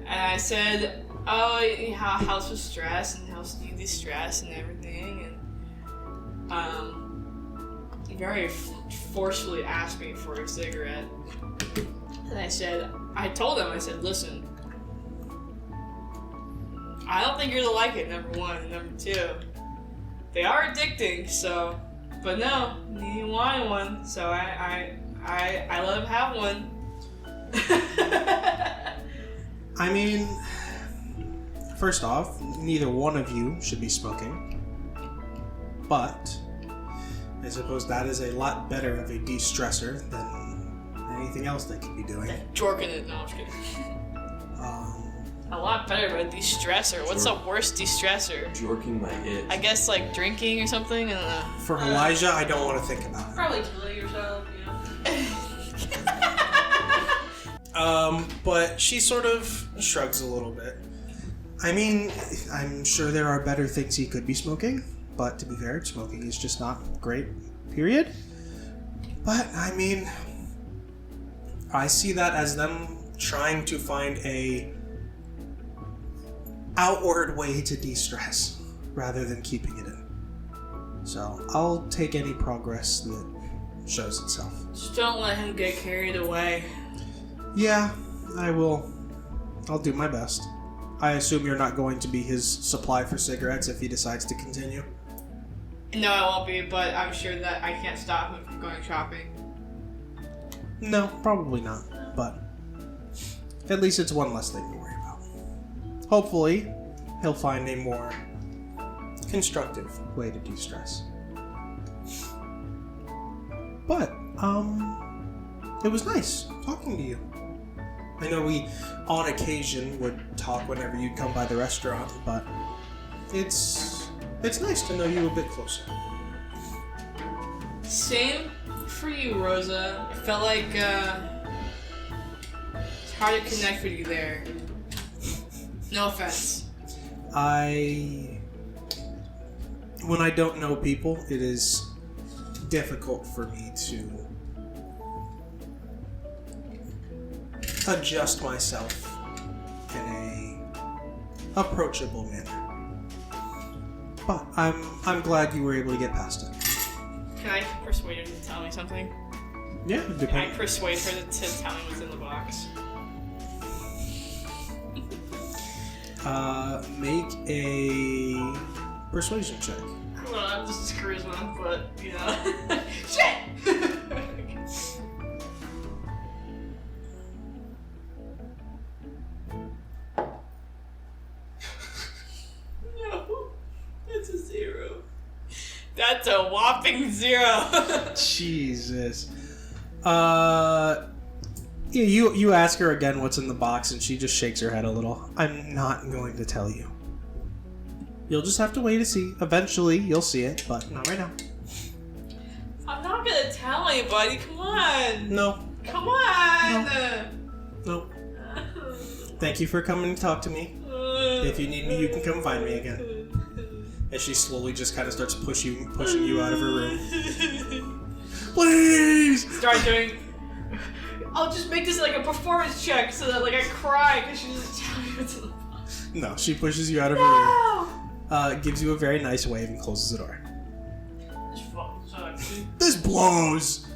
And I said, oh, how was stress, and how you de-stress and everything, and he very forcefully asked me for a cigarette. And I told him, listen, I don't think you're gonna like it, number one. And number two, they are addicting, so, but no, you wanted one, so I let him have one. I mean, first off, neither one of you should be smoking. But I suppose that is a lot better of a de-stressor than anything else they could be doing. Jorking it, no, I'm just kidding. A lot better of a de-stressor. What's the worst de-stressor? Jorking my itch. I guess like drinking or something? I don't know. For Elijah, I don't want to think about it. Probably killing yourself, But she sort of shrugs a little bit. I mean, I'm sure there are better things he could be smoking, but to be fair, smoking is just not great, period. But, I mean, I see that as them trying to find a outward way to de-stress rather than keeping it in. So, I'll take any progress that shows itself. Just don't let him get carried away. Yeah, I will. I'll do my best. I assume you're not going to be his supply for cigarettes if he decides to continue? No, I won't be, but I'm sure that I can't stop him from going shopping. No, probably not. But at least it's one less thing to worry about. Hopefully, he'll find a more constructive way to de-stress. But, it was nice talking to you. I know we, on occasion, would talk whenever you'd come by the restaurant, but it's nice to know you a bit closer. Same for you, Rosa. I felt like it's hard to connect with you there. No offense. When I don't know people, it is difficult for me to adjust myself in a approachable manner. But I'm glad you were able to get past it. Can I persuade her to tell me something? Yeah, Can I depending. persuade her to tell me what's in the box? Make a persuasion check. Well, I'm just charisma, but you know. Shit! No, that's a 0. That's a whopping 0. Jesus. Yeah, you ask her again what's in the box, and she just shakes her head a little. I'm not going to tell you. You'll just have to wait to see. Eventually, you'll see it, but not right now. I'm not gonna tell anybody. Come on. No. Come on. No. Thank you for coming to talk to me. If you need me, you can come find me again. As she slowly just kind of starts pushing you out of her room. Please! Start doing. I'll just make this like a performance check so that like I cry because she doesn't tell me what's in the box. No, she pushes you out of her room. Gives you a very nice wave and closes the door. This fucking sucks, dude. This blows!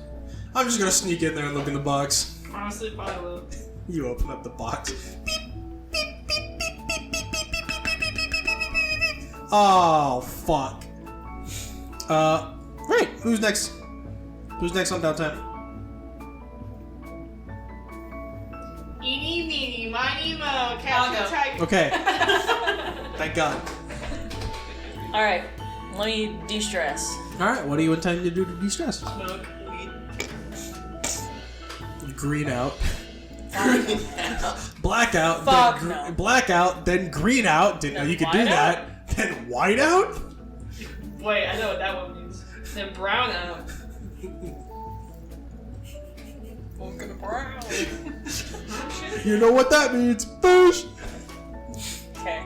I'm just gonna sneak in there and look in the box. Honestly, probably will. You open up the box. Beep, beep, beep, beep, beep, beep, beep, beep, beep, beep, beep, beep, beep. Oh, fuck. Right, who's next? Who's next on downtime? Eeny, meeny, miny, mo, catch I'll a go. tiger. Okay. Thank God. All right. Let me de-stress. Alright, what do you intend to do to de-stress? Smoke weed. Green out. Blackout. Fuck then no. Blackout, then green out. Didn't know Then you could do white out? that. Then white out? Wait, I know what that one means. Then brown out. Fucking brown. You know what that means. Boosh! Okay.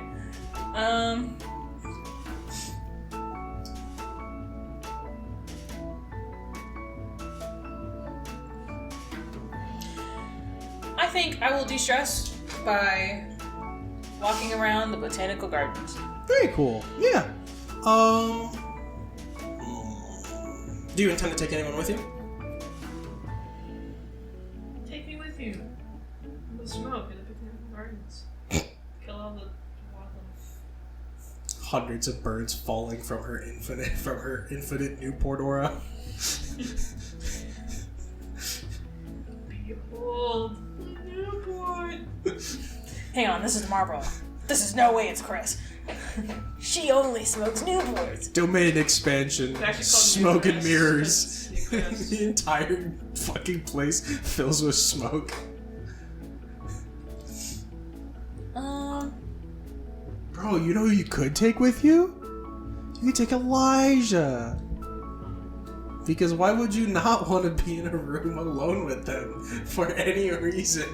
I think I will de-stress by walking around the botanical gardens. Very cool. Yeah. Do you intend to take anyone with you? Take me with you. We'll smoke in the botanical gardens. Kill all the wildlife. Hundreds of birds falling from her infinite Newport aura. Behold the Newport. Hang on, this is Marlboro. This is no way it's Chris. She only smokes Newports. Domain expansion. It's actually called Smoke and Newcrest. mirrors. Newcrest. The entire fucking place fills with smoke. Bro, you know who you could take with you? You could take Elijah. Because why would you not want to be in a room alone with them for any reason?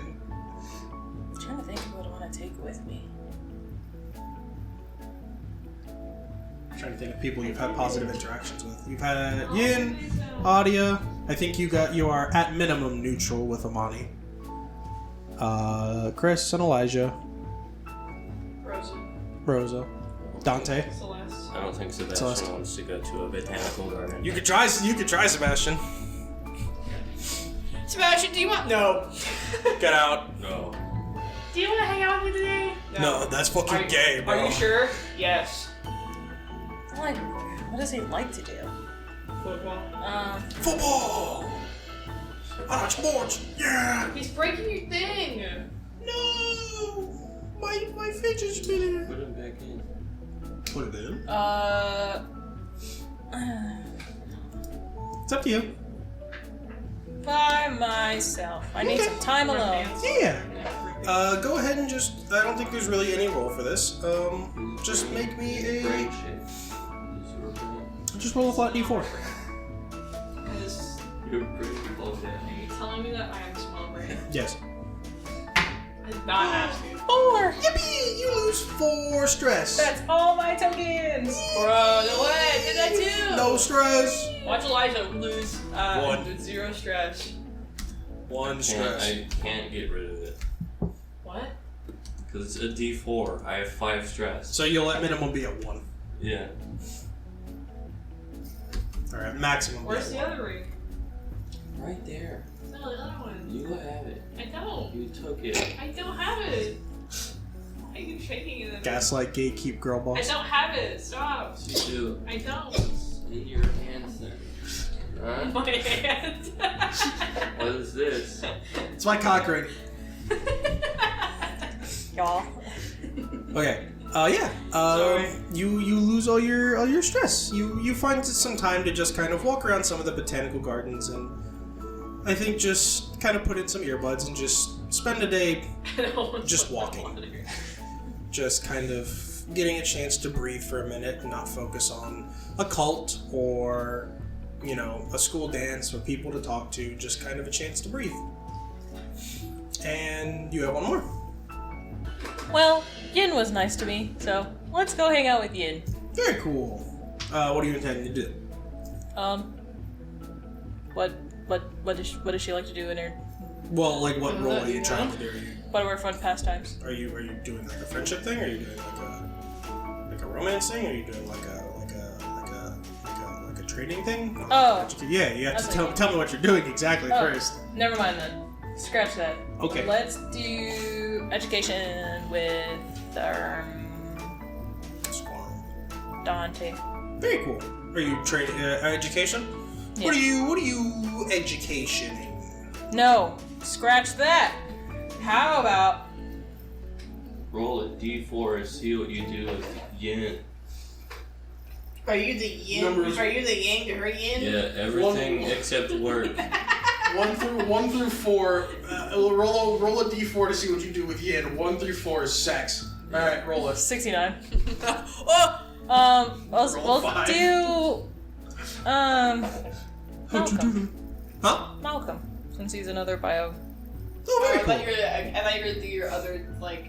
I'm trying to think of what I want to take with me. I'm trying to think of people you've had positive interactions with. You've had Yin, Adia. I think you are at minimum neutral with Amani. Chris and Elijah. Rosa. Dante. Celeste. I don't think Sebastian Celeste. wants to go to a botanical garden. You could try Sebastian. Sebastian, do you want? No. Get out. No. Do you want to hang out with me today? No, that's fucking gay, bro. Are you sure? Yes. Like, what does he like to do? Football. Football! I like sports! Yeah! He's breaking your thing. No! My fidget spinner! Put him back in. Put it in? It's up to you. By myself. I need some time alone. Yeah. Go ahead and just. I don't think there's really any role for this. Just make me Brain a. shit. Just roll a flat d4. Because You're pretty close are you telling me that I am small brain? Yes. I did not ask you. 4! Yippee! You lose 4 stress. That's all my tokens! Bro, no way! I did that too! No stress. Watch Elijah lose 1. with 0 stress. 1 stress. I can't get rid of it. What? Because it's a D4. I have 5 stress. So you'll let minimum be at 1. Yeah. Alright, maximum. Where's the other ring? Right there. No, the other one. You have it. I don't. You took it. I don't have it. Why are you shaking it? Gaslight, gatekeep, girl I boss. don't have it. Stop. You do. I don't. It's in your hands then. Huh? My hand. What is this? It's my cock ring. Y'all. Okay. Yeah. Sorry. You lose all your stress. You find some time to just kind of walk around some of the botanical gardens, and I think just kind of put in some earbuds and just spend a day just walking. Just kind of getting a chance to breathe for a minute and not focus on a cult or, you know, a school dance or people to talk to. Just kind of a chance to breathe. And you have one more. Well, Yin was nice to me, so let's go hang out with Yin. Very cool. What do you intend to do? What does she like to do in her? Well, like, what role are you trying to do? What are her fun pastimes? Are you doing like a friendship thing? Are you doing like a romance thing? Are you doing like a trading thing? Oh. Yeah, you have to Okay. tell me what you're doing exactly Oh, first. never mind then. Scratch that. Okay. Let's do education with Dante. Very cool. Are you trading education? Yeah. What are you educationing? No, scratch that. How about Roll a D4 and see what you do with yin. Are you the yin? Numbers. Are you the yang to her yin? Yeah, everything except work. 1 through 4. Roll a d4 to see what you do with yin. 1 through 4 is sex. All right, roll it. 69. Oh! We'll five. do. Malcolm. Huh? Malcolm, since he's another bio. Oh, very I cool. thought you were your other like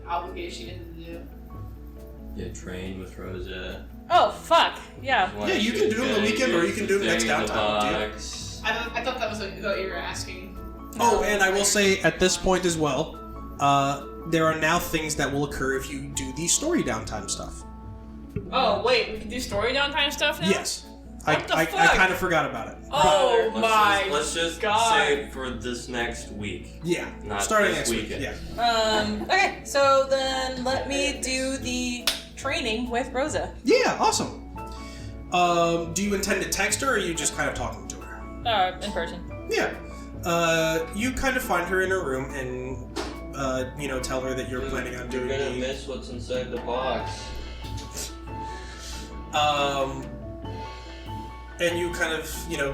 obligation you had to do. Yeah, train with Rosa. Oh fuck! Yeah. Yeah, you can do it on the weekend, or you can do it next downtime, dude. I thought that was what you were asking. Oh, and I will say at this point as well, there are now things that will occur if you do the story downtime stuff. Oh wait, we can do story downtime stuff now. Yes. What the I fuck? kind of forgot about it. Oh my Let's just God. say for this next week. Yeah. Not Starting this next week. weekend. Yeah. Okay, so then let me do the training with Rosa. Yeah, awesome. Do you intend to text her, or are you just kind of talking to her? In person. Yeah. You kind of find her in her room and, tell her that you're planning on doing You're gonna the... miss what's inside the box. And you kind of,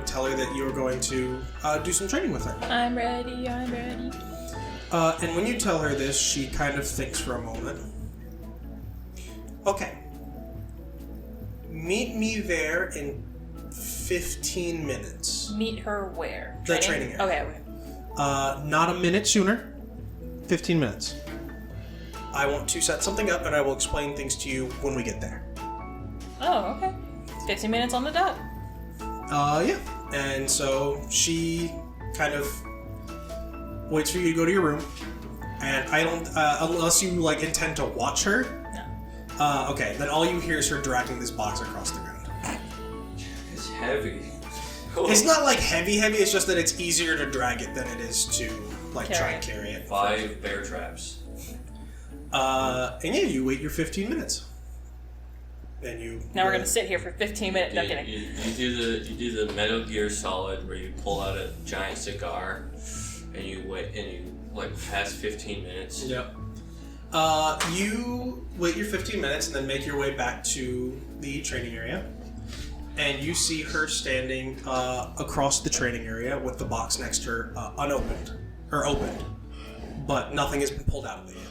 tell her that you're going to do some training with her. I'm ready. And when you tell her this, she kind of thinks for a moment. Okay. Meet me there in 15 minutes. Meet her where? The training area. Okay. Not a minute sooner. 15 minutes. I want to set something up, and I will explain things to you when we get there. Oh, okay. 15 minutes on the dot. Yeah. And so she kind of waits for you to go to your room. And I don't, unless you, intend to watch her. No. Okay, then all you hear is her dragging this box across the ground. It's heavy. It's not, heavy, it's just that it's easier to drag it than it is to, try Carry and it. carry it. 5 bear traps. And yeah, you wait your 15 minutes. And you... Now we're gonna sit here for 15 minutes. No, I'm kidding. You do the Metal Gear Solid where you pull out a giant cigar and you wait and you pass 15 minutes. Yep. You wait your 15 minutes and then make your way back to the training area. And you see her standing across the training area with the box next to her unopened. Or opened. But nothing has been pulled out of it yet.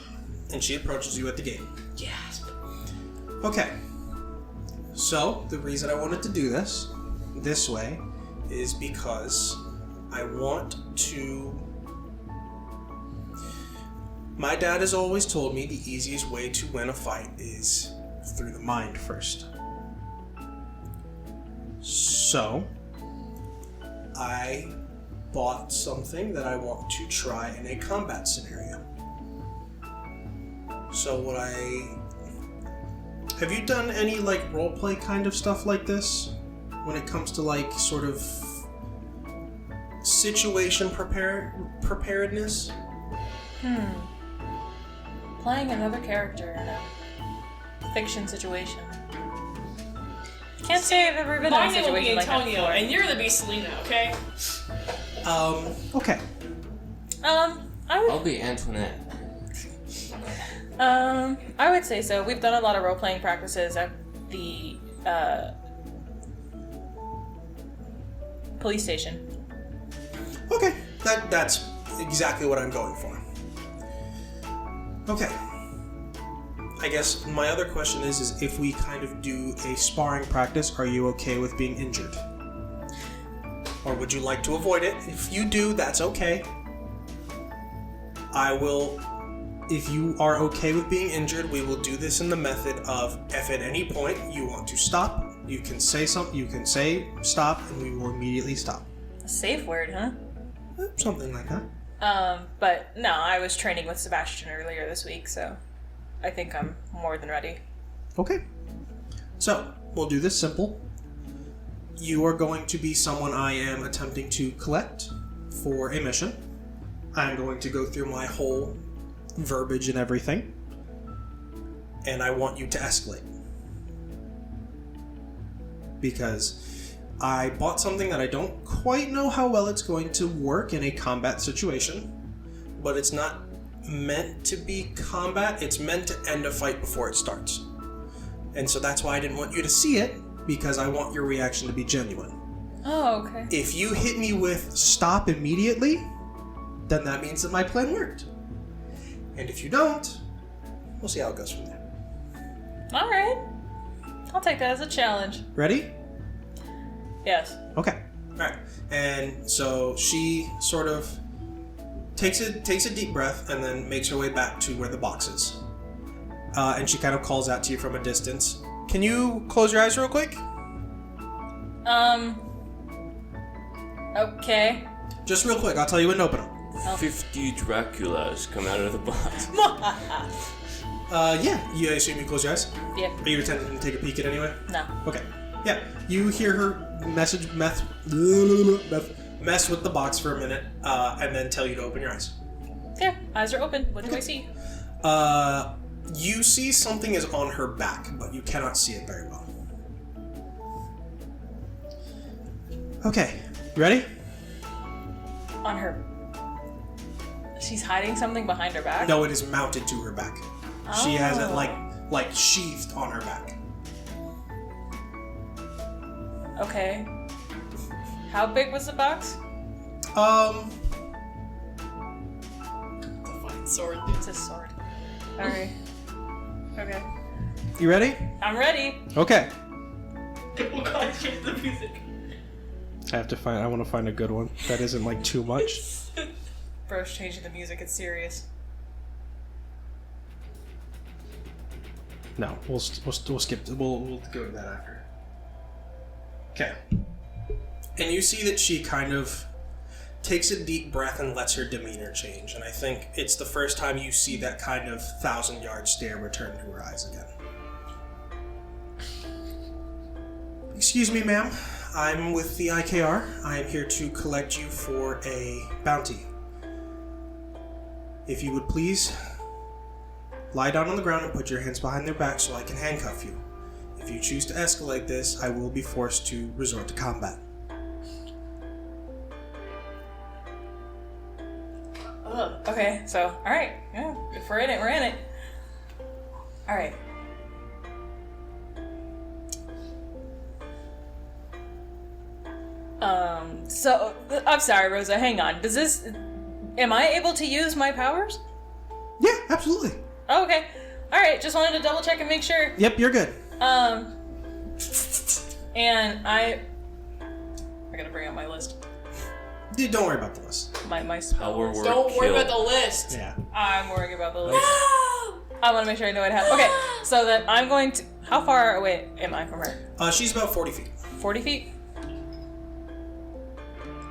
And she approaches you at the gate. Gasp. Okay. So, the reason I wanted to do this way, is because I want to... My dad has always told me the easiest way to win a fight is through the mind first. So, I bought something that I want to try in a combat scenario. So have you done any roleplay kind of stuff like this? When it comes to sort of situation preparedness? Playing another character in a fiction situation. Can't say I've ever been in a My name will be situation like that Antonio, before. and you're gonna be Selena, okay? Okay. I'll be Antoinette. I would say so. We've done a lot of role-playing practices at the police station. Okay. That's exactly what I'm going for. Okay. I guess my other question is if we kind of do a sparring practice, are you okay with being injured? Or would you like to avoid it? If you do, that's okay. If you are okay with being injured, we will do this in the method of if at any point you want to stop, you can say something, you can say stop, and we will immediately stop. A safe word, huh? Something like that. But no, I was training with Sebastian earlier this week, so I think I'm more than ready. Okay. So, we'll do this simple. You are going to be someone I am attempting to collect for a mission. I'm going to go through my whole verbiage and everything. And I want you to escalate. Because I bought something that I don't quite know how well it's going to work in a combat situation. But it's not meant to be combat, it's meant to end a fight before it starts. And so that's why I didn't want you to see it, because I want your reaction to be genuine. Oh, okay. If you hit me with stop immediately, then that means that my plan worked. And if you don't, we'll see how it goes from there. All right. I'll take that as a challenge. Ready? Yes. Okay. All right. And so she sort of takes a deep breath and then makes her way back to where the box is. And she kind of calls out to you from a distance. Can you close your eyes real quick? Okay. Just real quick. I'll tell you when to open them. 50 Draculas come out of the box. Yeah. You assume you close your eyes? Yeah. Are you attempting to take a peek at it anyway? No. Okay. Yeah. You hear her mess with the box for a minute, and then tell you to open your eyes. Yeah. Eyes are open. What do I see? You see something is on her back, but you cannot see it very well. Okay. You ready? On her. She's hiding something behind her back? No, it is mounted to her back. She has it like sheathed on her back. Okay. How big was the box? Sword. It's a sword. Alright. Okay. You ready? I'm ready. Okay. Oh god, change the music. I want to find a good one that isn't like too much. Bro's changing the music. It's serious. No, we'll skip. We'll go to that after. Okay. And you see that she kind of takes a deep breath and lets her demeanor change. And I think it's the first time you see that kind of 1,000-yard stare return to her eyes again. Excuse me, ma'am. I'm with the IKR. I am here to collect you for a bounty. If you would please lie down on the ground and put your hands behind their back so I can handcuff you. If you choose to escalate this, I will be forced to resort to combat. Ugh. Okay, so, alright. Yeah, if we're in it, we're in it. Alright. So, I'm sorry, Rosa, hang on. Am I able to use my powers? Yeah, absolutely. Oh, okay. Alright, just wanted to double check and make sure. Yep, you're good. And I gotta bring up my list. Dude, don't worry about the list. My spell Power list. word Don't worry kill. about the list. Yeah. I'm worrying about the list. I want to make sure I know what I have. Okay, so then I'm going to... How far away am I from her? She's about 40 feet. 40 feet?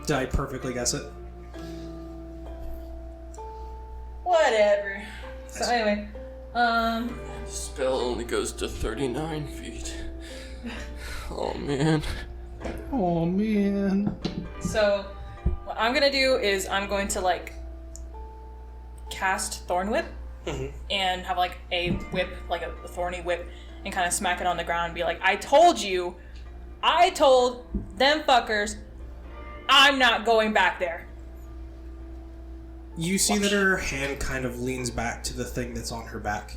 Did I perfectly guess it? Whatever. So anyway, Spell only goes to 39 feet. Oh man. Oh, man. so what I'm gonna do is I'm going to like cast Thorn Whip and have like a whip, like a thorny whip, and kind of smack it on the ground and be like, I told them fuckers I'm not going back there. You see that her hand kind of leans back to the thing that's on her back.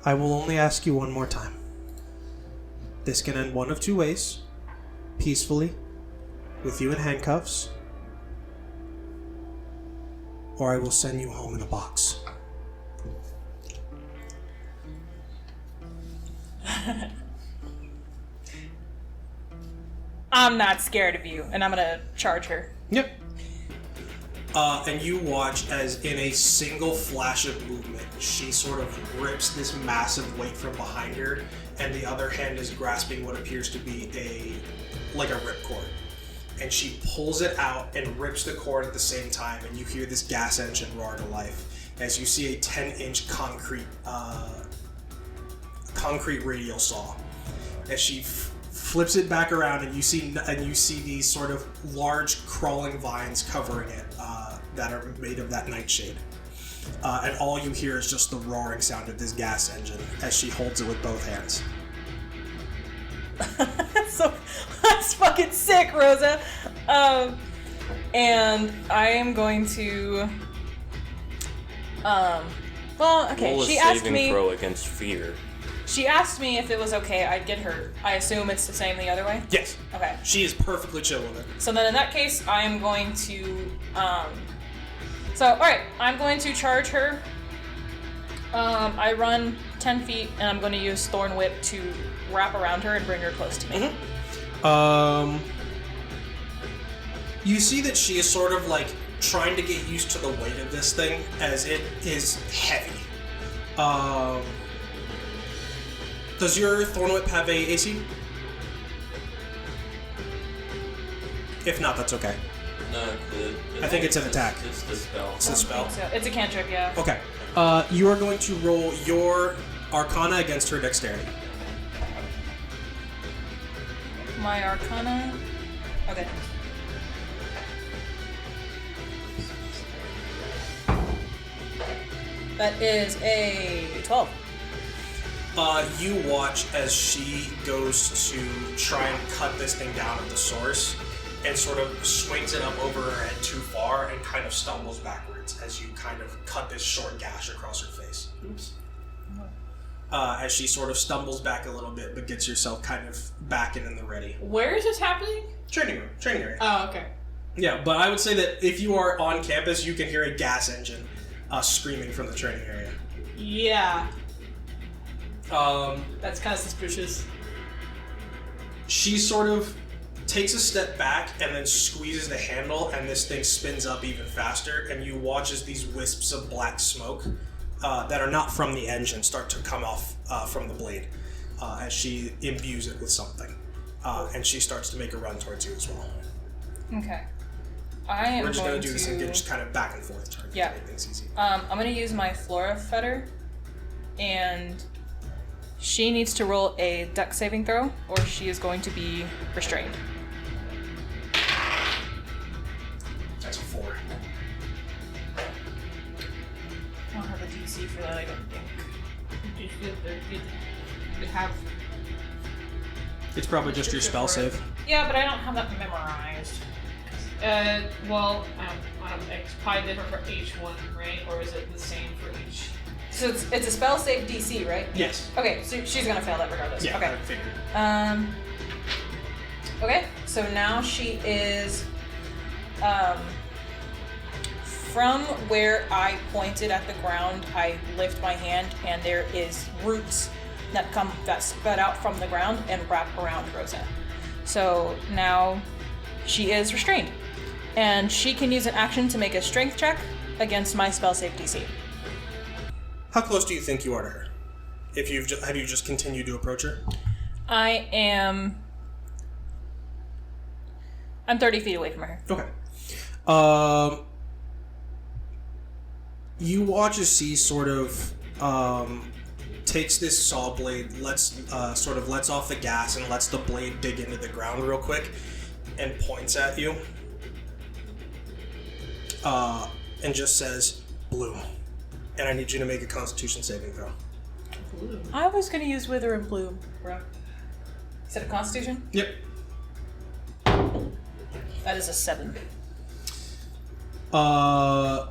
I will only ask you one more time. This can end one of two ways. Peacefully, with you in handcuffs, or I will send you home in a box. I'm not scared of you, and I'm gonna charge her. Yep. And you watch as in a single flash of movement, she sort of rips this massive weight from behind her, and the other hand is grasping what appears to be a ripcord. And she pulls it out and rips the cord at the same time, and you hear this gas engine roar to life as you see a 10-inch concrete radial saw. As she flips it back around, and you see these sort of large crawling vines covering it that are made of that nightshade. And all you hear is just the roaring sound of this gas engine as she holds it with both hands. So that's fucking sick, Rosa. And I am going to. Well, okay. Roll a She asked saving me. throw against fear. She asked me if it was okay I'd get her. I assume it's the same the other way? Yes. Okay. She is perfectly chill with it. So then in that case, I am going to, alright, I'm going to charge her. I run 10 feet, and I'm going to use Thorn Whip to wrap around her and bring her close to me. You see that she is sort of like trying to get used to the weight of this thing, as it is heavy. Does your Thorn Whip have a AC? If not, that's okay. No, I think it's an attack. It's the spell. It's a spell. So it's a cantrip, yeah. Okay. You are going to roll your Arcana against her Dexterity. My Arcana. Okay. That is a 12. You watch as she goes to try and cut this thing down at the source and sort of swings it up over her head too far and kind of stumbles backwards as you kind of cut this short gash across her face. Oops. As she sort of stumbles back a little bit but gets herself kind of back and in the ready. Where is this happening? Training room. Training area. Oh, okay. Yeah, but I would say that if you are on campus, you can hear a gas engine screaming from the training area. Yeah. That's kind of suspicious. She sort of takes a step back and then squeezes the handle, and this thing spins up even faster, and you watch as these wisps of black smoke that are not from the engine start to come off from the blade as she imbues it with something. And she starts to make a run towards you as well. Okay. We're just going to do this and get just kind of back and forth turn. Yeah. To make things easy. I'm going to use my Flora Fetter, and she needs to roll a Dex saving throw, or she is going to be restrained. That's a 4. I don't have a DC for that, I don't think. You have. It's probably just your spell save. Yeah, but I don't have that memorized. Well, it's probably different for each one, right? Or is it the same for each? So it's a spell save DC, right? Yes. Okay, so she's gonna fail that regardless. Yeah, Okay. I figured. Okay, so now she is from where I pointed at the ground, I lift my hand and there is roots that spread out from the ground and wrap around Rosa. So now she is restrained. And she can use an action to make a strength check against my spell save DC. How close do you think you are to her? Have you just continued to approach her? I'm 30 feet away from her. Okay. You watch as she sort of takes this saw blade, lets off the gas and lets the blade dig into the ground real quick, and points at you. And just says, "Blue," and I need you to make a Constitution saving throw. Blue. I was gonna use Wither and Bloom, bro. Is that a Constitution? Yep. That is a 7. I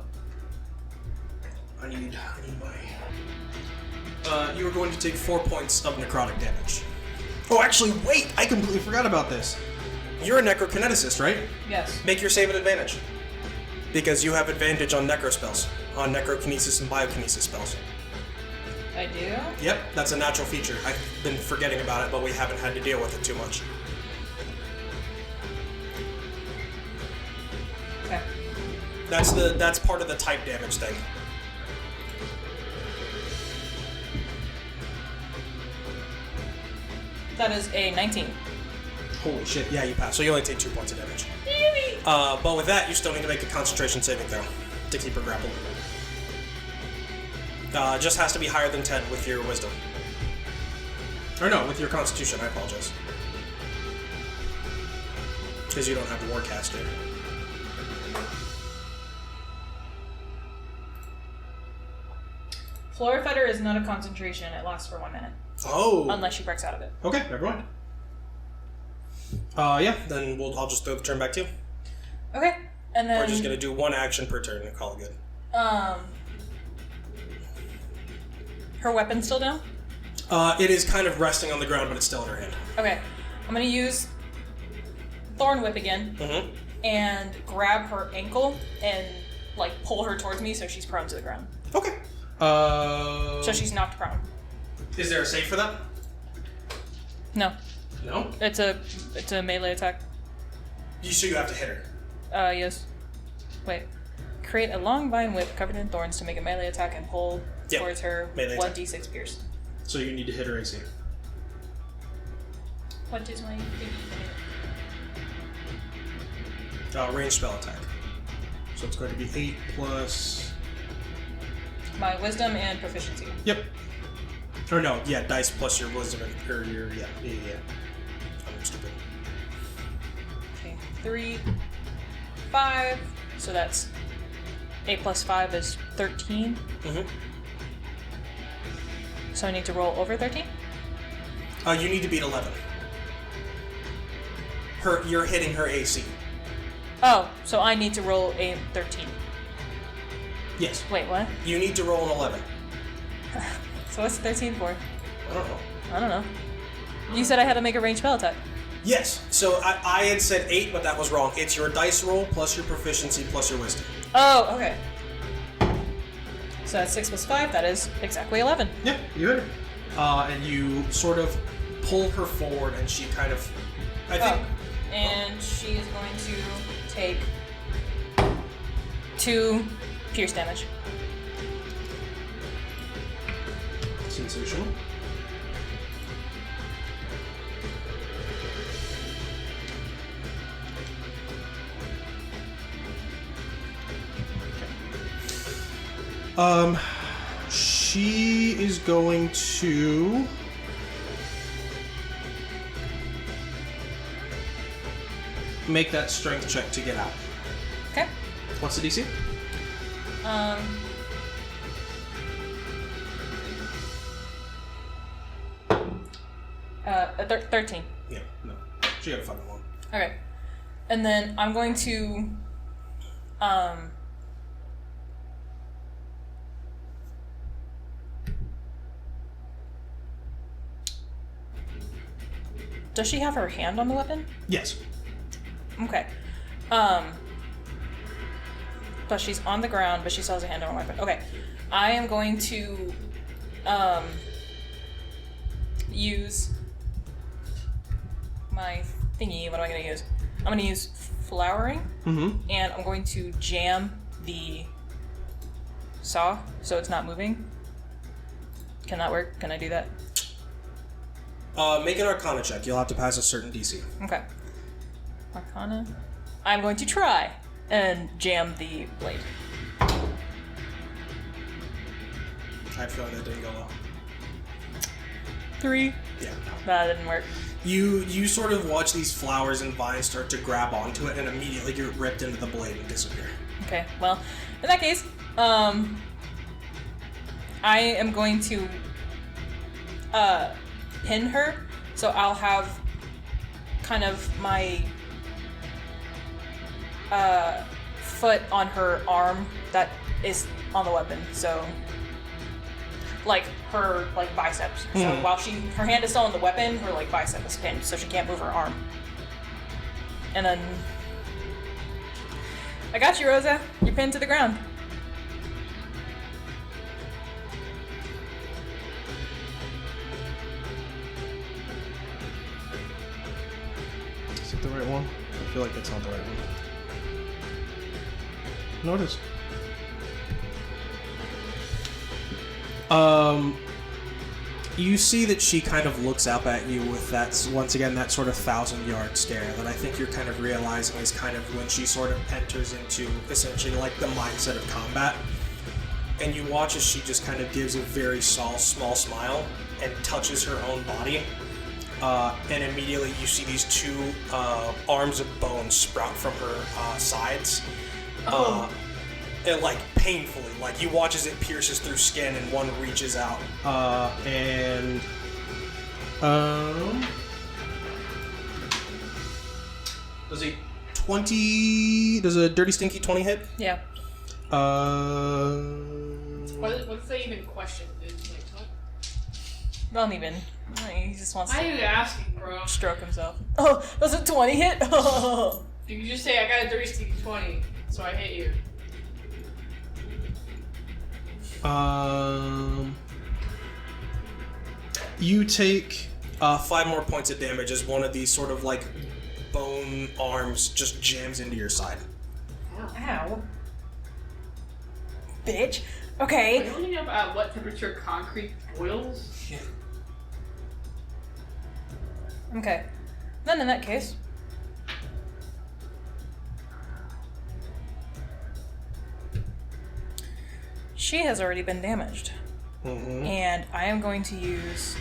need my. You are going to take 4 points of necrotic damage. Oh, actually, wait! I completely forgot about this. You're a necrokineticist, right? Yes. Make your save at advantage. Because you have advantage on necro spells, on necrokinesis and biokinesis spells. I do? Yep, that's a natural feature. I've been forgetting about it, but we haven't had to deal with it too much. Okay. That's part of the type damage thing. That is a 19. Holy shit, yeah, you pass. So you only take 2 points of damage. But with that, you still need to make a concentration saving throw to keep her grappled. Just has to be higher than 10 with your wisdom. Or no, with your constitution, I apologize. Because you don't have Warcaster. Flora Fetter is not a concentration. It lasts for 1 minute. Oh! Unless she breaks out of it. Okay, never mind. Yeah, then I'll just throw the turn back to you. Okay, and then... We're just gonna do 1 action per turn and call it good. Her weapon's still down? It is kind of resting on the ground, but it's still in her hand. Okay. I'm gonna use Thorn Whip again and grab her ankle and like pull her towards me so she's prone to the ground. Okay. So she's knocked prone. Is there a save for that? No. No? It's a melee attack. So you have to hit her. Yes. Wait. Create a long vine whip covered in thorns to make a melee attack and pull towards her melee 1d6 pierce. So you need to hit her AC. What is my Range spell attack. So it's going to be 8 plus... my wisdom and proficiency? Yep. Or no, yeah, dice plus your wisdom and... Or your... Yeah. I'm stupid. Okay. 3, 5. So that's 8 plus 5 is 13. So I need to roll over 13? You need to beat 11. You're hitting her AC. Oh, so I need to roll a 13. Yes. Wait, what? You need to roll an 11. So what's 13 for? I don't know. I don't know. You said I had to make a ranged spell attack. Yes. So I had said 8, but that was wrong. It's your dice roll plus your proficiency plus your wisdom. Oh, okay. So that's 6 plus 5. That is exactly 11. Yeah, you hit her. And you sort of pull her forward, and she kind of... I think... And she is going to take 2 pierce damage. Sensational. She is going to... make that strength check to get out. Okay. What's the DC? A 13. Yeah, no. She got a fucking 1. Okay. And then I'm going to, does she have her hand on the weapon? Yes. Okay. But she's on the ground, but she still has a hand on her weapon. Okay. I am going to, use my thingy. What am I going to use? I'm going to use flowering, and I'm going to jam the saw so it's not moving. Can that work? Can I do that? Make an Arcana check. You'll have to pass a certain DC. Okay. Arcana. I'm going to try and jam the blade. I have a feeling that didn't go well. 3. Yeah, no. That didn't work. You sort of watch these flowers and vines start to grab onto it and immediately get ripped into the blade and disappear. Okay, well, in that case, I am going to pin her, so I'll have kind of my foot on her arm that is on the weapon, so like her biceps. So while her hand is still on the weapon, her bicep is pinned, so she can't move her arm. And then I got you, Rosa. You're pinned to the ground. Is it the right one? I feel like it's not the right one. No, it is. You see that she kind of looks up at you with that, once again, that sort of 1,000-yard stare that I think you're kind of realizing is kind of when she sort of enters into essentially like the mindset of combat. And you watch as she just kind of gives a very small smile and touches her own body. And immediately you see these 2 arms of bone sprout from her sides. And painfully, you watch as it pierces through skin and one reaches out. Does a 20? Does a dirty stinky 20 hit? Yeah. What's that even question? Don't even. He just wants Why are to you asking, bro? stroke himself. Oh, does a 20 hit? You can just say I got a 3d20, so I hit you. You take 5 more points of damage as one of these sort of like bone arms just jams into your side. Ow. Bitch. Are Okay. you looking up at what temperature concrete boils? Okay. Then in that case. She has already been damaged. Mm-hmm. And I am going to use.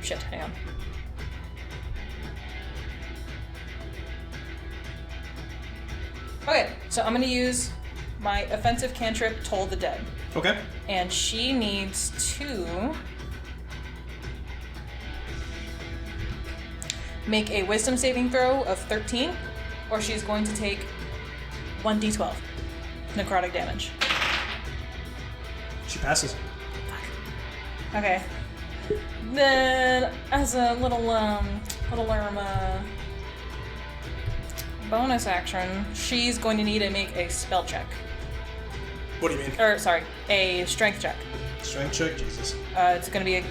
Shit, hang on. Okay, so I'm gonna use my offensive cantrip, Toll the Dead. Okay. And she needs to make a wisdom saving throw of 13, or she's going to take 1d12 necrotic damage. She passes. Okay. Then, as a little bonus action, she's going to need to make a spell check. What do you mean? Or, sorry, a strength check. Strength check? Jesus. It's going to be a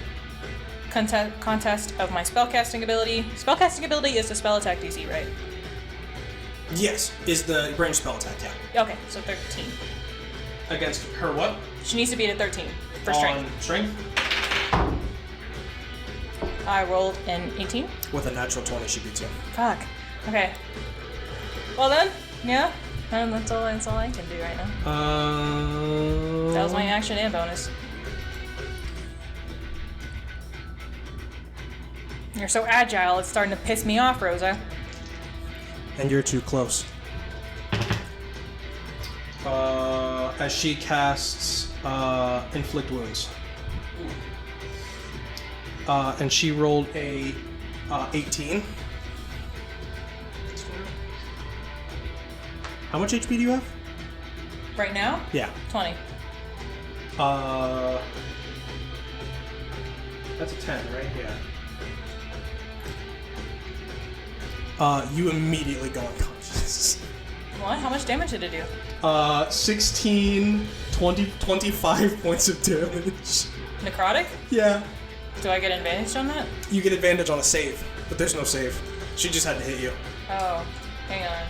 contest of my spellcasting ability. Spellcasting ability is the spell attack DC, right? Yes, is the range spell attack, yeah. Okay, so 13. Against her what? She needs to beat a 13 for strength. On strength? I rolled an 18. With a natural 20, she beats you. Fuck. Okay. Well then, yeah. That's all I can do right now. That was my action and bonus. You're so agile, it's starting to piss me off, Rosa. And you're too close. As she casts Inflict Wounds. And she rolled a 18. How much HP do you have? Right now? Yeah. 20. That's a 10, right? Yeah. You immediately go unconscious. What? How much damage did it do? 16, 20, 25 points of damage. Necrotic? Yeah. Do I get advantage on that? You get advantage on a save, but there's no save. She just had to hit you. Oh, hang on.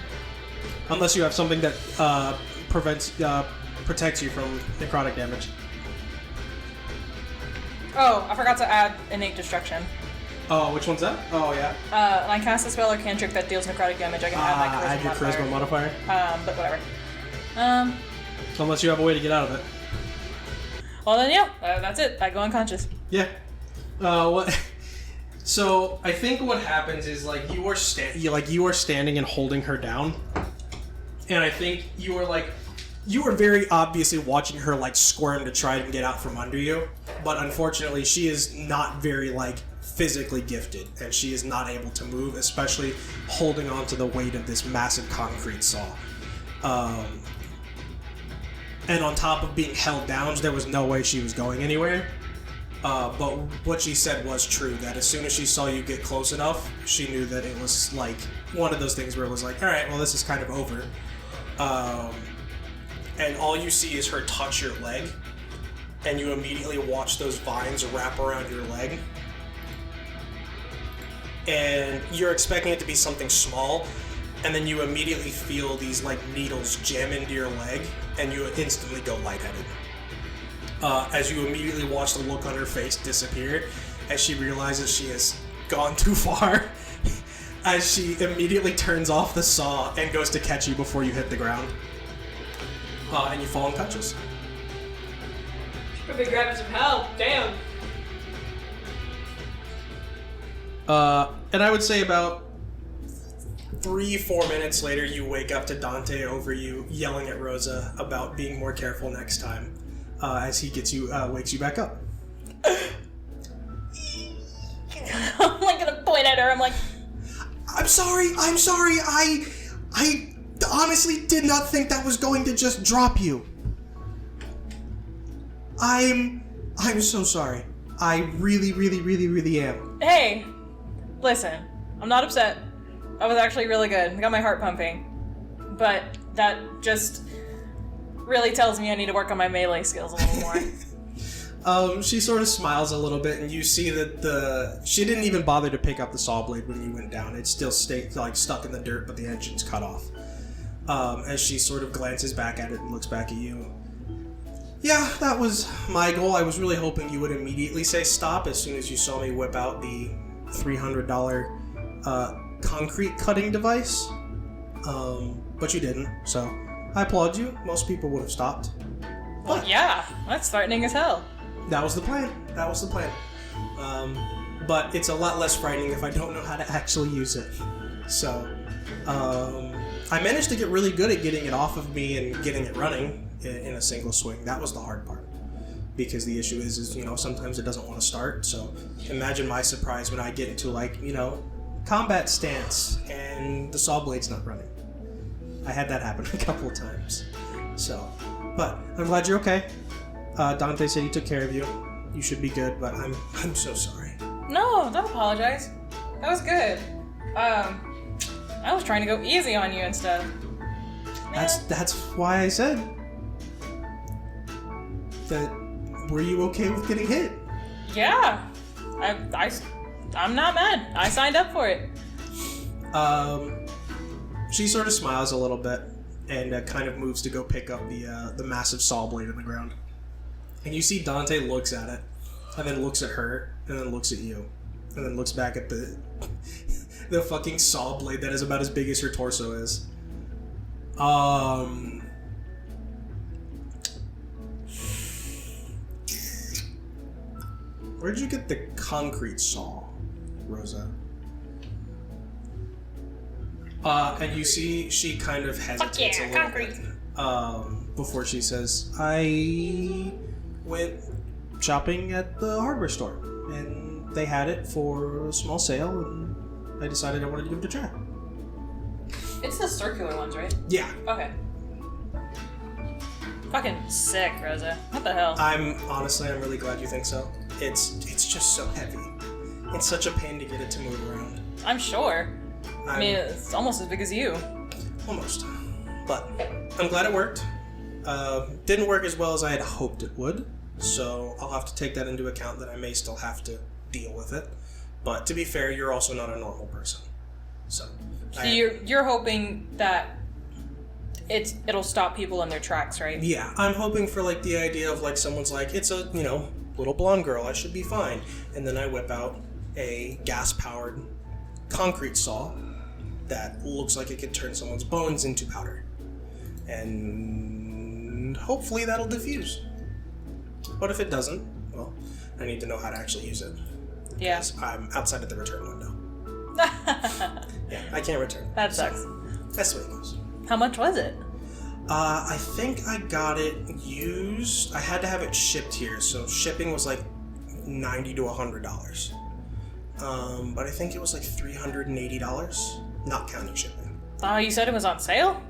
Unless you have something that protects you from necrotic damage. Oh, I forgot to add innate destruction. Oh, which one's that? Oh, yeah. When I cast a spell or cantrip that deals necrotic damage, I can add my charisma add your charisma modifier. But whatever. Unless you have a way to get out of it. Well then, yeah, that's it. I go unconscious. Yeah. What? So I think what happens is like you are standing and holding her down, and I think you are very obviously watching her like squirm to try and get out from under you, but unfortunately she is not very like physically gifted, and she is not able to move, especially holding on to the weight of this massive concrete saw. And on top of being held down, there was no way she was going anywhere. But what she said was true, that as soon as she saw you get close enough, she knew that it was like one of those things where it was like, alright, well, this is kind of over. And all you see is her touch your leg, and you immediately watch those vines wrap around your leg. And you're expecting it to be something small, and then you immediately feel these like needles jam into your leg, and you instantly go lightheaded. As you immediately watch the look on her face disappear, as she realizes she has gone too far, as she immediately turns off the saw and goes to catch you before you hit the ground. And you fall unconscious. Could be grabbing some help. Damn. And I would say about 3-4 minutes later, you wake up to Dante over you yelling at Rosa about being more careful next time. As he gets you, wakes you back up. I'm like gonna point at her. I'm like, I'm sorry. I honestly did not think that was going to just drop you. I'm so sorry. I really, really, really, really am. Hey, listen, I'm not upset. That was actually really good. I got my heart pumping. But that just really tells me I need to work on my melee skills a little more. She sort of smiles a little bit, and you see that she didn't even bother to pick up the saw blade when you went down. It still stayed like stuck in the dirt, but the engine's cut off. As she sort of glances back at it and looks back at you. Yeah, that was my goal. I was really hoping you would immediately say stop as soon as you saw me whip out the $300 concrete cutting device. But you didn't, so I applaud you. Most people would have stopped. Well, yeah, that's threatening as hell. That was the plan. But it's a lot less frightening if I don't know how to actually use it. So, I managed to get really good at getting it off of me and getting it running in a single swing. That was the hard part. Because the issue is, sometimes it doesn't want to start. So, imagine my surprise when I get into, combat stance and the saw blade's not running. I had that happen a couple of times. So, but I'm glad you're okay. Dante said he took care of you. You should be good, but I'm so sorry. No, don't apologize. That was good. I was trying to go easy on you and stuff. That's why I said that. Were you okay with getting hit? Yeah. I'm not mad. I signed up for it. She sort of smiles a little bit and kind of moves to go pick up the massive saw blade on the ground. And you see Dante looks at it, and then looks at her, and then looks at you, and then looks back at the fucking saw blade that is about as big as her torso is. Where'd you get the concrete saw, Rosa? And you see she kind of hesitates a little bit before she says, I went shopping at the hardware store, and they had it for a small sale, and I decided I wanted to give it a try. It's the circular ones, right? Yeah. Okay. Fucking sick, Rosa. What the hell? I'm really glad you think so. It's just so heavy. It's such a pain to get it to move around. I'm sure. I mean, it's almost as big as you. Almost. But I'm glad it worked. Didn't work as well as I had hoped it would, so I'll have to take that into account that I may still have to deal with it. But to be fair, you're also not a normal person. So you're hoping that it'll stop people in their tracks, right? Yeah, I'm hoping for the idea of someone's it's a, little blonde girl, I should be fine. And then I whip out a gas-powered concrete saw that looks like it could turn someone's bones into powder. And hopefully that'll diffuse. But if it doesn't, well, I need to know how to actually use it. Yeah. I'm outside of the return window. Yeah, I can't return. That sucks. That's the way it goes. How much was it? I think I got it used. I had to have it shipped here, so shipping was $90 to $100. But I think it was $380, not counting shipping. Oh, you said it was on sale?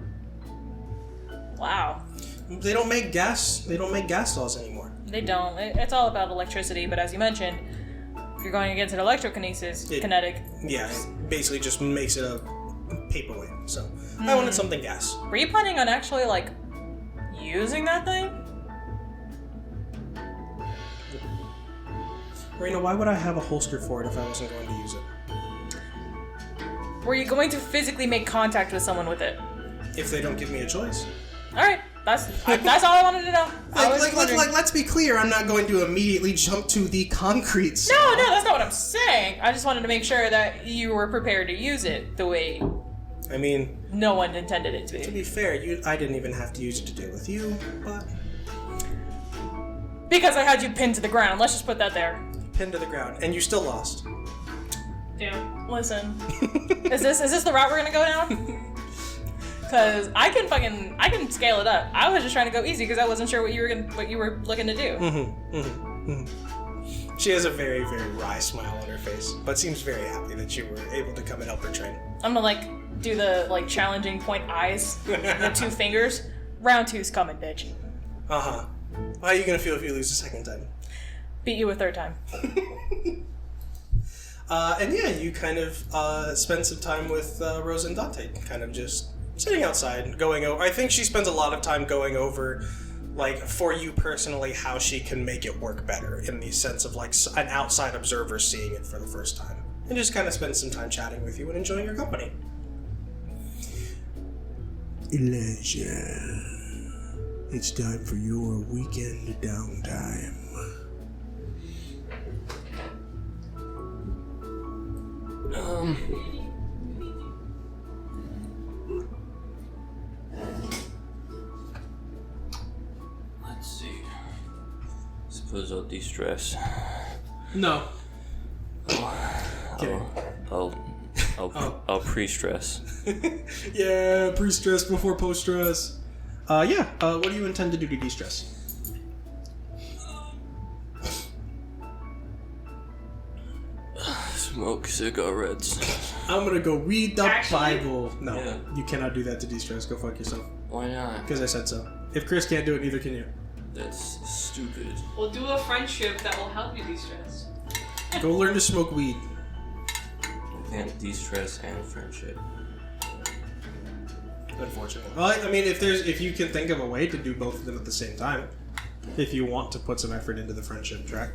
Wow. They don't make gas. They don't make gas saws anymore. They don't. It's all about electricity, but as you mentioned, if you're going against an electrokinesis, kinetic. Yeah, it basically just makes it a paperweight. So I wanted something gas. Were you planning on actually using that thing? Marina, why would I have a holster for it if I wasn't going to use it? Were you going to physically make contact with someone with it? If they don't give me a choice. All right, that's all I wanted to know. Let's be clear. I'm not going to immediately jump to the concrete saw. No, that's not what I'm saying. I just wanted to make sure that you were prepared to use it the way. I mean, no one intended it to be. To be fair, I didn't even have to use it to deal with you, but because I had you pinned to the ground. Let's just put that there. Pinned to the ground, and you still lost. Dude, listen. Is this the route we're gonna go down? Because I can scale it up. I was just trying to go easy because I wasn't sure what you were looking to do. She has a very, very wry smile on her face, but seems very happy that you were able to come and help her train. I'm gonna do the like challenging point eyes, the 2 fingers. Round 2's coming, bitch. Uh-huh. How are you gonna feel if you lose the second time? Beat you a 3rd time. And yeah, you kind of spend some time with Rose and Dante, kind of just sitting outside, going over. I think she spends a lot of time going over, like, for you personally, how she can make it work better in the sense of, like, an outside observer seeing it for the first time. And just kind of spend some time chatting with you and enjoying your company. Elijah, it's time for your weekend downtime. Let's see. Suppose I'll de-stress. No. I'll pre-stress. Yeah, pre-stress before post-stress. What do you intend to do to de-stress? Smoke cigarettes. I'm gonna go read the Actually? Bible. No, Yeah. you cannot do that to de-stress. Go fuck yourself. Why not? Because I said so. If Chris can't do it, neither can you. That's stupid. We'll do a friendship that will help you de-stress. Go learn to smoke weed. I can't de-stress and friendship. Unfortunately. Well, I mean, if you can think of a way to do both of them at the same time, if you want to put some effort into the friendship track.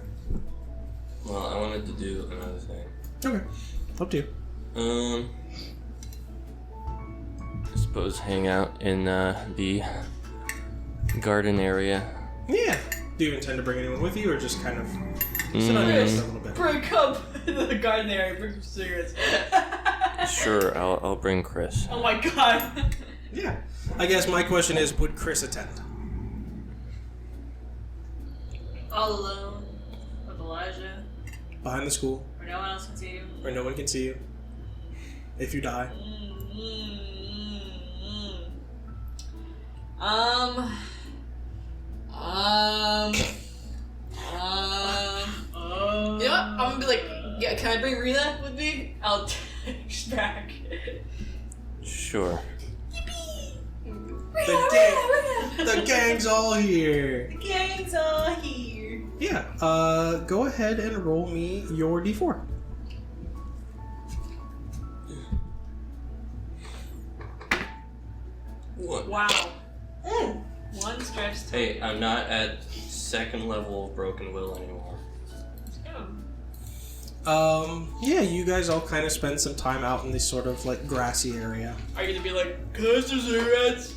Well, I wanted to do another thing. Okay. Up to you. I suppose hang out in the garden area. Yeah. Do you intend to bring anyone with you, or just kind of sit on your ass a little bit? Break up in the garden area, bring some cigarettes. Sure, I'll bring Chris. Oh my god. Yeah. I guess my question is, would Chris attend? All alone with Elijah, Behind the school, where no one else can see you. where no one can see you. If you die. You know what? I'm gonna be like, yeah, can I bring Rena with me? I'll text back. Sure. The gang's all here. The gang's all here. Yeah. Go ahead and roll me your d4. What? Wow. One stretch to Hey, I'm not at second level of broken will anymore. go. Yeah, you guys all kind of spend some time out in this sort of like grassy area. Are you gonna be like, can I have some cigarettes?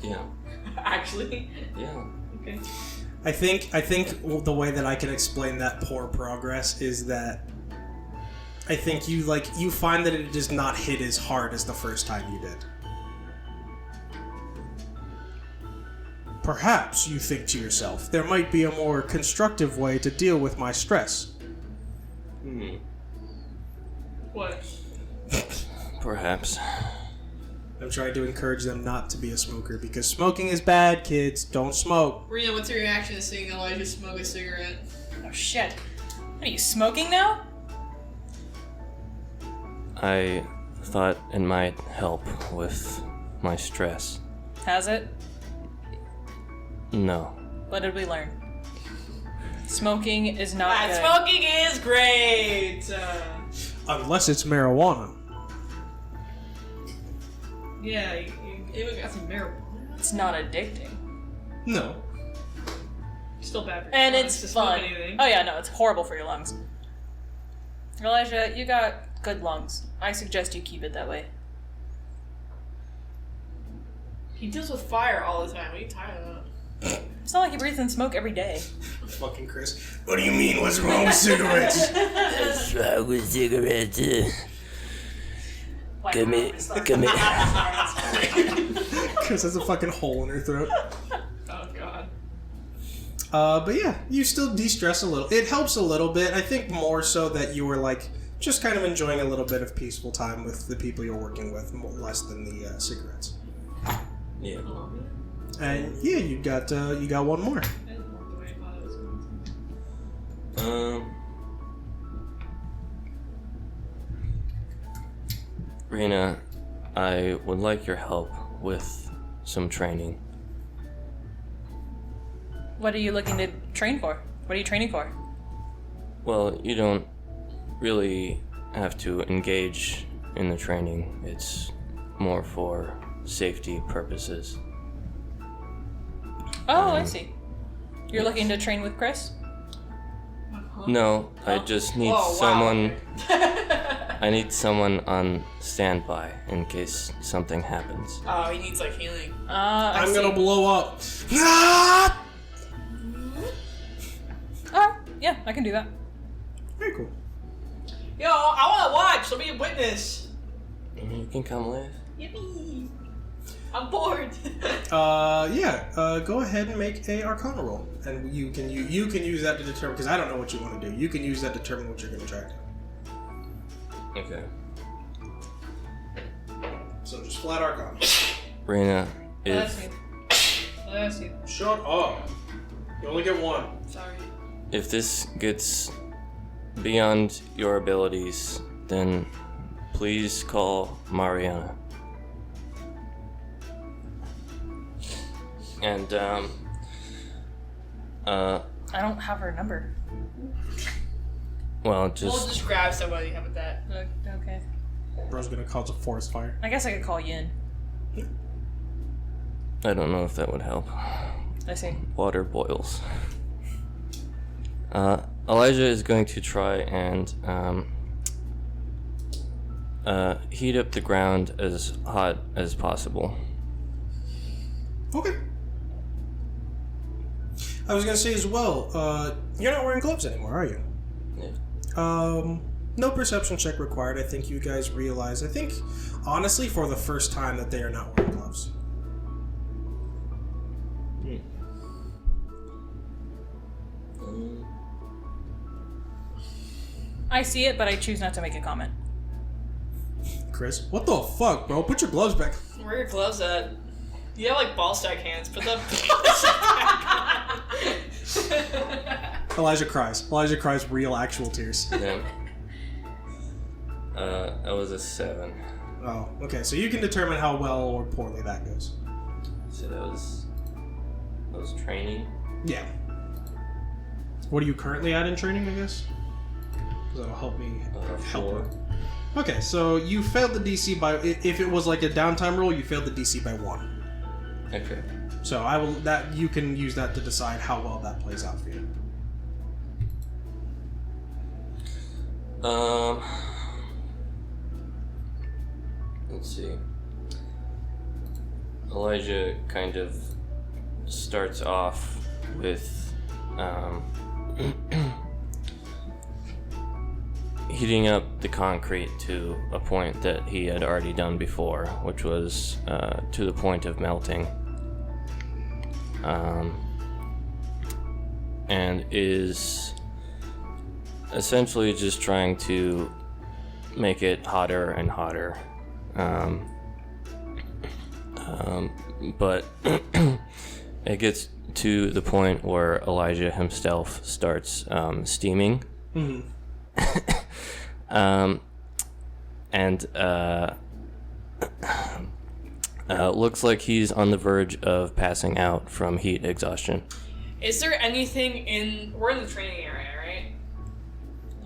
Yeah. Actually. Yeah. Okay. I think the way that I can explain that poor progress is that I think you find that it does not hit as hard as the first time you did. Perhaps you think to yourself, there might be a more constructive way to deal with my stress. What? Perhaps. I'm trying to encourage them not to be a smoker because smoking is bad, kids. Don't smoke. Rena, what's your reaction to seeing Elijah smoke a cigarette? Oh shit. What are you smoking now? I thought it might help with my stress. Has it? No. What did we learn? Smoking is not good. Smoking is great. Unless it's marijuana. Yeah, you even got some marijuana. It's not addicting. No. Still bad for your And lungs it's to smoke fun. anything. Oh yeah, no, it's horrible for your lungs. Elijah, you got good lungs. I suggest you keep it that way. He deals with fire all the time. What are you tired of that? It's not like he breathes in smoke every day. Fucking Chris. What do you mean? What's wrong with cigarettes? What's wrong with cigarettes? Like, Come here. Chris has a fucking hole in her throat. Oh god. But yeah, you still de-stress a little. It helps a little bit. I think more so that you were like just kind of enjoying a little bit of peaceful time with the people you're working with, less than the cigarettes. Yeah. And yeah, you got one more. I didn't work the way I thought it was going to. Rena, I would like your help with some training. What are you looking to train for? What are you training for? Well, you don't really have to engage in the training. It's more for safety purposes. Oh, I see. You're looking to train with Chris? No, I just need someone. I need someone on standby in case something happens. Oh, he needs like healing. I'm gonna blow up. Ah! Yeah, I can do that. Very cool. Yo, I want to watch. Let me be a witness. You can come with. Yippee! I'm bored. Go ahead and make a Arcana roll, and you can use that to determine, because I don't know what you want to do. You can use that to determine what you're going to try to do. Okay. So just flat Arcana. Rena, Bless if you. Bless you. Shut up. You only get one. Sorry. if this gets beyond your abilities, then please call Mariana. And I don't have her number. well, We'll just just grab somebody. How about that? Okay. Bro's gonna cause a forest fire. I guess I could call Yin. I don't know if that would help. I see. Water boils. Elijah is going to try and heat up the ground as hot as possible. Okay. I was gonna say as well, you're not wearing gloves anymore, are you? Yeah. No perception check required. I think you guys realize, honestly, for the first time that they are not wearing gloves. I see it, but I choose not to make a comment. Chris, what the fuck, bro? Put your gloves back. Where are your gloves at? You have like ball stack hands. Put them. Elijah cries. Elijah cries real, actual tears. Then, that was a 7. Oh, okay. So you can determine how well or poorly that goes. So that was training. Yeah. What are you currently at in training, I guess? 'Cause that'll help me help 4. you. Okay, so you failed the DC by... If it was like a downtime roll, you failed the DC by 1. Okay. So you can use that to decide how well that plays out for you. Let's see. Elijah kind of starts off with heating up the concrete to a point that he had already done before, which was to the point of melting. And is essentially just trying to make it hotter and hotter. But it gets to the point where Elijah himself starts steaming. Mm-hmm. Looks like he's on the verge of passing out from heat exhaustion. Is there anything in? We're in the training area, right?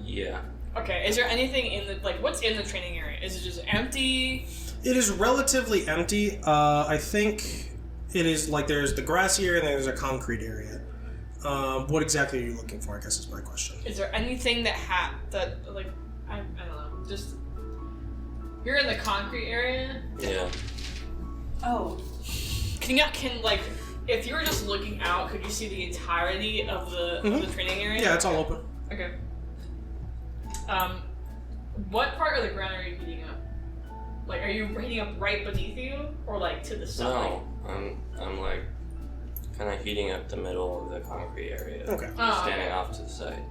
Yeah. Okay. Is there anything in the what's in the training area? Is it just empty? It is relatively empty. I think it is like there's the grassy area and there's a concrete area. What exactly are you looking for, I guess is my question. Is there anything that I don't know, just you're in the concrete area? Yeah. Oh. If you were just looking out, could you see the entirety of the training area? Yeah, it's all open. Okay. What part of the ground are you heating up? Like, are you heating up right beneath you, or like to the side? No, I'm like kind of heating up the middle of the concrete area. Okay. Standing off to the side.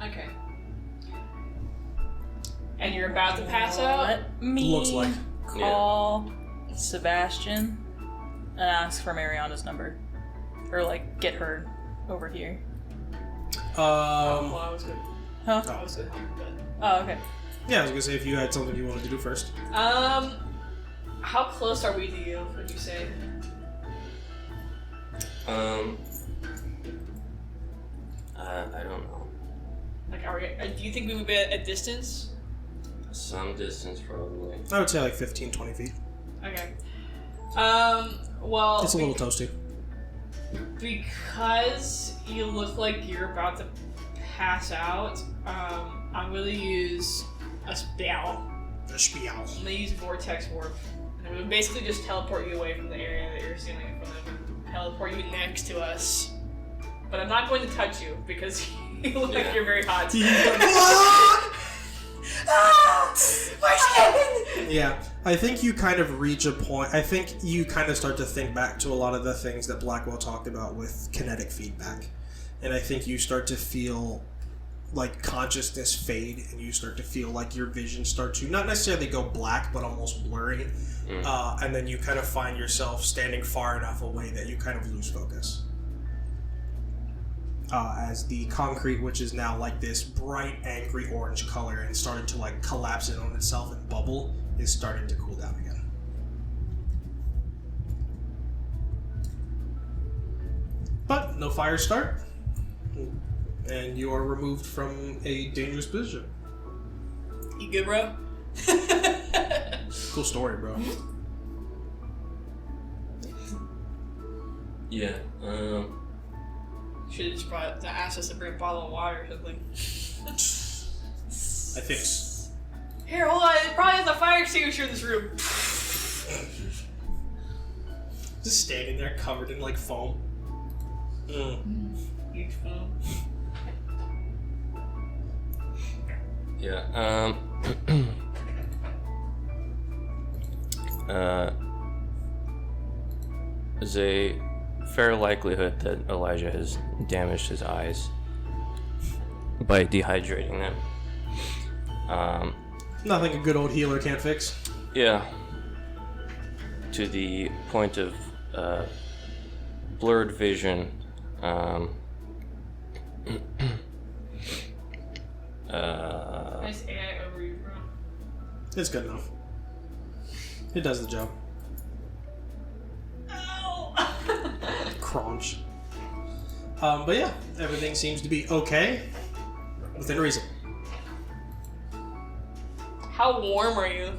Okay. And you're about to pass out? Let me Looks like. call Sebastian and ask for Mariana's number. Or, get her over here. Well, I was good. Huh? I was good. Oh, okay. Yeah, I was gonna say if you had something you wanted to do first. How close are we to you, would you say? I don't know. Like, do you think we would be at a distance? Some distance, probably. I would say like 15, 20 feet. Okay. Well... It's a little toasty. Because you look like you're about to pass out, I'm gonna use a spell. The spiel. I'm gonna use Vortex Warp. And I'm gonna basically just teleport you away from the area that you're standing in front of and teleport you next to us. But I'm not going to touch you because you look like you're very hot. Yeah, I think you kind of reach a point. I think you kind of start to think back to a lot of the things that Blackwell talked about with kinetic feedback. And I think you start to feel like consciousness fade, and you start to feel like your vision starts to not necessarily go black, but almost blurry. And then you kind of find yourself standing far enough away that you kind of lose focus. As the concrete, which is now like this bright, angry orange color and started to like collapse in on itself and bubble, is starting to cool down again. But no fires start, and you are removed from a dangerous position. You good, bro? Cool story, bro. Yeah, Should have just asked us to bring a bottle of water or something. I think. Here, hold on. It probably has a fire extinguisher in this room. Just standing there covered in like foam. Huge foam. yeah, there's a fair likelihood that Elijah has damaged his eyes by dehydrating them. Nothing a good old healer can't fix. Yeah. To the point of blurred vision. Nice AI over you, bro. It's good enough. It does the job. Crunch. But yeah, everything seems to be okay. Within reason. How warm are you?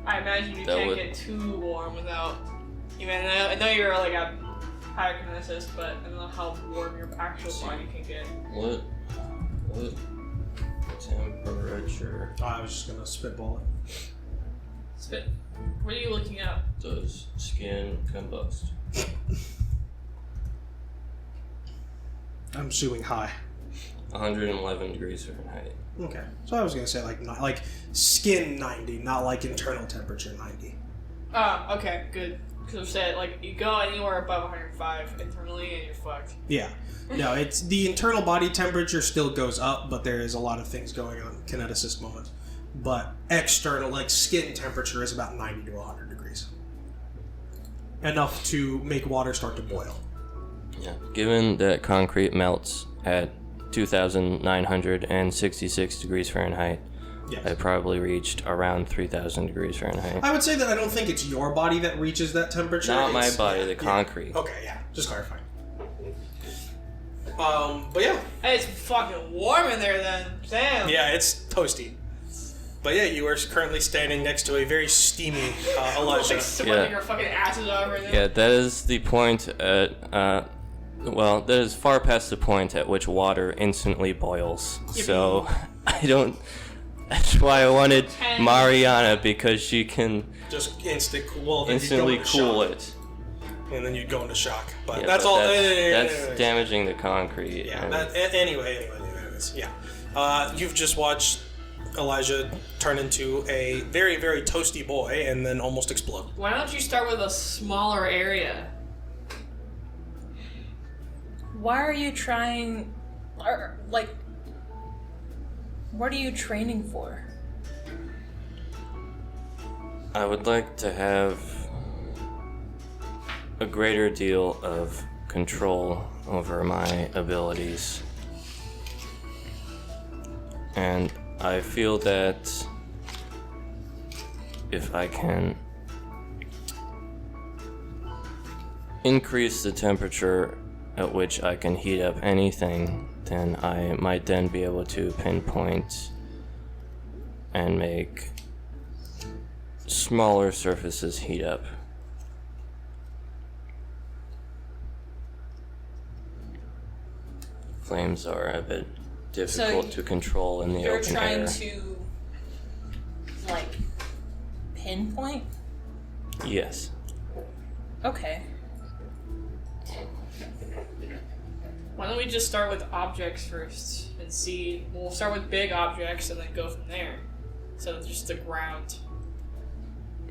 I imagine you can't get too warm without. I know you're like a pyrokinesis, but I don't know how warm your actual body can get. What temperature I was just gonna spitball it. Spit. What are you looking up? does skin combust? I'm assuming high. 111 degrees Fahrenheit. Okay. So I was gonna say like skin 90, not like internal temperature 90. Okay, good. Because I said, like, you go anywhere above 105 internally and you're fucked. Yeah. No, it's the internal body temperature still goes up, but there is a lot of things going on kineticist moment. But external, like skin temperature, is about 90 to 100 degrees. Enough to make water start to boil. Yeah. Given that concrete melts at 2,966 degrees Fahrenheit, Yes. I probably reached around 3,000 degrees Fahrenheit. I would say that I don't think it's your body that reaches that temperature. Not my It's- body, yeah, the concrete. Yeah. Okay, yeah. Just clarifying. But yeah. Hey, it's fucking warm in there then. Damn. Yeah, it's toasty. But yeah, you are currently standing next to a very steamy Elijah. Like sweating our fucking asses off right now. Yeah, that is the point at, well, that is far past the point at which water instantly boils. So, I don't, that's why I wanted Mariana, because she can Just instantly instantly cool it. And then you'd go into shock. But Yeah, that's but all. That's damaging the concrete. Yeah, and- anyways, yeah. You've just watched Elijah turn into a very, very toasty boy and then almost explode. Why don't you start with a smaller area? Why are you trying... Like... What are you training for? I would like to have a greater deal of control over my abilities. And I feel that if I can increase the temperature at which I can heat up anything, then I might then be able to pinpoint and make smaller surfaces heat up. Flames are a bit difficult to control in the You're open trying air. to, like, pinpoint? Yes. Okay. Why don't we just start with objects first and see? We'll start with big objects and then go from there. So just the ground.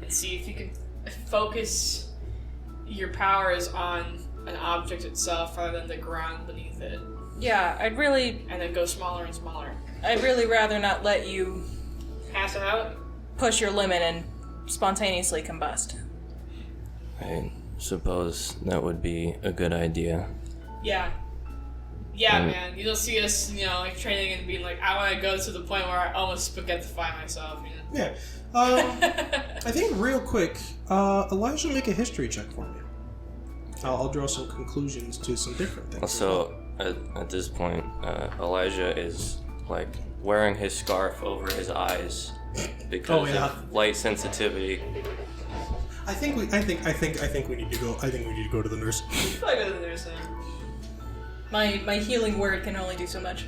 And see if you can focus your powers on an object itself rather than the ground beneath it. Yeah, And then go smaller and smaller. I'd really rather not let you Pass it out? push your limit and spontaneously combust. I suppose that would be a good idea. Yeah. Yeah, man. You don't see us, like training and being like, I want to go to the point where I almost spaghettify myself, Yeah. I think real quick, Elijah, make a history check for me. I'll draw some conclusions to some different things. Also, at this point, Elijah is like wearing his scarf over his eyes because of light sensitivity. I think we need to go. I think we need to go to the nurse. Probably go to the nurse then. My healing word can only do so much.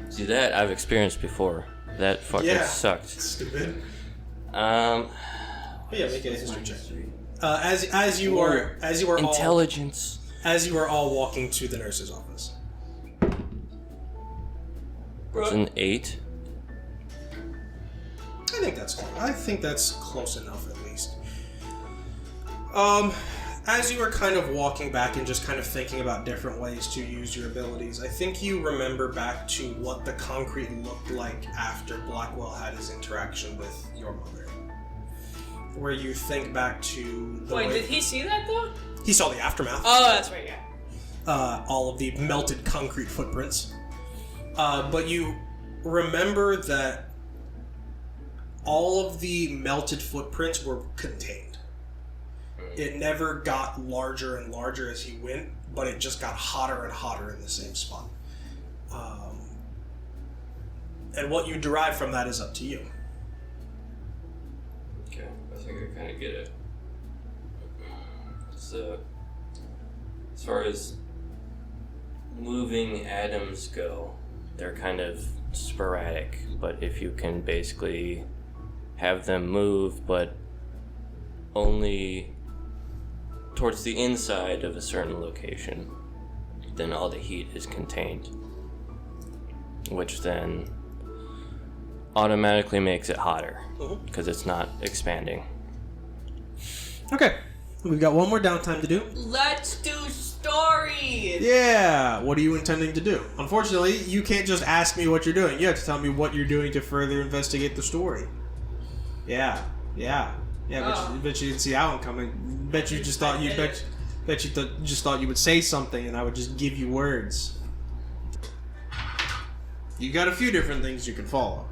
See, that I've experienced before. That fucking sucked. Stupid. Yeah, make a history check. As you are intelligence. As you are all walking to the nurse's office. It's an 8. I think that's close enough at least. As you are kind of walking back and just kind of thinking about different ways to use your abilities, I think you remember back to what the concrete looked like after Blackwell had his interaction with your mother. Where you think back to the Wait, way... did he see that though? He saw the aftermath. Oh, that's right, yeah. All of the melted concrete footprints. But you remember that all of the melted footprints were contained. It never got larger and larger as he went, but it just got hotter and hotter in the same spot. And what you derive from that is up to you. Okay, I think I kind of get it. So, as far as moving atoms go, they're kind of sporadic, but if you can basically have them move, but only towards the inside of a certain location, then all the heat is contained, which then automatically makes it hotter because it's not expanding. Okay, we've got one more downtime to do. Let's do stories! Yeah, what are you intending to do? Unfortunately, you can't just ask me what you're doing. You have to tell me what you're doing to further investigate the story. Yeah, bet you didn't see that one coming. Bet you just thought you would say something and I would just give you words. You got a few different things you can follow.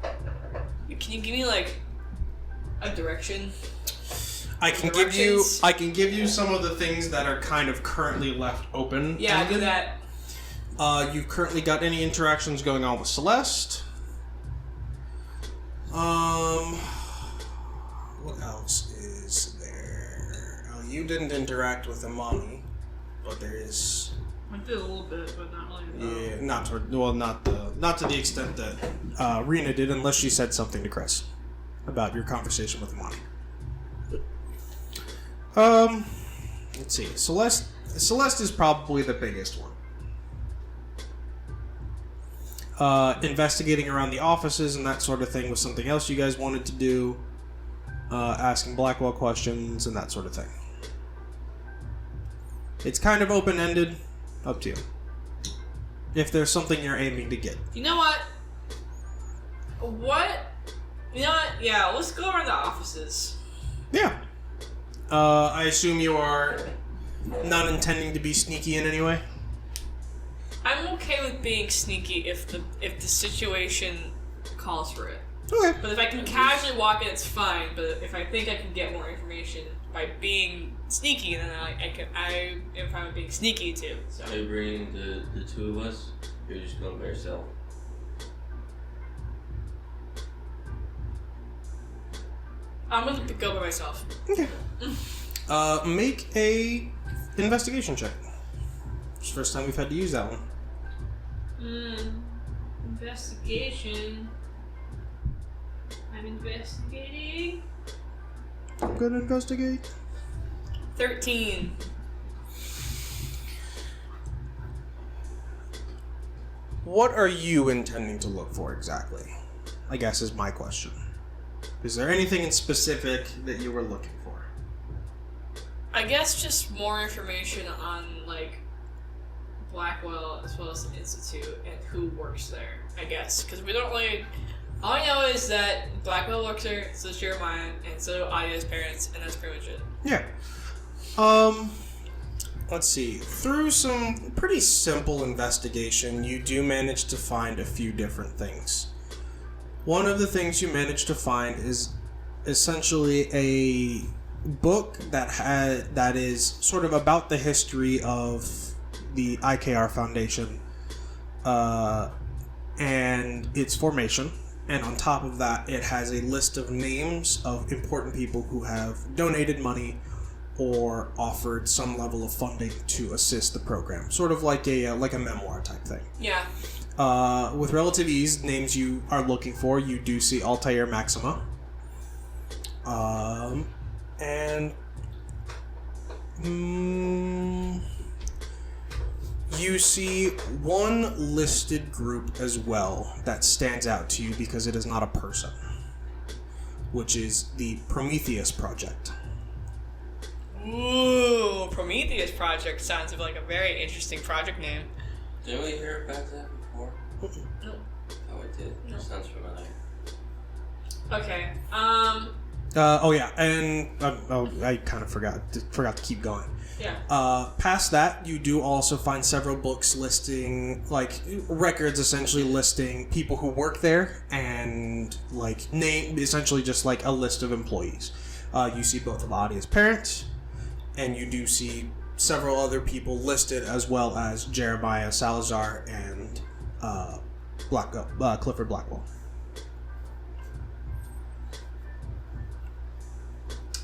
Can you give me like a direction? I can give you some of the things that are kind of currently left open. Yeah, do that. You've currently got any interactions going on with Celeste? What else is there? Oh, you didn't interact with Imani, but there is. I did a little bit, but not really. Yeah, not to the extent that Rena did, unless she said something to Chris about your conversation with Imani. Let's see. Celeste is probably the biggest one. Investigating around the offices and that sort of thing was something else you guys wanted to do. Asking Blackwell questions and that sort of thing. It's kind of open-ended. Up to you. If there's something you're aiming to get. You know what? Yeah, let's go around the offices. Yeah. I assume you are Not intending to be sneaky in any way? I'm okay with being sneaky if the situation calls for it. Okay. But if I can casually walk in, it's fine. But if I think I can get more information by being sneaky, then I am fine with being sneaky too. So. Are you bringing the two of us? You're just going by yourself. I'm gonna go by myself. Okay. Make a investigation check. It's the first time we've had to use that one. Investigation. I'm investigating. I'm gonna investigate. 13. What are you intending to look for exactly? I guess is my question. Is there anything in specific that you were looking for? I guess just more information on, like, Blackwell as well as the Institute and who works there, I guess. Because we don't really... All I know is that Blackwell works there, so does Jeremiah, and so do Adia's parents, and that's pretty much it. Yeah. Let's see. Through some pretty simple investigation, you do manage to find a few different things. One of the things you manage to find is essentially a book that is sort of about the history of the IKR Foundation and its formation. And on top of that, it has a list of names of important people who have donated money or offered some level of funding to assist the program. Sort of like a memoir type thing. Yeah. With relative ease, names you are looking for, you do see Altair Maxima. You see one listed group as well that stands out to you because it is not a person, which is the Prometheus Project. Ooh, Prometheus Project sounds like a very interesting project name. Didn't we hear about that before? No. Oh, we did. No. Sounds familiar. Okay. Oh yeah, and I kind of forgot to keep going. Yeah. Past that, you do also find several books listing, like, records essentially listing people who work there and, like, name, essentially just like a list of employees. You see both of Adia's parents, and you do see several other people listed as well as Jeremiah Salazar and Clifford Blackwell.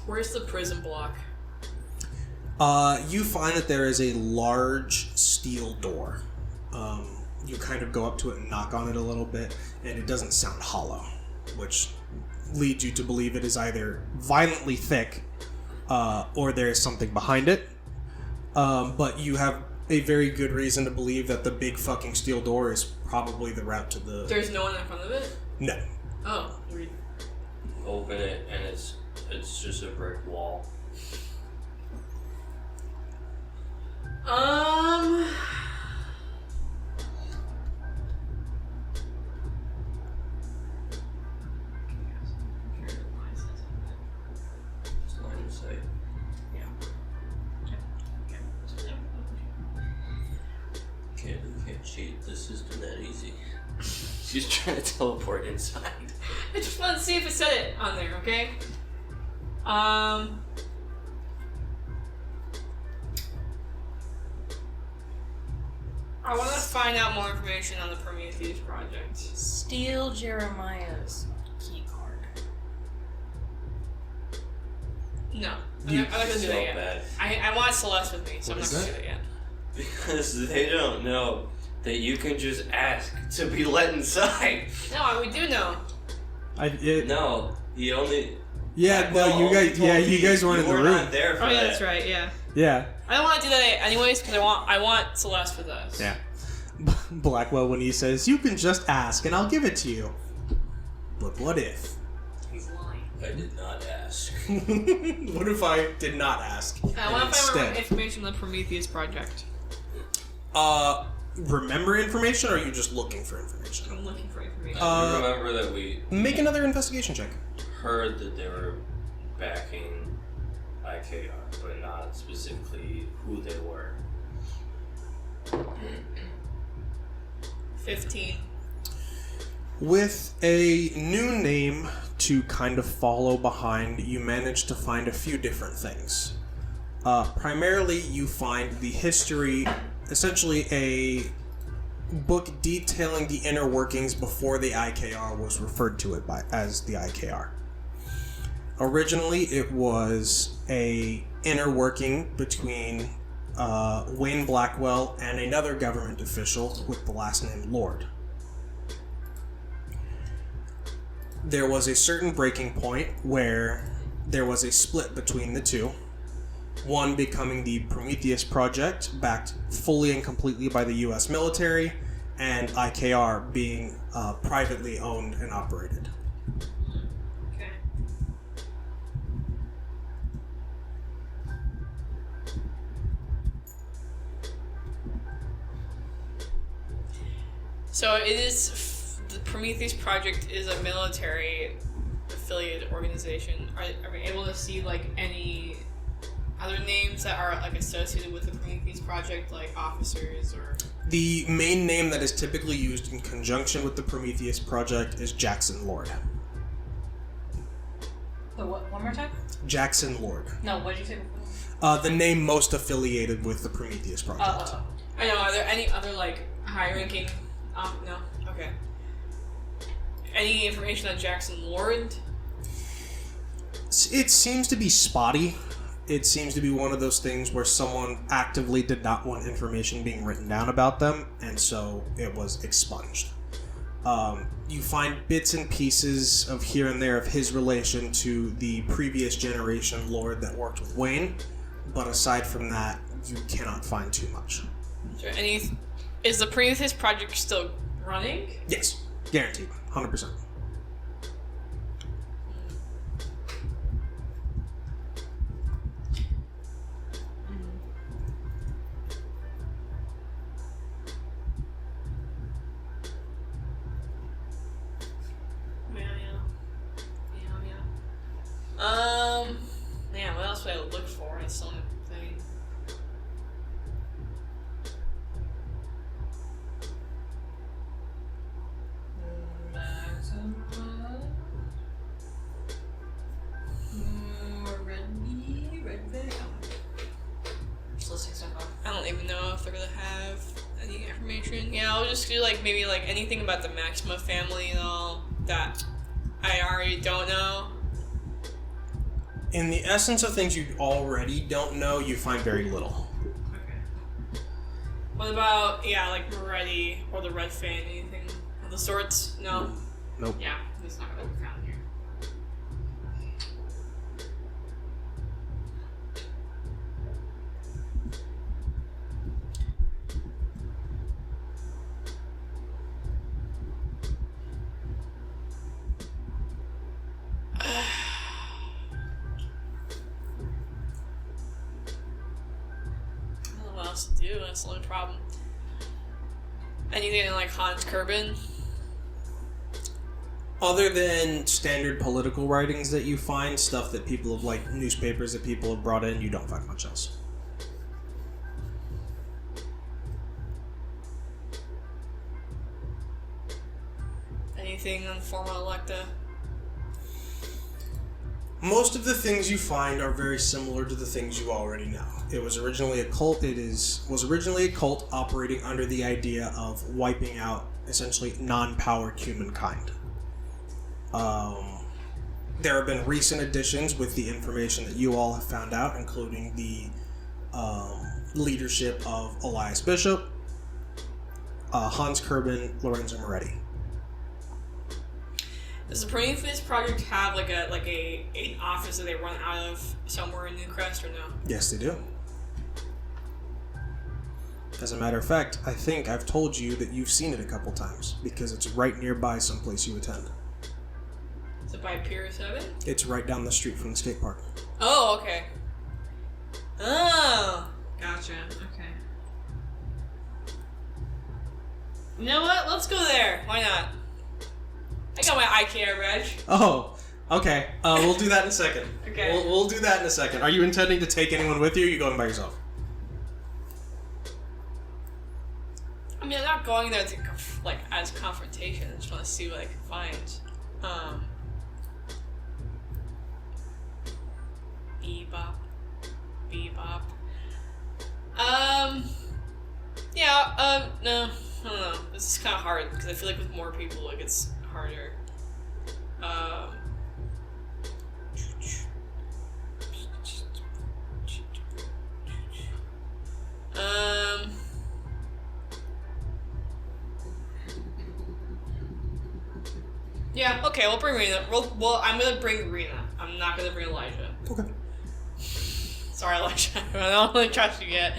Where's the prison block? You find that there is a large steel door. You kind of go up to it and knock on it a little bit, and it doesn't sound hollow, which leads you to believe it is either violently thick, or there is something behind it. But you have a very good reason to believe that the big fucking steel door is probably the route to the... There's no one in front of it? No. Oh, weird. Open it, and it's just a brick wall. It's line of sight. Can't cheat the system that easy. She's trying to teleport inside. I just wanted to see if it said it on there, okay? I want to find out more information on the Prometheus Project. Steal Jeremiah's key card. No. You- I'm not going to do that yet. bad. I want Celeste with me, so What I'm not is going to that? do that yet. Because they don't know that you can just ask to be let inside. No, we do know. No, he only. Yeah, no, you guys weren't in the You were room. not there for Oh yeah, that. that's right. Yeah. Yeah. I don't want to do that anyways because I want Celeste with us. Yeah. Blackwell, when he says, "You can just ask and I'll give it to you." But what if? He's lying. I did not ask. What if I did not ask? I want to find more instead, information on the Prometheus Project. remember information, or are you just looking for information? I'm looking for information. I remember that we Make another investigation check. heard that they were backing IKR IKR, but not specifically who they were. 15. With a new name to kind of follow behind, you manage to find a few different things. Primarily, you find the history, essentially a book detailing the inner workings before the IKR was referred to it as the IKR. Originally, it was a inner working between Wayne Blackwell and another government official with the last name Lord. There was a certain breaking point where there was a split between the two, one becoming the Prometheus Project, backed fully and completely by the US military, and IKR being privately owned and operated. Okay. So it is the Prometheus Project is a military affiliated organization. Are we able to see like any other names that are like associated with the Prometheus Project, like officers or? The main name that is typically used in conjunction with the Prometheus Project is Jackson Lord. The what? One more time? Jackson Lord. No, what did you say before? The name most affiliated with the Prometheus Project. I know. Are there any other like high-ranking? No. Okay. Any information on Jackson Lord? It seems to be spotty. It seems to be one of those things where someone actively did not want information being written down about them, and so it was expunged. You find bits and pieces of here and there of his relation to the previous generation Lord that worked with Wayne, but aside from that, you cannot find too much. Is the Prometheus Project still running? Yes, guaranteed, 100%. Man, what else would I look for in something? I don't even know if they're gonna have any information. Yeah, I'll just do like maybe like anything about the Maxima family and all that I already don't know. In the essence of things you already don't know, you find very little. Okay. What about like Moretti or the Red Fan? Anything of the sorts? No. Nope. Yeah, it's not gonna be found here. What else to do? That's the only problem. Anything like Hans Kerbin? Other than standard political writings that you find, stuff that people have, like newspapers that people have brought in, you don't find much else. Anything on Forma Electa? Most of the things you find are very similar to the things you already know. It was originally a cult. Was originally a cult operating under the idea of wiping out essentially non-powered humankind. There have been recent additions with the information that you all have found out, including the leadership of Elias Bishop, Hans Kerbin, Lorenzo Moretti. Does the Prometheus Project have like an office that they run out of somewhere in Newcrest or no? Yes, they do. As a matter of fact, I think I've told you that you've seen it a couple times because it's right nearby someplace you attend. Is it by Pier 7? It's right down the street from the skate park. Oh, okay. Oh, gotcha. Okay. You know what? Let's go there. Why not? I got my IKEA reg. Oh, Okay, we'll do that in a second. Okay. We'll do that in a second. Are you intending to take anyone with you, or are you going by yourself? I mean, I'm not going there to as confrontation. I just want to see what I can find. Bebop. No, I don't know. This is kind of hard because I feel like with more people, it gets harder. Yeah, okay, we'll bring Rena. Well, I'm gonna bring Rena. I'm not gonna bring Elijah. Okay. Sorry, Elijah. I don't really trust you yet.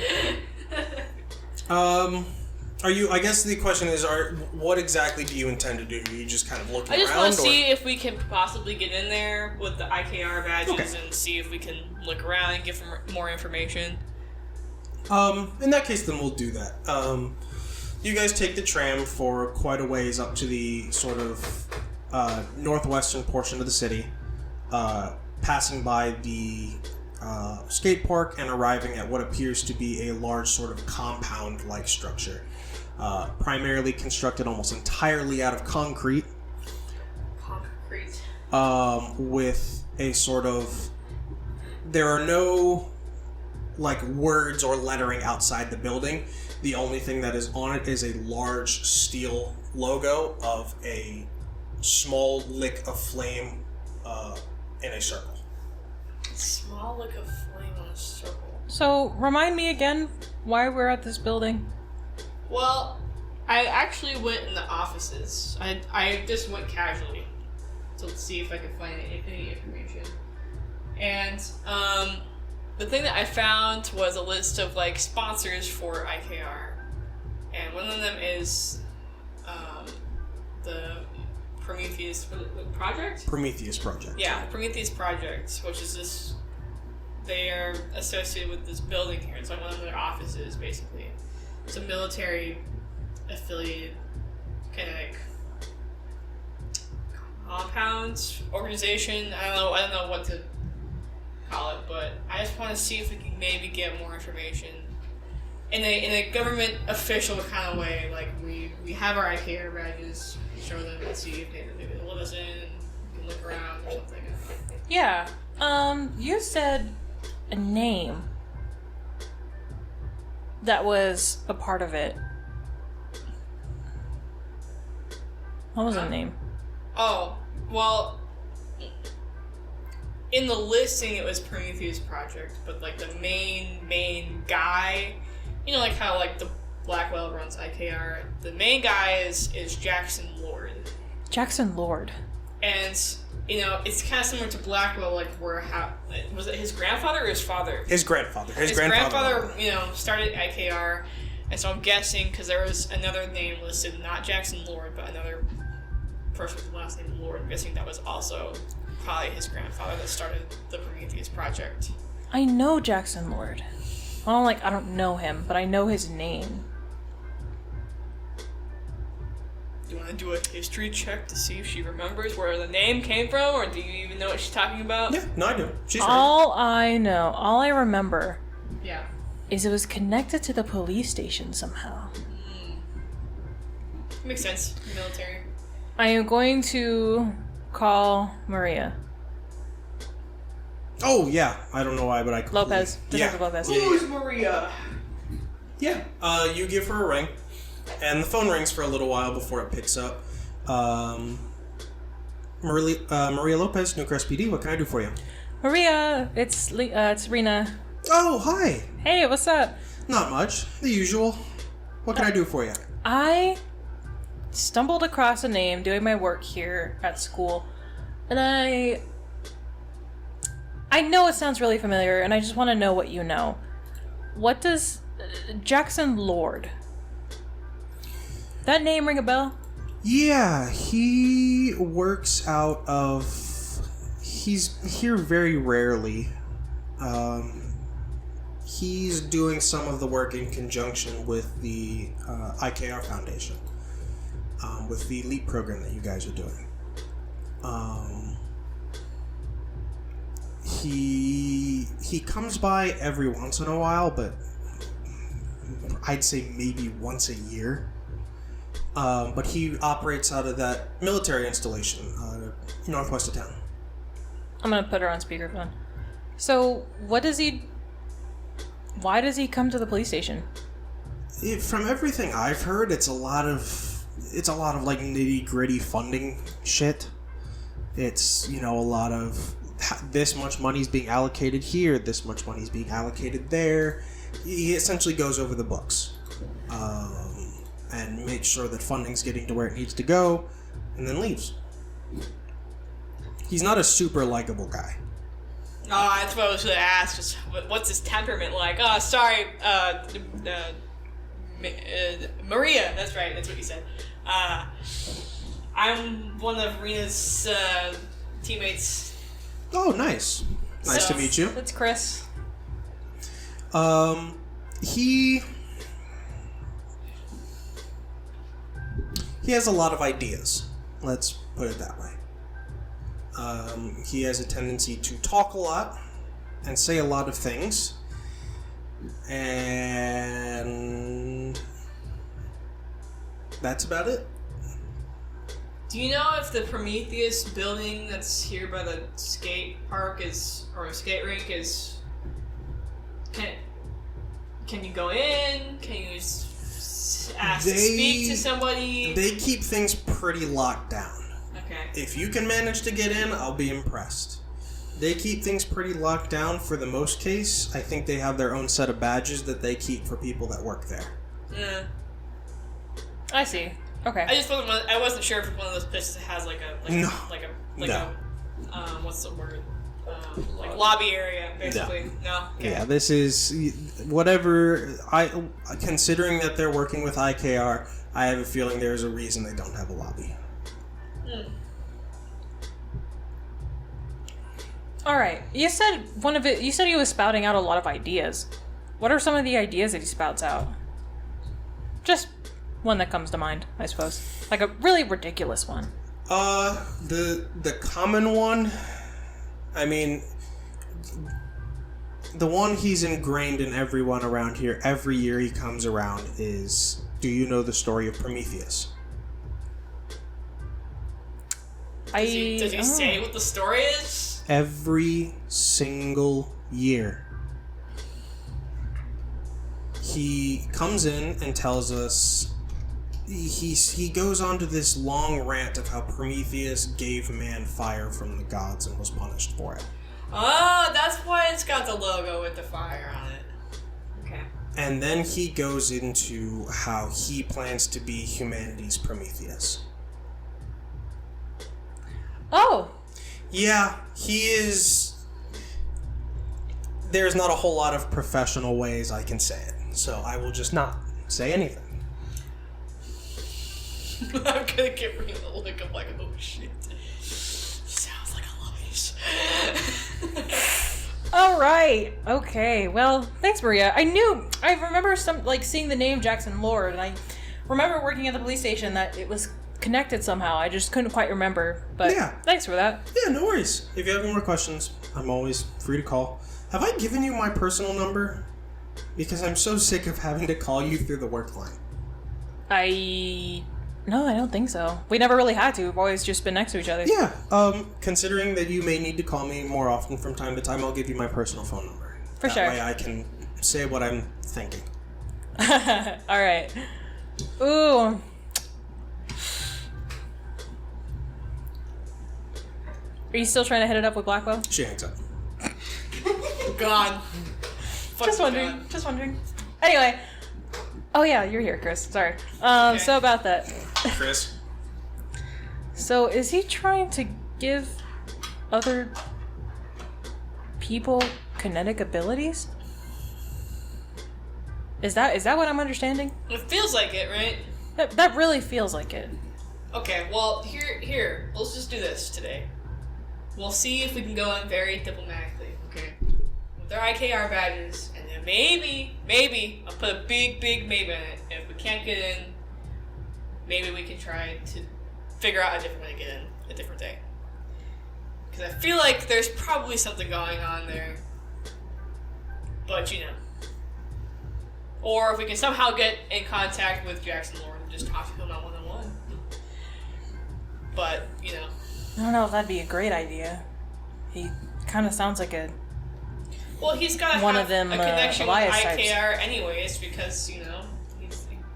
Are you? I guess the question is, what exactly do you intend to do? Are you just kind of looking around? I just want to see if we can possibly get in there with the IKR badges and see if we can look around and get more information. In that case, then we'll do that. You guys take the tram for quite a ways up to the sort of northwestern portion of the city, passing by the skate park and arriving at what appears to be a large sort of compound-like structure, primarily constructed almost entirely out of concrete. With a sort of... There are no words or lettering outside the building. The only thing that is on it is a large steel logo of a small lick of flame in a circle. Small lick of flame on a circle. So, remind me again why we're at this building. Well, I actually went in the offices. I just went casually to see if I could find any information. And the thing that I found was a list of sponsors for IKR, and one of them is the Prometheus Project? Prometheus Project. Yeah, Prometheus Project, which is this... They are associated with this building here. It's one of their offices, basically. It's a military-affiliated kind of compound organization. I don't know what to call it, but I just want to see if we can maybe get more information in a government official kind of way. We have our IKR badges, show them and see if maybe they'll let us in and we can look around or something. Yeah. You said a name that was a part of it. What was the name? Oh, well, in the listing it was Prometheus Project, but the main guy, how the Blackwell runs IKR, the main guy is Jackson Lord. Jackson Lord. And it's kind of similar to Blackwell, was it his grandfather or his father? His grandfather. His grandfather, started IKR, and so I'm guessing, because there was another name listed, not Jackson Lord, but another person with the last name Lord, I'm guessing that was also probably his grandfather that started the Prometheus Project. I know Jackson Lord. I don't know him, but I know his name. Do you want to do a history check to see if she remembers where the name came from, or do you even know what she's talking about? Yeah, no, I do. She's all I remember Yeah. is it was connected to the police station somehow. Makes sense. Military. I am going to call Maria. Oh, yeah. I don't know why, but I completely... Lopez. Detective Lopez. Who's Maria? Yeah. You give her a ring, and the phone rings for a little while before it picks up. Maria Lopez, Newcrest PD, what can I do for you? Maria, it's Rena. Oh, hi. Hey, what's up? Not much. The usual. What can I do for you? I stumbled across a name doing my work here at school, and I know it sounds really familiar, and I just want to know what you know. What does Jackson Lord, that name ring a bell? Yeah, he works out of... He's here very rarely. He's doing some of the work in conjunction with the IKR Foundation, with the LEAP program that you guys are doing. he comes by every once in a while, but I'd say maybe once a year. But he operates out of that military installation northwest of town. I'm gonna put her on speakerphone. So, why does he come to the police station? From everything I've heard, it's a lot of like nitty gritty funding shit. It's a lot of this much money's being allocated here, this much money's being allocated there. He essentially goes over the books and makes sure that funding's getting to where it needs to go, and then leaves. He's not a super likable guy. Oh, that's what I was going to ask. Just what's his temperament like? Oh, sorry, Maria. That's right. That's what you said. I'm one of Rena's teammates. Oh, nice. Nice to meet you. That's Chris. He has a lot of ideas. Let's put it that way. He has a tendency to talk a lot and say a lot of things. And that's about it. Do you know if the Prometheus building that's here by the skate park or skate rink is... Can you go in? Can you ask to speak to somebody? They keep things pretty locked down. Okay. If you can manage to get in, I'll be impressed. They keep things pretty locked down for the most case. I think they have their own set of badges that they keep for people that work there. Yeah. I see. Okay. I wasn't sure if it's one of those places that has what's the word? Like lobby area, basically. No. Okay. Yeah, this is whatever. Considering that they're working with IKR, I have a feeling there's a reason they don't have a lobby. All right. You said he was spouting out a lot of ideas. What are some of the ideas that he spouts out? Just one that comes to mind, I suppose. Like a really ridiculous one. The common one, I mean, the one he's ingrained in everyone around here every year he comes around is, do you know the story of Prometheus? Does he say what the story is? Every single year. He comes in and tells us, he goes on to this long rant of how Prometheus gave man fire from the gods and was punished for it. Oh, that's why it's got the logo with the fire on it. Okay. And then he goes into how he plans to be humanity's Prometheus. Oh! Yeah, he is... There's not a whole lot of professional ways I can say it, so I will just not say anything. I'm gonna get rid of the look of like, oh shit. Sounds like a lunch. Alright, okay. Well, thanks, Maria. I remember seeing the name Jackson Lord, and I remember working at the police station that it was connected somehow. I just couldn't quite remember, but yeah. Thanks for that. Yeah, no worries. If you have any more questions, I'm always free to call. Have I given you my personal number? Because I'm so sick of having to call you through the work line. No, I don't think so. We never really had to. We've always just been next to each other. Yeah, considering that you may need to call me more often from time to time, I'll give you my personal phone number. For sure. That way I can say what I'm thinking. Alright. Ooh. Are you still trying to hit it up with Blackwell? She hangs up. God. Just wondering. Anyway. Oh yeah, you're here, Chris. Sorry. Okay. So about that. Chris? So is he trying to give other people kinetic abilities? Is that what I'm understanding? It feels like it, right? That really feels like it. Okay, well, here, let's just do this today. We'll see if we can go in very diplomatically, okay? With our IKR badges, and then maybe, I'll put a big maybe in it. If we can't get in, maybe we can try to figure out a different way to get in a different day. Because I feel like there's probably something going on there. But, you know. Or if we can somehow get in contact with Jackson Lord and just talk to him on one-on-one. But, you know. I don't know if that'd be a great idea. He kind of sounds like a... Well, he's got to One have of them, a connection with Elias types. IKR anyways, because, you know, he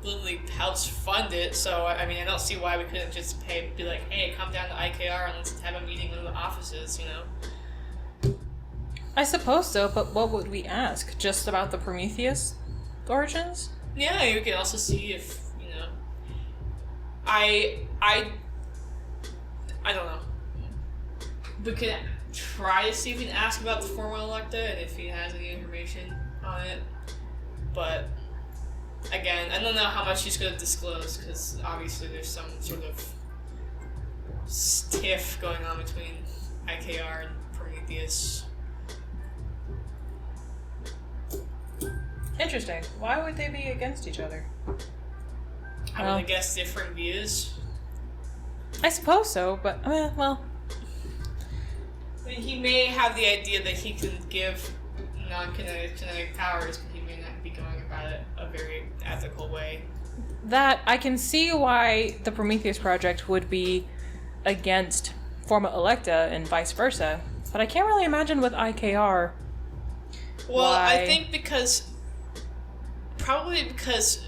literally helps fund it. So, I mean, I don't see why we couldn't just be like, hey, come down to IKR and let's have a meeting in the offices, you know? I suppose so, but what would we ask? Just about the Prometheus origins? Yeah, you can also see if, you know... I don't know. We could try to see if we can ask about the former Electa and if he has any information on it. But, again, I don't know how much he's going to disclose, because obviously there's some sort of tiff going on between IKR and Prometheus. Interesting. Why would they be against each other? I would guess different views. I suppose so, but, well... I mean, he may have the idea that he can give non-kinetic kinetic powers, but he may not be going about it a very ethical way. That, I can see why the Prometheus Project would be against Forma Electa and vice versa, but I can't really imagine with IKR. Well, why. I think probably because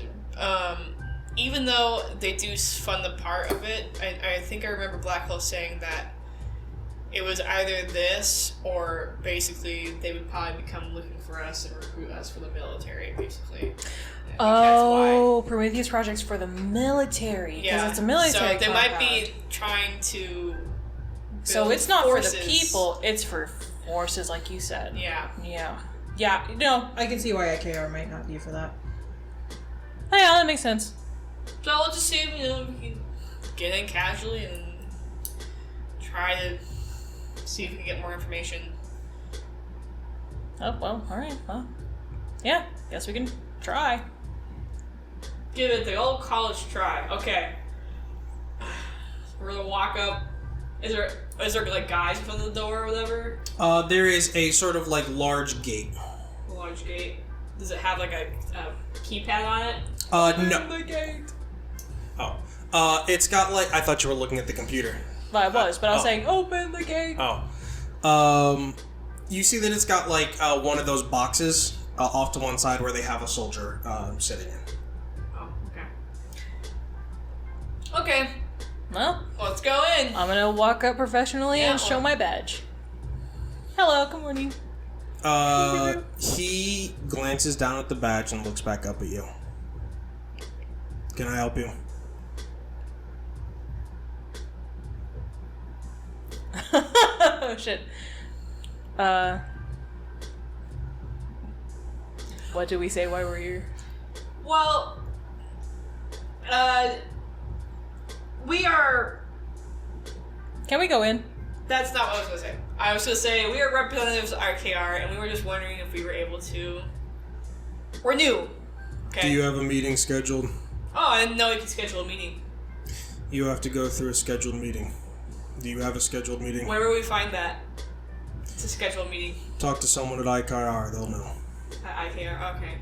even though they do fund the part of it, I think I remember Blackwell saying that it was either this or basically they would probably become looking for us and recruit us for the military, basically. Oh, Prometheus Project's for the military. Because it's a military So they compound. might be trying to So build it's not forces. for the people, it's for forces, like you said. Yeah. Yeah. Yeah, no, I can see why IKR might not be for that. Oh, yeah, that makes sense. So I'll just see if, you know, we can get in casually and try to see if we can get more information. Oh, well, alright, well. Yeah, guess we can try. Give it the old college try. Okay. We're gonna walk up. Is there like guys in front of the door or whatever? There is a sort of like large gate. A large gate. Does it have like a keypad on it? No. The gate. Oh. It's got like, I thought you were looking at the computer. Well, I was, but I was Oh. saying, open the gate. Oh. You see that it's got like one of those boxes off to one side where they have a soldier sitting in. Oh, okay. Okay. Well, Let's go in. I'm gonna walk up professionally Yeah, and show well- my badge. Hello, good morning. He glances down at the badge and looks back up at you. Can I help you? Oh, shit. What did we say why we're here? Well, we are. Can we go in? That's not what I was gonna say. I was gonna say we are representatives of RKR, and we were just wondering if we were able to. We're new. Okay. Do you have a meeting scheduled? Oh, I didn't know we could schedule a meeting. You have to go through a scheduled meeting. Do you have a scheduled meeting? Where will we find that? To schedule a meeting Talk to someone at IKR, they'll know. at IKR. Okay.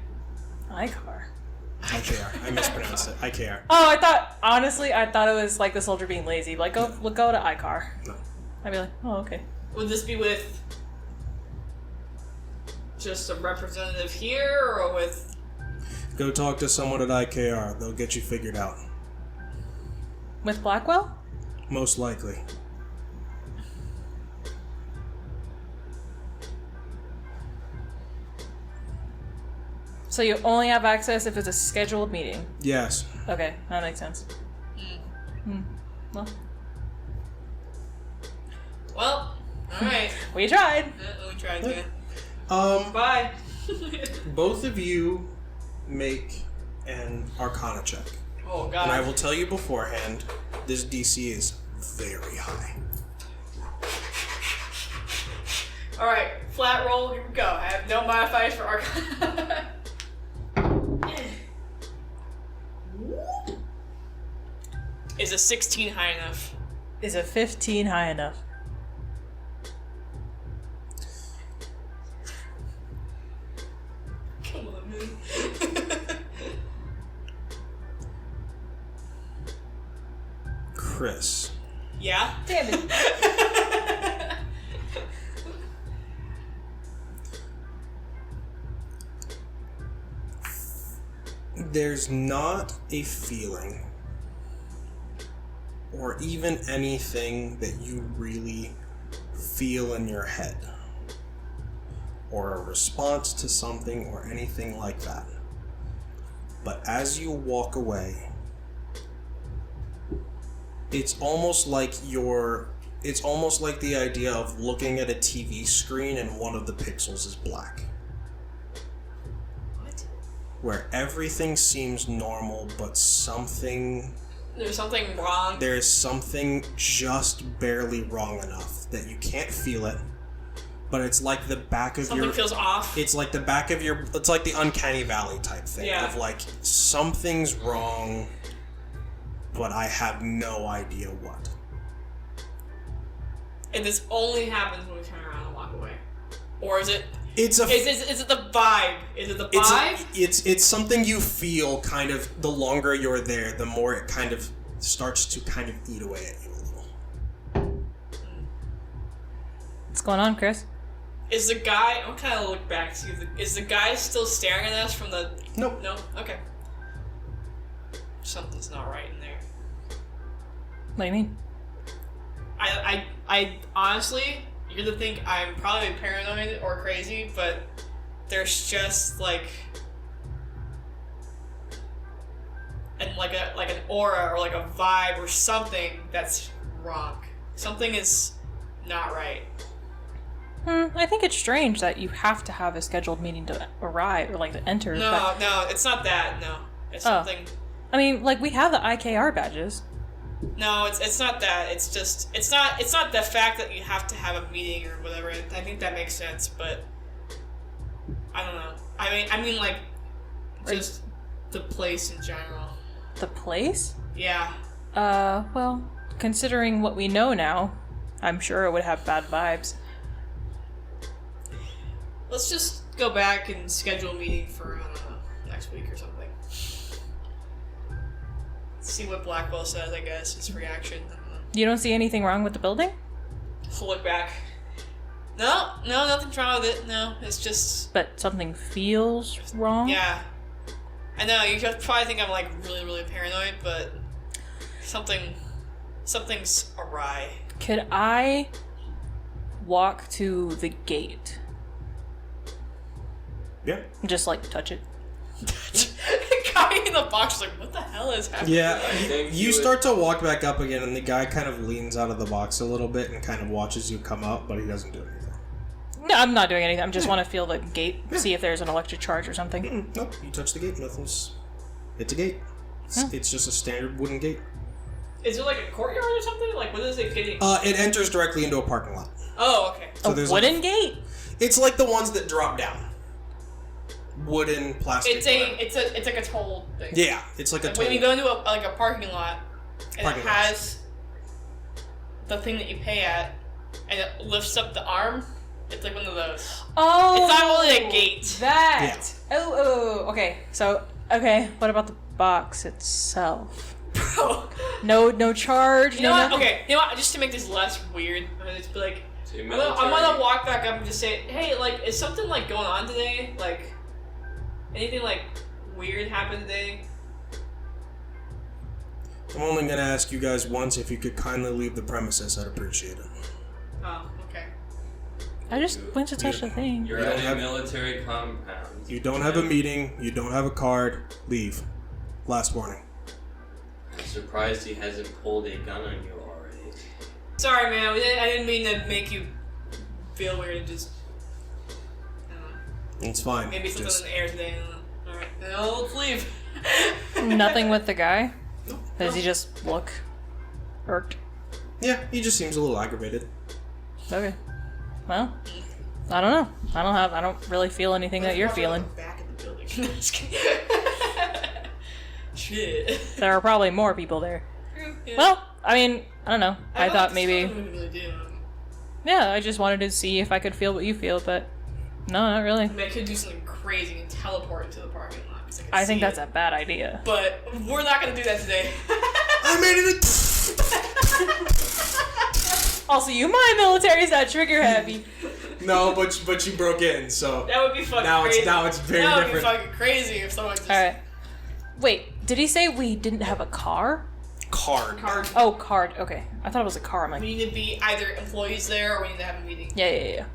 ICAR. IKR. I mispronounced it. IKR. Oh, I thought it was like the soldier being lazy. Like, go to ICAR. No. I'd be like, oh, okay. Would this be with just a representative here, or with? Go talk to someone at IKR. They'll get you figured out. With Blackwell? Most likely. So you only have access if it's a scheduled meeting. Yes. Okay, that makes sense. Well, Well, all right. we tried. We tried to. Bye. Bye. Both of you make an Arcana check. Oh And I God. will tell you beforehand, this DC is very high. All right, flat roll. Here we go. I have no modifiers for Arcana. Is a 16 high enough? Is a 15 high enough? Chris. Yeah? Damn it. There's not a feeling or even anything that you really feel in your head or a response to something or anything like that. But as you walk away, it's almost like the idea of looking at a TV screen and one of the pixels is black. What? Where everything seems normal, but There's something wrong. there's something just barely wrong enough that you can't feel it, but it's like the back of Something feels off. it's like the back of your, it's like the uncanny valley type thing of like something's wrong, but I have no idea what. And this only happens when we turn around and walk away. Or is it... Is it the vibe? Is it the vibe? It's something you feel kind of, the longer you're there, the more it kind of starts to kind of eat away at you a little. What's going on, Chris? Is the guy... I'm kind of look back to see is the guy still staring at us from the... Nope. No? Okay. Something's not right in there. What do you mean? I honestly, you're gonna think I'm probably paranoid or crazy, but there's just like an aura or like a vibe or something that's wrong. Something is not right. I think it's strange that you have to have a scheduled meeting to arrive or like to enter. No, it's not that. No, it's something. I mean, like we have the IKR badges. No, it's not that. It's just it's not the fact that you have to have a meeting or whatever. I think that makes sense, but I don't know. I mean like just the place in general. The place? Yeah. Well, considering what we know now, I'm sure it would have bad vibes. Let's just go back and schedule a meeting for next week or something. See what Blackwell says, I guess, his reaction. I don't know. You don't see anything wrong with the building? Look back. No, nothing's wrong with it. No, it's just... But something feels wrong? Yeah. I know, you probably think I'm like really, really paranoid, but something's awry. Could I walk to the gate? Yeah. Just like touch it? The guy in the box is like, what the hell is happening? Yeah, think you you start to walk back up again, and the guy kind of leans out of the box a little bit and kind of watches you come up, but he doesn't do anything. No, I'm not doing anything. I just want to feel the gate, see if there's an electric charge or something. Nope, you touch the gate, nothing's... It's a gate. It's just a standard wooden gate. Is it like a courtyard or something? Like, what is it getting? It enters directly into a parking lot. Oh, okay. So A there's wooden gate? It's like the ones that drop down. Wooden, plastic. It's like a toll thing. Yeah, it's like a When you toll. go into a parking lot, and Parking it lots. has the thing that you pay at, and it lifts up the arm, it's like one of those. Oh! It's not only a gate. That! Oh, okay. So, okay, what about the box itself? Bro. No charge, You no know what? nothing? Okay, you know what? Just to make this less weird, I'm gonna just be like, Say I'm gonna military. walk back up and just say, hey, like, is something like going on today? Like, anything like weird happen today? I'm only gonna ask you guys once if you could kindly leave the premises. I'd appreciate it. Oh, okay. I just went to touch the thing. You're You at don't a have- military compound. You don't have a meeting. You don't have a card. Leave. Last warning. I'm surprised he hasn't pulled a gun on you already. Sorry, man. I didn't mean to make you feel weird. It just, I don't know. It's fine. Maybe something Just in the air today. All right, now let's leave. Nothing with the guy? Does he just look irked? yeah, he just seems a little aggravated. Okay. Well, I don't know. I don't really feel anything that you're feeling. Back in the building. No, just kidding. Shit. There are probably more people there. Yeah. Well, I mean, I don't know. I don't thought know what maybe... to really do. Yeah, I just wanted to see if I could feel what you feel, but No, not really. I mean, I could do something crazy and teleport into the parking lot. 'Cause I think see that's it. a bad idea. But we're not gonna do that today. I made it. Also, you mind military's not trigger happy. No, but you broke in, so That would be fucking now crazy. it's very that would different. be fucking crazy if someone just... Alright. Wait, did he say we didn't have a car? Card. Card. Oh, card. Okay. I thought it was a car. I'm like, We need to be either employees there or we need to have a meeting. yeah.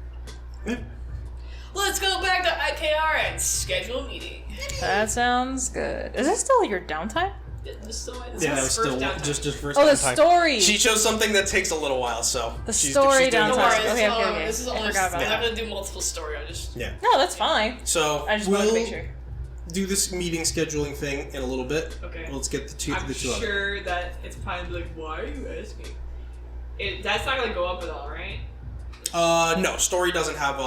Let's go back to IKR and schedule a meeting. That sounds good. Is this still your downtime? This is Yeah, that was first still downtime. just first. Oh, the time. story. She chose something that takes a little while, so The she's story she's doing downtime. Don't it. worry, this, Okay, is okay, only, okay. this is I only... forgot about I'm that. not gonna do multiple story, I just... Yeah. No, that's fine. So I just wanted to we'll make sure. do this meeting scheduling thing in a little bit. Okay. Let's get the two I'm of them. sure that it's probably like, why are you asking? That's not gonna go up at all, right? No, story doesn't have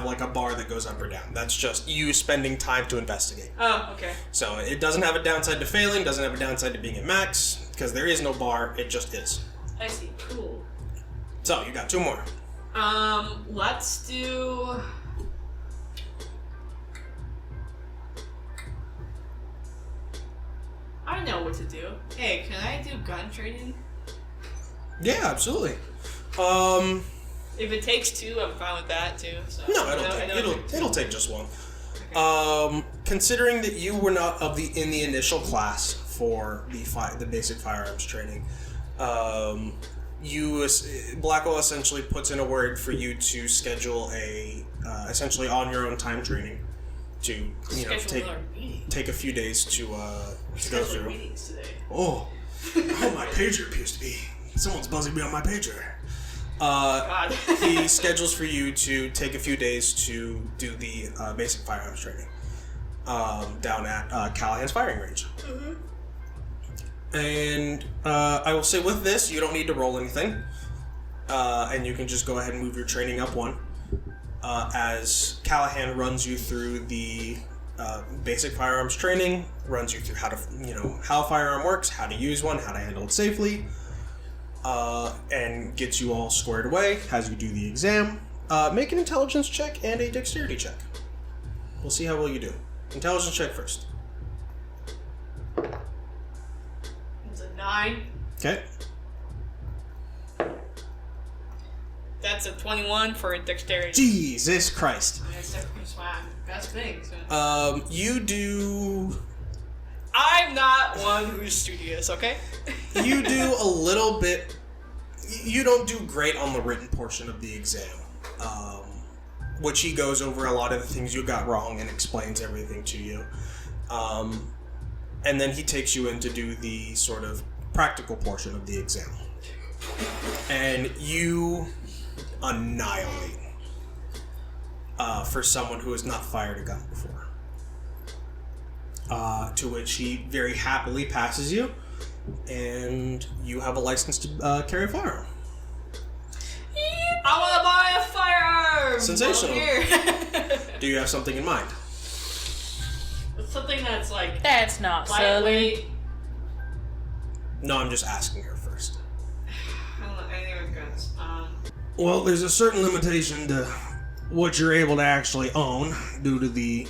like a bar that goes up or down. That's just you spending time to investigate. Oh, okay. So it doesn't have a downside to failing, doesn't have a downside to being at max, because there is no bar, it just is. I see. Cool. So you got two more. Let's do. I know what to do. Hey, can I do gun training? Yeah, absolutely. If it takes two, I'm fine with that too. So No, I know it'll take just one. Considering that you were not in the initial class for the basic firearms training, Blackwell essentially puts in a word for you to schedule a essentially on your own time training to take a few days to go through. Meetings today. Oh, my pager appears to be someone's buzzing me on my pager. God. He schedules for you to take a few days to do the basic firearms training down at Callahan's firing range. Mm-hmm. And I will say with this, you don't need to roll anything, and you can just go ahead and move your training up one as Callahan runs you through the basic firearms training, runs you through how a firearm works, how to use one, how to handle it safely. And gets you all squared away, has you do the exam. Make an intelligence check and a dexterity check. We'll see how well you do. Intelligence check first. It's a 9. Okay. That's a 21 for dexterity. Jesus Christ. That's my best thing. So. You do... I'm not one who's studious, okay? You do a little bit... You don't do great on the written portion of the exam. Which he goes over a lot of the things you got wrong and explains everything to you. And then he takes you in to do the sort of practical portion of the exam. And you annihilate for someone who has not fired a gun before. To which he very happily passes you, and you have a license to carry a firearm. I want to buy a firearm! Sensational. Well, here. Do you have something in mind? Something that's like That's not southern. lightweight. No, I'm just asking her first. I don't know anything with guns. Well, there's a certain limitation to what you're able to actually own due to the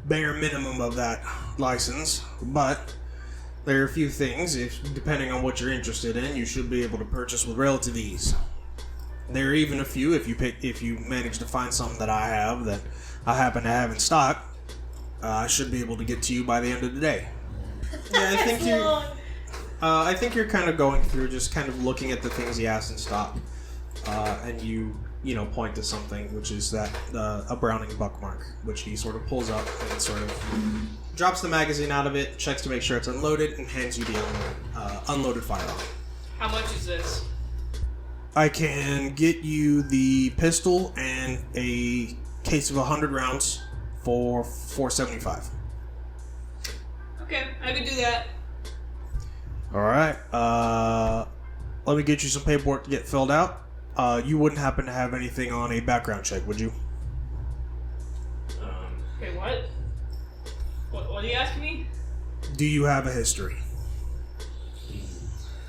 bare minimum of that license, but there are a few things, depending on what you're interested in, you should be able to purchase with relative ease. There are even a few, if you manage to find something that I have that I happen to have in stock, I should be able to get to you by the end of the day. Yeah, I think you're kind of going through, just kind of looking at the things he has in stock, and you point to something, which is that a Browning buckmark, which he sort of pulls up and sort of drops the magazine out of it, checks to make sure it's unloaded, and hands you the unloaded firearm. How much is this? I can get you the pistol and a case of 100 rounds for $475. Okay, I can do that. All right. Let me get you some paperwork to get filled out. You wouldn't happen to have anything on a background check, would you? Okay, what? What are you asking me? Do you have a history?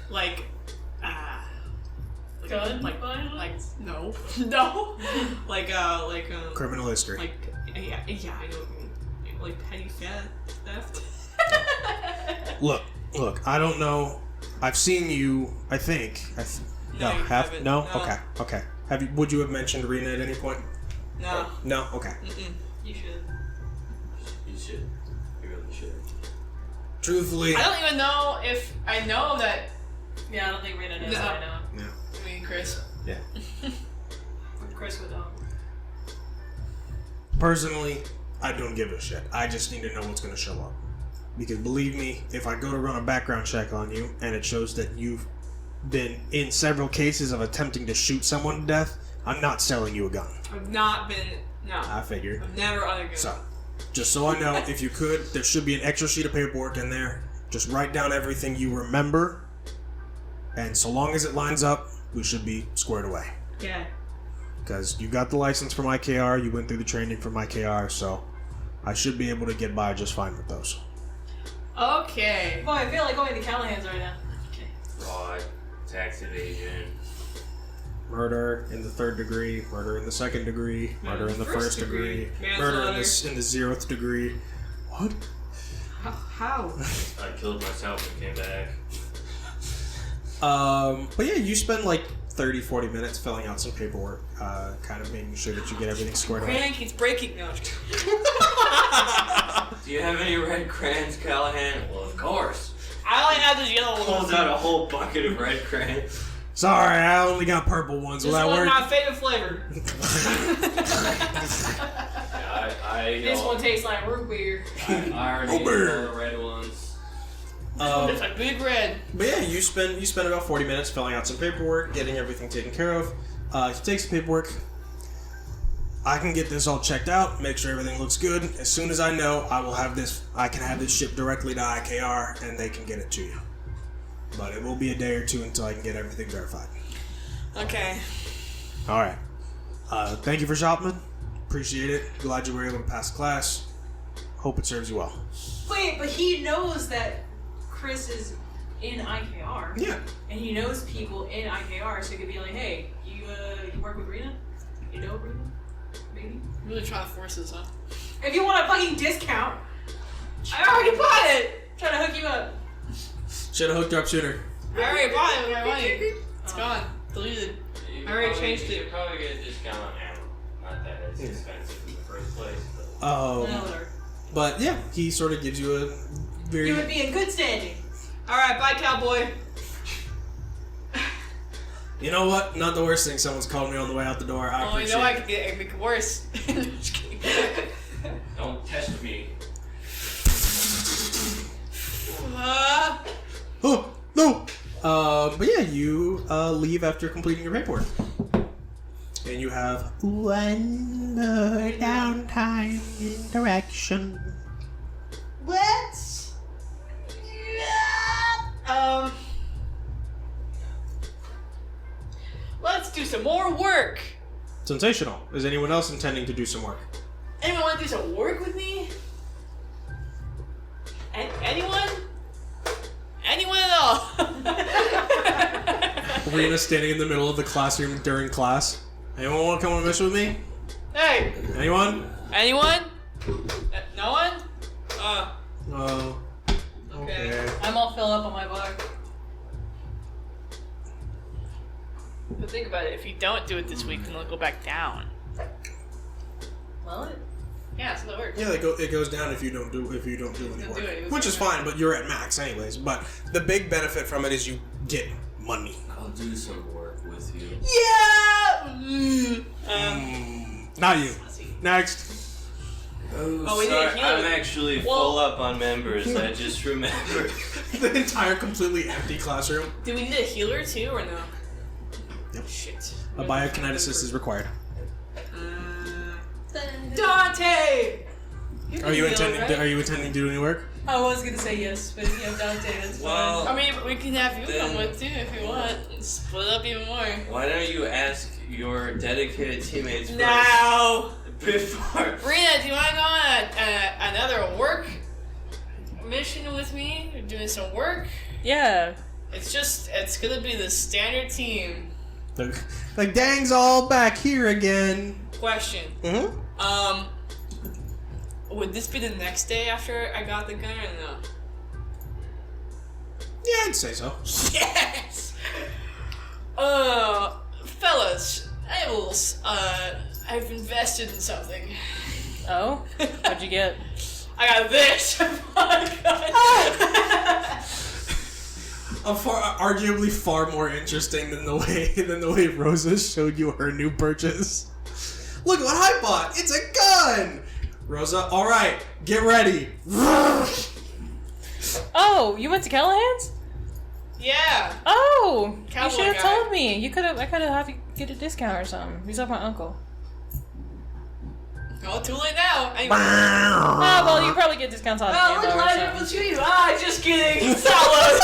Like, Gun? like Like no. no. like Criminal history. like yeah, I know what you mean. Like petty theft. Look, I don't know. I've seen you, I think. No, you haven't. No? No. Okay. Would you have mentioned Rena at any point? No. No? Okay. You should. You should. You really should. Truthfully. I don't even know if I know that. Yeah, I don't think Rena knows. No. I know. Yeah. I mean, Chris. Yeah. Chris would know. Personally, I don't give a shit. I just need to know what's going to show up. Because believe me, if I go to run a background check on you and it shows that you've been in several cases of attempting to shoot someone to death, I'm not selling you a gun. I've not been. No. I figured. I've never on a gun. So, just so I know, if you could, there should be an extra sheet of paperwork in there. Just write down everything you remember. And so long as it lines up, we should be squared away. Yeah. Because you got the license from IKR, you went through the training from IKR, so I should be able to get by just fine with those. Okay. Boy, I feel like going to Callahan's right now. Okay. Fraud, tax evasion. Murder in the 3rd degree, murder in the 2nd degree, murder in the 1st degree, murder in the 0th degree. What? How? I killed myself and came back. But yeah, you spend like 30-40 minutes filling out some paperwork, kind of making sure that you get everything squared away. Crank keeps breaking. No. Do you have any red crayons, Callahan? Well, of course. I only have this yellow one. Pulls out a whole bucket of red crayons. Sorry, I only got purple ones. Will This that one's work? my favorite flavor. This one tastes like root beer. I already ate all the red ones. It's a big red. But yeah, you spend about 40 minutes filling out some paperwork, getting everything taken care of. He takes the paperwork. I can get this all checked out, make sure everything looks good. As soon as I know, I can have this shipped directly to IKR and they can get it to you. But it will be a day or two until I can get everything verified. Okay. Alright. Thank you for shopping. Appreciate it. Glad you were able to pass the class. Hope it serves you well. Wait, but he knows that Chris is in IKR. Yeah. And he knows people in IKR, so he could be like, hey, you work with Rena? You know Rena? Maybe? Really trying to force this, huh? If you want a fucking discount, I already bought it! Trying to hook you up. Should have hooked her up sooner. I already bought it with my money. It's gone. Deleted. You I already probably- changed it. You probably get a discount on ammo. Not that it's expensive in the first place, but... Another. But yeah, he sort of gives you a very... You would be in good standing. Alright, bye, cowboy. You know what? Not the worst thing. Someone's called me on the way out the door. I Oh, you appreciate know I it. could make it worse. Just kidding. Don't test me. Oh, no! But yeah, you leave after completing your paperwork. And you have one more downtime interaction. What? Let's do some more work. Sensational. Is anyone else intending to do some work? Anyone want to do some work with me? Anyone? Anyone at all? Rena standing in the middle of the classroom during class. Anyone want to come on a mission with me? Hey, Anyone? anyone? No one? Oh. Okay. I'm all filled up on my bar. But think about it. If you don't do it this week, then it'll go back down. Well, Yeah, so that works. Yeah, it goes down if you don't do any Don't work, do it, it goes which is down. fine. But you're at max anyways. But the big benefit from it is you get money. I'll do some work with you. Yeah. Not you. Next. Oh, we need a sorry. healer. I'm actually Well- full up on members. I just remembered. The entire completely empty classroom. Do we need a healer too, or no? Yep. Shit. A biokineticist is required. Dante. Are you intending to do any work? I was gonna say yes, but if you have Dante, that's Well, I mean, we can have you come Then- with too if you want. Split up even more. why don't you ask your dedicated teammates first No. before? Rena, do you want to go on another work mission with me? We're doing some work. Yeah. It's gonna be the standard team. The gang's all back here again. Question. Mm-hmm. Would this be the next day after I got the gun or no? Yeah, I'd say so. Yes! Fellas, I've invested in something. Oh? What'd you get? I got this! Oh my god! Arguably far more interesting than the way Rosa showed you her new purchase. Look what I bought! It's a gun! Rosa, alright, get ready. Oh, you went to Callahan's? Yeah! Oh! Cowboy you should have guy. told me. I could have had you get a discount or something. He's like my uncle. Oh, too late now. Anyway. Oh, well, you probably get discounts on Oh, ammo look or what I something. did with you. Ah, just kidding. Solid.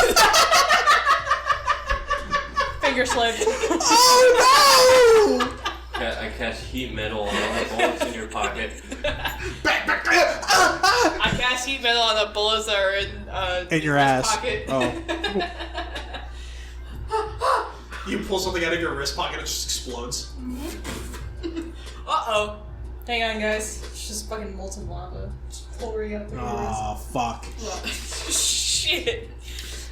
Finger slipped. Oh no! I cast heat metal on all the bullets in your pocket. I cast heat metal on the bullets that are In your his ass. pocket. Oh. You pull something out of your wrist pocket, it just explodes. Uh-oh. Hang on, guys. It's just fucking molten lava. Just pouring out through Aw, fuck. Shit.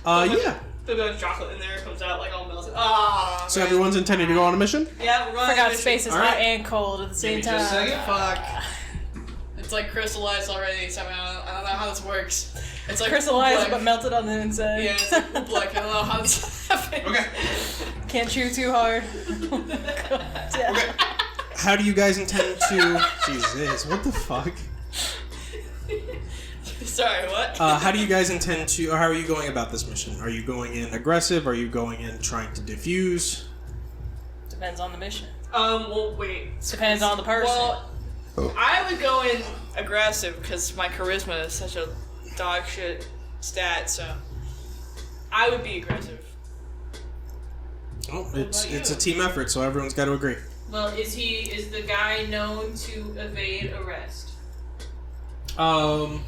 Yeah. The bit of chocolate in there comes out like all melted. Ah. So man. everyone's intending to go on a mission? Yeah, we're going. Forgot on a space is mission. hot and cold at the same time. Just a second. Fuck. It's like crystallized already. So I don't know how this works. It's like Crystallized black. but melted on the inside. Yeah, it's like black. I don't know how this happens. Okay. Can't chew too hard. Okay. How do you guys intend to... Jesus, what the fuck? Sorry, what? How do you guys intend to... Or how are you going about this mission? Are you going in aggressive? Are you going in trying to defuse? Depends on the mission. Well, wait. Depends on the person. Well, I would go in aggressive because my charisma is such a dog shit stat, so I would be aggressive. Oh, it's a team effort, so everyone's got to agree. Well, is the guy known to evade arrest? I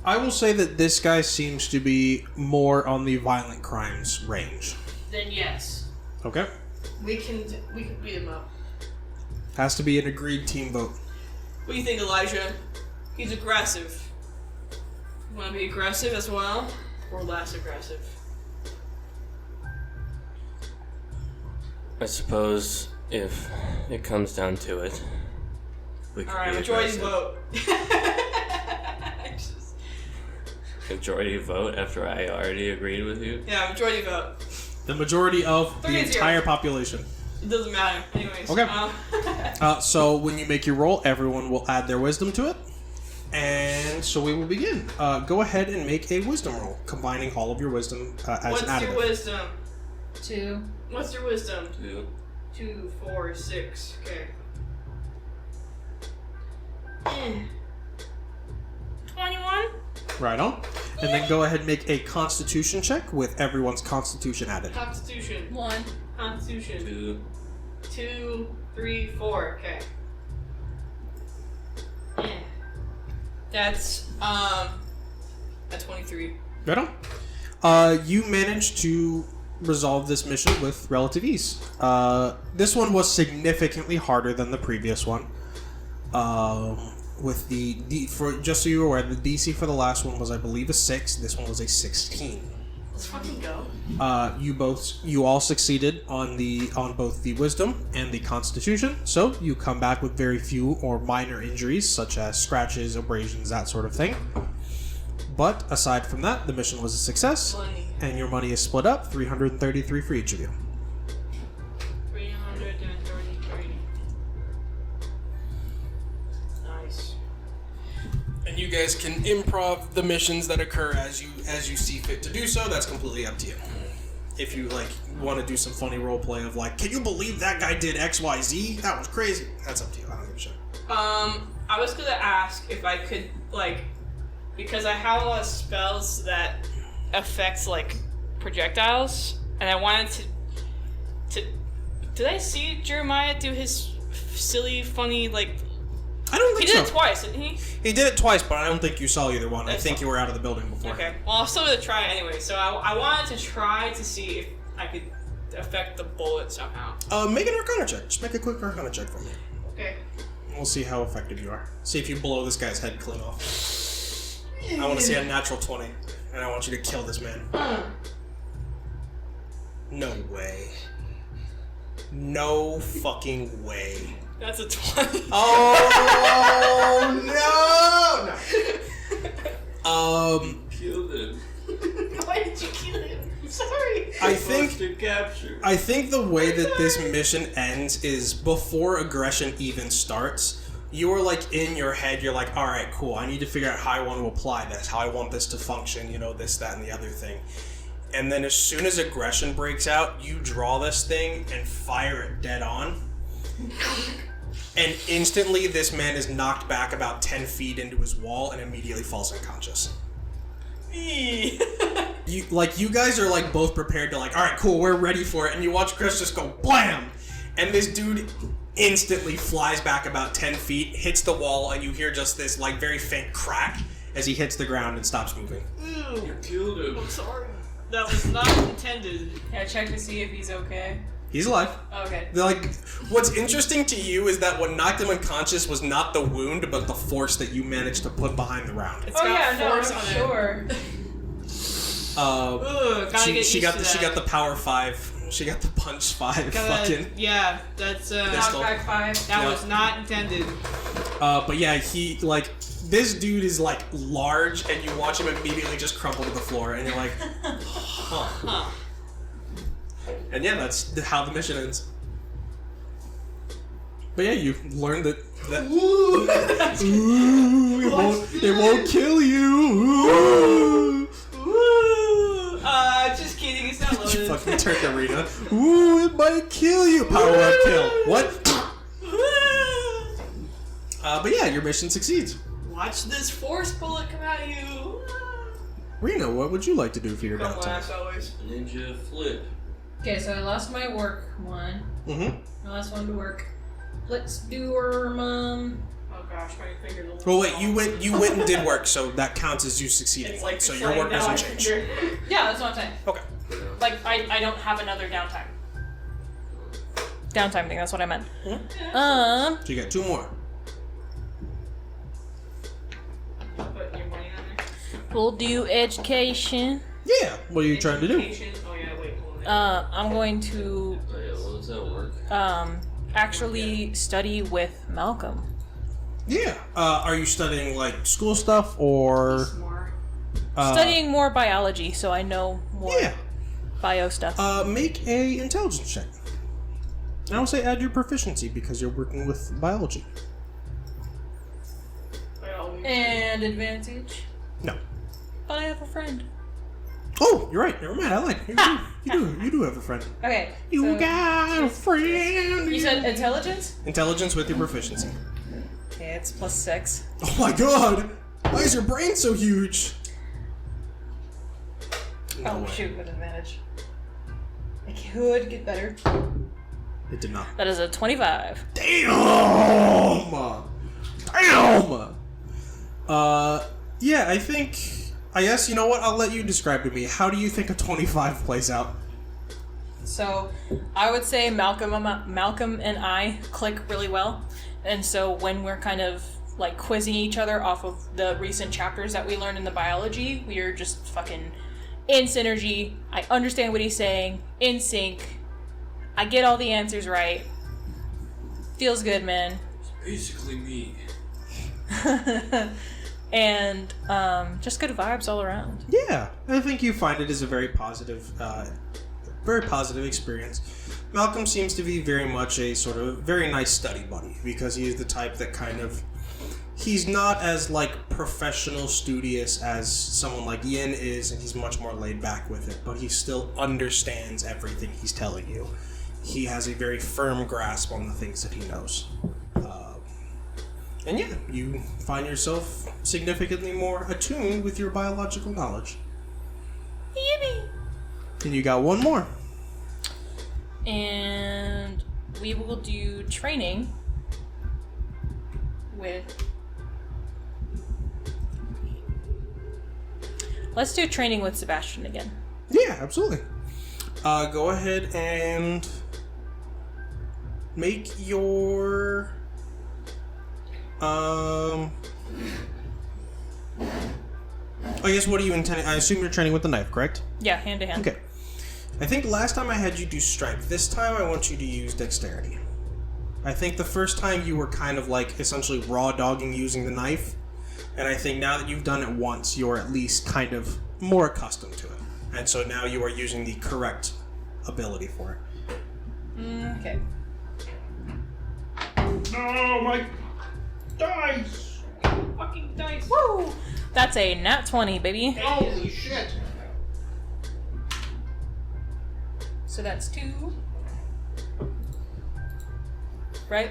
will say that this guy seems to be more on the violent crimes range. Then yes. Okay. We can beat him up. Has to be an agreed team vote. What do you think, Elijah? He's aggressive. You want to be aggressive as well, or less aggressive? I suppose if it comes down to it, we could All right, be majority aggressive. vote. Majority vote after I already agreed with you. Yeah, majority vote. The majority of the 3-0. entire population. It doesn't matter. Anyways. Okay. So when you make your roll, everyone will add their wisdom to it. And so we will begin. Go ahead and make a wisdom roll, combining all of your wisdom as What's an additive. your wisdom? 2. What's your wisdom? 2. 2, 4, 6. Okay. 21? Right on. And then go ahead and make a constitution check with everyone's constitution added. Constitution. 1. Constitution. 2. 2, 3, 4. Okay. That's a 23. Right on. You managed to resolve this mission with relative ease. This one was significantly harder than the previous one. With for just so you're aware, the DC for the last one was, I believe, a 6. This one was a 16. Let's fucking go. You all succeeded on both the wisdom and the constitution, so you come back with very few or minor injuries, such as scratches, abrasions, that sort of thing. But aside from that, the mission was a success, Money. and your money is split up, 333 for each of you. 333. Nice. And you guys can improv the missions that occur as you see fit to do so. That's completely up to you. If you want to do some funny role play of can you believe that guy did XYZ? That was crazy. That's up to you. I don't give a shit. I was gonna ask if I could because I have a lot of spells that affects projectiles, and I wanted to. Did I see Jeremiah do his silly, funny I don't He think did so. it twice, didn't he? He did it twice, but I don't think you saw either one. I That's think fine. you were out of the building before. Okay. Well, I'm still gonna try it anyway. So I wanted to try to see if I could affect the bullet somehow. Make an Arcana check. Just make a quick Arcana check for me. Okay. We'll see how effective you are. See if you blow this guy's head clean off. I want to see a natural 20, and I want you to kill this man. No way. No fucking way. That's a 20. Oh no! Killed him. Why did you kill him? I'm sorry. I think Capture. I think the way that this mission ends is before aggression even starts. You're like in your head, you're like, all right, cool. I need to figure out how I want to apply this, how I want this to function, you know, this, that, and the other thing. And then as soon as aggression breaks out, you draw this thing and fire it dead on. And instantly, this man is knocked back about 10 feet into his wall and immediately falls unconscious. You guys are like both prepared to like, all right, cool, we're ready for it. And you watch Chris just go blam, and this dude instantly flies back about 10 feet, hits the wall, and you hear just this like very faint crack as he hits the ground and stops moving. You killed him. I'm sorry. That was not intended. Yeah, check to see if he's okay. He's alive. Okay. They're like, what's interesting to you is that what knocked him unconscious was not the wound, but the force that you managed to put behind the round. It's Oh got yeah, no, force I'm on sure. She got the power 5. She got the punch 5. Fucking Yeah, that's Pistol. Knockback 5. that Yeah. was not intended. but yeah, he like this dude is like large, and you watch him immediately just crumple to the floor, and you're like, huh. And yeah, that's how the mission ends. But yeah, you learned that it won't kill you. Just kidding, it's not You loaded. fucking turned arena. Ooh, it might kill you. Power up kill. What? But yeah, your mission succeeds. Watch this force bullet come at you. Rena, what would you like to do for your Come downtime? last always. Ninja flip. Okay, so I lost my work one. Mm-hmm. My last one to work. Let's do Oh gosh, my fingers are Well, wait, you went and did work, so that counts as you succeeding. It's like so it's your like work now doesn't I change. finger- Yeah, that's what I'm saying. Okay. Like, I don't have another downtime. Downtime thing, that's what I meant. So you got 2 more. Put your money on there. We'll do education. Yeah. What are you trying to do? Education. Oh yeah, wait, hold on. I'm going to Oh yeah, what does that work? actually study with Malcolm. Yeah. Are you studying like school stuff or More. Studying more biology, so I know more Yeah. bio stuff. Make a intelligence check. I would say add your proficiency because you're working with biology. And advantage. No. But I have a friend. Oh, you're right. Never mind. I like you. You do have a friend. Okay. You so got a friend. You said intelligence? Intelligence with your proficiency. Okay, it's +6. Oh my god! Why is your brain so huge? No Oh way. shoot, with advantage. I could get better. It did not. That is a 25. Damn! Damn! Yeah, I guess, you know what? I'll let you describe to me. How do you think a 25 plays out? So, I would say Malcolm and I click really well. And so when we're kind of like quizzing each other off of the recent chapters that we learned in the biology, we are just fucking in synergy. I understand what he's saying, in sync. I get all the answers right. Feels good, man. Basically me. And just good vibes all around. Yeah, I think you find it as a very positive experience. Malcolm seems to be very much a sort of very nice study buddy because he is the type that kind of he's not as like professional studious as someone like Yin is, and he's much more laid back with it, but he still understands everything he's telling you. He has a very firm grasp on the things that he knows. And yeah, you find yourself significantly more attuned with your biological knowledge. Yippee! And you got one more. And we will do training with... Let's do training with Sebastian again. Yeah, absolutely. Go ahead and make your I guess what are you intending? I assume you're training with the knife, correct? Yeah, hand to hand. Okay. I think last time I had you do strength. This time I want you to use dexterity. I think the first time you were kind of like essentially raw dogging using the knife, and I think now that you've done it once, you're at least kind of more accustomed to it. And so now you are using the correct ability for it. Okay. No, my dice! Fucking dice. Woo! That's a nat 20, baby. Holy shit! So that's 2. Right?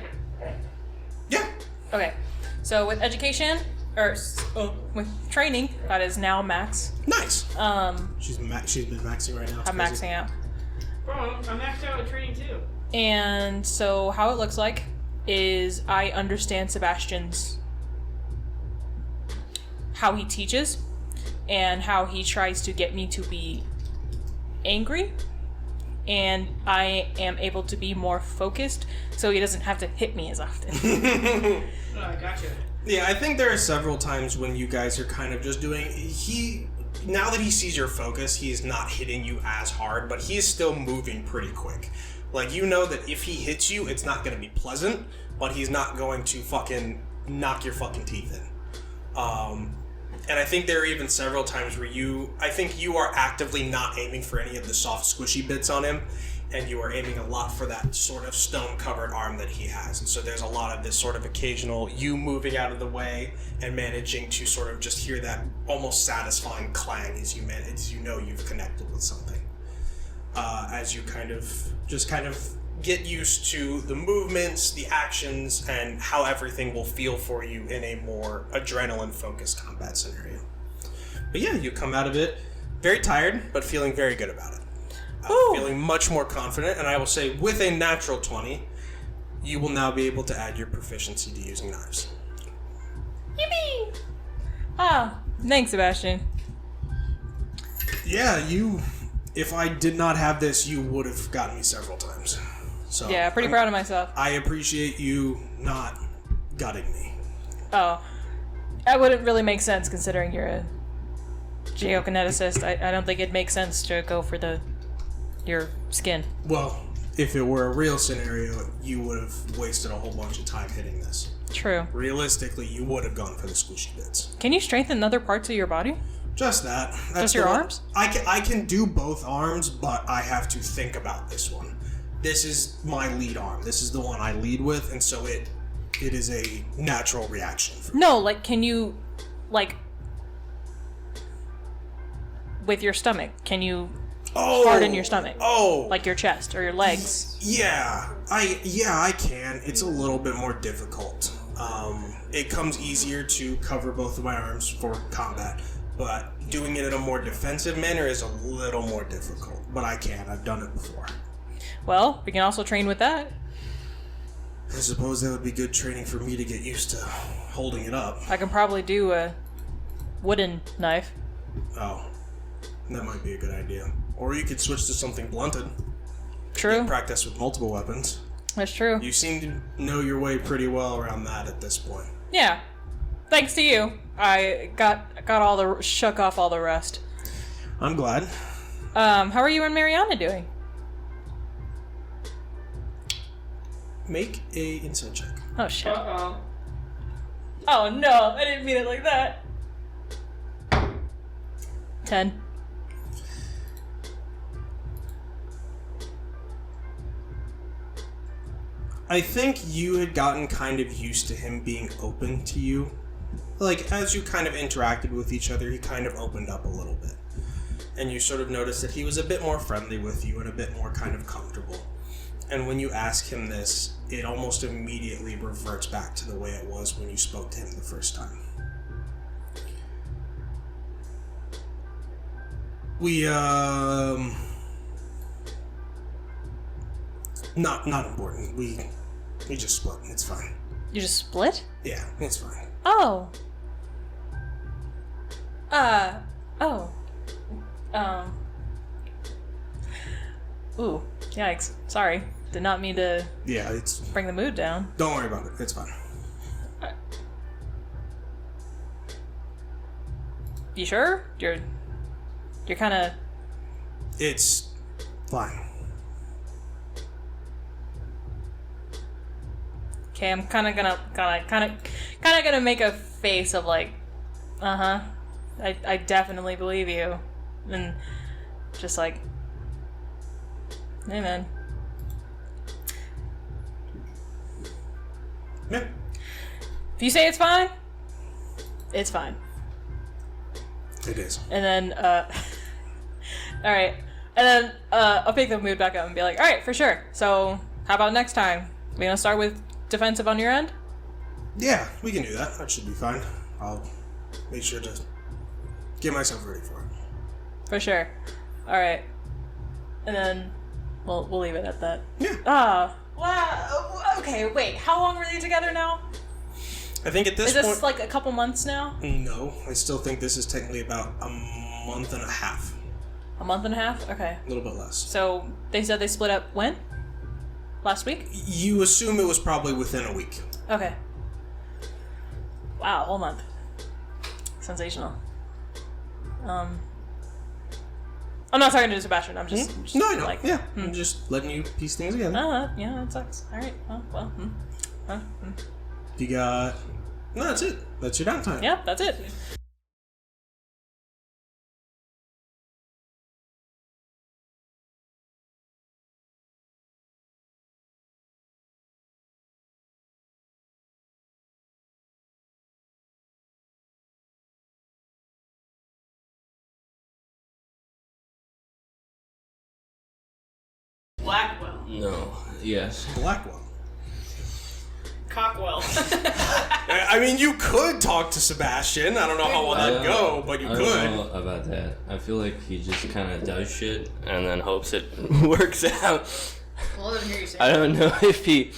Yeah. Okay. So with education, or with training, that is now max. Nice. She's been maxing right now. It's I'm crazy. maxing out. Bro, I'm maxed out with training too. And so how it looks like is I understand Sebastian's how he teaches and how he tries to get me to be angry, and I am able to be more focused so he doesn't have to hit me as often. Oh, I gotcha. Yeah, I think there are several times when you guys are kind of just doing. Now that he sees your focus, he is not hitting you as hard, but he is still moving pretty quick. Like, you know that if he hits you, it's not going to be pleasant, but he's not going to fucking knock your fucking teeth in. And I think there are even several times where I think you are actively not aiming for any of the soft, squishy bits on him, and you are aiming a lot for that sort of stone-covered arm that he has. And so there's a lot of this sort of occasional you moving out of the way and managing to sort of just hear that almost satisfying clang as you know you've connected with something. As you kind of get used to the movements, the actions, and how everything will feel for you in a more adrenaline-focused combat scenario. But yeah, you come out of it very tired, but feeling very good about it. Feeling much more confident, and I will say with a natural 20, you will now be able to add your proficiency to using knives. Yippee! Ah, thanks, Sebastian. Yeah, if I did not have this, you would have gotten me several times. So Yeah, pretty proud of myself. I appreciate you not gutting me. Oh, that wouldn't really make sense considering you're a geokineticist. I don't think it'd make sense to go for your skin. Well, if it were a real scenario, you would have wasted a whole bunch of time hitting this. True. Realistically, you would have gone for the squishy bits. Can you strengthen other parts of your body? Just that. Just your arms? I can do both arms, but I have to think about this one. This is my lead arm. This is the one I lead with, and so it is a natural reaction for me. No, like, can you, like, with your stomach, can you harden your stomach? Oh. Like your chest or your legs? Yeah, I can. It's a little bit more difficult. It comes easier to cover both of my arms for combat, but doing it in a more defensive manner is a little more difficult. But I can. I've done it before. Well, we can also train with that. I suppose that would be good training for me to get used to holding it up. I can probably do a wooden knife. Oh, that might be a good idea. Or you could switch to something blunted. True. Practice with multiple weapons. That's true. You seem to know your way pretty well around that at this point. Yeah. Thanks to you, I got shook off all the rest. I'm glad. How are you and Mariana doing? Make a insight check. Oh shit. Uh-oh. Oh no, I didn't mean it like that. 10. I think you had gotten kind of used to him being open to you. Like, as you kind of interacted with each other, he kind of opened up a little bit. And you sort of noticed that he was a bit more friendly with you and a bit more kind of comfortable. And when you ask him this, it almost immediately reverts back to the way it was when you spoke to him the first time. We, not important. We just split. It's fine. You just split? Yeah, it's fine. Oh. Ooh, yikes. Sorry. Did not mean to Yeah, it's. bring the mood down. Don't worry about it. It's fine. You sure? You're kind of... It's fine. Okay, I'm kind of gonna make a face of like, uh-huh. I definitely believe you. And just like, hey man. Yeah. If you say it's fine, it's fine. It is. And then, alright. And then, I'll pick the mood back up and be like, alright, for sure. So, how about next time? We gonna start with defensive on your end? Yeah, we can do that. That should be fine. I'll make sure to get myself ready for it. For sure. Alright. And then, we'll leave it at that. Yeah. Wow. Okay, wait. How long were they together now? I think at this Is this point. like a couple months now? No, I still think this is technically about a month and a half. A month and a half? Okay. A little bit less. So, they said they split up when? Last week? You assume it was probably within a week. Okay. Wow, whole month. Sensational. I'm not talking to Sebastian, I'm just No, I know. like, Yeah, I'm just letting you piece things together. yeah, that sucks. Alright, well, You got. No, that's it. That's your downtime. yeah, that's it. Blackwell. No. Yes. Blackwell. Cockwell. I mean, you could talk to Sebastian. I don't know how well that'd go, but you I could. don't know about that. I feel like he just kind of does shit and then hopes it works out. Well, I didn't hear you say I don't know if he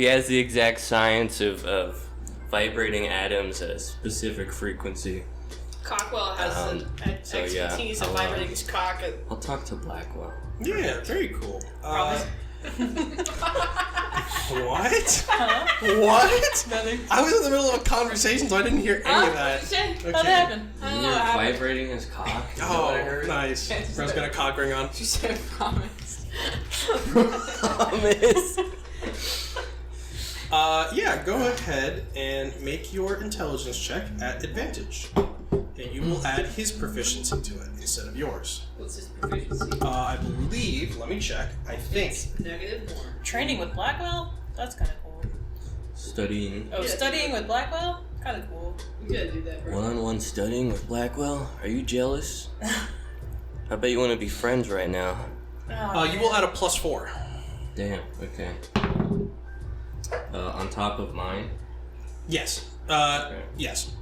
has the exact science of vibrating atoms at a specific frequency. Cockwell has the so, expertise yeah, of vibrating his cock. I'll talk to Blackwell. Yeah, very cool. Promise. What? What? Nothing. I was in the middle of a conversation, so I didn't hear any of that. What happened? You're vibrating his cock? Is that what I Oh, heard? nice. Bro's got a cock ring on. She said promise. Promise. Yeah, go ahead and make your intelligence check at advantage. And you will add his proficiency to it instead of yours. What's his proficiency? I believe, let me check, I think. -1. Training with Blackwell? That's kind of cool. Studying. Oh, Yeah. studying with Blackwell? Kind of cool. You gotta do that, bro. One-on-one studying with Blackwell? Are you jealous? I bet you want to be friends right now. You will add a +4. Damn, okay. On top of mine? Yes. Okay. Yes.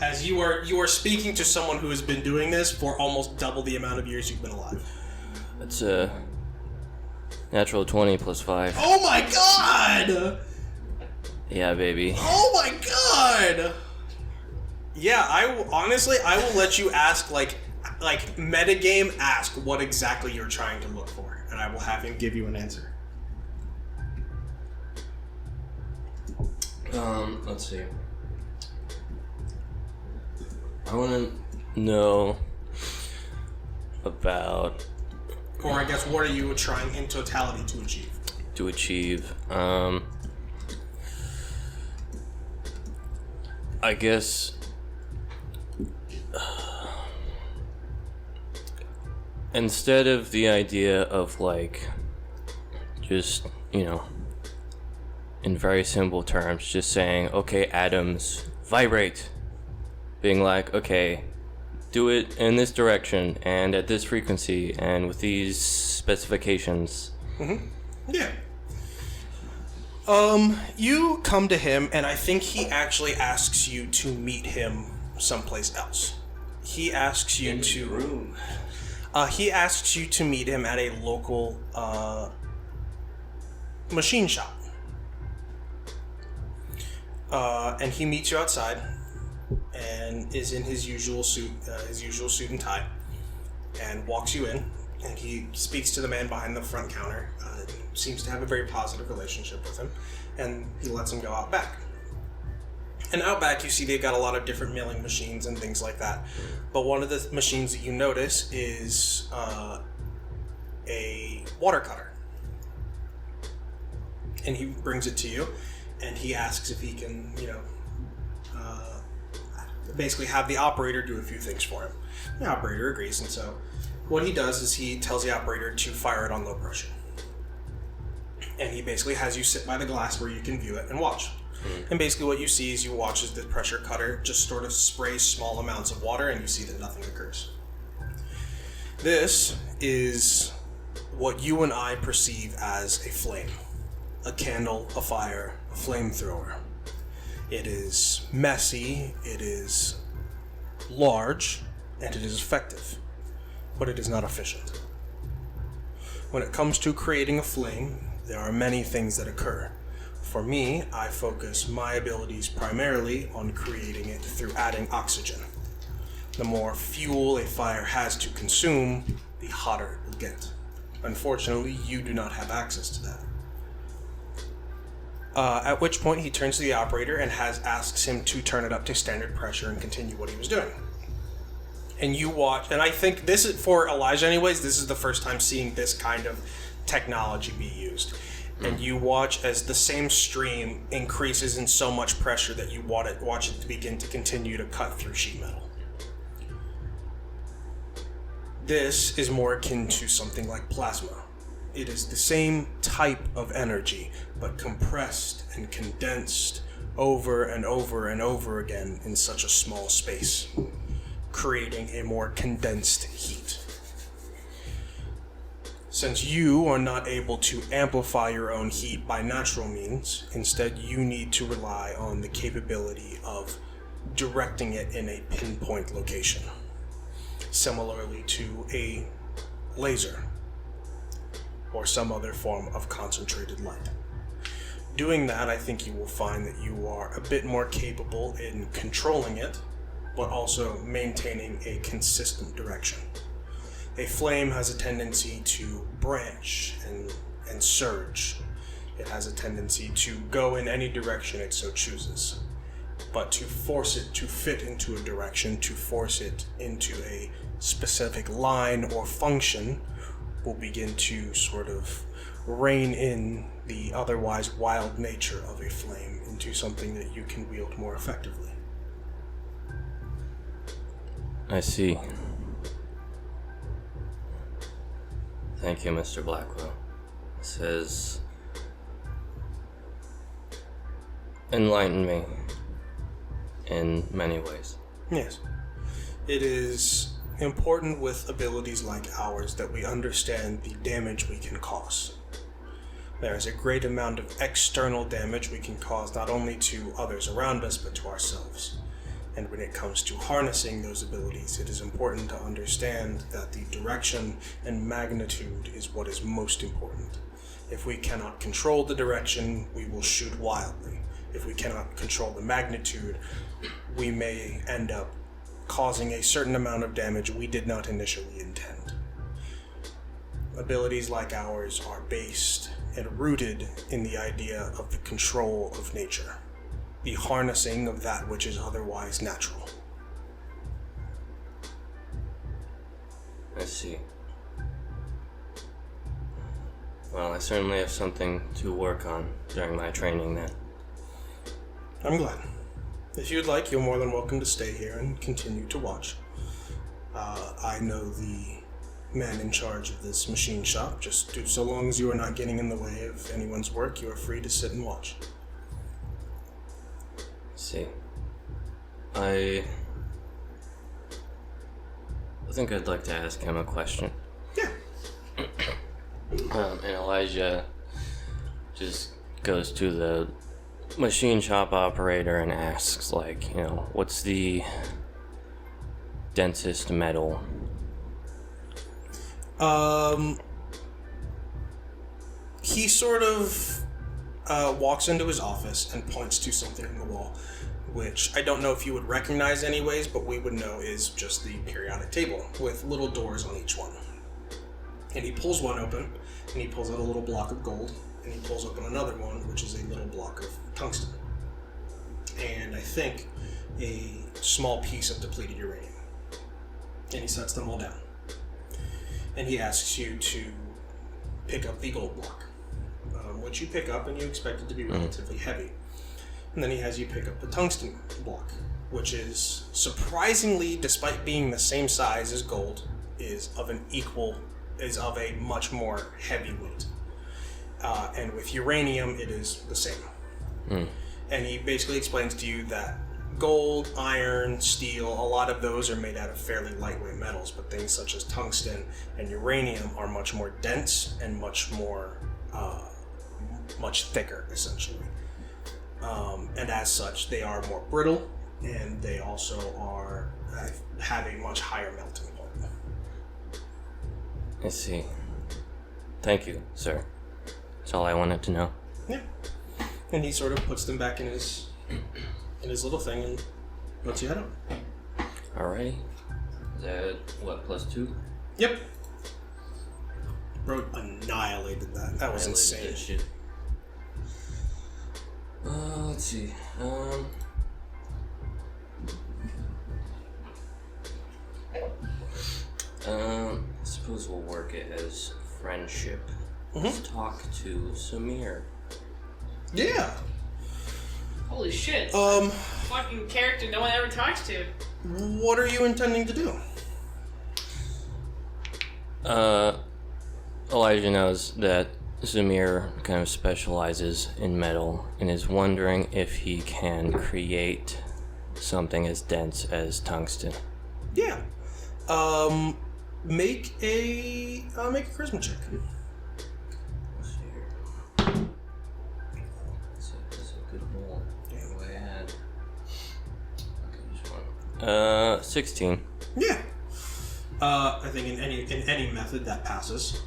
As you are speaking to someone who has been doing this for almost double the amount of years you've been alive. That's a natural 20 plus 5. Oh my god! Yeah, baby. Oh my god! Yeah, honestly, I will let you ask, like metagame ask what exactly you're trying to look for, and I will have him give you an answer. Let's see. I want to know about Or I guess, what are you trying in totality to achieve? I guess instead of the idea of like just, in very simple terms, just saying, okay, atoms vibrate, being like, okay, do it in this direction and at this frequency and with these specifications. Yeah. You come to him, and I think he actually asks you to meet him someplace else. He asks you to room. He asks you to meet him at a local machine shop. And he meets you outside, and is in his usual suit and tie, and walks you in. and he speaks to the man behind the front counter. Seems to have a very positive relationship with him, and he lets him go out back. And out back, you see they've got a lot of different milling machines and things like that. But one of the machines that you notice is a water cutter. And he brings it to you, and he asks if he can, basically have the operator do a few things for him. The operator agrees, and so what he does is he tells the operator to fire it on low pressure. And he basically has you sit by the glass where you can view it and watch. And basically what you see is you watch as the pressure cutter just sort of sprays small amounts of water, and you see that nothing occurs. This is what you and I perceive as a flame. A candle, a fire, a flamethrower. It is messy, it is large, and it is effective, but it is not efficient. When it comes to creating a flame, there are many things that occur. For me, I focus my abilities primarily on creating it through adding oxygen. The more fuel a fire has to consume, the hotter it will get. Unfortunately, you do not have access to that. At which point he turns to the operator and asks him to turn it up to standard pressure and continue what he was doing. And you watch, and I think this is, for Elijah anyways, this is the first time seeing this kind of technology be used. And you watch as the same stream increases in so much pressure that you watch it to begin to continue to cut through sheet metal. This is more akin to something like plasma. It is the same type of energy, but compressed and condensed over and over and over again in such a small space, creating a more condensed heat. Since you are not able to amplify your own heat by natural means, instead you need to rely on the capability of directing it in a pinpoint location, similarly to a laser or some other form of concentrated light. Doing that, I think you will find that you are a bit more capable in controlling it, but also maintaining a consistent direction. A flame has a tendency to branch and surge. It has a tendency to go in any direction it so chooses. But to force it to fit into a direction, to force it into a specific line or function, will begin to sort of rein in the otherwise wild nature of a flame into something that you can wield more effectively. I see. Thank you, Mr. Blackwell. This has enlightened me in many ways. Yes. It is important with abilities like ours that we understand the damage we can cause. There is a great amount of external damage we can cause not only to others around us, but to ourselves. And when it comes to harnessing those abilities, it is important to understand that the direction and magnitude is what is most important. If we cannot control the direction, we will shoot wildly. If we cannot control the magnitude, we may end up causing a certain amount of damage we did not initially intend. Abilities like ours are based and rooted in the idea of the control of nature, the harnessing of that which is otherwise natural. I see. Well, I certainly have something to work on during my training then. I'm glad. If you'd like, you're more than welcome to stay here and continue to watch. I know the man in charge of this machine shop. Just so long as you are not getting in the way of anyone's work, you are free to sit and watch. See. I think I'd like to ask him a question. Yeah. And Elijah just goes to the machine shop operator and asks, what's the densest metal? He sort of walks into his office and points to something on the wall, which I don't know if you would recognize anyways, but we would know is just the periodic table with little doors on each one. And he pulls one open, and he pulls out a little block of gold, and he pulls open another one, which is a little block of tungsten. And I think a small piece of depleted uranium. And he sets them all down. And he asks you to pick up the gold block, which you pick up and you expect it to be relatively heavy. And then he has you pick up the tungsten block, which is surprisingly, despite being the same size as gold, is of a much more heavy weight. And with uranium, it is the same. And he basically explains to you that gold, iron, steel, a lot of those are made out of fairly lightweight metals, but things such as tungsten and uranium are much more dense and much thicker, essentially. And as such, they are more brittle, and they also have a much higher melting point. I see. Thank you, sir. That's all I wanted to know. Yeah. And he sort of puts them back in his little thing and lets you head out. Alrighty. Is that, what, +2? Yep. Bro annihilated that. That was insane. That shit. Let's see. I suppose we'll work it as friendship. Let's talk to Samir. Yeah. Holy shit. Fucking character no one ever talks to. What are you intending to do? Elijah knows that Samir kind of specializes in metal and is wondering if he can create something as dense as tungsten. Yeah. Make a charisma check. Let's see here. That's a good roll. What do I add? Okay, just one. 16. Yeah. I think in any method that passes.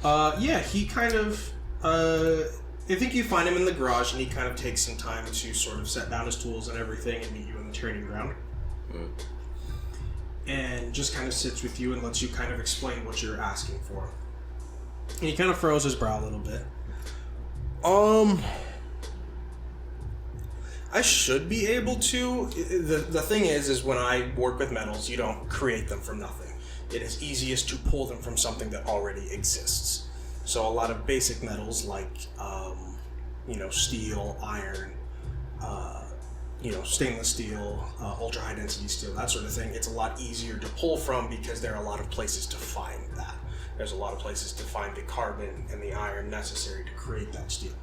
Yeah, he kind of. I think you find him in the garage, and he kind of takes some time to sort of set down his tools and everything, and meet you in the training ground. And just kind of sits with you and lets you kind of explain what you're asking for. And he kind of furrows his brow a little bit. I should be able to. The thing is when I work with metals, you don't create them from nothing. It is easiest to pull them from something that already exists. So a lot of basic metals like, steel, iron, stainless steel, ultra high density steel, that sort of thing, it's a lot easier to pull from because there are a lot of places to find that. There's a lot of places to find the carbon and the iron necessary to create that steel.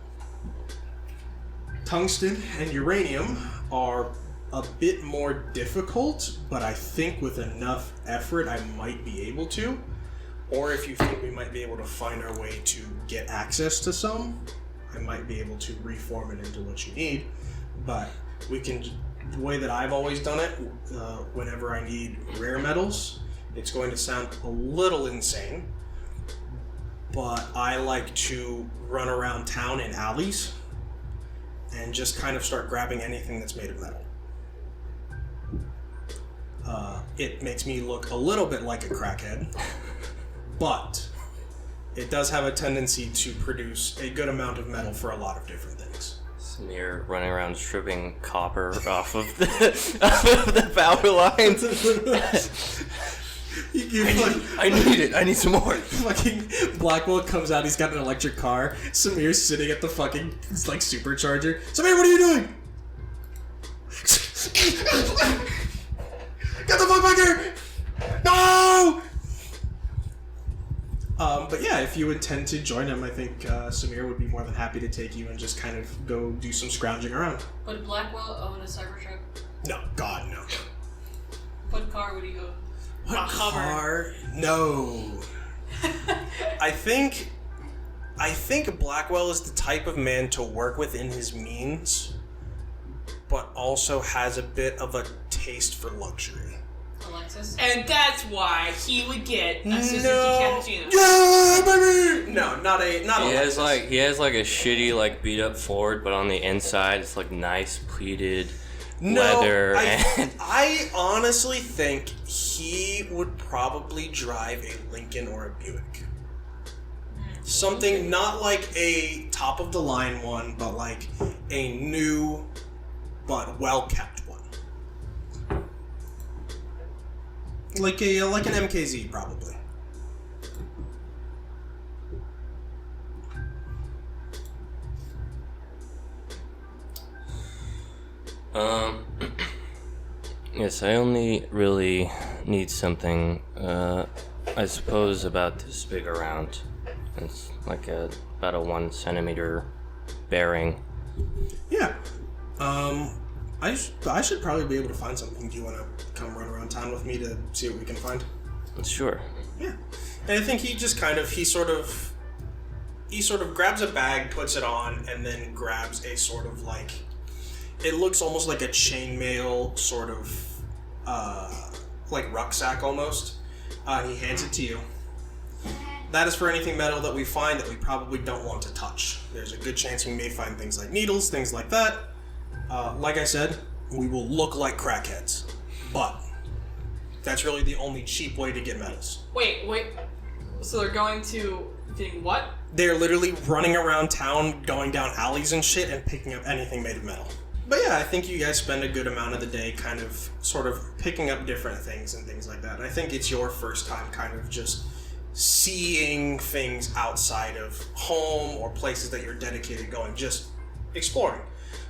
Tungsten and uranium are a bit more difficult, but I think with enough effort I might be able to. Or if you think we might be able to find our way to get access to some, I might be able to reform it into what you need. But we can, the way that I've always done it, whenever I need rare metals, it's going to sound a little insane, but I like to run around town in alleys and just kind of start grabbing anything that's made of metal. It makes me look a little bit like a crackhead, but it does have a tendency to produce a good amount of metal for a lot of different things. Samir running around stripping copper off of the power lines. I need it. I need some more. Fucking Blackwell comes out. He's got an electric car. Samir's sitting at the fucking supercharger. Samir, what are you doing? Get the fuck back here! No! But yeah, if you intend to join him, I think Samir would be more than happy to take you and just kind of go do some scrounging around. Would Blackwell own a Cybertruck? No, God, no. What car would he own? What car? No. I think Blackwell is the type of man to work within his means, but also has a bit of a taste for luxury. Alexis? And that's why he would get a Suzuki Cappuccino. Yeah, baby! No, not Alexis. He has like a shitty beat up Ford, but on the inside it's like nice pleated leather. I honestly think he would probably drive a Lincoln or a Buick. Something not like a top of the line one, but like a new but well kept one. Like an MKZ probably. Yes, I only really need something, I suppose about this big around. It's like about a 1 centimeter bearing. Yeah. I should probably be able to find something. Do you want to come run around town with me to see what we can find? Sure. Yeah. And I think he sort of grabs a bag, puts it on, and then grabs a sort of like, it looks almost like a chainmail sort of, like rucksack almost. He hands it to you. That is for anything metal that we find that we probably don't want to touch. There's a good chance we may find things like needles, things like that. Like I said, we will look like crackheads. But that's really the only cheap way to get metals. Wait. So they're going to getting what? They're literally running around town, going down alleys and shit, and picking up anything made of metal. But yeah, I think you guys spend a good amount of the day kind of sort of picking up different things and things like that. And I think it's your first time kind of just seeing things outside of home or places that you're dedicated going, just exploring.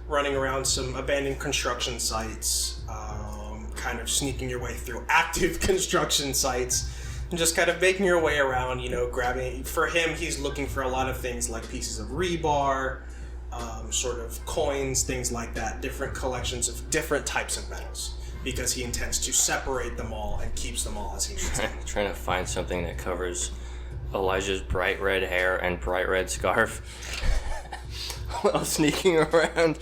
Running around some abandoned construction sites, kind of sneaking your way through active construction sites, and just kind of making your way around, grabbing. For him, he's looking for a lot of things like pieces of rebar, sort of coins, things like that, different collections of different types of metals, because he intends to separate them all and keeps them all as he needs them. Trying to find something that covers Elijah's bright red hair and bright red scarf while sneaking around.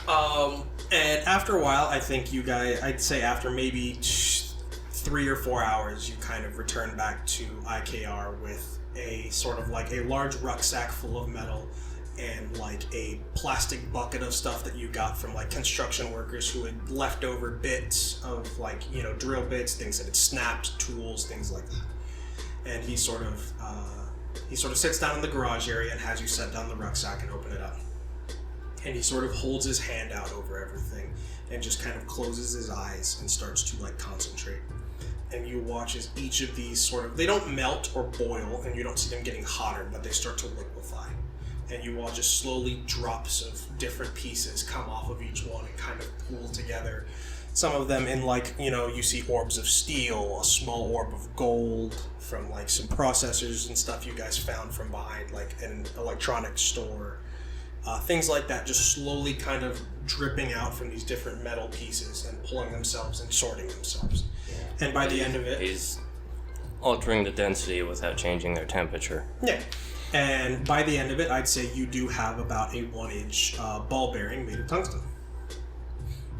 And after a while, I think you guys, I'd say after maybe 3 or 4 hours, you kind of return back to IKR with a sort of like a large rucksack full of metal and like a plastic bucket of stuff that you got from like construction workers who had leftover bits of like, drill bits, things that had snapped, tools, things like that. And he sort of sits down in the garage area and has you set down the rucksack and open it up. And he sort of holds his hand out over everything and just kind of closes his eyes and starts to like concentrate. And you watch as each of these they don't melt or boil, and you don't see them getting hotter, but they start to liquefy. And you watch as slowly drops of different pieces come off of each one and kind of pool together. Some of them in like, you see orbs of steel, a small orb of gold from like some processors and stuff you guys found from behind like an electronics store. Things like that just slowly kind of dripping out from these different metal pieces and pulling themselves and sorting themselves. Yeah. And by the end of it... He's altering the density without changing their temperature. Yeah. And by the end of it, I'd say you do have about a 1-inch ball bearing made of tungsten.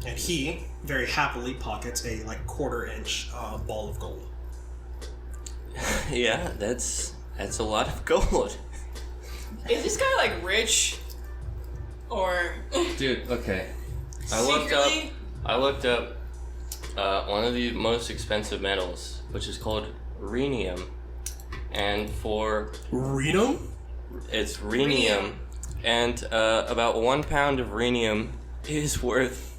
And he very happily pockets a like 1/4-inch ball of gold. Yeah, that's a lot of gold. Is this guy like rich? Or Dude, okay. secretly? I looked up one of the most expensive metals, which is called rhenium. And for Rhenium? It's rhenium. And about 1 pound of rhenium is worth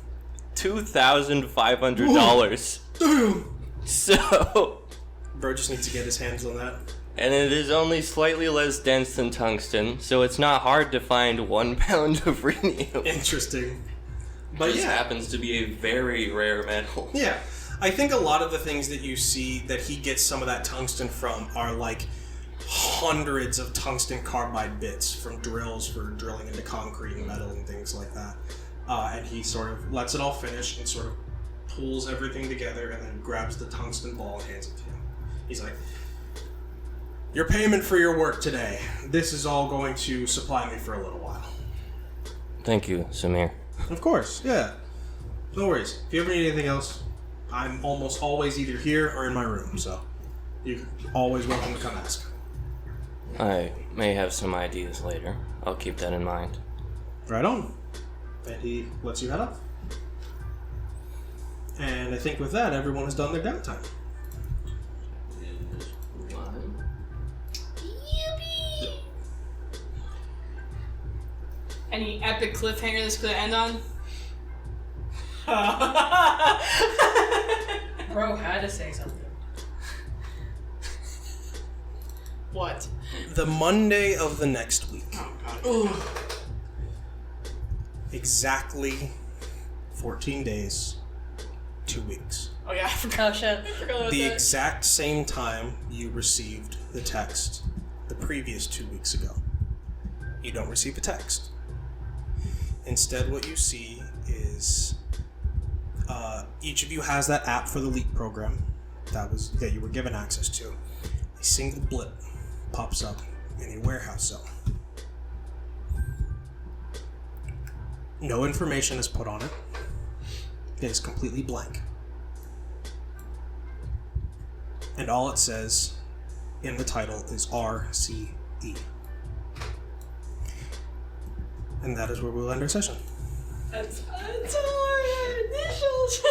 $2,500. Damn! So Bro just needs to get his hands on that. and it is only slightly less dense than tungsten, so it's not hard to find 1 pound of rhenium. Interesting. But This yeah. happens to be a very rare metal. Yeah. I think a lot of the things that you see that he gets some of that tungsten from are like hundreds of tungsten carbide bits from drills for drilling into concrete and metal and things like that. And he sort of lets it all finish and sort of pulls everything together and then grabs the tungsten ball and hands it to you. He's like, your payment for your work today. This is all going to supply me for a little while. Thank you, Samir. Of course, yeah. No worries. If you ever need anything else, I'm almost always either here or in my room, so you're always welcome to come ask. I may have some ideas later. I'll keep that in mind. Right on. And he lets you head up. And I think with that, everyone has done their downtime. Any epic cliffhanger this could end on? Bro had to say something. What? The Monday of the next week. Ooh. Exactly 14 days, 2 weeks. Oh yeah, I forgot. Oh shit. I forgot about The that. exact same time you received the text the previous 2 weeks ago. You don't receive a text. Instead, what you see is each of you has that app for the LEAP program that you were given access to. A single blip pops up in your warehouse zone. No information is put on it. It is completely blank. And all it says in the title is RCE. And that is where we'll end our session. That's all our initials.